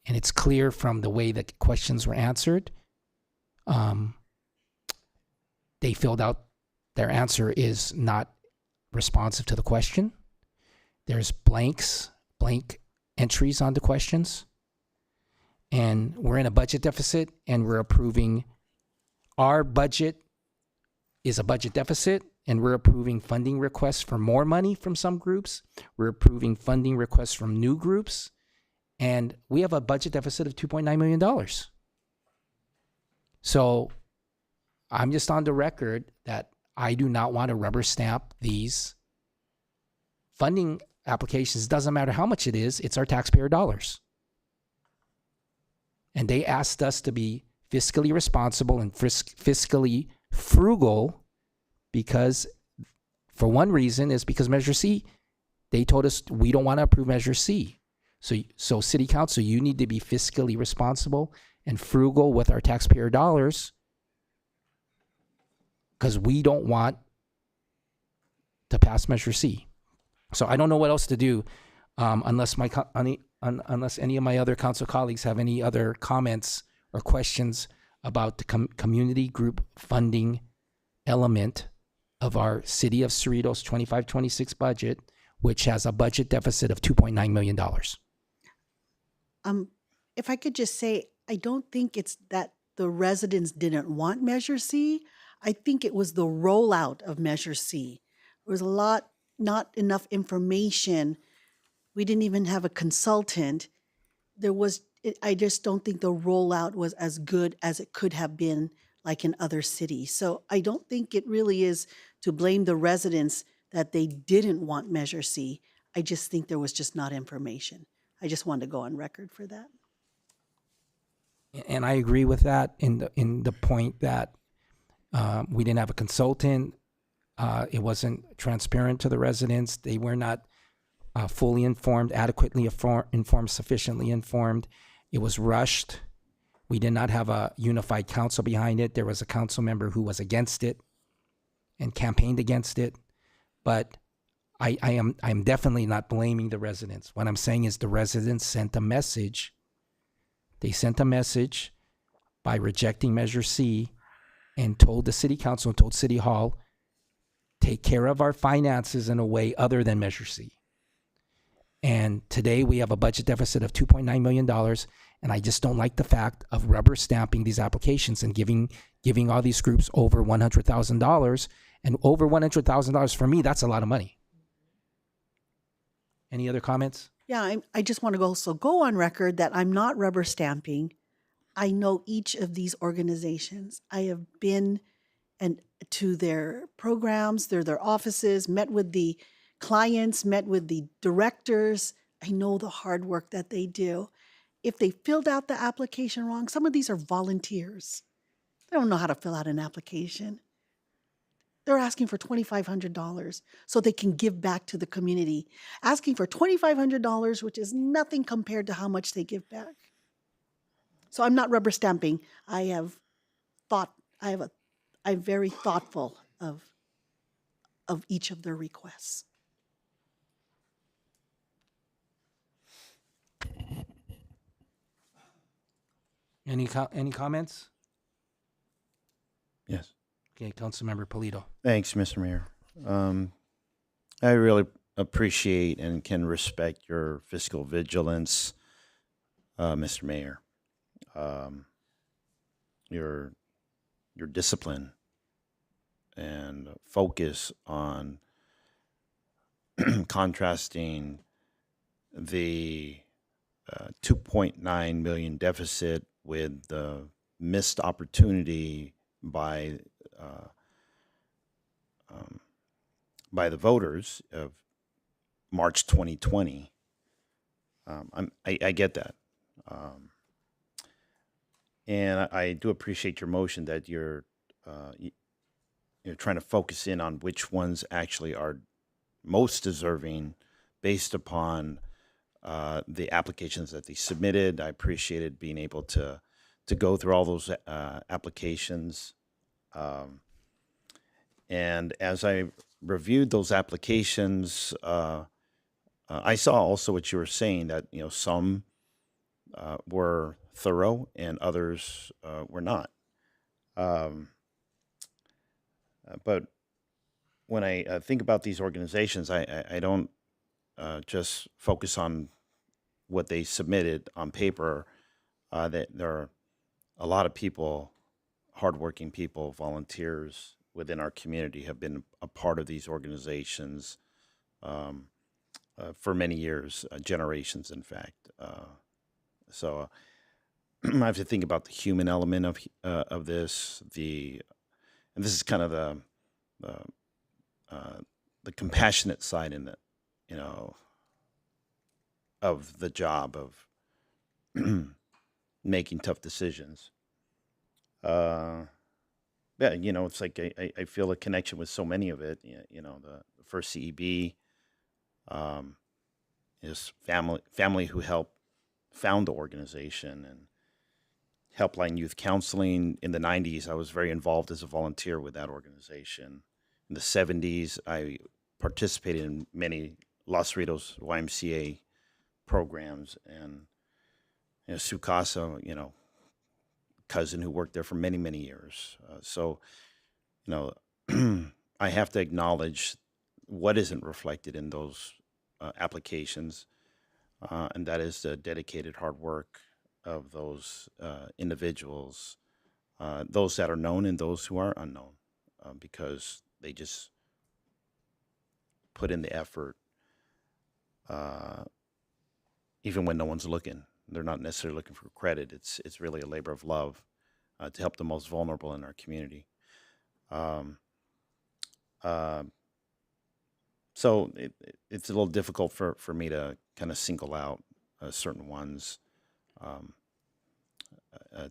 And it's clear from the way the questions were answered, they filled out, their answer is not responsive to the question. There's blank entries on the questions. And we're in a budget deficit, and we're approving, our budget is a budget deficit, and we're approving funding requests for more money from some groups. We're approving funding requests from new groups. And we have a budget deficit of $2.9 million. So I'm just on the record that I do not want to rubber stamp these funding applications. Doesn't matter how much it is, it's our taxpayer dollars. And they asked us to be fiscally responsible and fiscally frugal because, for one reason, is because Measure C, they told us we don't want to approve Measure C. So City Council, you need to be fiscally responsible and frugal with our taxpayer dollars because we don't want to pass Measure C. So I don't know what else to do unless any of my other council colleagues have any other comments or questions about the community group funding element of our City of Cerritos 25-26 budget, which has a budget deficit of $2.9 million. If I could just say, I don't think it's that the residents didn't want Measure C. I think it was the rollout of Measure C. There was not enough information. We didn't even have a consultant. I just don't think the rollout was as good as it could have been, like in other cities. So I don't think it really is to blame the residents that they didn't want Measure C. I just think there was just not information. I just wanted to go on record for that. And I agree with that in the point that we didn't have a consultant. It wasn't transparent to the residents. They were not fully informed, adequately informed, sufficiently informed. It was rushed. We did not have a unified council behind it. There was a council member who was against it and campaigned against it. But I'm definitely not blaming the residents. What I'm saying is the residents sent a message. They sent a message by rejecting Measure C and told the city council and told City Hall, take care of our finances in a way other than Measure C. And today we have a budget deficit of $2.9 million. And I just don't like the fact of rubber stamping these applications and giving all these groups over $100,000. And over $100,000 for me, that's a lot of money. Any other comments? Yeah, I just want to also go on record that I'm not rubber stamping. I know each of these organizations. I have been to their programs, their offices, met with the clients, met with the directors. I know the hard work that they do. If they filled out the application wrong, some of these are volunteers. They don't know how to fill out an application. They're asking for $2,500 so they can give back to the community. Asking for $2,500, which is nothing compared to how much they give back. So I'm not rubber stamping. I'm very thoughtful of each of their requests. Any comments? Yes. Okay, Councilmember Polito. Thanks, Mr. Mayor. I really appreciate and can respect your fiscal vigilance, Mr. Mayor. Your discipline and focus on contrasting the $2.9 million deficit with the missed opportunity by by the voters of March 2020. I get that. And I do appreciate your motion that you're trying to focus in on which ones actually are most deserving based upon the applications that they submitted. I appreciated being able to go through all those applications. And as I reviewed those applications, I saw also what you were saying, that some were thorough and others were not. But when I think about these organizations, I don't just focus on what they submitted on paper. That there are a lot of people, hardworking people, volunteers within our community have been a part of these organizations for many years, generations, in fact. So I have to think about the human element of this. And this is kind of the compassionate side in the of the job of making tough decisions. Yeah, it's like I feel a connection with so many of it. The first CEB is family who helped found the organization, and Helpline Youth Counseling. In the 90s, I was very involved as a volunteer with that organization. In the 70s, I participated in many Los Cerritos YMCA programs, and Sue Casa, cousin who worked there for many, many years. So, I have to acknowledge what isn't reflected in those applications, and that is the dedicated hard work of those individuals, those that are known and those who are unknown, because they just put in the effort, even when no one's looking. They're not necessarily looking for credit. It's really a labor of love to help the most vulnerable in our community. So it's a little difficult for me to kind of single out certain ones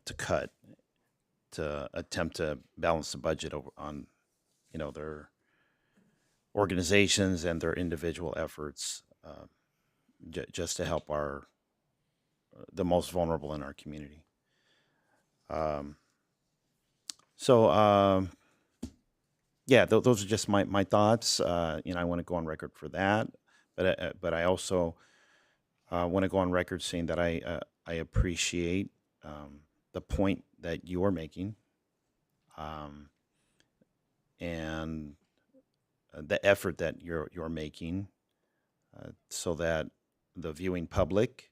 to cut, to attempt to balance the budget on, their organizations and their individual efforts, just to help the most vulnerable in our community. Yeah, those are just my thoughts. I want to go on record for that, but I also want to go on record saying that I appreciate the point that you are making, and the effort that you're making, so that the viewing public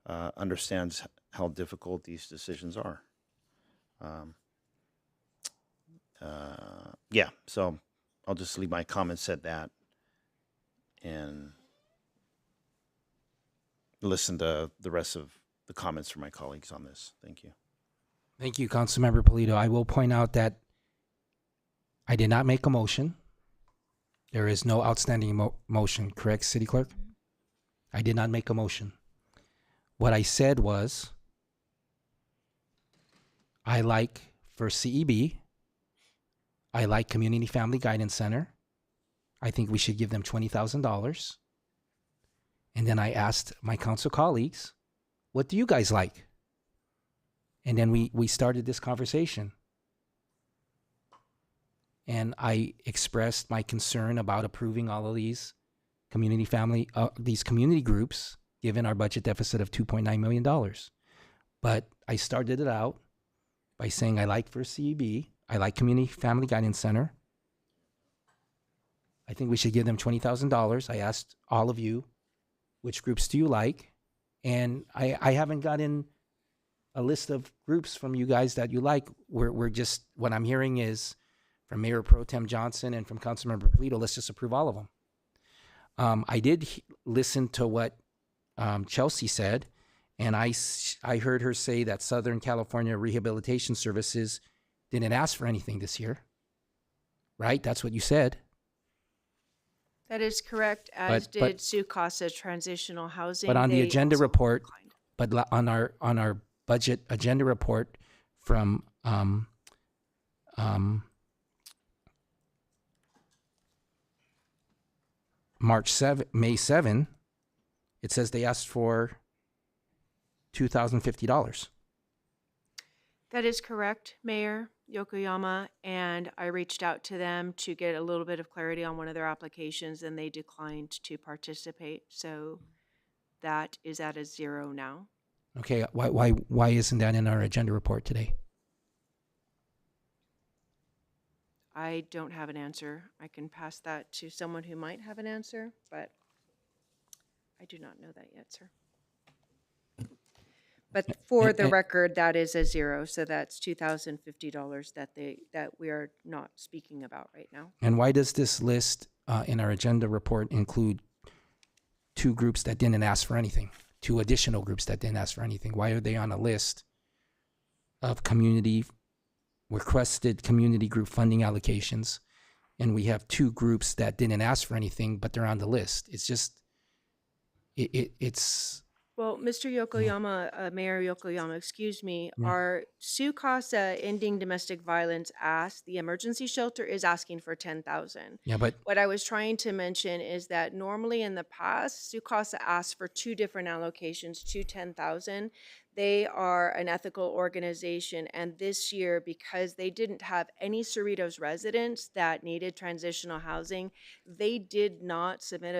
understands how difficult these decisions are. Yeah, so I'll just leave my comments at that and listen to the rest of the comments from my colleagues on this. Thank you. Thank you, Councilmember Polito. I will point out that I did not make a motion. There is no outstanding motion, correct, City Clerk? I did not make a motion. What I said was, I like for CEB, I like Community Family Guidance Center. I think we should give them $20,000. And then I asked my council colleagues, what do you guys like? And then we started this conversation. And I expressed my concern about approving all of these these community groups, given our budget deficit of $2.9 million. But I started it out by saying I like First CEB, I like Community Family Guidance Center. I think we should give them $20,000. I asked all of you, which groups do you like? And I haven't gotten a list of groups from you guys that you like. We're just, what I'm hearing is from Mayor Pro Tem Johnson and from Councilmember Polito, let's just approve all of them. I did listen to what Chelsea said, and I heard her say that Southern California Rehabilitation Services didn't ask for anything this year, right? That's what you said. That is correct, as But- but- did Sukasa Transitional Housing. But on the They agenda also report, declined. but on our budget agenda report from May 7, it says they asked for $2,050. That is correct, Mayor Yokoyama, and I reached out to them to get a little bit of clarity on one of their applications, and they declined to participate. So that is at a 0 now. Okay, why isn't that in our agenda report today? I don't have an answer. I can pass that to someone who might have an answer, but I do not know that yet, sir. But for the record, that is a 0, so that's $2,050 that we are not speaking about right now. And why does this list in our agenda report include 2 groups that didn't ask for anything? 2 additional groups that didn't ask for anything? Why are they on a list of requested community group funding allocations? And we have 2 groups that didn't ask for anything, but they're on the list. It's just, it's. Well, Mr. Yokoyama, Mayor Yokoyama, excuse me, Yeah. our Sukasa Ending Domestic Violence asked, the emergency shelter is asking for 10,000. Yeah, but What I was trying to mention is that normally in the past, Sukasa asked for 2 different allocations, 10,000. They are an ethical organization, and this year, because they didn't have any Cerritos residents that needed transitional housing, they did not submit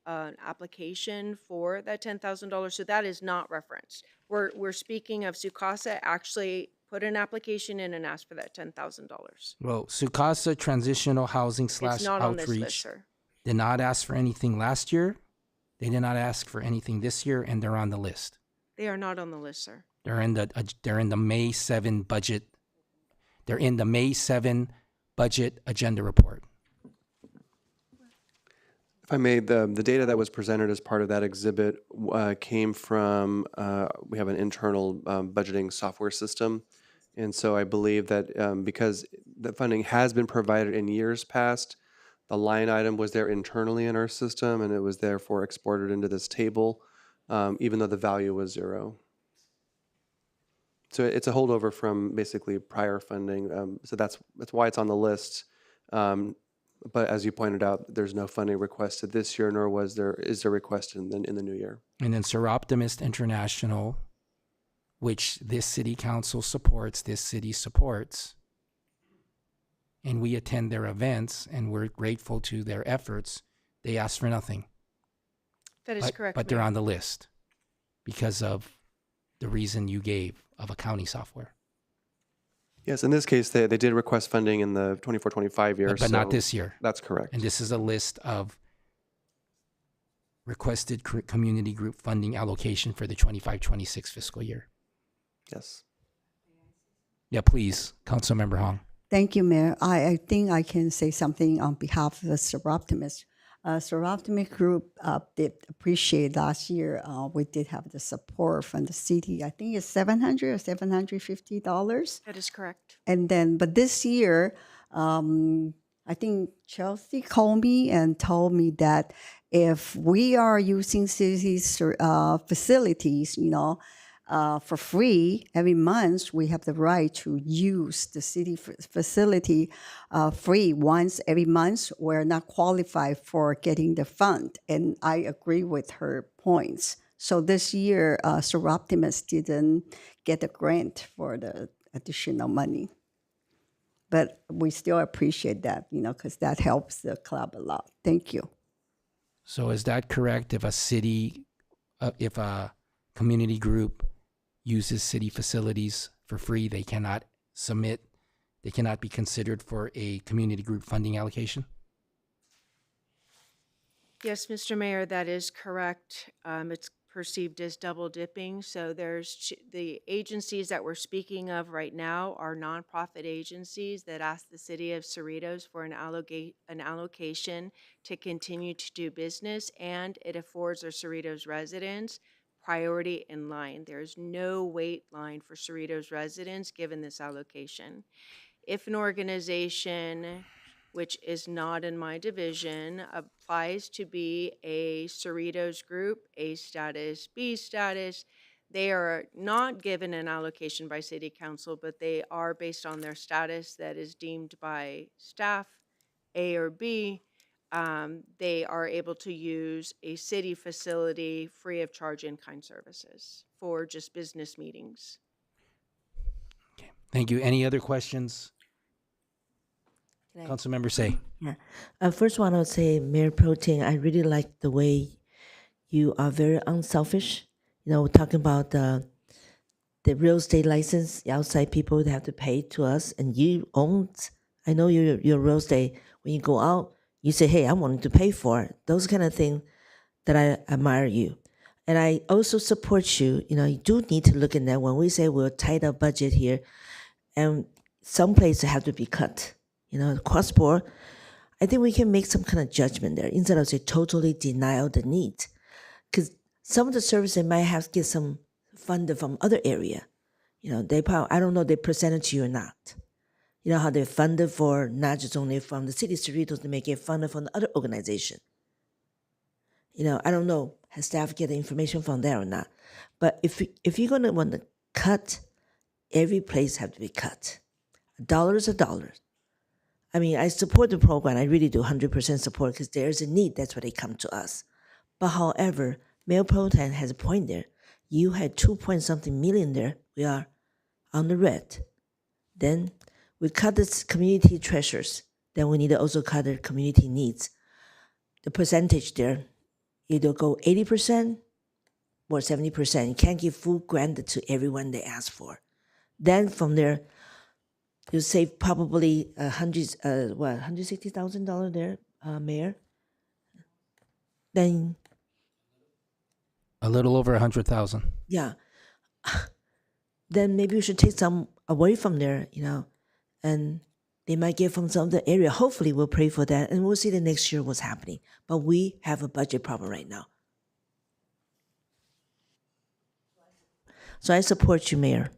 an application for that $10,000. So that is not referenced. We're speaking of Sukasa actually put an application in and asked for that $10,000. Well, Sukasa Transitional Housing / It's not on this list, Outreach sir. did not ask for anything last year. They did not ask for anything this year, and they're on the list. They are not on the list, sir. They're in the May 7 budget. They're in the May 7 budget agenda report. If I may, the data that was presented as part of that exhibit came from, we have an internal budgeting software system. And so I believe that because the funding has been provided in years past, the line item was there internally in our system, and it was therefore exported into this table, even though the value was 0. So it's a holdover from basically prior funding. So that's why it's on the list. But as you pointed out, there's no funding requested this year, nor is there requested in the new year. And then Sir Optimist International, which this city council supports, this city supports, and we attend their events, and we're grateful to their efforts. They asked for nothing. That is correct. But they're Mayor. on the list because of the reason you gave of accounting software. Yes, in this case, they did request funding in the 24-25 year. But not this year. That's correct. And this is a list of requested community group funding allocation for the 25-26 fiscal year. Yes. Yeah, please, Councilmember Hong. Thank you, Mayor. I think I can say something on behalf of the Seroptimist. Seroptimist Group did appreciate last year. We did have the support from the city. I think it's $700 or $750. That is correct. And then, but this year, I think Chelsea called me and told me that if we are using city facilities, for free every month, we have the right to use the city facility free once every month. We're not qualified for getting the fund, and I agree with her points. So this year, Seroptimist didn't get a grant for the additional money. But we still appreciate that, because that helps the club a lot. Thank you. So is that correct? If if a community group uses city facilities for free, they cannot be considered for a community group funding allocation? Yes, Mr. Mayor, that is correct. It's perceived as double dipping. So there's the agencies that we're speaking of right now are nonprofit agencies that ask the city of Cerritos for an allocation to continue to do business, and it affords our Cerritos residents priority in line. There's no wait line for Cerritos residents given this allocation. If an organization which is not in my division, applies to be a Cerritos group, A status, B status. They are not given an allocation by city council, but they are based on their status that is deemed by staff, A or B. They are able to use a city facility free of charge in-kind services for just business meetings. Thank you. Any other questions? Can I- Councilmember Say. Yeah. First one, I would say, Mayor Pro Tem, I really like the way you are very unselfish. You know, talking about the real estate license, outside people they have to pay to us, and you own. I know your real estate. When you go out, you say, "Hey, I'm willing to pay for it." Those kind of things that I admire you, and I also support you. You know, you do need to look at that when we say we're tight up budget here, and some places have to be cut. You know, cross board. I think we can make some kind of judgment there instead of say totally denial the need, because some of the services might have to get some funded from other area. You know, they probably, I don't know, they presented to you or not. You know how they're funded for not just only from the city of Cerritos, they may get funded from the other organization. You know, I don't know, has staff get the information from there or not. But if you're gonna want to cut, every place have to be cut. A dollar is a dollar. I mean, I support the program. I really do 100% support because there's a need. That's why they come to us. But however, Mayor Pro Tem has a point there. You had 2 point something million there. We are on the red. Then we cut this community treasures. Then we need to also cut the community needs. The percentage there, either go 80% or 70%. You can't give full grant to everyone they ask for. Then from there, you save probably $160,000 there, Mayor. Then A little over 100,000. yeah, then maybe we should take some away from there, you know, and they might get from some other area. Hopefully, we'll pray for that, and we'll see the next year what's happening. But we have a budget problem right now. So I support you, Mayor.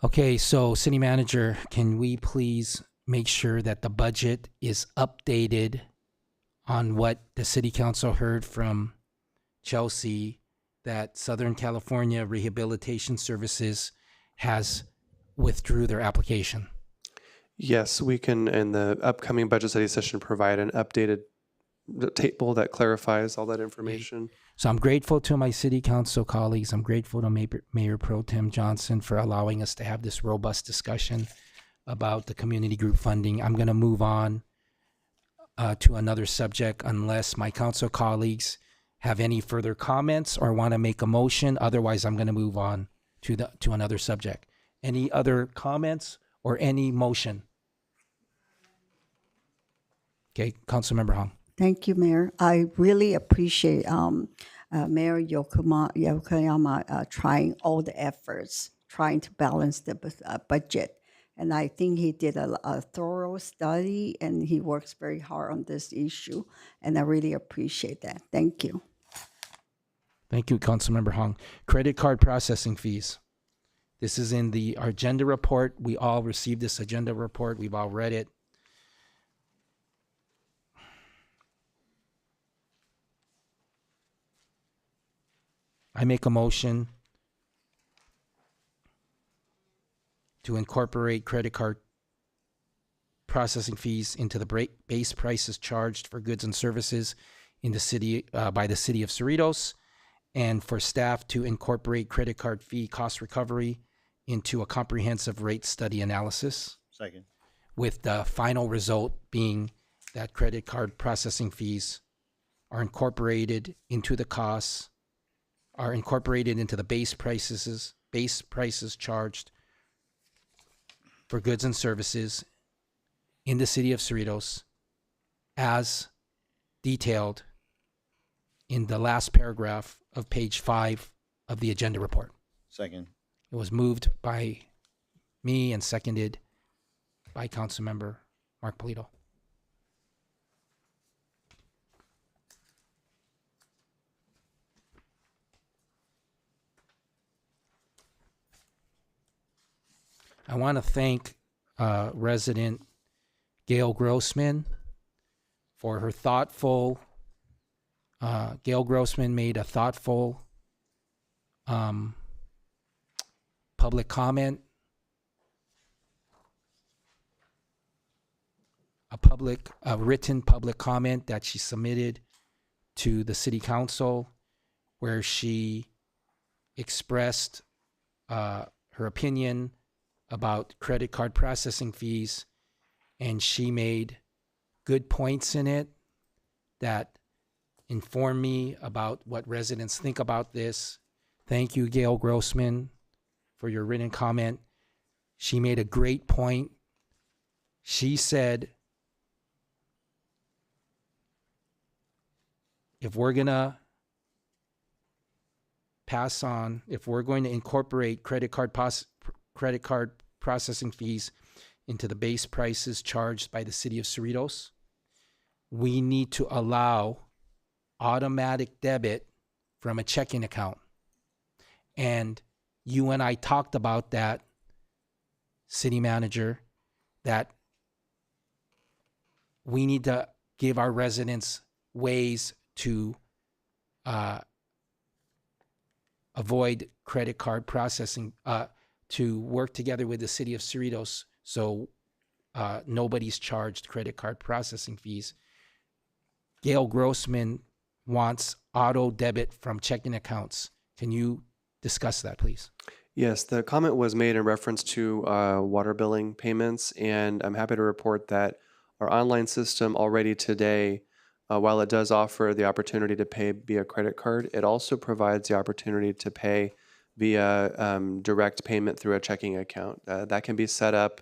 Okay, so City Manager, can we please make sure that the budget is updated on what the City Council heard from Chelsea, that Southern California Rehabilitation Services has withdrew their application? Yes, we can, in the upcoming budget study session, provide an updated table that clarifies all that information. So I'm grateful to my City Council colleagues. I'm grateful to Mayor Pro Tem Johnson for allowing us to have this robust discussion about the community group funding. I'm going to move on to another subject unless my council colleagues have any further comments or want to make a motion. Otherwise, I'm going to move on to another subject. Any other comments or any motion? Okay, Councilmember Hong. Thank you, Mayor. I really appreciate Mayor Yokoyama trying all the efforts, trying to balance the budget. And I think he did a thorough study and he works very hard on this issue. And I really appreciate that. Thank you. Thank you, Councilmember Hong. Credit card processing fees. This is in the agenda report. We all received this agenda report. We've all read it. I make a motion to incorporate credit card processing fees into the base prices charged for goods and services in the city by the city of Cerritos, and for staff to incorporate credit card fee cost recovery into a comprehensive rate study analysis. Second. With the final result being that credit card processing fees are incorporated into the costs, are incorporated into the base prices charged for goods and services in the city of Cerritos as detailed in the last paragraph of page 5 of the agenda report. Second. It was moved by me and seconded by Councilmember Mark Polito. I want to thank resident Gail Grossman for her thoughtful, Gail Grossman made a thoughtful public comment, a written public comment that she submitted to the city council, where she expressed her opinion about credit card processing fees, and she made good points in it that inform me about what residents think about this. Thank you, Gail Grossman, for your written comment. She made a great point. She said, if we're going to incorporate credit card processing fees into the base prices charged by the city of Cerritos, we need to allow automatic debit from a checking account. And you and I talked about that, city manager, that we need to give our residents ways to avoid credit card processing, to work together with the city of Cerritos so nobody's charged credit card processing fees. Gail Grossman wants auto debit from checking accounts. Can you discuss that, please? Yes, the comment was made in reference to water billing payments, and I'm happy to report that our online system already today, while it does offer the opportunity to pay via credit card, it also provides the opportunity to pay via direct payment through a checking account. That can be set up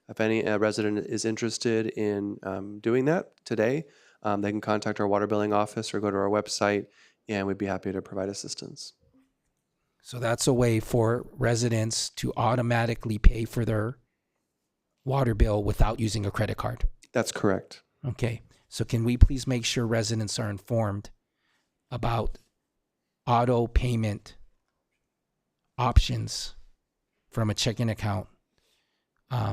if any resident is interested in doing that today. They can contact our water billing office or go to our website, and we'd be happy to provide assistance. So that's a way for residents to automatically pay for their water bill without using a credit card. That's correct. Okay. So can we please make sure residents are informed about auto payment options from a checking account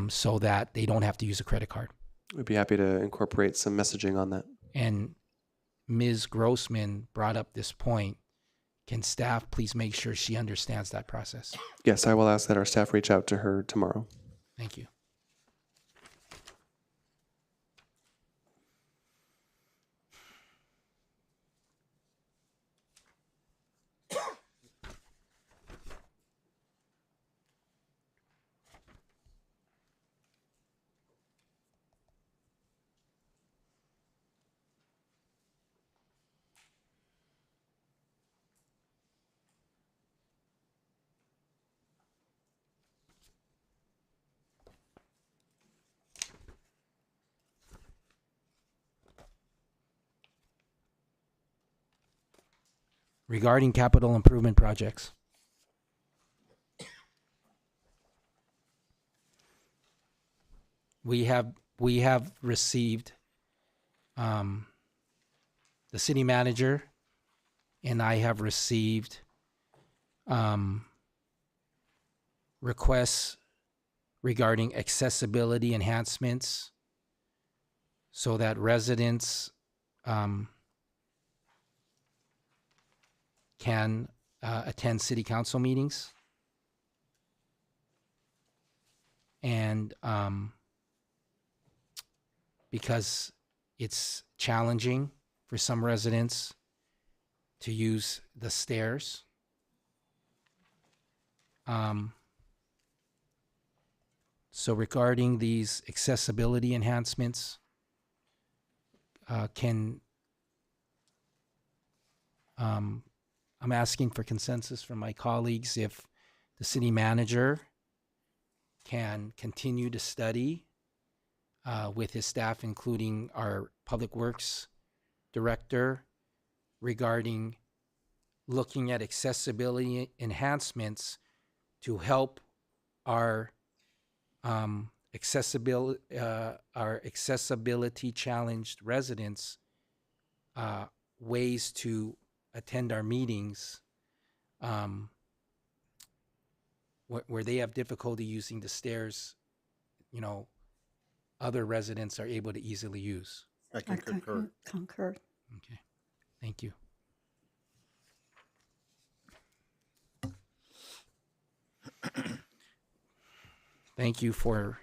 so that they don't have to use a credit card? We'd be happy to incorporate some messaging on that. And Ms. Grossman brought up this point. Can staff please make sure she understands that process? Yes, I will ask that our staff reach out to her tomorrow. Thank you. Regarding capital improvement projects. We have received, the city manager and I have received requests regarding accessibility enhancements so that residents can attend city council meetings. And because it's challenging for some residents to use the stairs. So regarding these accessibility enhancements, I'm asking for consensus from my colleagues if the city manager can continue to study with his staff, including our public works director, regarding looking at accessibility enhancements to help our accessibility challenged residents ways to attend our meetings where they have difficulty using the stairs, other residents are able to easily use. I can concur. Concur. Okay, thank you. Thank you for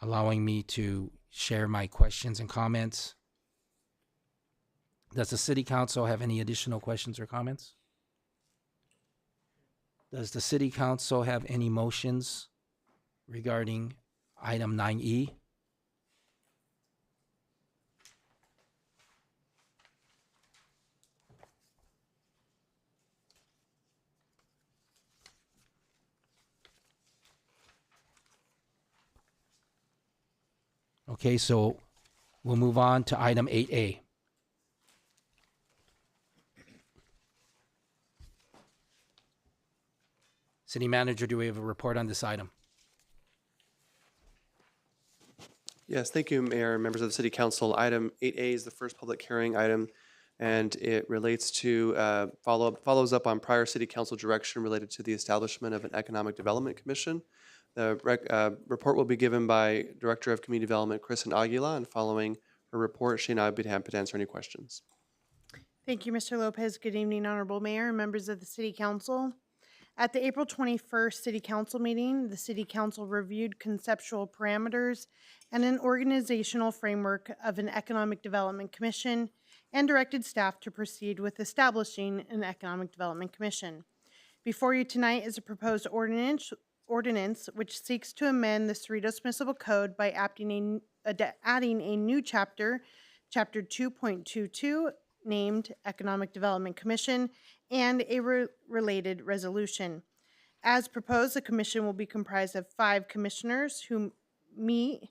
allowing me to share my questions and comments. Does the city council have any additional questions or comments? Does the city council have any motions regarding item 9E? Okay, so we'll move on to item 8A. City manager, do we have a report on this item? Yes, thank you, Mayor and members of the City Council. Item 8A is the first public hearing item, and it relates to follows up on prior City Council direction related to the establishment of an Economic Development Commission. The report will be given by Director of Community Development, Kristen Aguila, and following her report, she and I would be happy to answer any questions. Thank you, Mr. Lopez. Good evening, Honorable Mayor and members of the City Council. At the April 21st City Council meeting, the City Council reviewed conceptual parameters and an organizational framework of an Economic Development Commission and directed staff to proceed with establishing an Economic Development Commission. Before you tonight is a proposed ordinance which seeks to amend the Cerritos Municipal Code by adding a new chapter, Chapter 2.22, named Economic Development Commission, and a related resolution. As proposed, the commission will be comprised of 5 commissioners who meet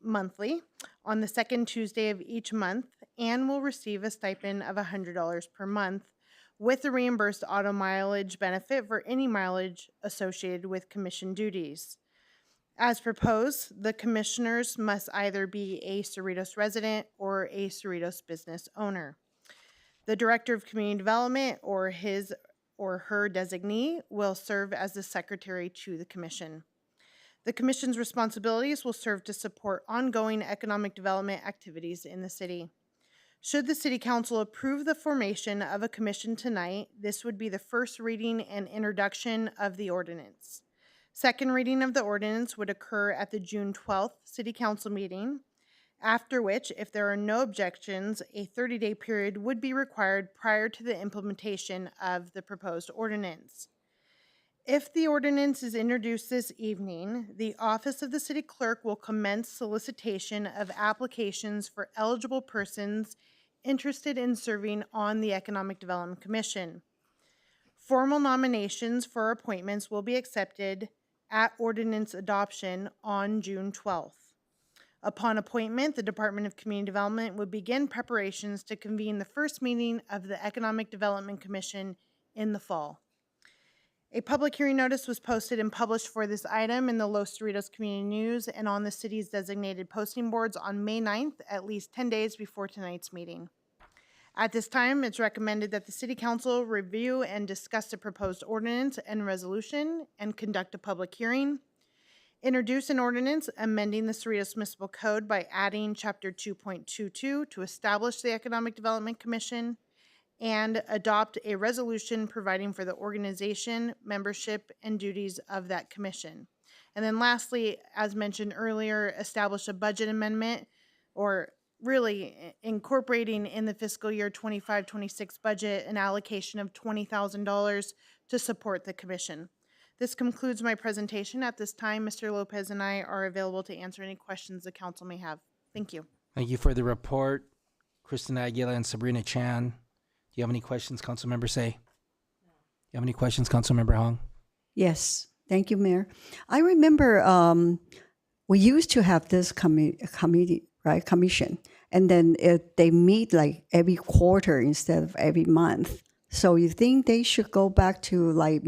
monthly on the second Tuesday of each month and will receive a stipend of $100 per month with a reimbursed auto mileage benefit for any mileage associated with commission duties. As proposed, the commissioners must either be a Cerritos resident or a Cerritos business owner. The Director of Community Development or his or her designee will serve as the secretary to the commission. The commission's responsibilities will serve to support ongoing economic development activities in the city. Should the City Council approve the formation of a commission tonight, this would be the first reading and introduction of the ordinance. Second reading of the ordinance would occur at the June 12th City Council meeting, after which, if there are no objections, a 30-day period would be required prior to the implementation of the proposed ordinance. If the ordinance is introduced this evening, the Office of the City Clerk will commence solicitation of applications for eligible persons interested in serving on the Economic Development Commission. Formal nominations for appointments will be accepted at ordinance adoption on June 12th. Upon appointment, the Department of Community Development would begin preparations to convene the first meeting of the Economic Development Commission in the fall. A public hearing notice was posted and published for this item in the Los Cerritos Community News and on the city's designated posting boards on May 9th, at least 10 days before tonight's meeting. At this time, it's recommended that the City Council review and discuss the proposed ordinance and resolution and conduct a public hearing. Introduce an ordinance amending the Cerritos Municipal Code by adding Chapter 2.22 to establish the Economic Development Commission, and adopt a resolution providing for the organization, membership, and duties of that commission. And then lastly, as mentioned earlier, establish a budget amendment, or really incorporating in the fiscal year 25-26 budget an allocation of $20,000 to support the commission. This concludes my presentation. At this time, Mr. Lopez and I are available to answer any questions the council may have. Thank you. Thank you for the report, Kristen Aguila and Sabrina Chan. Do you have any questions, Councilmember Say? You have any questions, Councilmember Hong? Yes, thank you, Mayor. I remember we used to have this committee, right, commission, and then they meet like every quarter instead of every month. So you think they should go back to like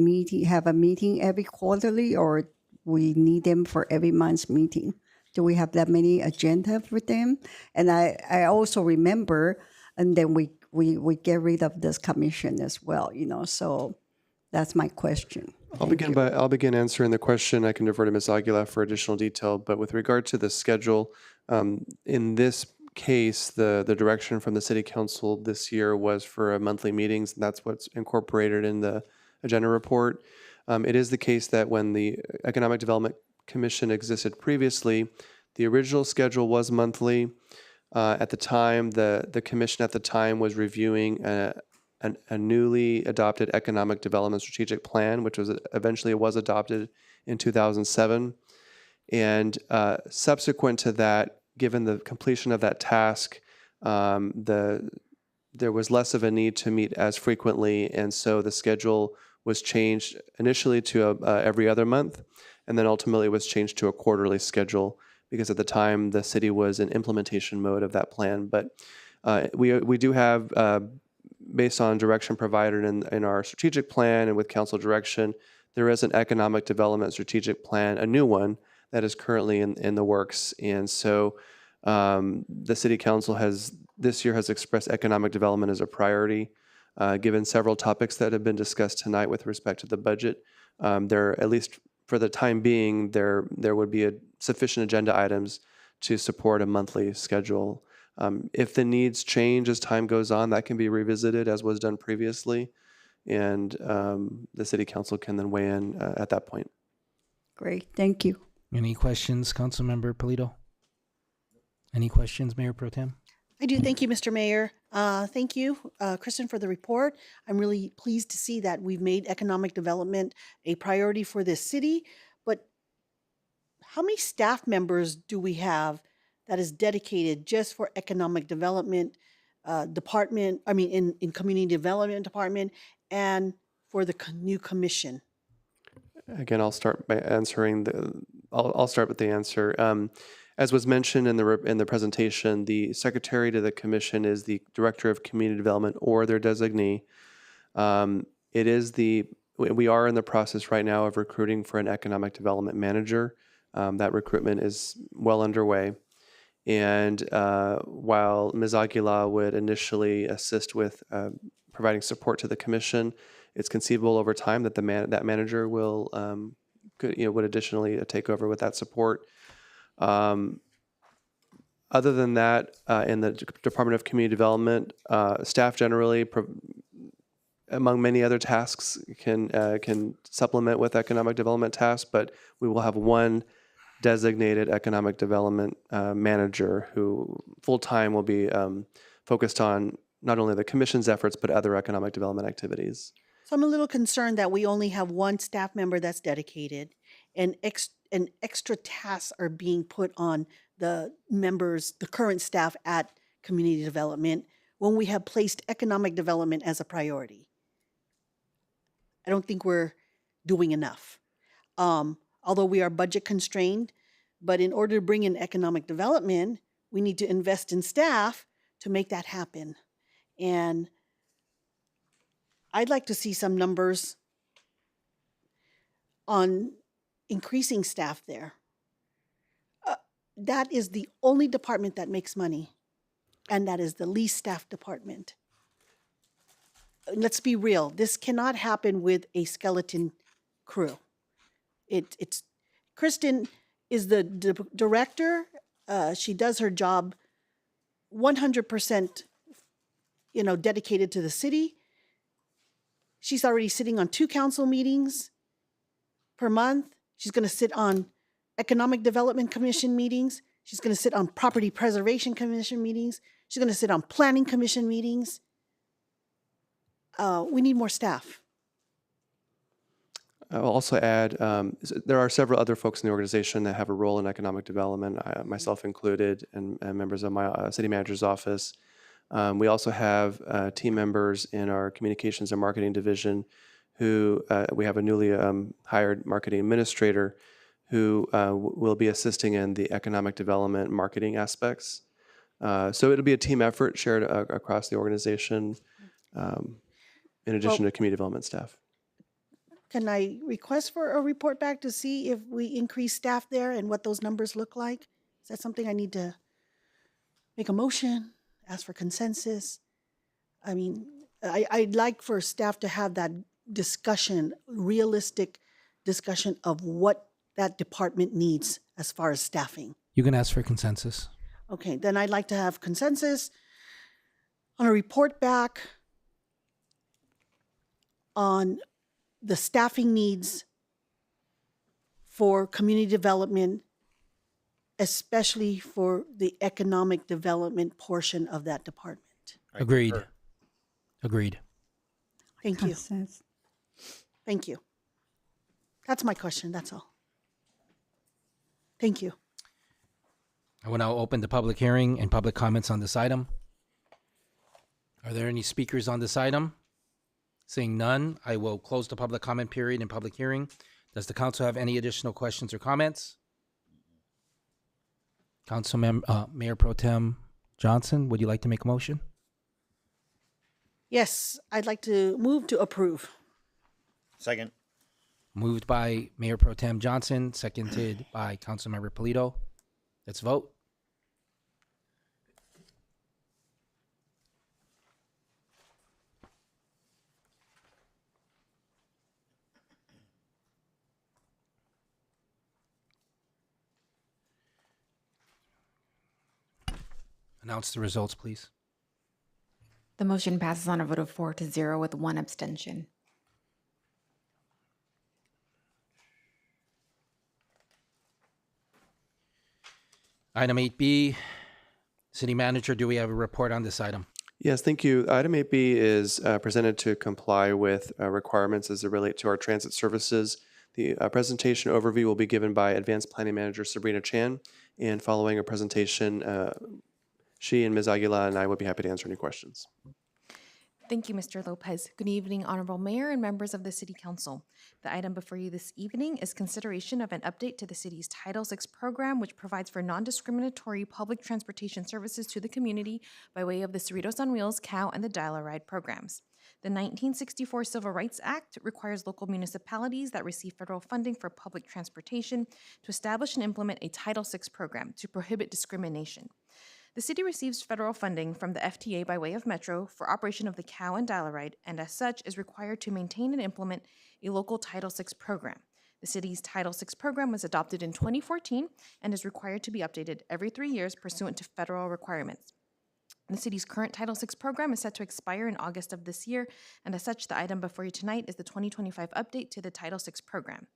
have a meeting every quarterly, or we need them for every month's meeting? Do we have that many agenda for them? And I also remember, and then we get rid of this commission as well, so that's my question. I'll begin answering the question. I can defer to Ms. Aguilar for additional detail. But with regard to the schedule, in this case, the direction from the City Council this year was for monthly meetings, and that's what's incorporated in the agenda report. It is the case that when the Economic Development Commission existed previously, the original schedule was monthly. At the time, the commission at the time was reviewing a newly adopted economic development strategic plan, which was eventually was adopted in 2007. And subsequent to that, given the completion of that task, there was less of a need to meet as frequently, and so the schedule was changed initially to every other month, and then ultimately was changed to a quarterly schedule, because at the time the city was in implementation mode of that plan. But we do have, based on direction provided in our strategic plan and with council direction, there is an economic development strategic plan, a new one that is currently in the works. And so the city council this year has expressed economic development as a priority, given several topics that have been discussed tonight with respect to the budget. There, at least for the time being, there would be sufficient agenda items to support a monthly schedule. If the needs change as time goes on, that can be revisited as was done previously, and the city council can then weigh in at that point. Great, thank you. Any questions, Councilmember Polito? Any questions, Mayor Pro Tem? I do. Thank you, Mr. Mayor. Thank you, Kristen, for the report. I'm really pleased to see that we've made economic development a priority for this city. But how many staff members do we have that is dedicated just for economic development department? I mean, in community development department and for the new commission? Again, I'll start by answering I'll start with the answer. As was mentioned in the presentation, the secretary to the commission is the director of community development or their designee. We are in the process right now of recruiting for an economic development manager. That recruitment is well underway. And while Ms. Aguilar would initially assist with providing support to the commission, it's conceivable over time that that manager would additionally take over with that support. Other than that, in the Department of Community Development, staff generally, among many other tasks, can supplement with economic development tasks, but we will have one designated economic development manager who full-time will be focused on not only the commission's efforts, but other economic development activities. So I'm a little concerned that we only have one staff member that's dedicated, and extra tasks are being put on the members, the current staff at community development, when we have placed economic development as a priority. I don't think we're doing enough. Although we are budget constrained, but in order to bring in economic development, we need to invest in staff to make that happen. And I'd like to see some numbers on increasing staff there. That is the only department that makes money, and that is the least staffed department. Let's be real. This cannot happen with a skeleton crew. It's Kristen is the director. She does her job 100%, dedicated to the city. She's already sitting on 2 council meetings per month. She's going to sit on Economic Development Commission meetings. She's going to sit on Property Preservation Commission meetings. She's going to sit on Planning Commission meetings. We need more staff. I'll also add, there are several other folks in the organization that have a role in economic development, myself included, and members of my city manager's office. We also have team members in our communications and marketing division who we have a newly hired marketing administrator who will be assisting in the economic development marketing aspects. So it'll be a team effort shared across the organization in addition to community development staff. Can I request for a report back to see if we increase staff there and what those numbers look like? Is that something I need to make a motion, ask for consensus? I mean, I'd like for staff to have that discussion, realistic discussion of what that department needs as far as staffing. You can ask for consensus. Okay, then I'd like to have consensus on a report back on the staffing needs for community development, especially for the economic development portion of that department. Agreed. Agreed. Thank you. Thank you. That's my question, that's all. Thank you. I will now open the public hearing and public comments on this item. Are there any speakers on this item? Seeing none, I will close the public comment period and public hearing. Does the council have any additional questions or comments? Mayor Pro Tem Johnson, would you like to make a motion? Yes, I'd like to move to approve. Second. Moved by Mayor Pro Tem Johnson, seconded by Councilmember Polito. Let's vote. Announce the results, please. The motion passes on a vote of 4-0 with 1 abstention. Item 8B, City Manager, do we have a report on this item? Yes, thank you. Item 8B is presented to comply with requirements as they relate to our transit services. The presentation overview will be given by Advanced Planning Manager Sabrina Chan, and following a presentation, she and Ms. Aguila and I would be happy to answer any questions. Thank you, Mr. Lopez. Good evening, Honorable Mayor and members of the City Council. The item before you this evening is consideration of an update to the city's Title VI program, which provides for non-discriminatory public transportation services to the community by way of the Cerritos on Wheels, COW, and the Dial-A-Ride programs. The 1964 Civil Rights Act requires local municipalities that receive federal funding for public transportation to establish and implement a Title VI program to prohibit discrimination. The city receives federal funding from the FTA by way of Metro for operation of the COW and Dial-A-Ride, and as such is required to maintain and implement a local Title VI program. The city's Title VI program was adopted in 2014 and is required to be updated every 3 years pursuant to federal requirements. The city's current Title VI program is set to expire in August of this year, and as such, the item before you tonight is the 2025 update to the Title VI program.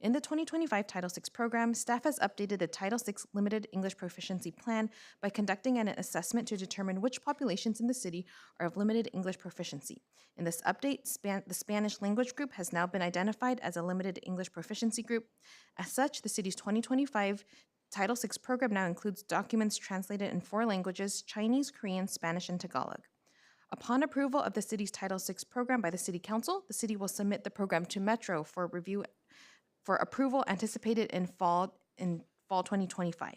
In the 2025 Title VI program, staff has updated the Title VI Limited English Proficiency Plan by conducting an assessment to determine which populations in the city are of limited English proficiency. In this update, the Spanish language group has now been identified as a limited English proficiency group. As such, the city's 2025 Title VI program now includes documents translated in 4 languages: Chinese, Korean, Spanish, and Tagalog. Upon approval of the city's Title VI program by the City Council, the city will submit the program to Metro for review for approval anticipated in fall 2025.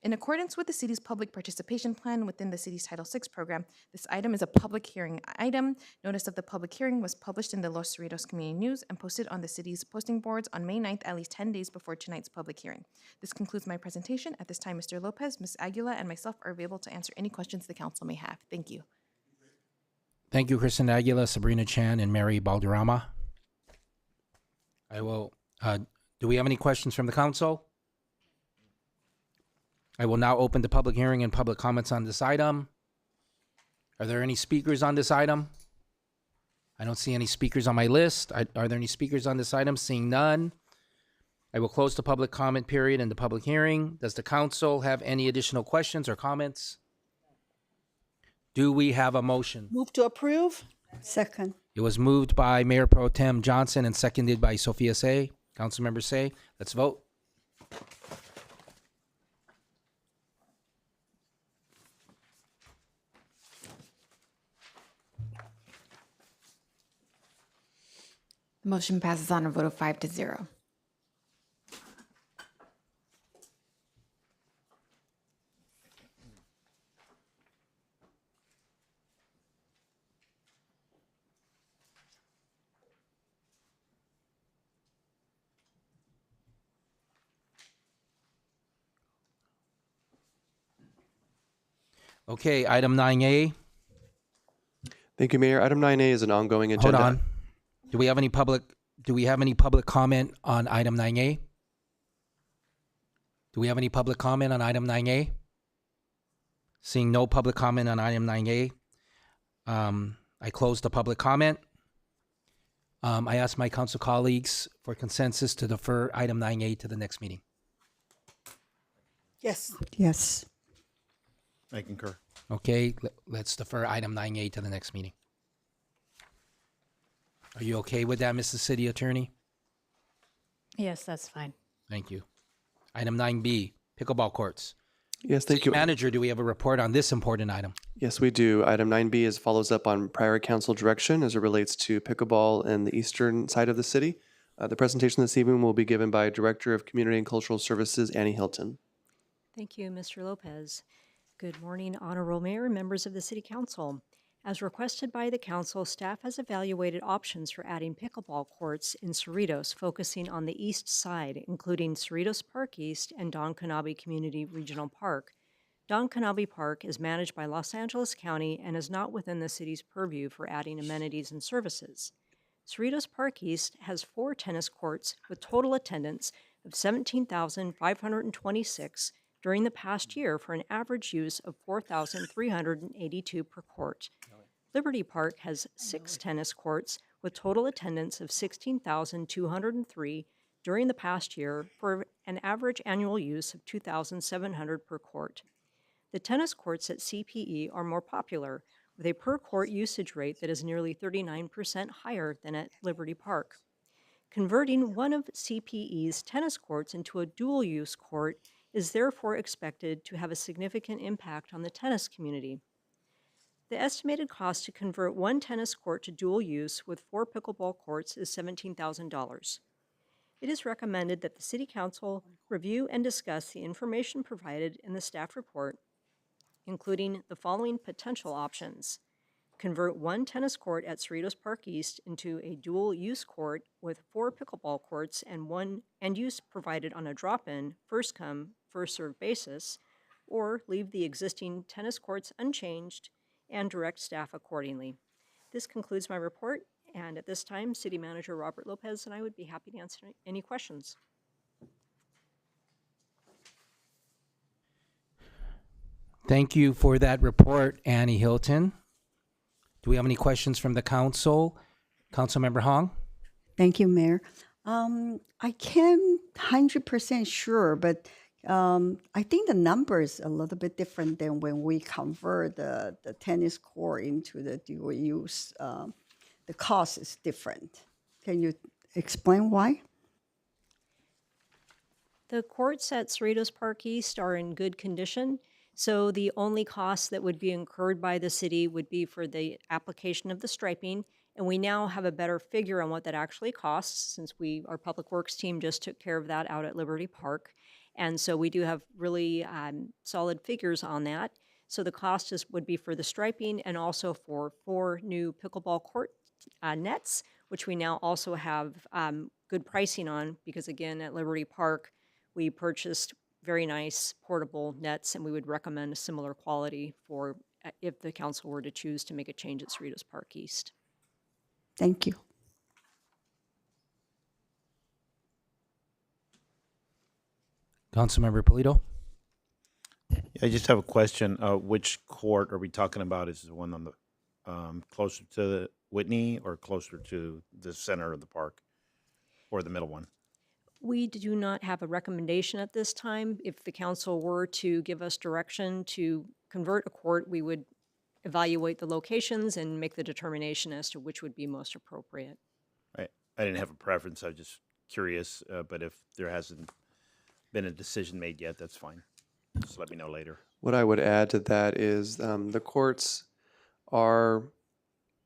In accordance with the city's public participation plan within the city's Title VI program, this item is a public hearing item. Notice of the public hearing was published in the Los Cerritos Community News and posted on the city's posting boards on May 9th, at least 10 days before tonight's public hearing. This concludes my presentation. At this time, Mr. Lopez, Ms. Aguila, and myself are available to answer any questions the council may have. Thank you. Thank you, Kristen Aguila, Sabrina Chan, and Mary Balderrama. I will, do we have any questions from the council? I will now open the public hearing and public comments on this item. Are there any speakers on this item? I don't see any speakers on my list. Are there any speakers on this item? Seeing none, I will close the public comment period and the public hearing. Does the council have any additional questions or comments? Do we have a motion? Move to approve. Second. It was moved by Mayor Pro Tem Johnson and seconded by Sophia Say. Councilmember Say, let's vote. The motion passes on a vote of 5-0. Okay, item 9A. Thank you, Mayor. Item 9A is an ongoing agenda. Hold on. Do we have any public comment on item 9A? Do we have any public comment on item 9A? Seeing no public comment on item 9A, I close the public comment. I ask my council colleagues for consensus to defer item 9A to the next meeting. Yes. Yes. I concur. Okay, let's defer item 9A to the next meeting. Are you okay with that, Mrs. City Attorney? Yes, that's fine. Thank you. Item 9B, pickleball courts. Yes, thank City you. Manager, do we have a report on this important item? Yes, we do. Item 9B is follows up on prior council direction as it relates to pickleball in the eastern side of the city. The presentation this evening will be given by Director of Community and Cultural Services, Annie Hilton. Thank you, Mr. Lopez. Good morning, Honorable Mayor and members of the City Council. As requested by the Council, staff has evaluated options for adding pickleball courts in Cerritos, focusing on the east side, including Cerritos Park East and Don Canabe Community Regional Park. Don Canabe Park is managed by Los Angeles County and is not within the city's purview for adding amenities and services. Cerritos Park East has 4 tennis courts with total attendance of 17,526 during the past year for an average use of 4,382 per court. Liberty Park has 6 tennis courts with total attendance of 16,203 during the past year for an average annual use of 2,700 per court. The tennis courts at CPE are more popular, with a per-court usage rate that is nearly 39% higher than at Liberty Park. Converting one of CPE's tennis courts into a dual-use court is therefore expected to have a significant impact on the tennis community. The estimated cost to convert one tennis court to dual use with 4 pickleball courts is $17,000. It is recommended that the City Council review and discuss the information provided in the staff report, including the following potential options. Convert one tennis court at Cerritos Park East into a dual-use court with 4 pickleball courts and use provided on a drop-in, first-come, first-served basis, or leave the existing tennis courts unchanged and direct staff accordingly. This concludes my report, and at this time, City Manager Robert Lopez and I would be happy to answer any questions. Thank you for that report, Annie Hilton. Do we have any questions from the council? Councilmember Hong? Thank you, Mayor. I can't 100% sure, but I think the number is a little bit different than when we convert the tennis court into the dual use. The cost is different. Can you explain why? The courts at Cerritos Park East are in good condition, so the only cost that would be incurred by the city would be for the application of the striping, and we now have a better figure on what that actually costs since our Public Works team just took care of that out at Liberty Park. And so we do have really solid figures on that. So the cost would be for the striping and also for 4 new pickleball court nets, which we now also have good pricing on because, again, at Liberty Park, we purchased very nice portable nets, and we would recommend a similar quality for if the council were to choose to make a change at Cerritos Park East. Thank you. Councilmember Polito? I just have a question. Which court are we talking about? Is the one on the closer to the Whitney or closer to the center of the park, or the middle one? We do not have a recommendation at this time. If the council were to give us direction to convert a court, we would evaluate the locations and make the determination as to which would be most appropriate. I didn't have a preference. I was just curious, but if there hasn't been a decision made yet, that's fine. Just let me know later. What I would add to that is the courts are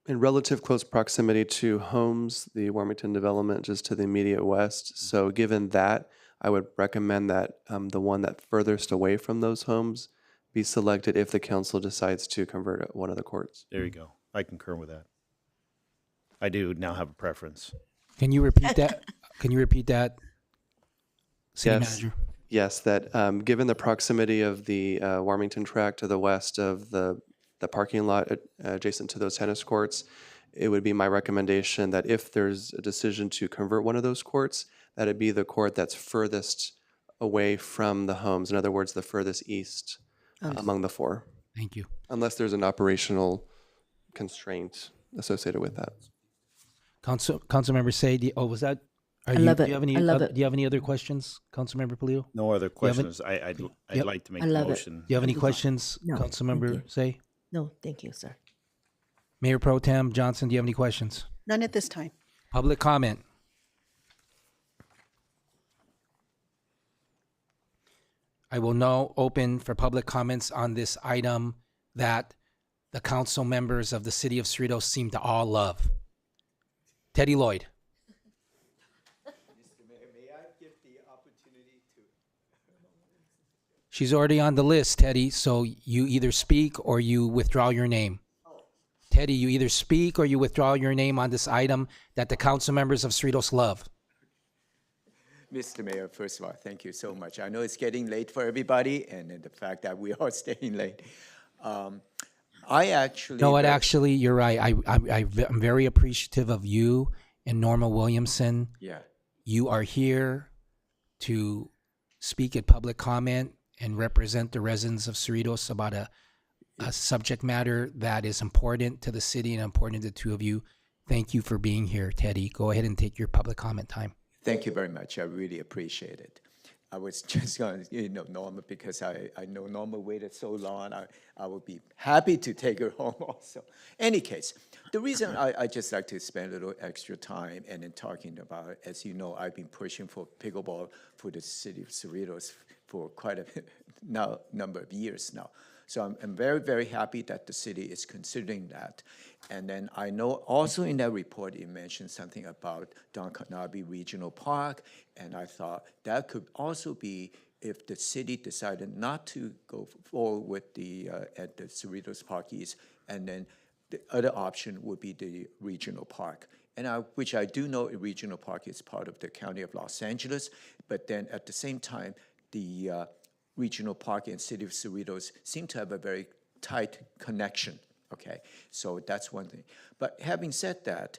in relative close proximity to homes, the Warmington development just to the immediate west. So given that, I would recommend that the one that furthest away from those homes be selected if the council decides to convert one of the courts. There you go. I concur with that. I do now have a preference. Can you repeat that? Can you repeat that, City Manager? Yes, that given the proximity of the Warmington track to the west of the parking lot adjacent to those tennis courts, it would be my recommendation that if there's a decision to convert one of those courts, that it be the court that's furthest away from the homes. In other words, the furthest east among the four. Thank you. Unless there's an operational constraint associated with that. Councilmember Say, was that? love Do it. you have any? I love Do it. you have any other questions, Councilmember Polillo? No other Do you have any- questions. I'd Yep. like to make I a love it. motion. Do you have any Thank you. questions, No, thank Councilmember you. Say? No, thank you, sir. Mayor Pro Tem Johnson, do you have any questions? None at this time. Public comment. I will now open for public comments on this item that the council members of the city of Cerritos seem to all love. Teddy Lloyd. She's already on the list, Teddy, so you either speak or you withdraw your name. Teddy, you either speak or you withdraw your name on this item that the council members of Cerritos love. Mr. Mayor, first of all, thank you so much. I know it's getting late for everybody, and then the fact that we are staying late. I actually... No, actually, you're right. I'm very appreciative of you and Norma Williamson. Yeah. You are here to speak at public comment and represent the residents of Cerritos about a subject matter that is important to the city and important to the two of you. Thank you for being here, Teddy. Go ahead and take your public comment time. Thank you very much. I really appreciate it. I was just going to, Norma, because I know Norma waited so long. I would be happy to take her home also. Any case, the reason I just like to spend a little extra time and then talking about it, as you know, I've been pushing for pickleball for the city of Cerritos for quite a number of years now. So I'm very, very happy that the city is considering that. And then I know also in that report, it mentioned something about Don Kanabe Regional Park, and I thought that could also be if the city decided not to go forward with the at the Cerritos Park East, and then the other option would be the regional park. And which I do know a regional park is part of the County of Los Angeles, but then at the same time, the regional park and city of Cerritos seem to have a very tight connection, okay? So that's one thing. But having said that,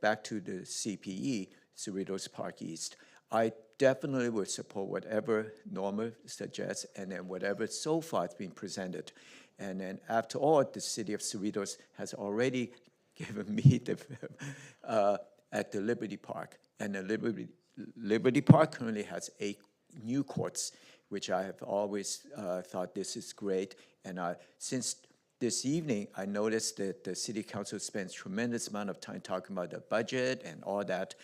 back to the CPE, Cerritos Park East, I definitely would support whatever Norma suggests and then whatever so far has been presented. And then after all, the city of Cerritos has already given me the, at the Liberty Park. And the Liberty Park currently has 8 new courts, which I have always thought this is great. And since this evening, I noticed that the city council spends tremendous amount of time talking about the budget and all that.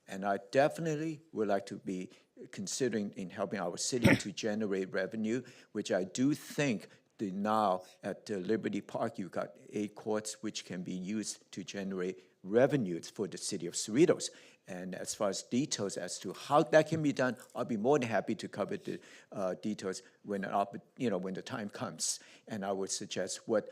And I definitely would like to be considering in helping our city to generate revenue, which I do think now at the Liberty Park, you've got 8 courts which can be used to generate revenues for the city of Cerritos. And as far as details as to how that can be done, I'll be more than happy to cover the details when the time comes. And I would suggest what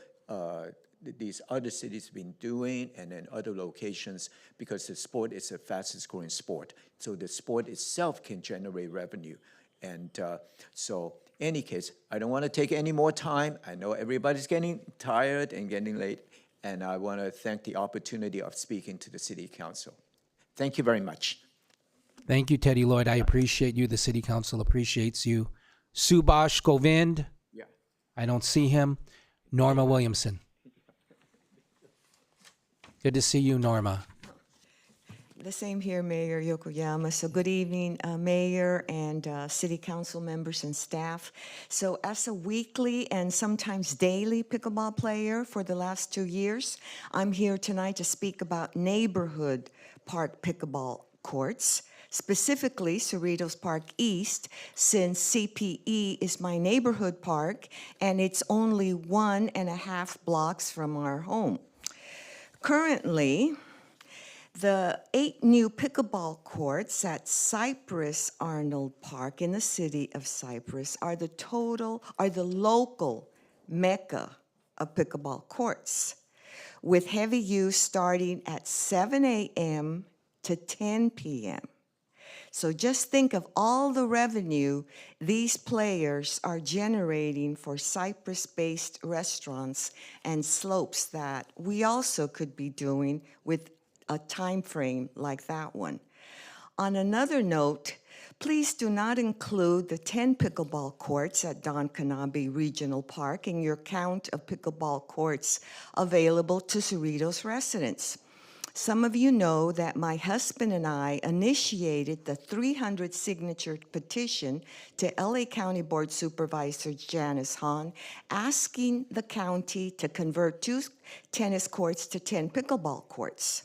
these other cities have been doing and then other locations, because the sport is the fastest growing sport. So the sport itself can generate revenue. And so any case, I don't want to take any more time. I know everybody's getting tired and getting late. And I want to thank the opportunity of speaking to the city council. Thank you very much. Thank you, Teddy Lloyd. I appreciate you. The city council appreciates you. Subhash Govind. Yeah. I don't see him. Norma Williamson. Good to see you, Norma. The same here, Mayor Yokoyama. So good evening, Mayor and City Council members and staff. So as a weekly and sometimes daily pickleball player for the last 2 years, I'm here tonight to speak about neighborhood park pickleball courts, specifically Cerritos Park East, since CPE is my neighborhood park and it's only 1.5 blocks from our home. Currently, the 8 new pickleball courts at Cypress Arnold Park in the city of Cypress are the local mecca of pickleball courts, with heavy use starting at 7 a.m. to 10 p.m. So just think of all the revenue these players are generating for Cyprus-based restaurants and slopes that we also could be doing with a time frame like that one. On another note, please do not include the 10 pickleball courts at Don Canabe Regional Park in your count of pickleball courts available to Cerritos residents. Some of you know that my husband and I initiated the 300 signature petition to LA County Board Supervisor Janice Hahn, asking the county to convert 2 tennis courts to 10 pickleball courts.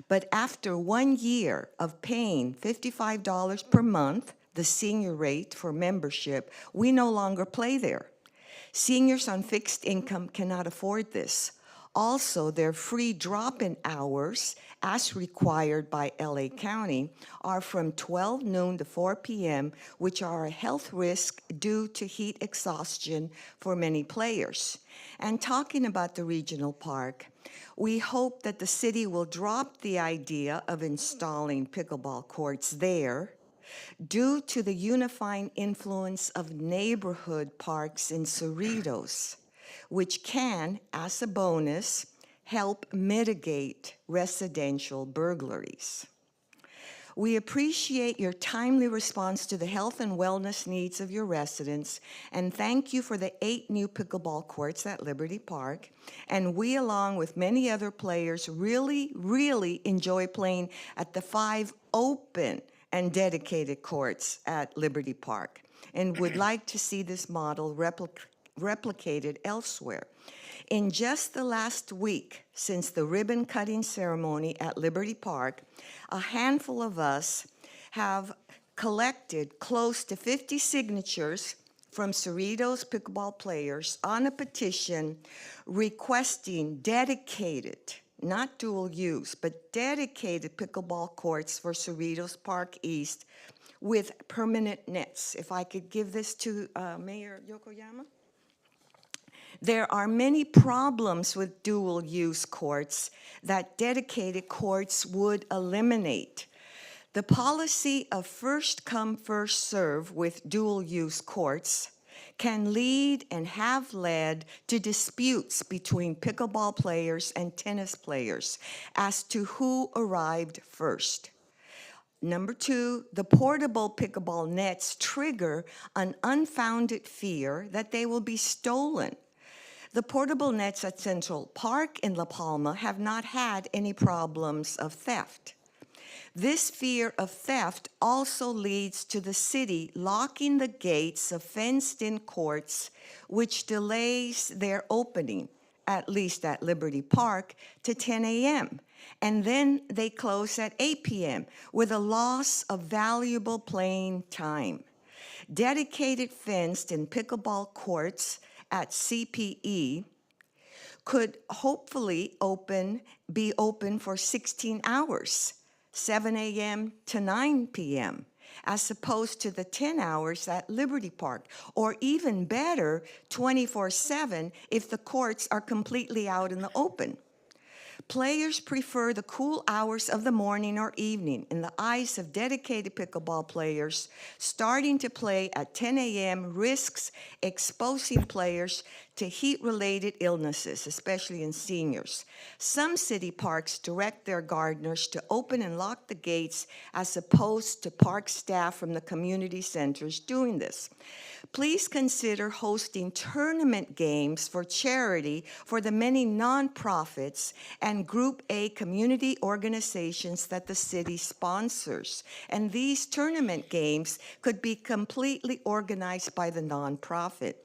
But after 1 year of paying $55 per month, the senior rate for membership, we no longer play there. Seniors on fixed income cannot afford this. Also, their free drop-in hours, as required by LA County, are from 12 noon to 4 p.m., which are a health risk due to heat exhaustion for many players. And talking about the regional park, we hope that the city will drop the idea of installing pickleball courts there due to the unifying influence of neighborhood parks in Cerritos, which can, as a bonus, help mitigate residential burglaries. We appreciate your timely response to the health and wellness needs of your residents, and thank you for the 8 new pickleball courts at Liberty Park. And we, along with many other players, really enjoy playing at the 5 open and dedicated courts at Liberty Park, and would like to see this model replicated elsewhere. In just the last week since the ribbon-cutting ceremony at Liberty Park, a handful of us have collected close to 50 signatures from Cerritos pickleball players on a petition requesting dedicated, not dual use, but dedicated pickleball courts for Cerritos Park East with permanent nets. If I could give this to Mayor Yokoyama. There are many problems with dual-use courts that dedicated courts would eliminate. The policy of first come, first serve with dual-use courts can lead and have led to disputes between pickleball players and tennis players as to who arrived first. Number 2, the portable pickleball nets trigger an unfounded fear that they will be stolen. The portable nets at Central Park in La Palma have not had any problems of theft. This fear of theft also leads to the city locking the gates of fenced-in courts, which delays their opening, at least at Liberty Park, to 10 a.m. And then they close at 8 p.m. with a loss of valuable playing time. Dedicated fenced and pickleball courts at CPE could hopefully be open for 16 hours, 7 a.m. to 9 p.m., as opposed to the 10 hours at Liberty Park, or even better, 24/7 if the courts are completely out in the open. Players prefer the cool hours of the morning or evening. In the eyes of dedicated pickleball players, starting to play at 10 a.m. risks exposing players to heat-related illnesses, especially in seniors. Some city parks direct their gardeners to open and lock the gates as opposed to park staff from the community centers doing this. Please consider hosting tournament games for charity for the many nonprofits and Group A community organizations that the city sponsors. And these tournament games could be completely organized by the nonprofit.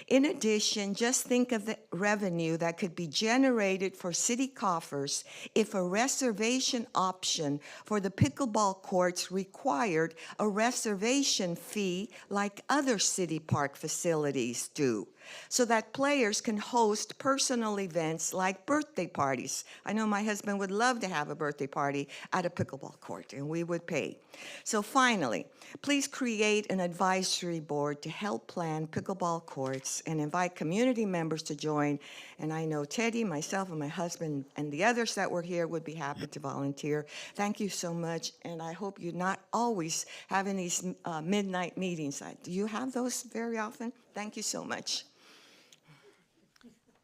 In addition, just think of the revenue that could be generated for city coffers if a reservation option for the pickleball courts required a reservation fee like other city park facilities do, so that players can host personal events like birthday parties. I know my husband would love to have a birthday party at a pickleball court, and we would pay. So finally, please create an advisory board to help plan pickleball courts courts and invite community members to join. And I know Teddy, myself, and my husband, and the others that were here would be happy to volunteer. Thank you so much, and I hope you're not always having these midnight meetings. Do you have those very often? Thank you so much.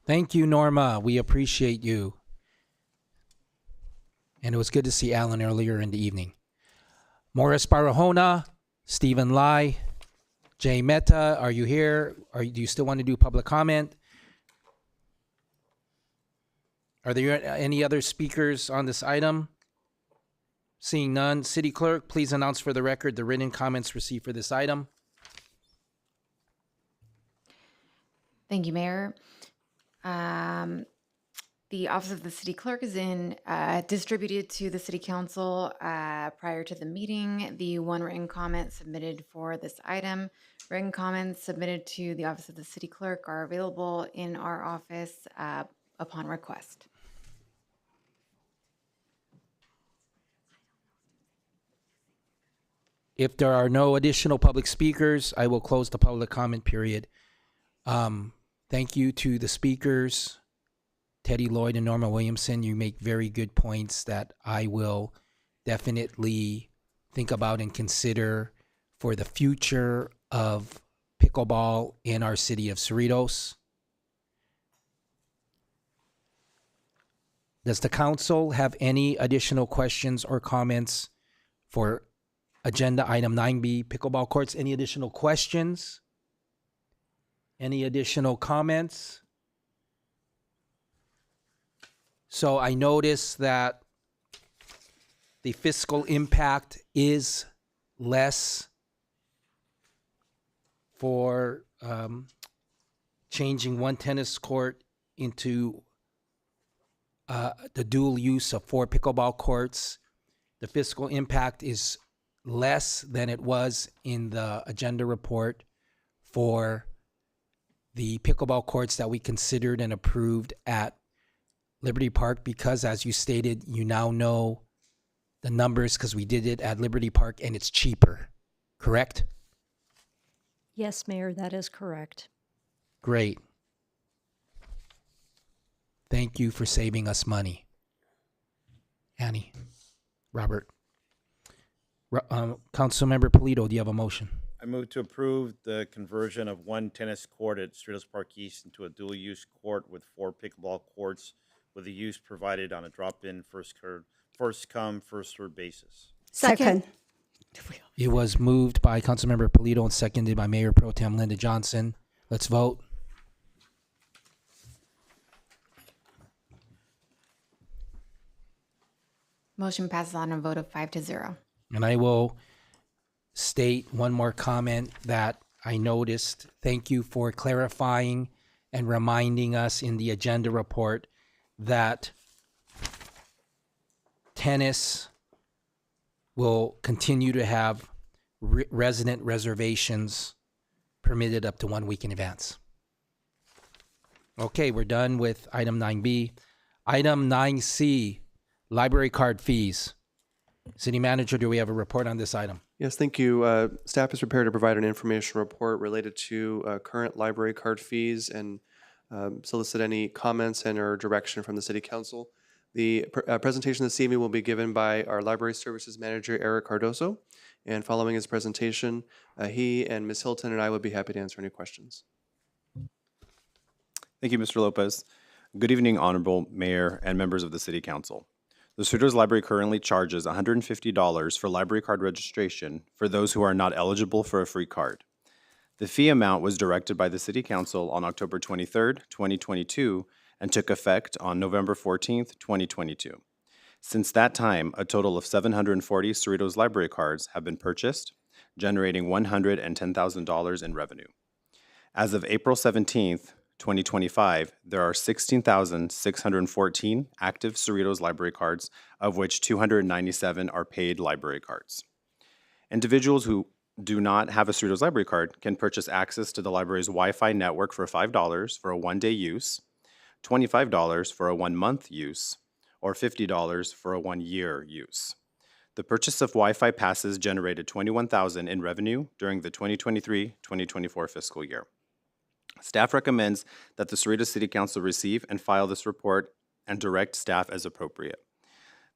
Thank you, Norma. We appreciate you. And it was good to see Alan earlier in the evening. Morris Barahona, Stephen Lai, Jay Mehta, are you here? Do you still want to do public comment? Are there any other speakers on this item? Seeing none, City Clerk, please announce for the record the written comments received for this item. Thank you, Mayor. The Office of the City Clerk is distributed to the City Council prior to the meeting. The one written comment submitted for this item. Written comments submitted to the Office of the City Clerk are available in our office upon request. If there are no additional public speakers, I will close the public comment period. Thank you to the speakers, Teddy Lloyd and Norma Williamson. You make very good points that I will definitely think about and consider for the future of pickleball in our city of Cerritos. Does the council have any additional questions or comments for agenda item 9B, pickleball courts? Any additional questions? Any additional comments? So I noticed that the fiscal impact is less for changing one tennis court into the dual use of 4 pickleball courts. The fiscal impact is less than it was in the agenda report for the pickleball courts that we considered and approved at Liberty Park, because as you stated, you now know the numbers because we did it at Liberty Park and it's cheaper, correct? Yes, Mayor, that is correct. Great. Thank you for saving us money. Annie, Robert. Councilmember Polito, do you have a motion? I move to approve the conversion of one tennis court at Cerritos Park East into a dual-use court with 4 pickleball courts, with the use provided on a drop-in, first-come, first-served basis. Second. It was moved by Councilmember Polito and seconded by Mayor Pro Tem Linda Johnson. Let's vote. Motion passes on a vote of 5-0. And I will state one more comment that I noticed. Thank you for clarifying and reminding us in the agenda report that tennis will continue to have resident reservations permitted up to 1 week in advance. Okay, we're done with item 9B. Item 9C, library card fees. City Manager, do we have a report on this item? Yes, thank you. Staff is prepared to provide an information report related to current library card fees and solicit any comments and or direction from the City Council. The presentation this evening will be given by our Library Services Manager, Eric Cardoso. And following his presentation, he and Ms. Hilton and I would be happy to answer any questions. Thank you, Mr. Lopez. Good evening, Honorable Mayor and members of the City Council. The Cerritos Library currently charges $150 for library card registration for those who are not eligible for a free card. The fee amount was directed by the City Council on October 23rd, 2022, and took effect on November 14th, 2022. Since that time, a total of 740 Cerritos Library cards have been purchased, generating $110,000 in revenue. As of April 17th, 2025, there are 16,614 active Cerritos Library cards, of which 297 are paid library cards. Individuals who do not have a Cerritos Library card can purchase access to the library's Wi-Fi network for $5 for a one-day use, $25 for a one-month use, or $50 for a one-year use. The purchase of Wi-Fi passes generated $21,000 in revenue during the 2023-2024 fiscal year. Staff recommends that the Cerritos City Council receive and file this report and direct staff as appropriate.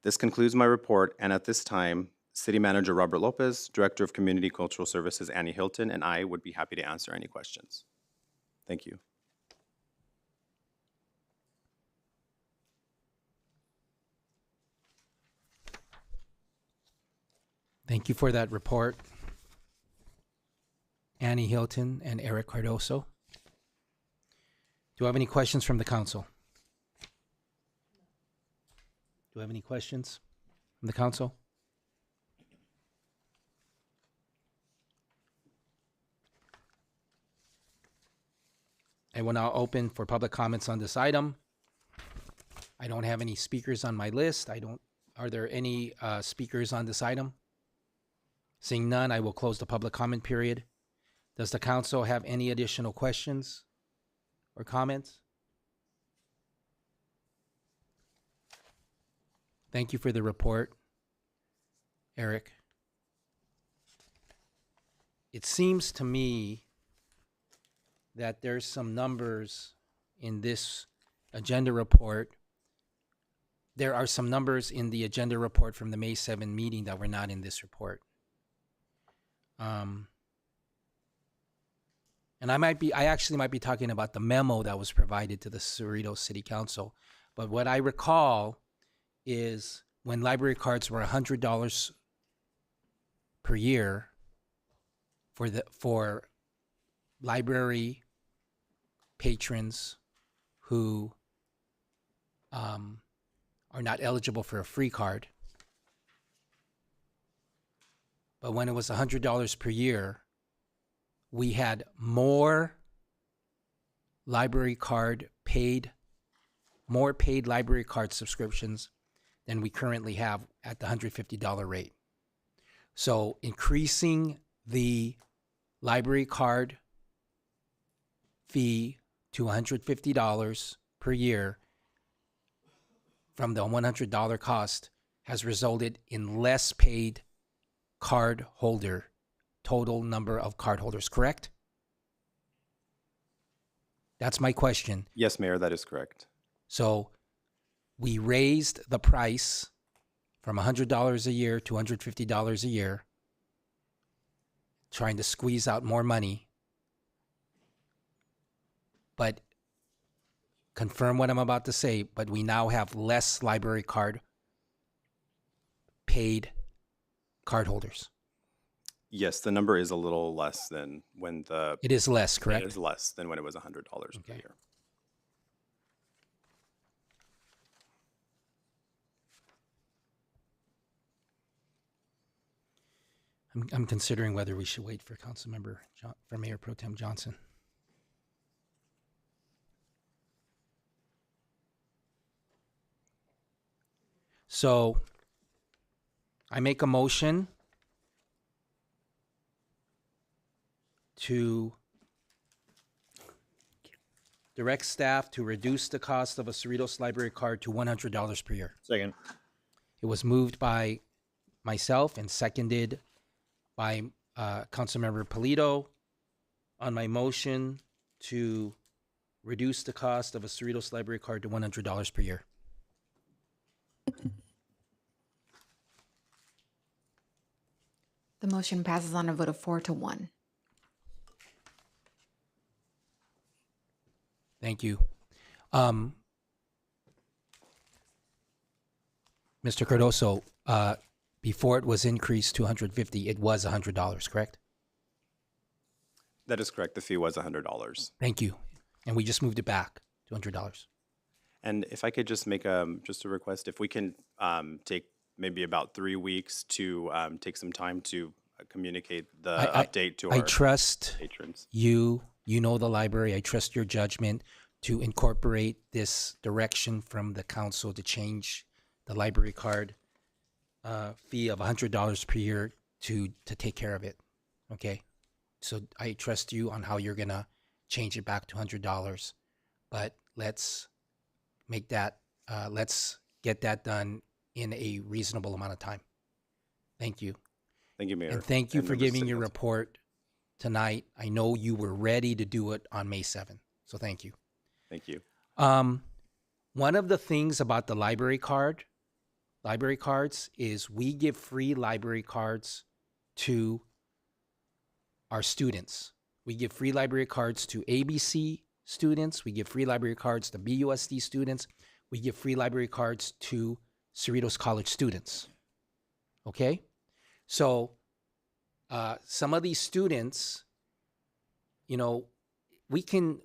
This concludes my report, and at this time, City Manager Robert Lopez, Director of Community Cultural Services Annie Hilton, and I would be happy to answer any questions. Thank you. Thank you for that report, Annie Hilton and Eric Cardoso. Do I have any questions from the council? Do I have any questions from the council? I will now open for public comments on this item. I don't have any speakers on my list. Are there any speakers on this item? Seeing none, I will close the public comment period. Does the council have any additional questions or comments? Thank you for the report, Eric. It seems to me that there's some numbers in this agenda report. There are some numbers in the agenda report from the May 7 meeting that were not in this report. And I actually might be talking about the memo that was provided to the Cerritos City Council. But what I recall is when library cards were $100 per year for library patrons who are not eligible for a free card. But when it was $100 per year, we had more paid library card subscriptions than we currently have at the $150 rate. So increasing the library card fee to $150 per year from the $100 cost has resulted in less paid total number of card holders, correct? That's my question. Yes, Mayor, that is correct. So we raised the price from $100 a year to $150 a year, trying to squeeze out more money. But confirm what I'm about to say, but we now have less library card paid card holders. Yes, the number is a little less than when the... It is less, correct? It is less than when it was $100 per year. I'm considering whether we should wait for for Mayor Pro Tem Johnson. So I make a motion to direct staff to reduce the cost of a Cerritos library card to $100 per year. Second. It was moved by myself and seconded by Councilmember Polito. On my motion to reduce the cost of a Cerritos library card to $100 per year. The motion passes on a vote of 4-1. Thank you. Mr. Cardoso, before it was increased to $150, it was $100, correct? That is correct. The fee was $100. Thank you. And we just moved it back to $100. And if I could just make just a request, if we can take maybe about 3 weeks to take some time to communicate the update to our trust patrons. You know the library. I trust your judgment to incorporate this direction from the council to change the library card fee of $100 per year to take care of it. Okay? So I trust you on how you're going to change it back to $100. But let's make that, let's get that done in a reasonable amount of time. Thank you. Thank you, Mayor. And thank you for giving your report tonight. I know you were ready to do it on May 7th. So thank you. Thank you. One of the things about the library cards is we give free library cards to our students. We give free library cards to ABC students. We give free library cards to BUSD students. We give free library cards to Cerritos College students. Okay? So some of these students, you know, we can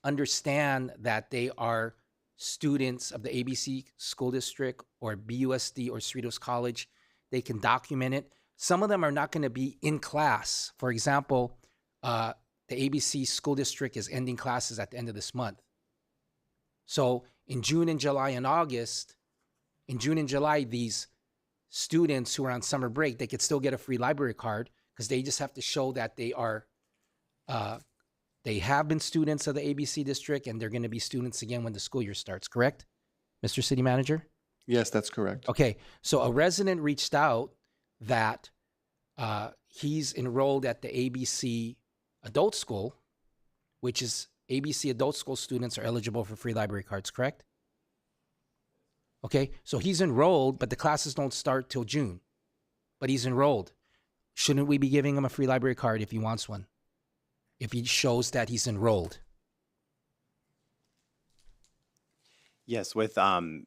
understand that they are students of the ABC school district or BUSD or Cerritos College. They can document it. Some of them are not going to be in class. For example, the ABC school district is ending classes at the end of this month. So in June and July and August, these students who are on summer break, they could still get a free library card because they just have to show that they are they have been students of the ABC district and they're going to be students again when the school year starts, correct? Mr. City Manager? Yes, that's correct. Okay, so a resident reached out that he's enrolled at the ABC Adult School, which is ABC Adult School students are eligible for free library cards, correct? Okay, so he's enrolled, but the classes don't start till June. But he's enrolled. Shouldn't we be giving him a free library card if he wants one? If he shows that he's enrolled? Yes, with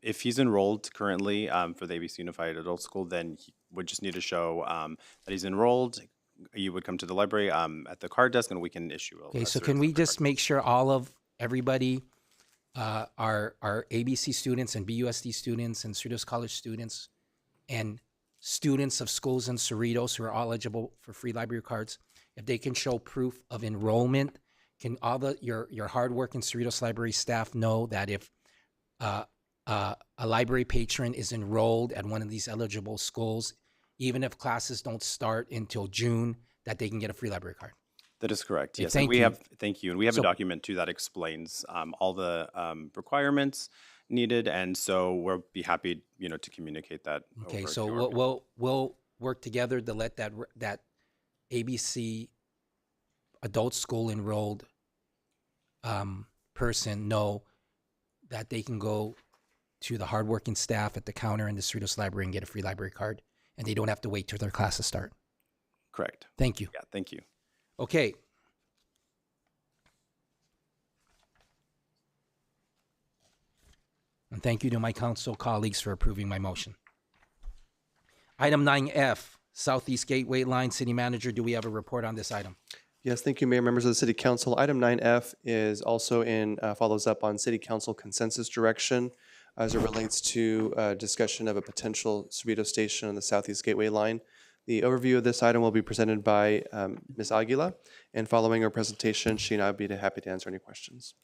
if he's enrolled currently for the ABC Unified Adult School, then he would just need to show that he's enrolled. You would come to the library at the card desk, and we can issue a. Okay, so can we just make sure everybody are ABC students and BUSD students and Cerritos College students and students of schools in Cerritos who are all eligible for free library cards, if they can show proof of enrollment, can your hardworking Cerritos library staff know that if a library patron is enrolled at one of these eligible schools, even if classes don't start until June, that they can get a free library card? That is correct. Okay, Yes, thank and we you. have. Thank you, and we have So- a document too that explains all the requirements needed, and so we'll be happy, to communicate that. Okay, over so to our we'll work together to let that ABC adult school enrolled person know that they can go to the hardworking staff at the counter in the Cerritos Library and get a free library card, and they don't have to wait till their classes start. Correct. Thank you. Yeah, thank you. Okay. And thank you to my council colleagues for approving my motion. Item 9F, Southeast Gateway Line. City Manager, do we have a report on this item? Yes, thank you, Mayor, members of the City Council. Item 9F is also follows up on City Council consensus direction as it relates to discussion of a potential Cerritos station on the Southeast Gateway Line. The overview of this item will be presented by Ms. Aguila, and following her presentation, she and I will be happy to answer any questions.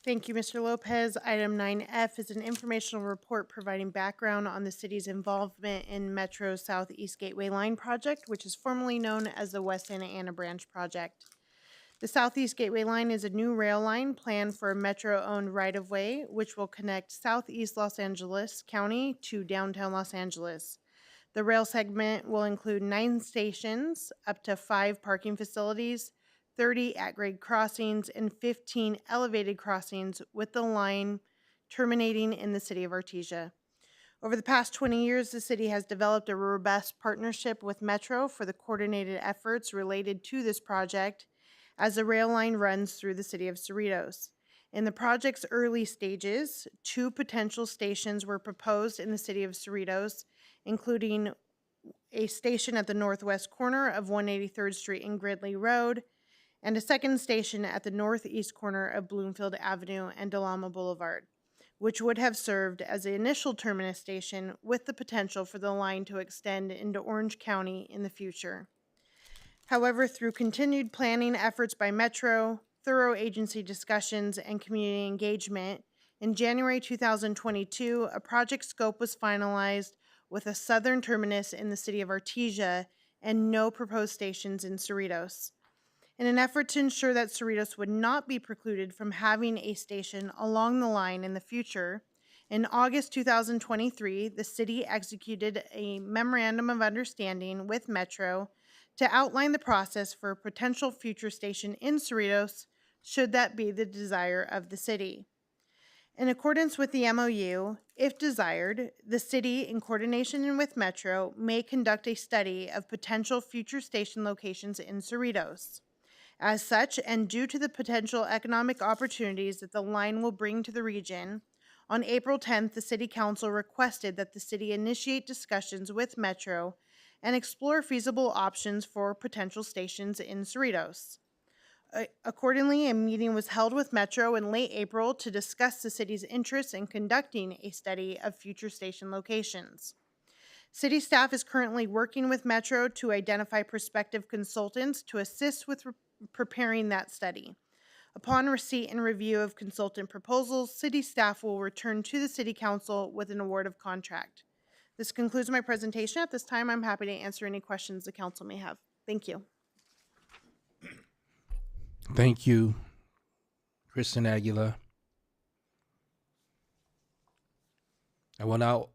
Thank you, Mr. Lopez. Item 9F is an informational report providing background on the city's involvement in Metro's Southeast Gateway Line project, which is formerly known as the West Santa Ana Branch Project. The Southeast Gateway Line is a new rail line planned for a Metro-owned right-of-way, which will connect Southeast Los Angeles County to downtown Los Angeles. The rail segment will include 9 stations, up to 5 parking facilities, 30 at-grade crossings, and 15 elevated crossings, with the line terminating in the city of Artesia. Over the past 20 years, the city has developed a robust partnership with Metro for the coordinated efforts related to this project as the rail line runs through the city of Cerritos. In the project's early stages, 2 potential stations were proposed in the city of Cerritos, including a station at the northwest corner of 183rd Street and Gridley Road, and a second station at the northeast corner of Bloomfield Avenue and Delama Boulevard, which would have served as the initial terminus station with the potential for the line to extend into Orange County in the future. However, through continued planning efforts by Metro, thorough agency discussions, and community engagement, in January 2022, a project scope was finalized with a southern terminus in the city of Artesia and no proposed stations in Cerritos. In an effort to ensure that Cerritos would not be precluded from having a station along the line in the future, In August 2023, the city executed a memorandum of understanding with Metro to outline the process for a potential future station in Cerritos, should that be the desire of the city. In accordance with the MOU, if desired, the city, in coordination with Metro, may conduct a study of potential future station locations in Cerritos. As such, and due to the potential economic opportunities that the line will bring to the region, on April 10th, the City Council requested that the city initiate discussions with Metro and explore feasible options for potential stations in Cerritos. Accordingly, a meeting was held with Metro in late April to discuss the city's interest in conducting a study of future station locations. City staff is currently working with Metro to identify prospective consultants to assist with preparing that study. Upon receipt and review of consultant proposals, city staff will return to the City Council with an award of contract. This concludes my presentation. At this time, I'm happy to answer any questions the council may have. Thank you. Thank you, Kristen Aguila. I will now,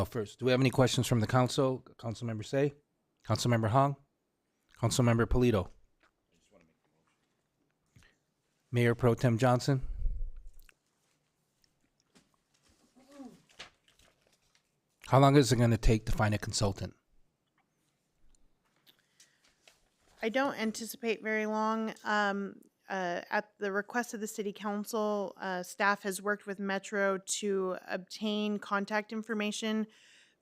first, do we have any questions from the council? Councilmember Say, Councilmember Hong, Councilmember Polito. Mayor Pro Tem Johnson. How long is it going to take to find a consultant? I don't anticipate very long. At the request of the City Council, staff has worked with Metro to obtain contact information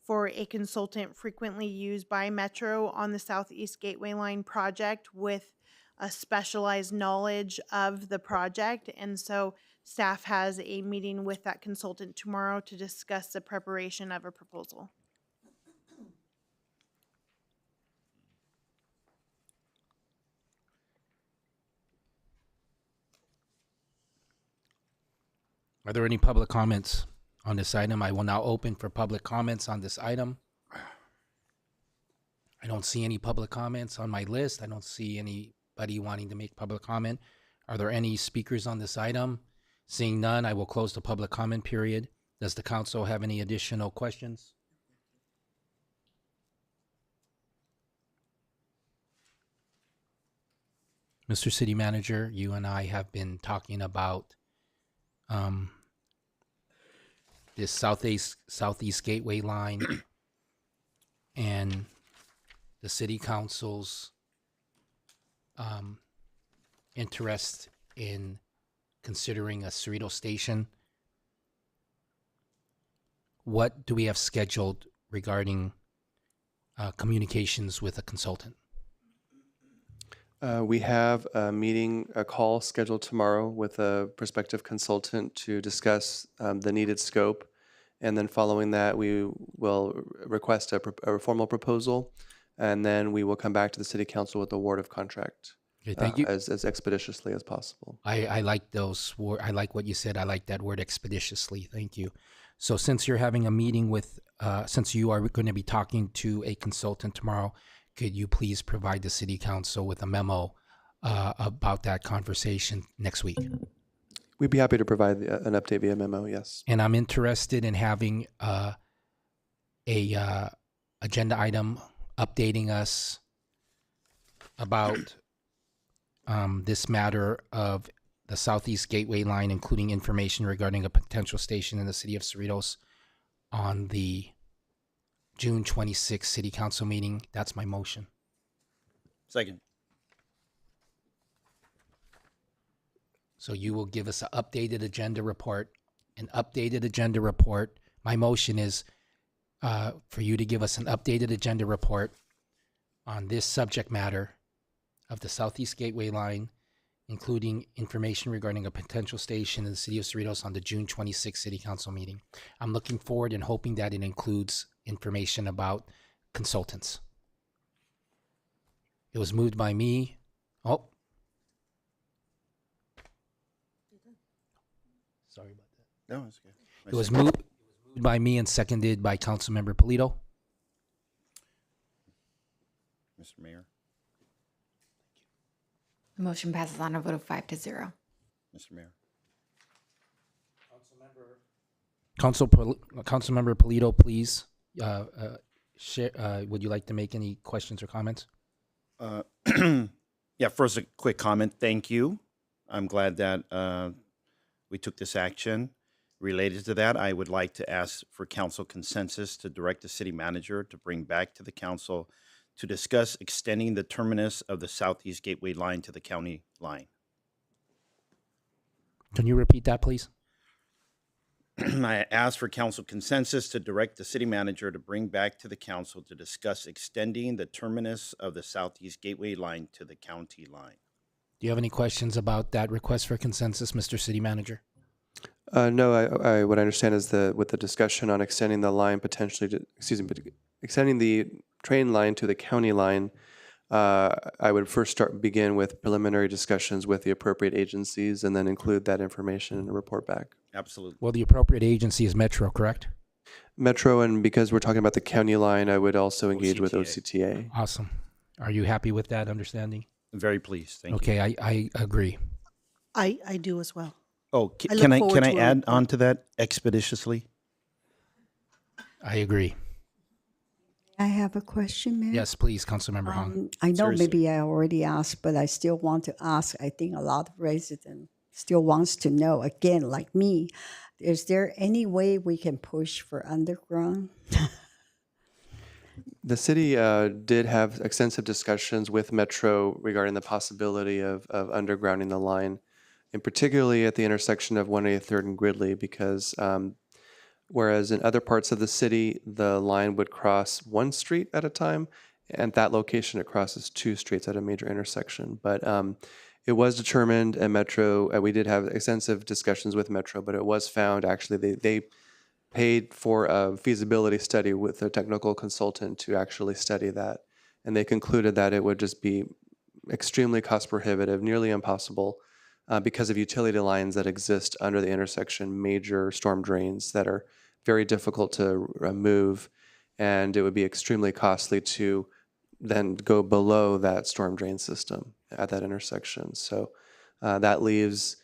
for a consultant frequently used by Metro on the Southeast Gateway Line project with a specialized knowledge of the project. And so staff has a meeting with that consultant tomorrow to discuss the preparation of a proposal. Are there any public comments on this item? I will now open for public comments on this item. I don't see any public comments on my list. I don't see anybody wanting to make public comment. Are there any speakers on this item? Seeing none, I will close the public comment period. Does the council have any additional questions? Mr. City Manager, you and I have been talking about this Southeast Gateway Line and the City Council's interest in considering a Cerritos station. What do we have scheduled regarding communications with a consultant? We have a call scheduled tomorrow with a prospective consultant to discuss the needed scope. And then following that, we will request a formal proposal, and then we will come back to the City Council with award of contract. Okay, thank you. As expeditiously as possible. I like those. I like what you said. I like that word, expeditiously. Thank you. So since you're having a meeting with, since you are going to be talking to a consultant tomorrow, could you please provide the City Council with a memo about that conversation next week? We'd be happy to provide an update via memo, yes. And I'm interested in having a agenda item updating us about this matter of the Southeast Gateway Line, including information regarding a potential station in the city of Cerritos on the June 26th City Council meeting. That's my motion. Second. So you will give us an updated agenda report. My motion is for you to give us an updated agenda report on this subject matter of the Southeast Gateway Line, including information regarding a potential station in the city of Cerritos on the June 26th City Council meeting. I'm looking forward and hoping that it includes information about consultants. It was moved by me. Oh. Sorry about that. No, it's good. It was moved by me and seconded by Councilmember Polito. Mr. Mayor. The motion passes on a vote of 5-0. Mr. Mayor. Councilmember Polito, please, share, would you like to make any questions or comments? Yeah, first a quick comment. Thank you. I'm glad that we took this action. Related to that, I would like to ask for council consensus to direct the city manager to bring back to the council to discuss extending the terminus of the Southeast Gateway line to the county line. Can you repeat that, please? I ask for council consensus to direct the city manager to bring back to the council to discuss extending the terminus of the Southeast Gateway line to the county line. Do you have any questions about that request for consensus, Mr. City Manager? No, I what I understand is with the discussion on extending the line potentially to, extending the train line to the county line, I would first begin with preliminary discussions with the appropriate agencies and then include that information in a report back. Absolutely. Well, the appropriate agency is Metro, correct? Metro, and because we're talking about the county line, I would also engage with OCTA. Awesome. Are you happy with that understanding? Very pleased. Thank you. Okay, I agree. I do as well. Oh, I look can I forward to a add report. on to that expeditiously? I agree. I have a question, Mayor. Yes, please, Councilmember Hong. I know Seriously. maybe I already asked, but I still want to ask. I think a lot of residents still wants to know, again, like me, is there any way we can push for underground? The city did have extensive discussions with Metro regarding the possibility of undergrounding the line, and particularly at the intersection of 183rd and Gridley, because whereas in other parts of the city, the line would cross one street at a time, and that location it crosses two streets at a major intersection. But it was determined at Metro, we did have extensive discussions with Metro, but it was found actually they paid for a feasibility study with a technical consultant to actually study that. And they concluded that it would just be extremely cost prohibitive, nearly impossible, because of utility lines that exist under the intersection, major storm drains that are very difficult to remove. And it would be extremely costly to then go below that storm drain system at that intersection. So that leaves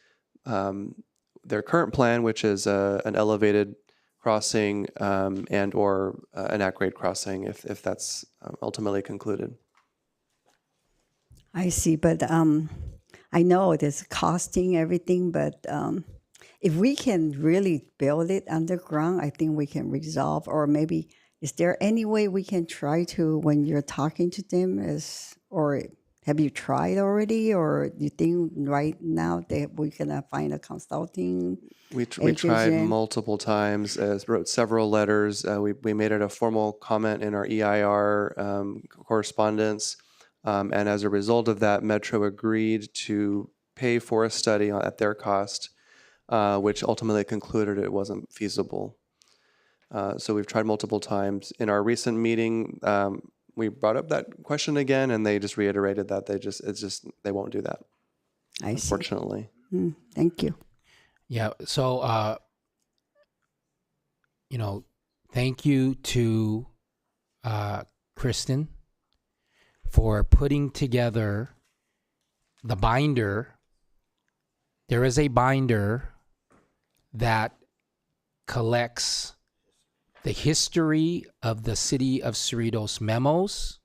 their current plan, which is an elevated crossing and or an at-grade crossing if that's ultimately concluded. I see, but I know it is costing everything, but if we can really build it underground, I think we can resolve, or maybe is there any way we can try to, when you're talking to them, or have you tried already, or you think right now that we're gonna find a consulting We tried multiple times, wrote several letters. We made it a formal comment in our EIR correspondence. And as a result of that, Metro agreed to pay for a study at their cost, which ultimately concluded it wasn't feasible. So we've tried multiple times. In our recent meeting, we brought up that question again, and they just reiterated that they won't do that. I see. Unfortunately. Thank you. Yeah, so, thank you to Kristen for putting together the binder. There is a binder that collects the history of the City of Cerritos memos,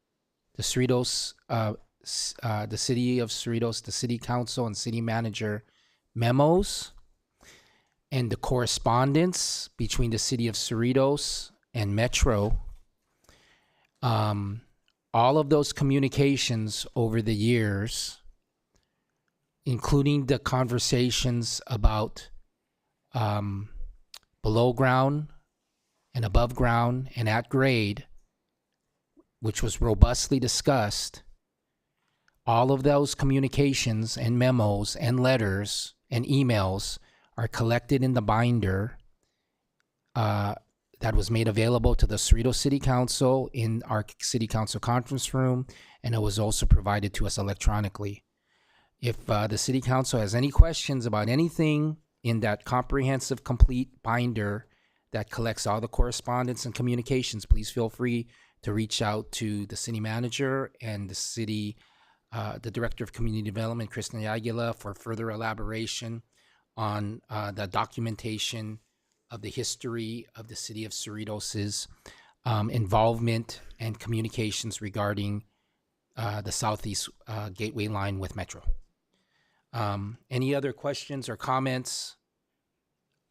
the City of Cerritos, the City Council and City Manager memos, and the correspondence between the City of Cerritos and Metro. All of those communications over the years, including the conversations about below ground and above ground and at grade, which was robustly discussed, all of those communications and memos and letters and emails are collected in the binder that was made available to the Cerritos City Council in our City Council conference room, and it was also provided to us electronically. If the City Council has any questions about anything in that comprehensive, complete binder that collects all the correspondence and communications, please feel free to reach out to the City Manager and the Director of Community Development, Kristen Aguila, for further elaboration on the documentation of the history of the city of Cerritos' involvement and communications regarding the Southeast Gateway Line with Metro. Any other questions or comments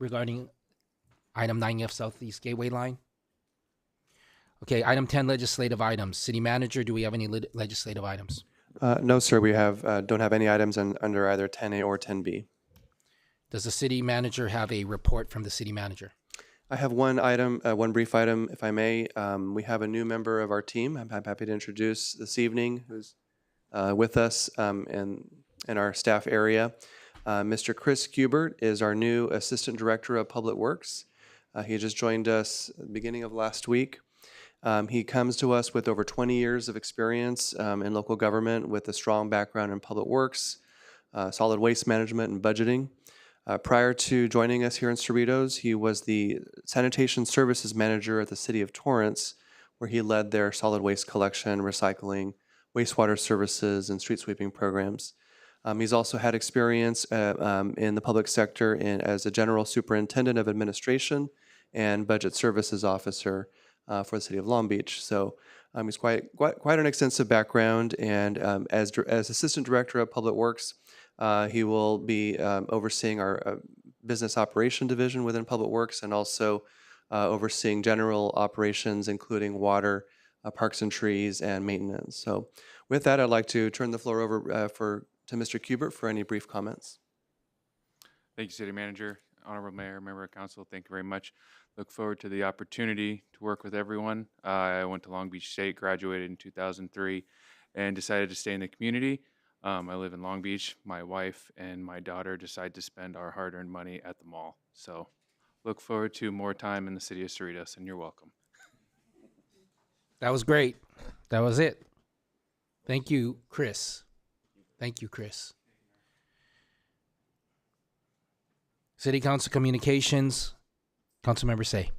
regarding item 9F Southeast Gateway Line? Okay, item 10, legislative items. City manager, do we have any legislative items? No, sir, we don't have any items under either 10A or 10B. Does the city manager have a report from the city manager? I have one item, one brief item, if I may. We have a new member of our team. I'm happy to introduce this evening, who's with us in our staff area. Mr. Chris Kubert is our new Assistant Director of Public Works. He just joined us at the beginning of last week. He comes to us with over 20 years of experience in local government with a strong background in public works, solid waste management, and budgeting. Prior to joining us here in Cerritos, he was the sanitation services manager at the city of Torrance, where he led their solid waste collection, recycling, wastewater services, and street sweeping programs. He's also had experience in the public sector as a general superintendent of administration and budget services officer for the city of Long Beach. So he's quite an extensive background, and as Assistant Director of Public Works, he will be overseeing our business operation division within Public Works and also overseeing general operations, including water, parks and trees, and maintenance. So with that, I'd like to turn the floor over to Mr. Kubert for any brief comments. Thank you, City Manager, Honorable Mayor, Member of Council. Thank you very much. Look forward to the opportunity to work with everyone. I went to Long Beach State, graduated in 2003, and decided to stay in the community. I live in Long Beach. My wife and my daughter decided to spend our hard-earned money at the mall. So look forward to more time in the city of Cerritos, and you're welcome. That was great. That was it. Thank you, Chris. Thank you, Chris. City Council Communications, Councilmember Say.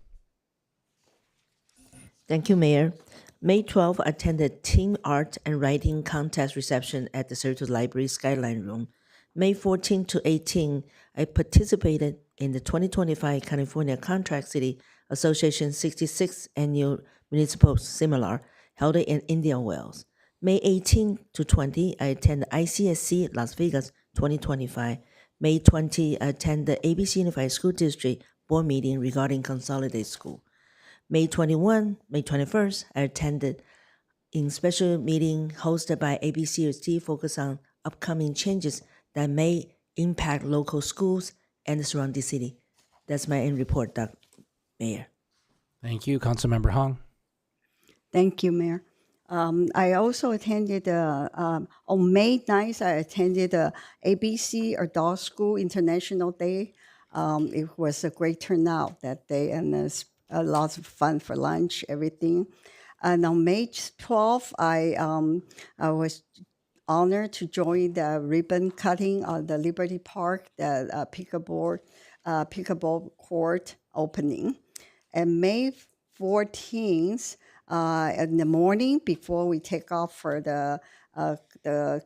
Thank you, Mayor. May 12, attended Team Art and Writing Contest reception at the Cerritos Library Skyline Room. May 14 to 18, I participated in the 2025 California Contract City Association 66th Annual Municipal Seminar held in Indian Wells. May 18 to 20, I attended ICSC Las Vegas 2025. May 20, I attended the ABC Unified School District Board meeting regarding Consolidated School. May 21st, I attended in special meeting hosted by ABCSD focused on upcoming changes that may impact local schools and the surrounding city. That's my end report, Mayor. Thank you, Councilmember Hong. Thank you, Mayor. I also attended, on May 9th, I attended the ABC Adult School International Day. It was a great turnout that day, and it's lots of fun for lunch, everything. And on May 12th, I was honored to join the ribbon cutting on the Liberty Park, the pickleball court opening. And May 14th, in the morning before we take off for the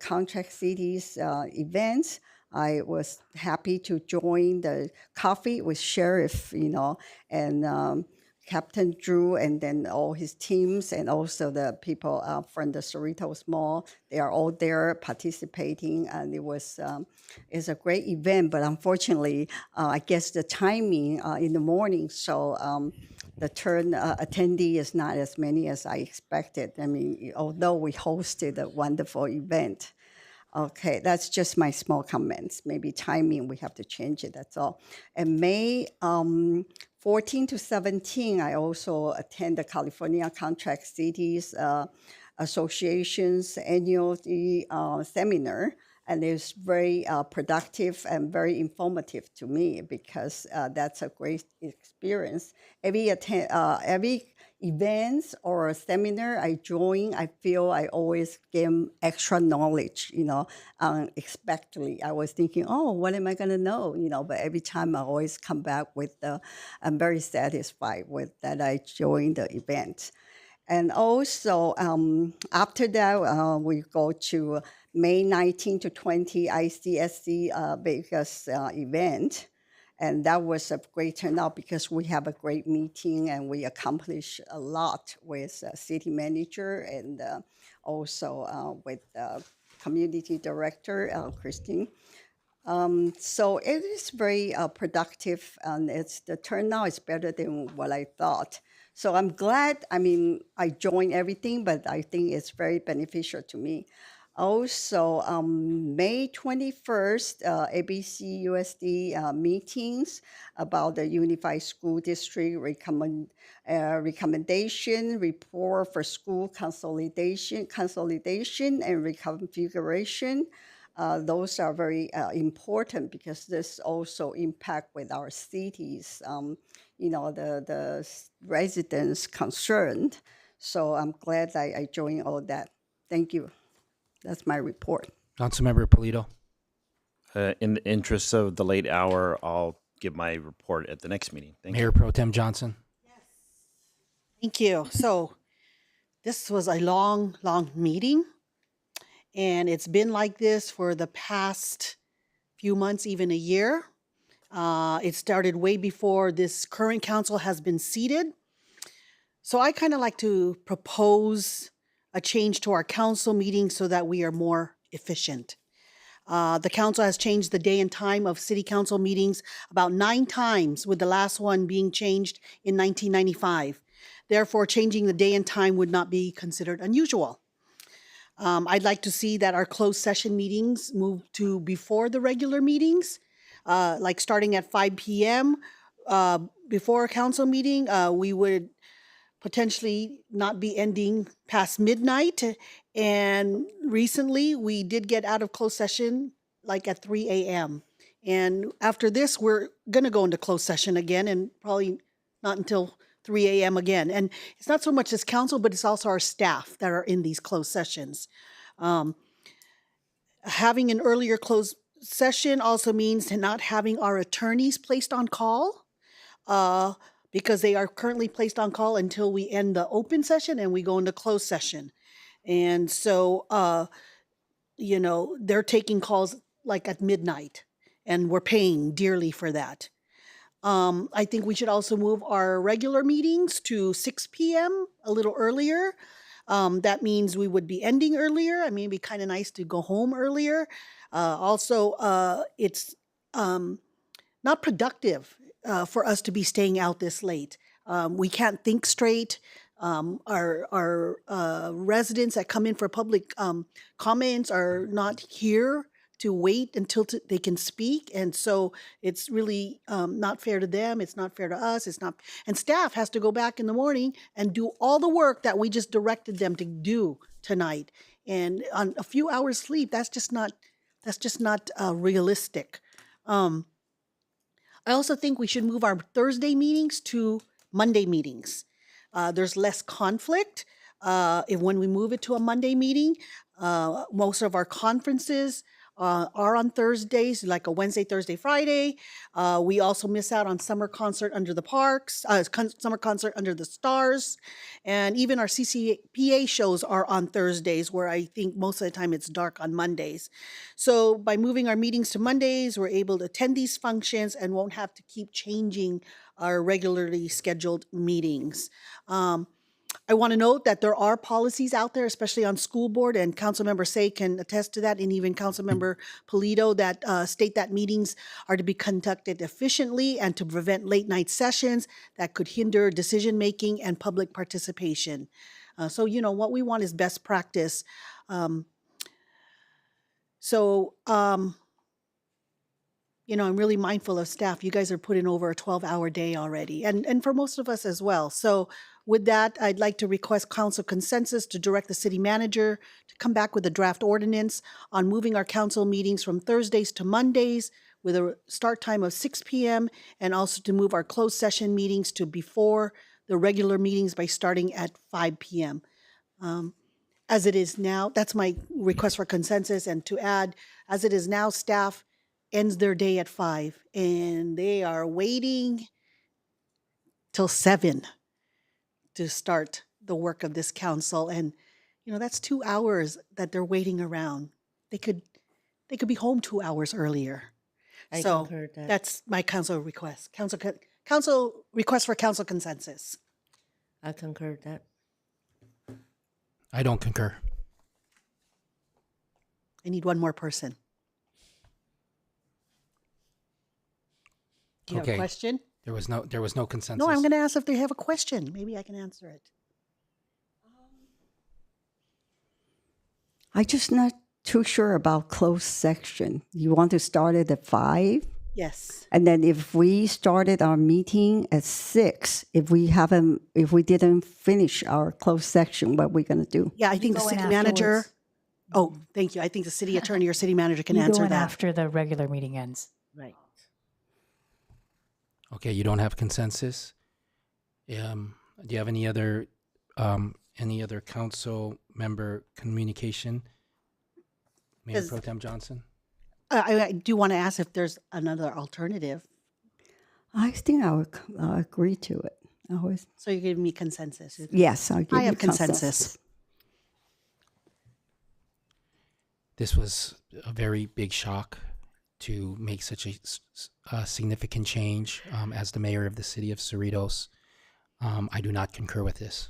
Contract Cities events, I was happy to join the coffee with Sheriff, and Captain Drew, and then all his teams, and also the people from the Cerritos Mall. They are all there participating, and it's a great event. But unfortunately, I guess the timing in the morning, so the attendee is not as many as I expected. I mean, although we hosted a wonderful event. Okay, that's just my small comments. Maybe timing, we have to change it, that's all. And May 14 to 17, I also attend the California Contract Cities Association's annual seminar. And it's very productive and very informative to me because that's a great experience. Every events or seminar I join, I feel I always gain extra knowledge, unexpectedly. I was thinking, oh, what am I gonna know? But every time I always come back with I'm very satisfied with that I joined the event. And also, after that, we go to May 19 to 20 ICSC Vegas event. And that was a great turnout because we have a great meeting and we accomplished a lot with city manager and also with community director, Christine. So it is very productive, and the turnout is better than what I thought. So I'm glad. I mean, I joined everything, but I think it's very beneficial to me. Also, May 21st, ABC USD meetings about the Unified School District recommendation report for school consolidation and reconfiguration. Those are very important because this also impact with our cities, the residents concerned. So I'm glad I joined all that. Thank you. That's my report. Councilmember Polito. In the interest of the late hour, I'll give my report at the next meeting. Thank Mayor you. Pro Tem Johnson. Thank you. So this was a long, long meeting, and it's been like this for the past few months, even a year. It started way before this current council has been seated. So I kind of like to propose a change to our council meeting so that we are more efficient. The council has changed the day and time of city council meetings about 9 times, with the last one being changed in 1995. Therefore, changing the day and time would not be considered unusual. I'd like to see that our closed session meetings move to before the regular meetings, like starting at 5 p.m. Before a council meeting, we would potentially not be ending past midnight. And recently, we did get out of closed session like at 3 a.m. And after this, we're going to go into closed session again, and probably not until 3 a.m. again. And it's not so much as council, but it's also our staff that are in these closed sessions. Having an earlier closed session also means not having our attorneys placed on call, because they are currently placed on call until we end the open session and we go into closed session. And so, they're taking calls like at midnight, and we're paying dearly for that. I think we should also move our regular meetings to 6 p.m., a little earlier. That means we would be ending earlier. I mean, it'd be kind of nice to go home earlier. Also, it's not productive for us to be staying out this late. We can't think straight. Our residents that come in for public comments are not here to wait until they can speak, and so it's really not fair to them. It's not fair to us. It's not, and staff has to go back in the morning and do all the work that we just directed them to do tonight. And on a few hours sleep, that's just not realistic. I also think we should move our Thursday meetings to Monday meetings. There's less conflict when we move it to a Monday meeting. Most of our conferences are on Thursdays, like a Wednesday, Thursday, Friday. We also miss out on summer concert under the parks, summer concert under the stars. And even our CCPA shows are on Thursdays, where I think most of the time it's dark on Mondays. So by moving our meetings to Mondays, we're able to attend these functions and won't have to keep changing our regularly scheduled meetings. I want to note that there are policies out there, especially on school board, and Councilmember Say can attest to that, and even Councilmember Polito, that state that meetings are to be conducted efficiently and to prevent late night sessions that could hinder decision-making and public participation. So, what we want is best practice. I'm really mindful of staff. You guys are putting over a 12-hour day already, and for most of us as well. So with that, I'd like to request council consensus to direct the city manager to come back with a draft ordinance on moving our council meetings from Thursdays to Mondays with a start time of 6 p.m. and also to move our closed session meetings to before the regular meetings by starting at 5 p.m. As it is now, that's my request for consensus. And to add, as it is now, staff ends their day at 5 and they are waiting till 7 to start the work of this council. And that's 2 hours that they're waiting around. They could be home 2 hours earlier. I So concur that. that's my council request. Council request for council consensus. I concur that. I don't concur. I need one more person. Do you have a Okay. question? There was no consensus. No, I'm going to ask if they have a question. Maybe I can answer it. I'm just not too sure about closed section. You want to start it at 5? Yes. And then if we started our meeting at 6, if we didn't finish our closed section, what are we going to do? Yeah, I think the go in city manager. afterwards. Oh, thank you. I think the city attorney or city manager can You go answer in that. after the regular meeting ends. Right. Okay, you don't have consensus. Do you have any other council member communication? Mayor Does- Pro Tem Johnson? I do want to ask if there's another alternative. I think I would agree to it. So you're giving me consensus? Yes, I'll give I you have consensus. This was a very big shock to make such a significant change as the mayor of the city of Cerritos. I do not concur with this.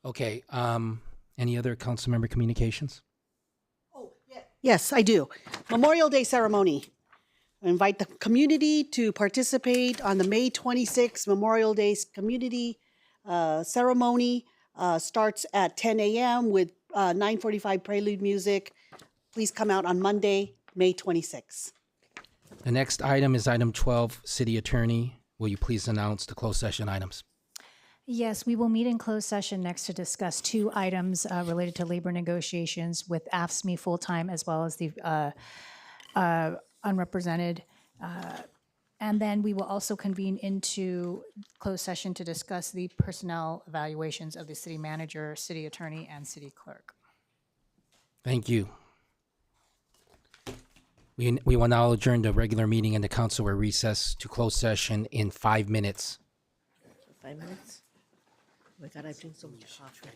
Okay, any other council member communications? Yes, I do. Memorial Day ceremony. I invite the community to participate on the May 26th Memorial Day community ceremony. Starts at 10 a.m. with 9:45 prelude music. Please come out on Monday, May 26th. The next item is item 12, City Attorney. Will you please announce the closed session items? Yes, we will meet in closed session next to discuss 2 items related to labor negotiations with AFSCME full-time as well as the unrepresented. And then we will also convene into closed session to discuss the personnel evaluations of the city manager, city attorney, and city clerk. Thank you. We will now adjourn the regular meeting and the council will recess to closed session in 5 minutes. 5 minutes? Oh my God, I drink so much coffee.